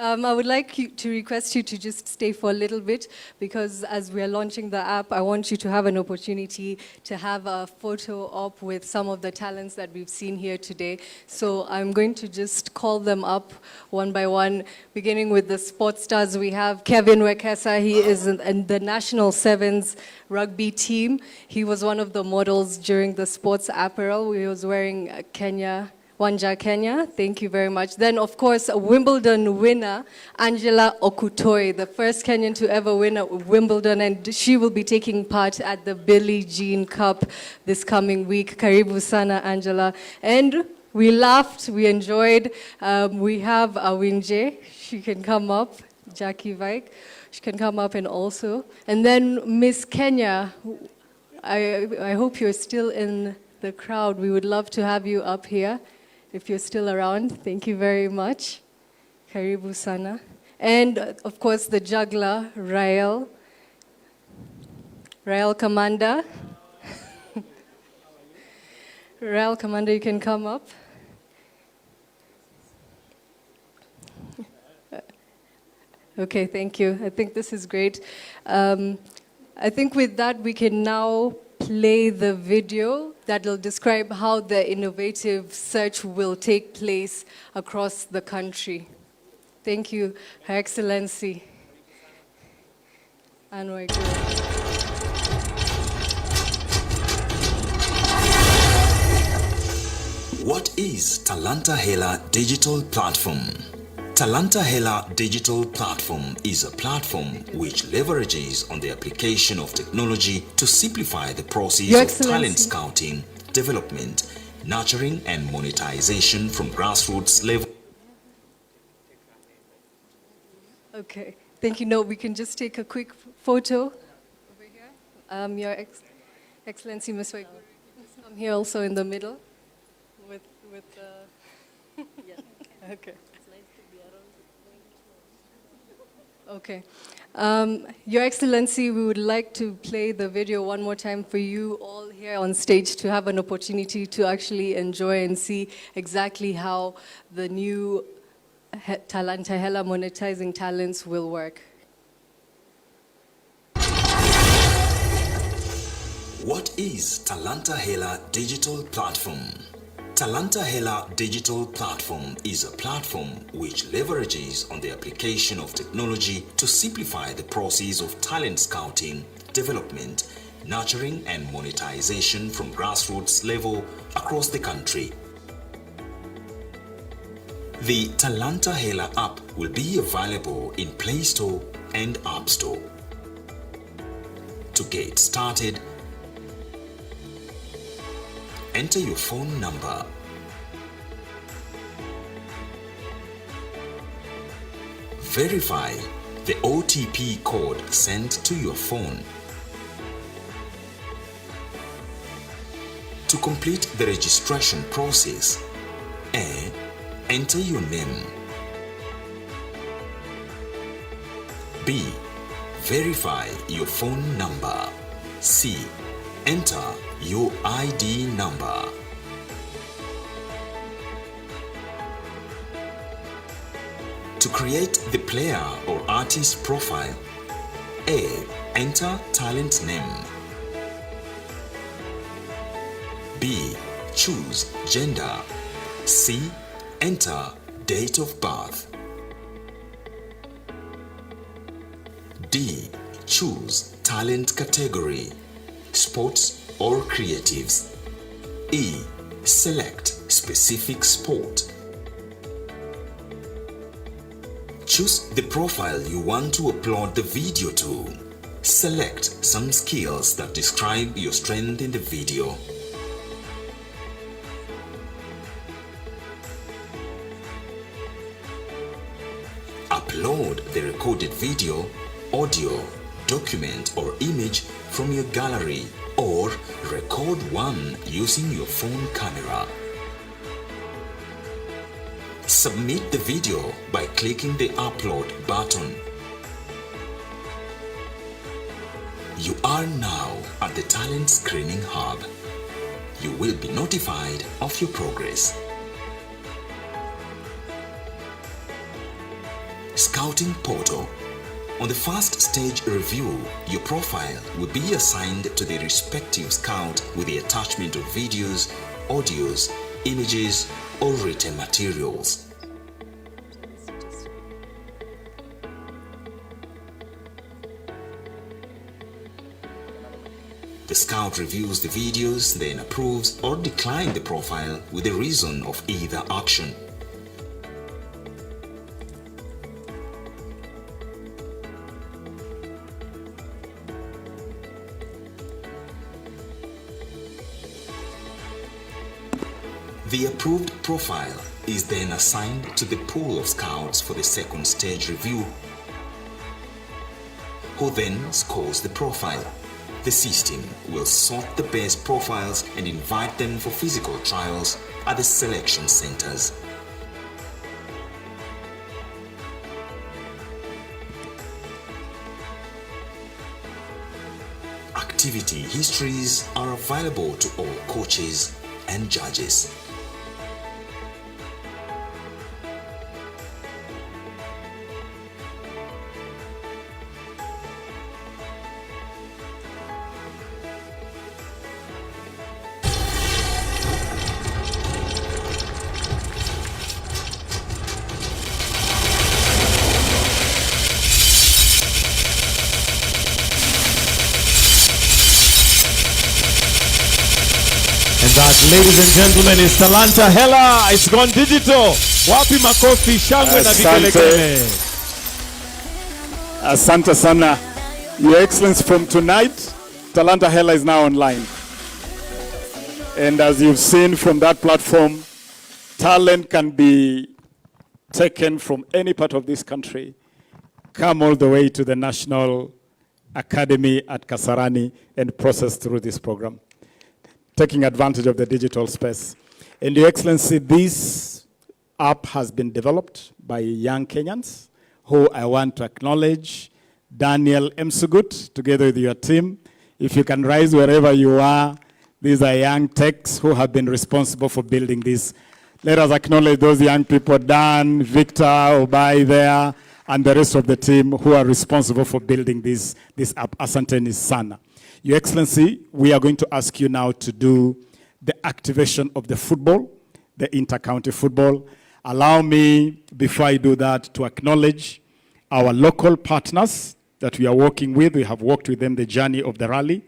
I would like to request you to just stay for a little bit, because as we are launching the app, I want you to have an opportunity to have a photo op with some of the talents that we've seen here today. So I'm going to just call them up one by one, beginning with the sports stars. We have Kevin Wekesa. He is in the National Sevens rugby team. He was one of the models during the sports apparel. He was wearing Wanja Kenya, thank you very much. Then, of course, a Wimbledon winner, Angela Okutoi, the first Kenyan to ever win a Wimbledon, and she will be taking part at the Billie Jean Cup this coming week. Karibu sana, Angela. And we laughed, we enjoyed. We have Awinje, she can come up, Jackie Vike, she can come up and also. And then Miss Kenya, I hope you're still in the crowd. We would love to have you up here. If you're still around, thank you very much. Karibu sana. And of course, the juggler, Rael Commander. Rael Commander, you can come up. Okay, thank you. I think this is great. I think with that, we can now play the video that will describe how the innovative search will take place across the country. Thank you, Her Excellency. Anwar Guru. What is Talanta Hela Digital Platform? Talanta Hela Digital Platform is a platform which leverages on the application of technology to simplify the process of talent scouting, development, nurturing and monetization from grassroots level. Okay, thank you. No, we can just take a quick photo over here. Your Excellency, Ms. Waiguru, I'm here also in the middle with the... Okay. Okay. Your Excellency, we would like to play the video one more time for you all here on stage to have an opportunity to actually enjoy and see exactly how the new Talanta Hela monetizing talents will work. What is Talanta Hela Digital Platform? Talanta Hela Digital Platform is a platform which leverages on the application of technology to simplify the process of talent scouting, development, nurturing and monetization from grassroots level across the country. The Talanta Hela app will be available in Play Store and App Store. To get started, enter your phone number. Verify the OTP code sent to your phone. To complete the registration process, A. Enter your name. B. Verify your phone number. C. Enter your ID number. To create the player or artist profile, A. Enter talent name. B. Choose gender. C. Enter date of birth. D. Choose talent category, sports or creatives. E. Select specific sport. Choose the profile you want to upload the video to. Select some skills that describe your strength in the video. Upload the recorded video, audio, document or image from your gallery or record one using your phone camera. Submit the video by clicking the upload button. You are now at the Talent Screening Hub. You will be notified of your progress. Scouting Portal. On the first stage review, your profile will be assigned to the respective scout with the attachment of videos, audios, images, or written materials. The scout reviews the videos, then approves or declines the profile with the reason of either action. The approved profile is then assigned to the pool of scouts for the second stage review, who then scores the profile. The system will sort the best profiles and invite them for physical trials at the selection centers. Activity histories are available to all coaches and judges. And that, ladies and gentlemen, is Talanta Hela. It's gone digital. Wapi makofi, shangwe na vigelegele. Asante sana. Your Excellency, from tonight, Talanta Hela is now online. And as you've seen from that platform, talent can be taken from any part of this country, come all the way to the National Academy at Kasarani and processed through this program, taking advantage of the digital space. And Your Excellency, this app has been developed by young Kenyans, who I want to acknowledge. Daniel Msugut, together with your team. If you can rise wherever you are, these are young techs who have been responsible for building this. Let us acknowledge those young people, Dan, Victor, Obai there, and the rest of the team who are responsible for building this app. Asanteni sana. Your Excellency, we are going to ask you now to do the activation of the football, the inter-county football. Allow me, before I do that, to acknowledge our local partners that we are working with. We have worked with them the journey of the rally,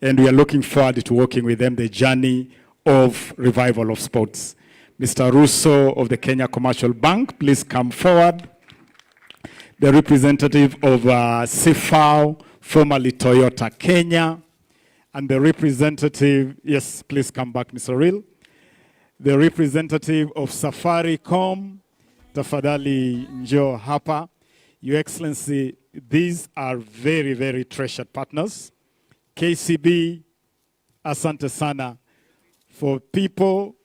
and we are looking forward to working with them the journey of revival of sports. Mr. Russo of the Kenya Commercial Bank, please come forward. The representative of Sifao, formerly Toyota Kenya, and the representative, yes, please come back, Mr. Real. The representative of Safaricom, tafadhali njoo hapa. Your Excellency, these are very, very treasured partners. KCB, asante sana, for people,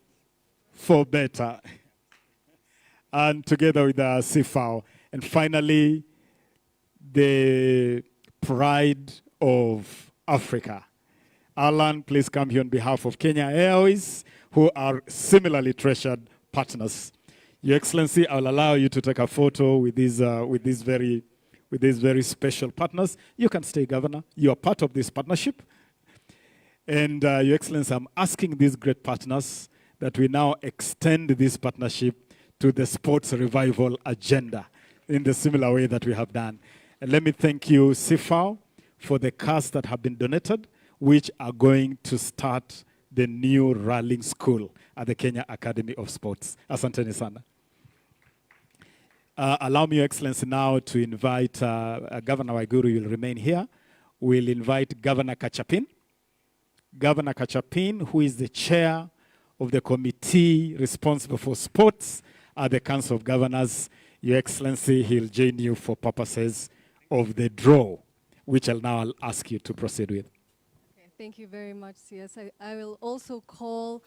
for better. And together with Sifao. And finally, the pride of Africa. Alan, please come here on behalf of Kenya Airways, who are similarly treasured partners. Your Excellency, I'll allow you to take a photo with these very special partners. You can stay, Governor. You are part of this partnership. And Your Excellency, I'm asking these great partners that we now extend this partnership to the sports revival agenda in the similar way that we have done. And let me thank you, Sifao, for the cars that have been donated, which are going to start the new rallying school at the Kenya Academy of Sports. Asanteni sana. Allow me, Your Excellency, now to invite Governor Waiguru. Will remain here. We'll invite Governor Kachapin. Governor Kachapin, who is the chair of the committee responsible for sports at the Council of Governors. Your Excellency, he'll join you for purposes of the draw, which I'll now ask you to proceed with. Okay, thank you very much, CS. I will also call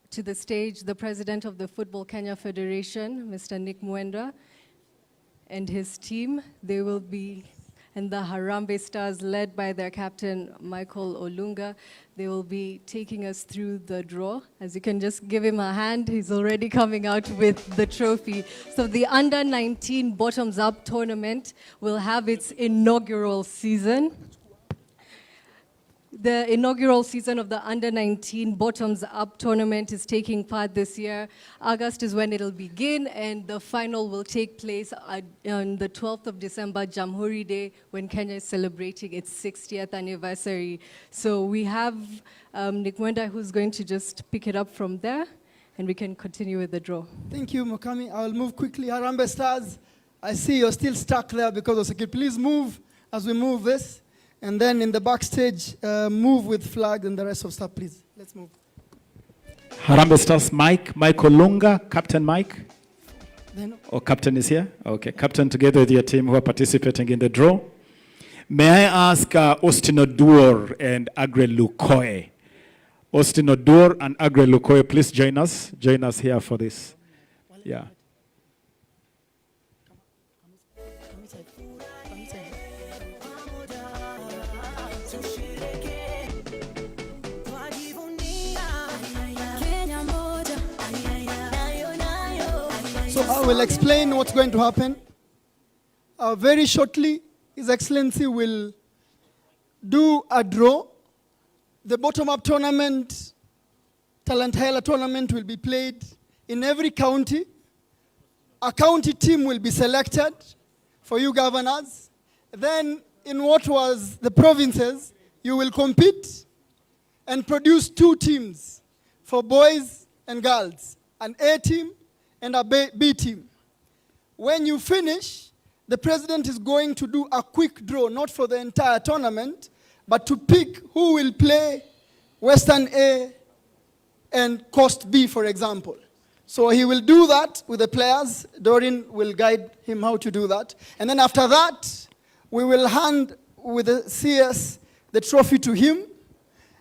to the stage the President of the Football Kenya Federation, Mr. Nick Mwendwa, and his team. They will be, and the Harambee Stars, led by their captain, Michael Olunga, they will be taking us through the draw. As you can just give him a hand, he's already coming out with the trophy. So the Under-19 Bottoms-Up tournament will have its inaugural season. The inaugural season of the Under-19 Bottoms-Up tournament is taking part this year. August is when it'll begin, and the final will take place on the 12th of December, Jamhuri Day, when Kenya is celebrating its 60th anniversary. So we have Nick Mwendwa, who's going to just pick it up from there, and we can continue with the draw. Thank you, Mukami. I'll move quickly. Harambee Stars, I see you're still stuck there because of security. Please move as we move this. And then in the backstage, move with flag and the rest of stuff, please. Let's move. Harambee Stars, Michael Lunga, Captain Mike. Or Captain is here? Okay, Captain together with your team who are participating in the draw. May I ask Austin Odur and Agre Lukoe. Austin Odur and Agre Lukoe, please join us. Join us here for this. Yeah. So I will explain what's going to happen. Very shortly, His Excellency will do a draw. The bottom-up tournament, Talanta Hela tournament, will be played in every county. A county team will be selected for you governors. Then in what was the provinces, you will compete and produce 2 teams for boys and girls, an A team and a B team. When you finish, the president is going to do a quick draw, not for the entire tournament, but to pick who will play Western A and Coast B, for example. So he will do that with the players. Doreen will guide him how to do that. And then after that, we will hand with the CS the trophy to him.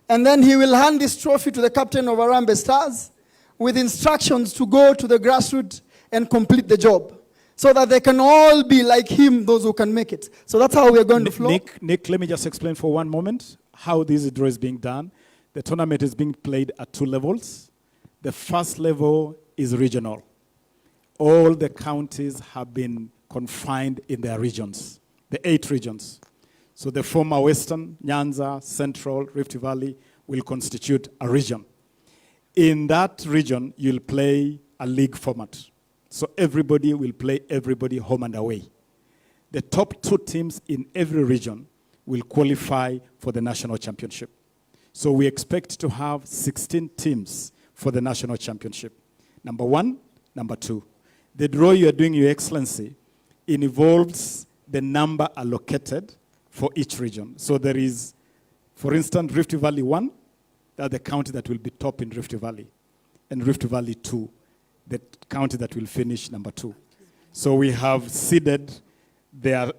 And then he will hand this trophy to the captain of Harambee Stars with instructions to go to the grassroots and complete the job, so that they can all be like him, those who can make it. So that's how we're going to flow. Nick, let me just explain for one moment how this draw is being done. The tournament is being played at 2 levels. The first level is regional. All the counties have been confined in their regions, the 8 regions. So the former Western, Nyanza, Central, Rift Valley will constitute a region. In that region, you'll play a league format. So everybody will play everybody home and away. The top 2 teams in every region will qualify for the national championship. So we expect to have 16 teams for the national championship. Number 1, number 2. The draw you are doing, Your Excellency, involves the number allocated for each region. So there is, for instance, Rift Valley 1, that's the county that will be top in Rift Valley, and Rift Valley 2, the county that will finish number 2. So we have seeded, there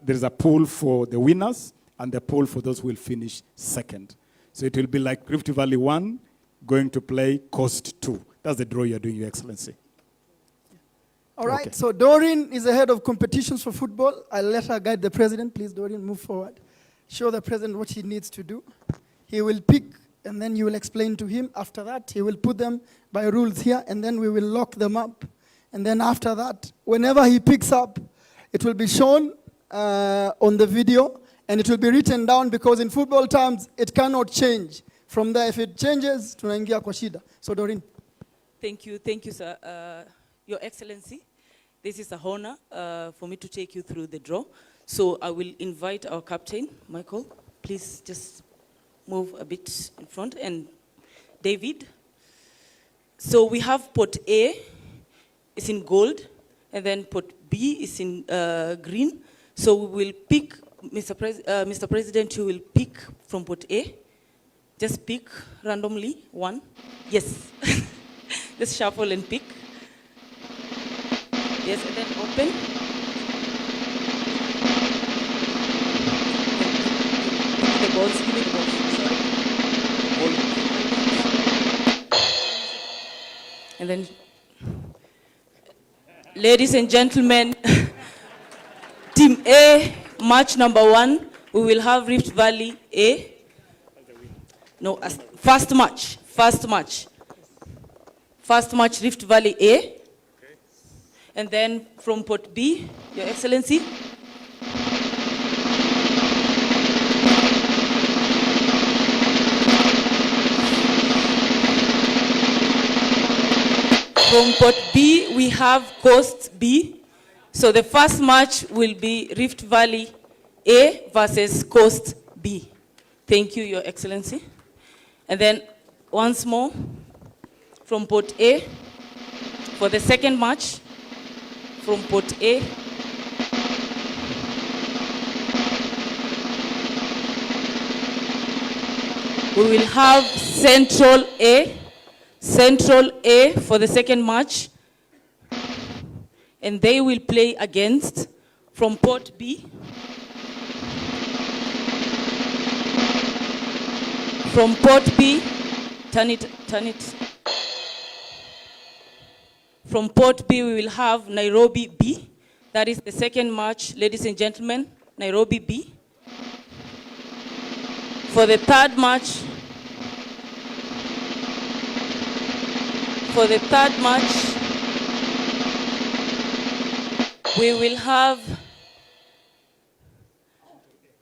is a pool for the winners and the pool for those who will finish second. So it will be like Rift Valley 1 going to play Coast 2. That's the draw you're doing, Your Excellency. All right, Okay. so Doreen is the head of competitions for football. I'll let her guide the president. Please, Doreen, move forward. Show the president what he needs to do. He will pick, and then you will explain to him. After that, he will put them by rules here, and then we will lock them up. And then after that, whenever he picks up, it will be shown on the video, and it will be written down, because in football terms, it cannot change. From there, if it changes, tunaingia kwa shida. So, Doreen. Thank you, sir. Your Excellency, this is an honor for me to take you through the draw. So I will invite our captain, Michael. Please just move a bit in front, and David. So we have pot A is in gold, and then pot B is in green. So we will pick, Mr. President, you will pick from pot A. Just pick randomly one. Yes. Just shuffle and pick. Yes, and then open. The balls, give me the balls. Sorry. And then, ladies and gentlemen, Team A, match number 1, we will have Rift Valley A. No, first match, Rift Valley A. And then from pot B, Your Excellency. From pot B, we have Coast B. So the first match will be Rift Valley A versus Coast B. Thank you, Your Excellency. And then once more, from pot A, for the second match, from pot A, we will have Central A for the second match, and they will play against, from pot B, turn it. From pot B, we will have Nairobi B. That is the second match, ladies and gentlemen, Nairobi B. For the third match, we will have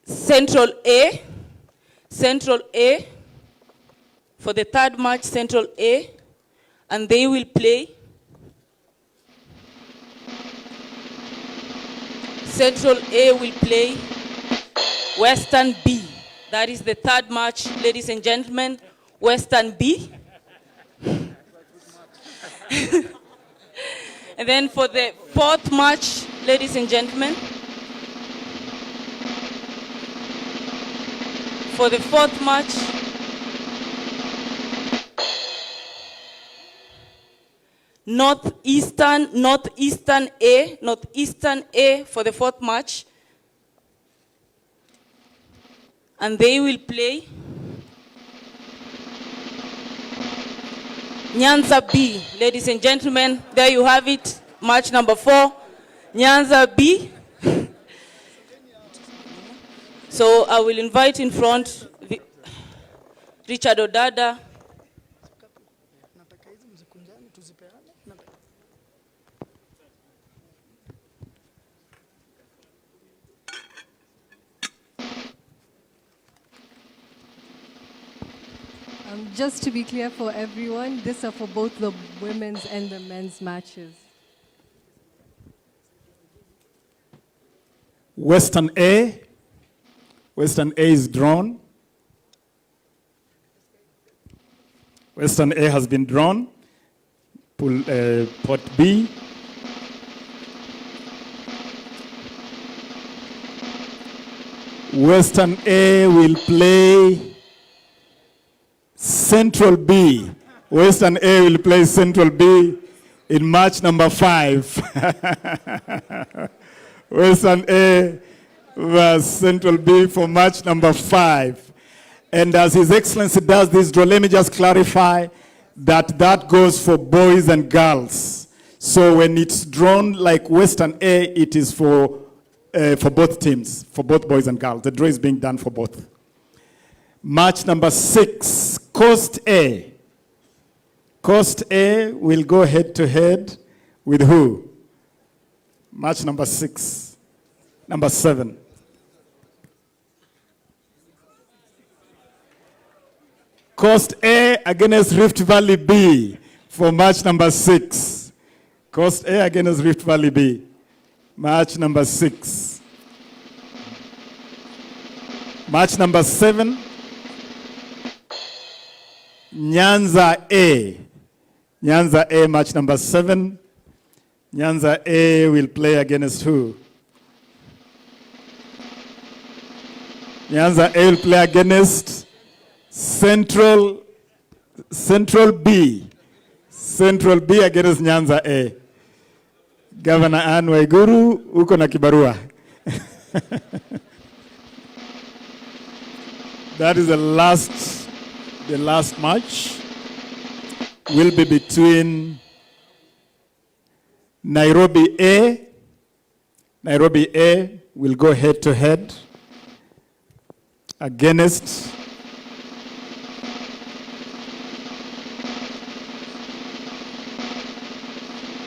Central A. For the third match, Central A, and they will play Central A will play Western B. That is the third match, ladies and gentlemen, Western B. And then for the fourth match, ladies and gentlemen, for the fourth match, Northeastern A for the fourth match. And they will play Nyanza B. Ladies and gentlemen, there you have it. Match number 4, Nyanza B. So I will invite in front Richard Odada. Just to be clear for everyone, these are for both the women's and the men's matches. Western A. Western A is drawn. Western A has been drawn. Pot B. Western A will play Central B. Western A will play Central B in match number 5. Western A versus Central B for match number 5. And as His Excellency does this draw, let me just clarify that that goes for boys and girls. So when it's drawn like Western A, it is for both teams, for both boys and girls. The draw is being done for both. Match number 6, Coast A. Coast A will go head to head with who? Match number 6. Number 7. Coast A against Rift Valley B for match number 6. Coast A against Rift Valley B. Match number 6. Match number 7. Nyanza A. Nyanza A, match number 7. Nyanza A will play against who? Nyanza A will play against Central B. Central B against Nyanza A. Governor Anne Waiguru, uko na kibarua. That is the last match will be between Nairobi A. Nairobi A will go head to head against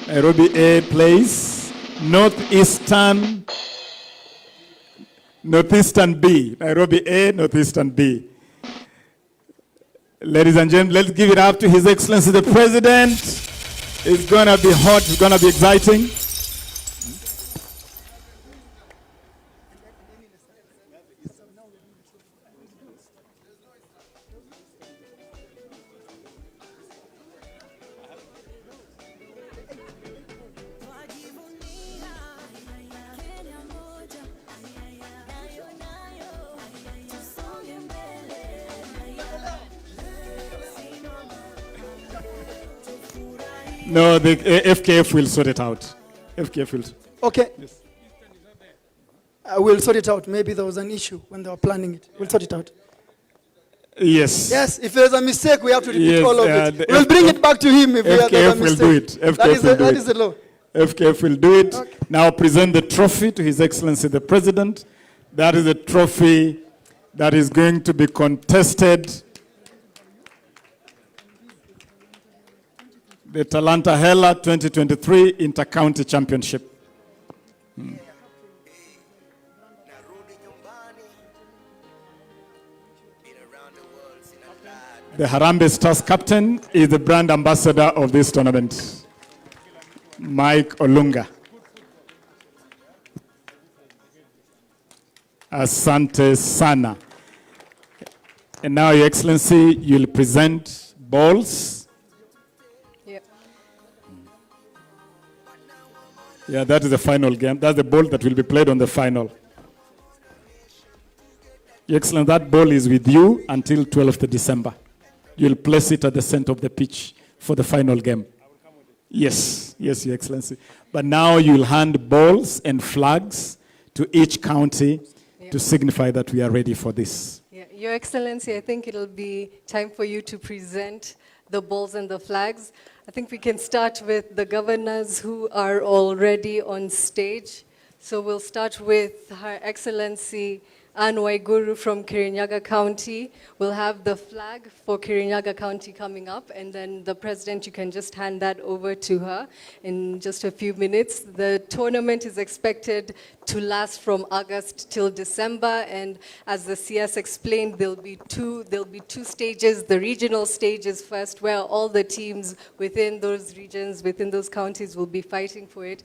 Nairobi A plays Northeastern B. Nairobi A, Northeastern B. Ladies and gentlemen, let's give it up to His Excellency the President. It's going to be hot, it's going to be exciting. No, the FKF will sort it out. FKF will. Okay. We'll sort it out. Maybe there was an issue when they were planning it. We'll sort it out. Yes. Yes, if there's a mistake, we have to repeat Yes, all of it. We'll bring it back to him if there's a FKF will do mistake. it. FKF will do that it. is the law. FKF will do it. Okay. Now present the trophy to His Excellency the President. That is a trophy that is going to be contested. The Talanta Hela 2023 Inter-County Championship. The Harambee Stars captain is the brand ambassador of this tournament, Mike Olunga. Asante sana. And now, Your Excellency, you'll present balls. Yeah, that is the final game. That's the ball that will be played on the final. Excellent. That ball is with you until 12th December. You'll place it at the center of the pitch for the final game. Yes, yes, Your Excellency. But now you'll hand balls and flags to each county to signify that we are ready for this. Yeah, Your Excellency, I think it'll be time for you to present the balls and the flags. I think we can start with the governors who are already on stage. So we'll start with Her Excellency Anne Waiguru from Kirinyaga County. We'll have the flag for Kirinyaga County coming up, and then the president, you can just hand that over to her in just a few minutes. The tournament is expected to last from August till December, and as the CS explained, there'll be two stages. The regional stage is first, where all the teams within those regions, within those counties, will be fighting for it.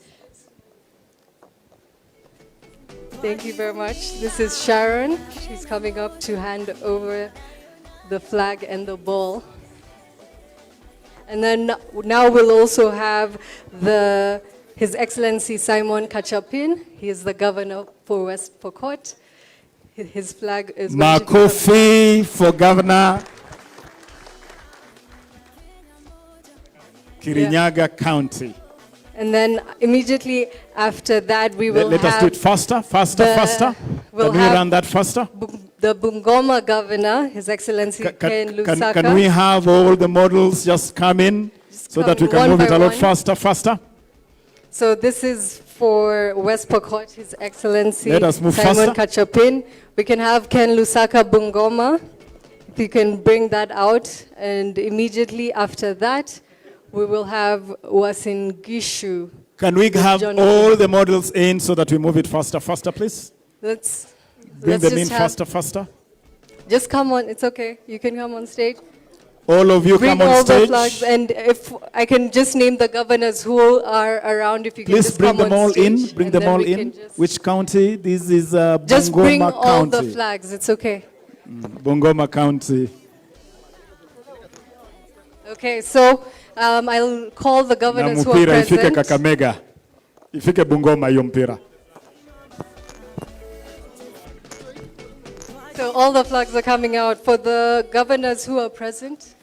Thank you very much. This is Sharon. She's coming up to hand over the flag and the ball. And then now we'll also have His Excellency Simon Kachapin. He is the governor for West Pokot. His flag is Makofi for Governor Kirinyaga County. And then immediately after that, we will Let us do it faster. We'll Can we run that faster? The Bungoma governor, His Excellency Ken Lusaka. Can we have all the models just come in so that we can move it a lot faster? So this is for West Pokot, His Excellency Let us move Simon faster. Kachapin. We can have Ken Lusaka Bungoma, if you can bring that out. And immediately after that, we will have Wasin Gishu. Can we have all the models in so that we move it faster, please? Let's Bring them just in faster. Just come on, it's okay. You can come on stage. All of you Bring come on all the stage. flags, and if I can just name the governors who are around, if you can Please just bring come them on all stage, in. Bring and them then all we in. can Which county? This is just bring Bungoma all the County. flags, it's okay. Bungoma County. Okay, so I'll call the Na governors who are mpira ifike present. Kakamega. Ifike Bungoma hiyo mpira. So all the flags are coming out for the governors who are present.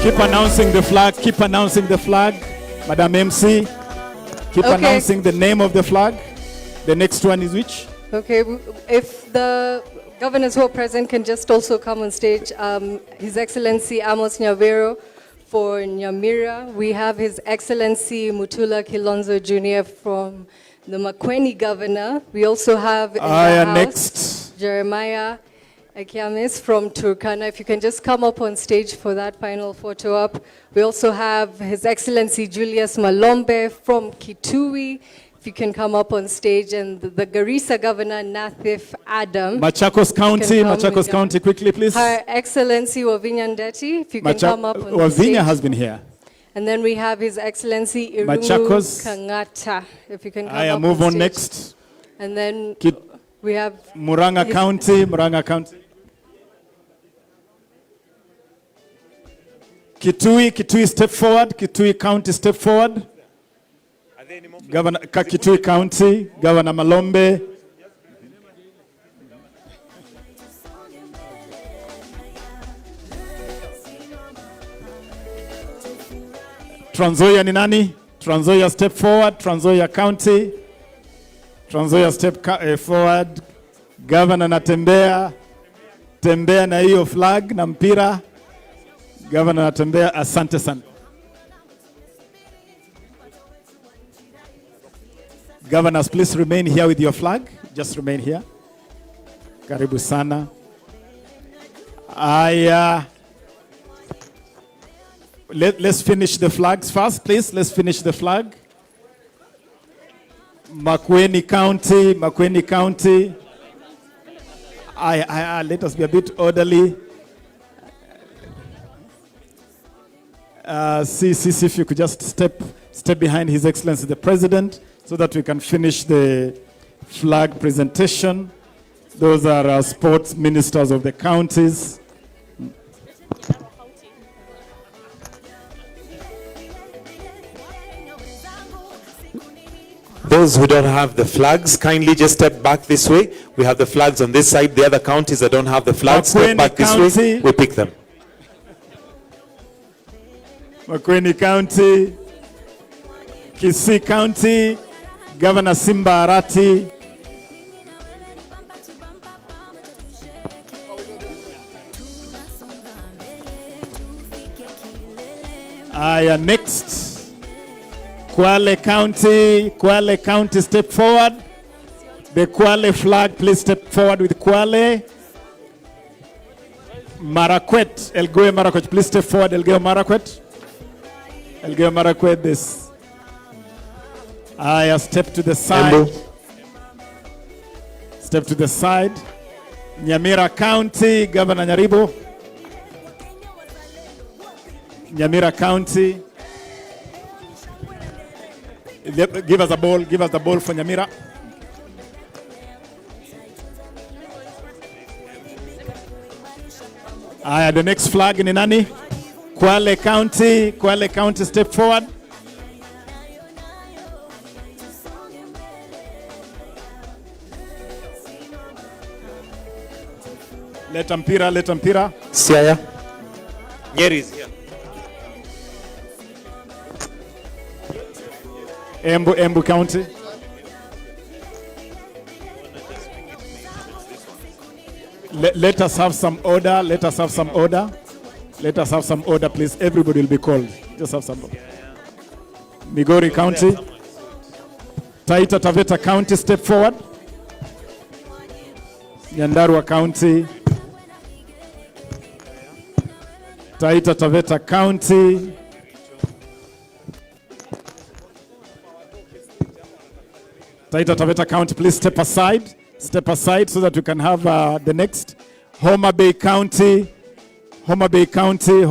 Keep announcing the flag. Keep announcing the flag. Madam MC. Keep Okay. announcing the name of the flag. The next one is which? Okay, if the governors who are present can just also come on stage. His Excellency Amos Nyavero for Nyamira. We have His Excellency Mutula Kilonzo Jr. from the Makueni governor. We also have in the House, Next. Jeremiah Akiamis from Turkana. If you can just come up on stage for that final photo op. We also have His Excellency Julius Malombe from Kitui. If you can come up on stage, and the Garissa Governor Nathif Adam. Machakos If you can County. come Machakos with County, quickly, please. Her Excellency Wavinya Ndeti, if you can come up on the Wavinya stage. has been here. And then we have His Excellency Irungu Machakos. Kangata, if you can come I up move on stage. next. And then Kit- we have Muranga His- County. Muranga County. Kitui, step forward. Kitui County, step forward. Governor Kitui County, Governor Malombe. Trans Nzoia ni nani? Trans Nzoia, step forward. Trans Nzoia County. Trans Nzoia, step forward. Governor natembea. Tembea na hiyo flag na mpira. Governor natembea, asante sana. Governors, please remain here with your flag. Just remain here. Karibu sana. Let's finish the flags first, please. Let's finish the flag. Makueni County, Makueni County. Let us be a bit orderly. CC, if you could just step behind His Excellency the President so that we can finish the flag presentation. Those are our sports ministers of the counties. Those who don't have the flags, kindly just step back this way. We have the flags on this side. The other counties that don't have the flags, step back this way. We pick them. Makueni County, Kisii County, Governor Simba Arati. Next, Kwale County, step forward. The Kwale flag, please step forward with Kwale. Marakwet, Elgeyo Marakwet, please step forward, Elgeyo Marakwet. Elgeyo Marakwet, this. Step to the side. Embu. Step to the side. Nyamira County, Governor Nyaribo. Nyamira County. Give us the ball for Nyamira. The next flag in Inani. Kwale County, step forward. Let Mpira. Siaya. Nyeri is here. Embu County. Let us have some order. Please. Everybody will be called. Just have some order. Migori County. Taita Taveta County, step forward. Nyandarua County. Taita Taveta County. Taita Taveta County, please step aside. Step aside so that we can have the next. Homa Bay County. Homa Bay County.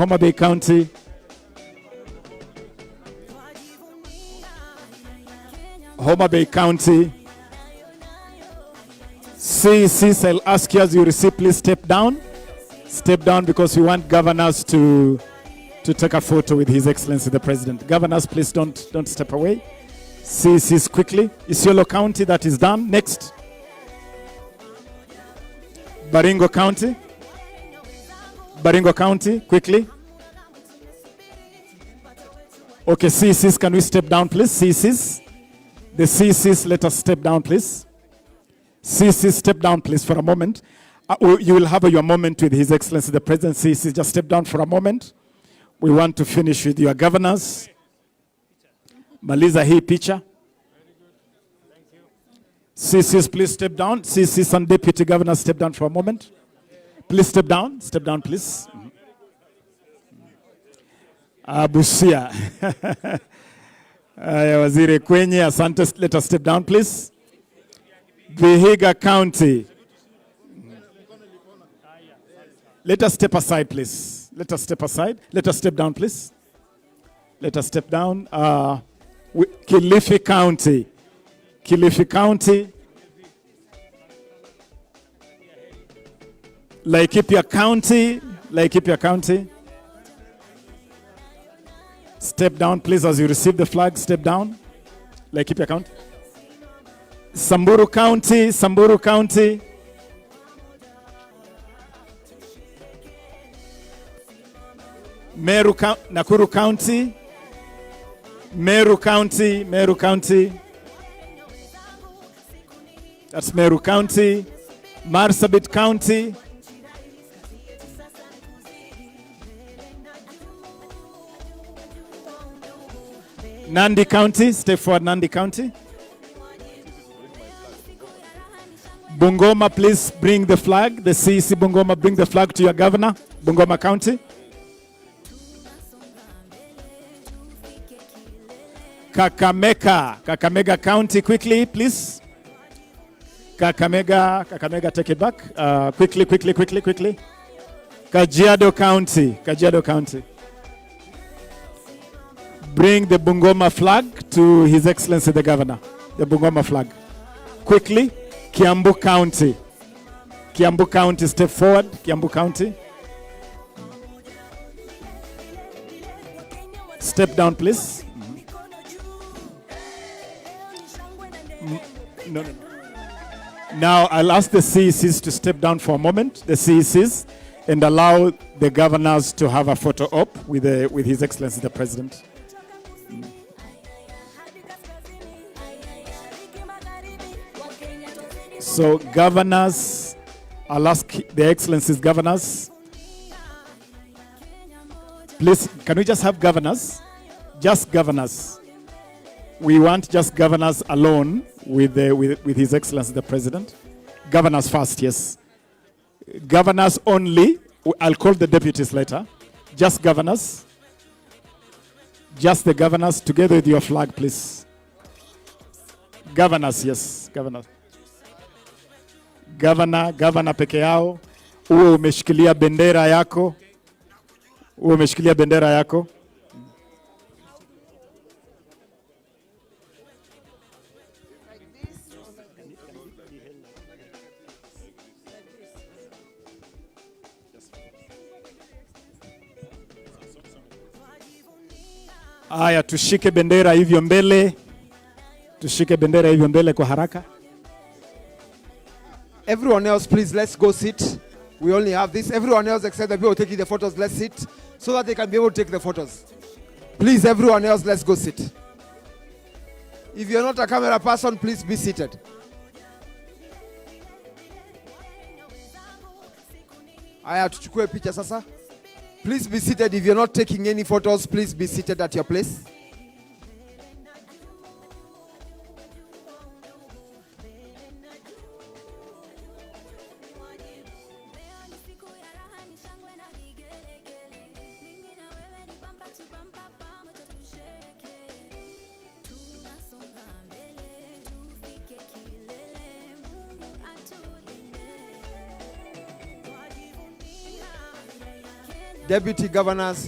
CCs, I'll ask you as you receive, please step down. Step down because we want governors to take a photo with His Excellency the President. Governors, please don't step away. CCs, quickly. Isiolo County, that is done. Next. Baringo County, quickly. Okay, CCs, can we step down, please? CCs. The CCs, let us step down, please. CCs, step down, please, for a moment. You will have your moment with His Excellency the President. CCs, just step down for a moment. We want to finish with your governors. Maliza hii picha. CCs, please step down. CCs and Deputy Governors, step down for a moment. Please step down. Step down, please. Busia. Waziri Kwenye, Asante, let us step down, please. Vihiga County. Let us step aside, please. Let us step aside. Let us step down, please. Let us step down. Kilifi County. Laikipia County. Step down, please, as you receive the flag. Step down. Laikipia County. Samburu County. Nakuru County. Meru County. That's Meru County. Marsabit County. Nandi County, step forward, Nandi County. Bungoma, please bring the flag. The CEC Bungoma, bring the flag to your governor. Bungoma County. Kakamega County, quickly, please. Kakamega, take it back. Quickly. Kajiado County. bring the Bungoma flag to His Excellency the Governor. The Bungoma flag. Quickly, Kiambu County. Kiambu County, step forward. Kiambu County. Step down, please. No. Now I'll ask the CECs to step down for a moment, the CECs, and allow the governors to have a photo op with His Excellency the President. So governors, I'll ask the Excellencies governors. Please, can we just have governors? Just governors. We want just governors alone with His Excellency the President. Governors first, yes. Governors only. I'll call the deputies later. Just governors. Just the governors together with your flag, please. Governors, yes. Governors. Governor peke yao. Uwe umeshikilia bendera yako. Uwe umeshikilia bendera yako. Aya, tushike bendera hivyo mbele. Tushike bendera hivyo mbele kwa haraka. Everyone else, please, let's go sit. We only have this. Everyone else except the people taking the photos, let's sit so that they can be able to take the photos. Please, everyone else, let's go sit. If you're not a camera person, please be seated. Aya, tuchukue picha sasa. Please be seated. If you're not taking any photos, please be seated at your place. Deputy governors.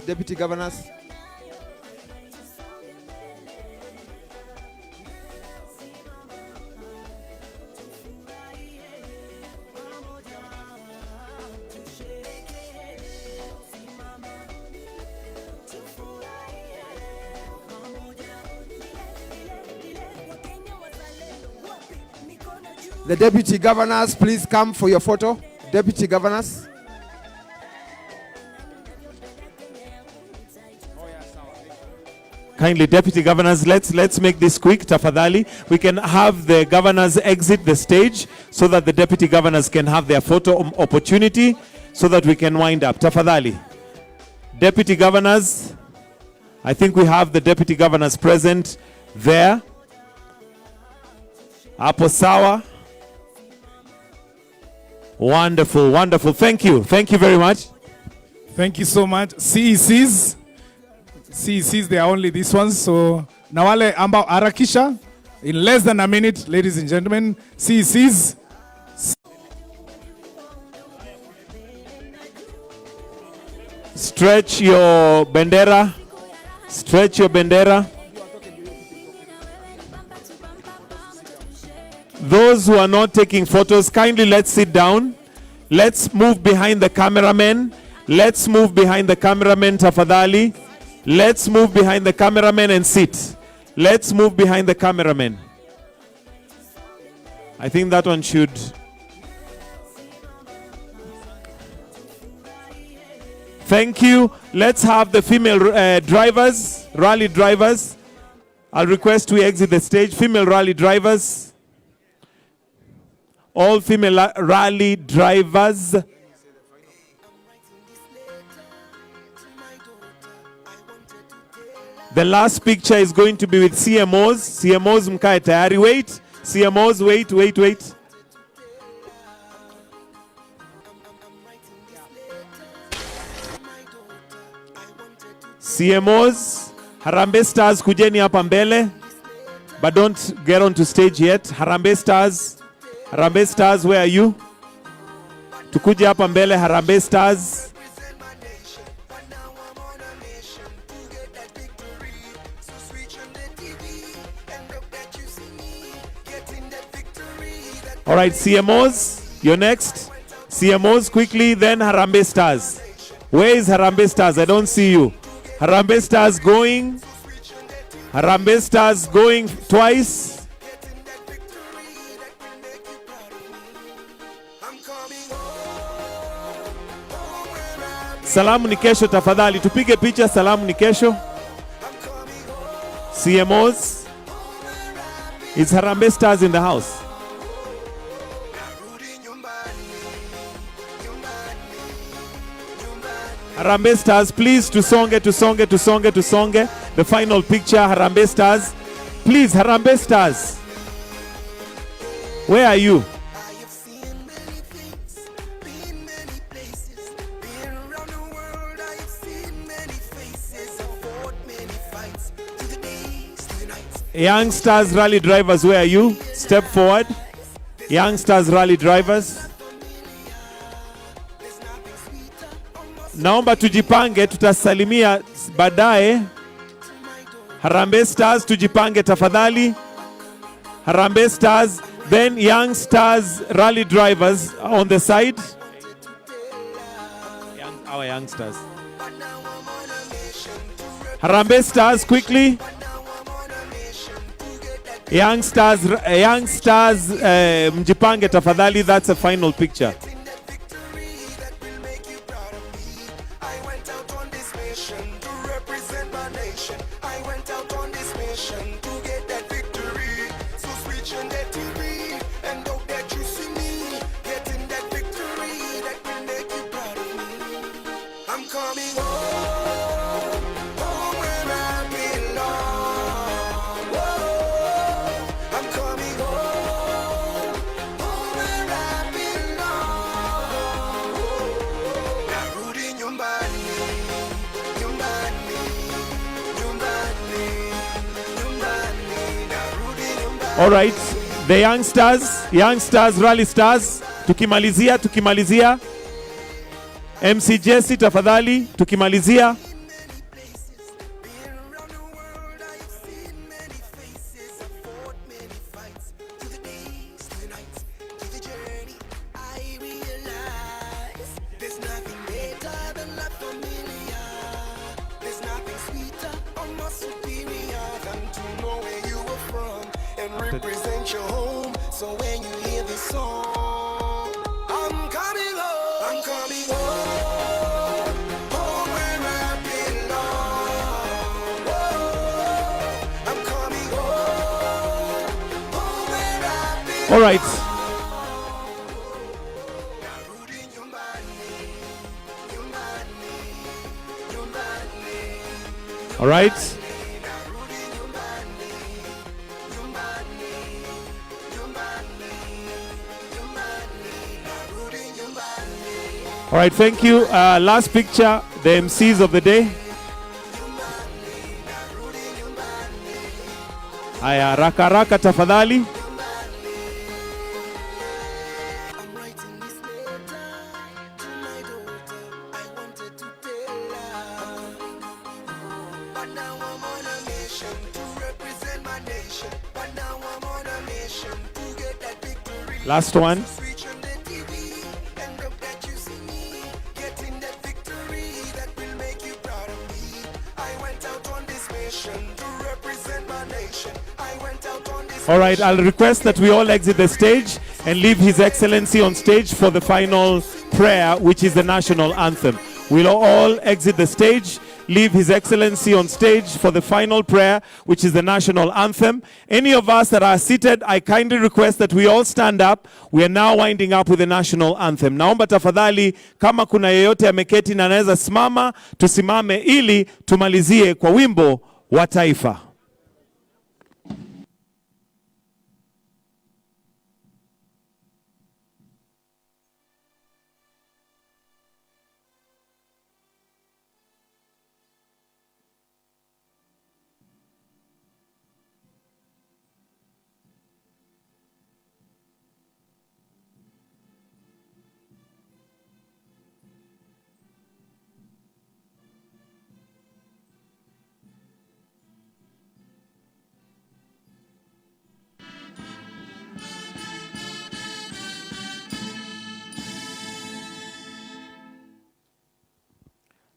The deputy governors, please come for your photo. Deputy governors. Kindly, deputy governors, let's make this quick, tafadhali. We can have the governors exit the stage so that the deputy governors can have their photo opportunity so that we can wind up. Tafadhali. Deputy governors, I think we have the deputy governors present there. Hapo sawa. Wonderful, wonderful. Thank you. Thank you very much. Thank you so much. CECs, they are only these ones. So Nawale ambao harakisha in less than a minute, ladies and gentlemen. CECs. Stretch your bendera. Stretch your bendera. Those who are not taking photos, kindly let's sit down. Let's move behind the cameraman. Let's move behind the cameraman, tafadhali. Let's move behind the cameraman and sit. Let's move behind the cameraman. I think that one should. Thank you. Let's have the female drivers, rally drivers. I'll request we exit the stage. Female rally drivers. All female rally drivers. The last picture is going to be with CMOs. CMOs mkae tayari. Wait. CMOs, wait. CMOs, Harambee Stars kujeni hapa mbele. But don't get onto stage yet. Harambee Stars, where are you? Tukuje hapa mbele, Harambee Stars. All right, CMOs, you're next. CMOs quickly, then Harambee Stars. Where is Harambee Stars? I don't see you. Harambee Stars going. Harambee Stars going twice. Salamu ni kesho tafadhali. Tupige picha, salamu ni kesho. CMOs. Is Harambee Stars in the house? Harambee Stars, please, tusonge. The final picture, Harambee Stars. Please, Harambee Stars. Where are you? Young Stars Rally drivers, where are you? Step forward. Young Stars Rally drivers. Naomba tujipange, tutasalimia baadaye. Harambee Stars, tujipange tafadhali. Harambee Stars, then Young Stars Rally drivers on the side. Our Young Stars. Harambee Stars, quickly. Young Stars, mjipange tafadhali. That's a final picture. All right, the Young Stars Rally Stars, tukimalizia. MC Jesse tafadhali, tukimalizia. Represent your home, so when you hear this song, I'm coming home, home where I belong. Oh, I'm coming home where I belong. All right. All right. All right, thank you. Last picture, the MCs of the day. Aya, raka tafadhali. Last one. All right, I'll request that we all exit the stage and leave His Excellency on stage for the final prayer, which is the national anthem. We'll all exit the stage, leave His Excellency on stage for the final prayer, which is the national anthem. Any of us that are seated, I kindly request that we all stand up. We are now winding up with the national anthem. Naomba tafadhali, kama kuna yeyote ameketi na anaweza simama, tusimame ili tumalizie kwa wimbo wa taifa.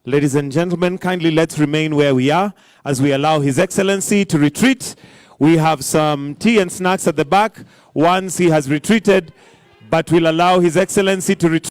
Ladies and gentlemen, kindly let's remain where we are as we allow His Excellency to retreat. We have some tea and snacks at the back once he has retreated, but we'll allow His Excellency to retreat.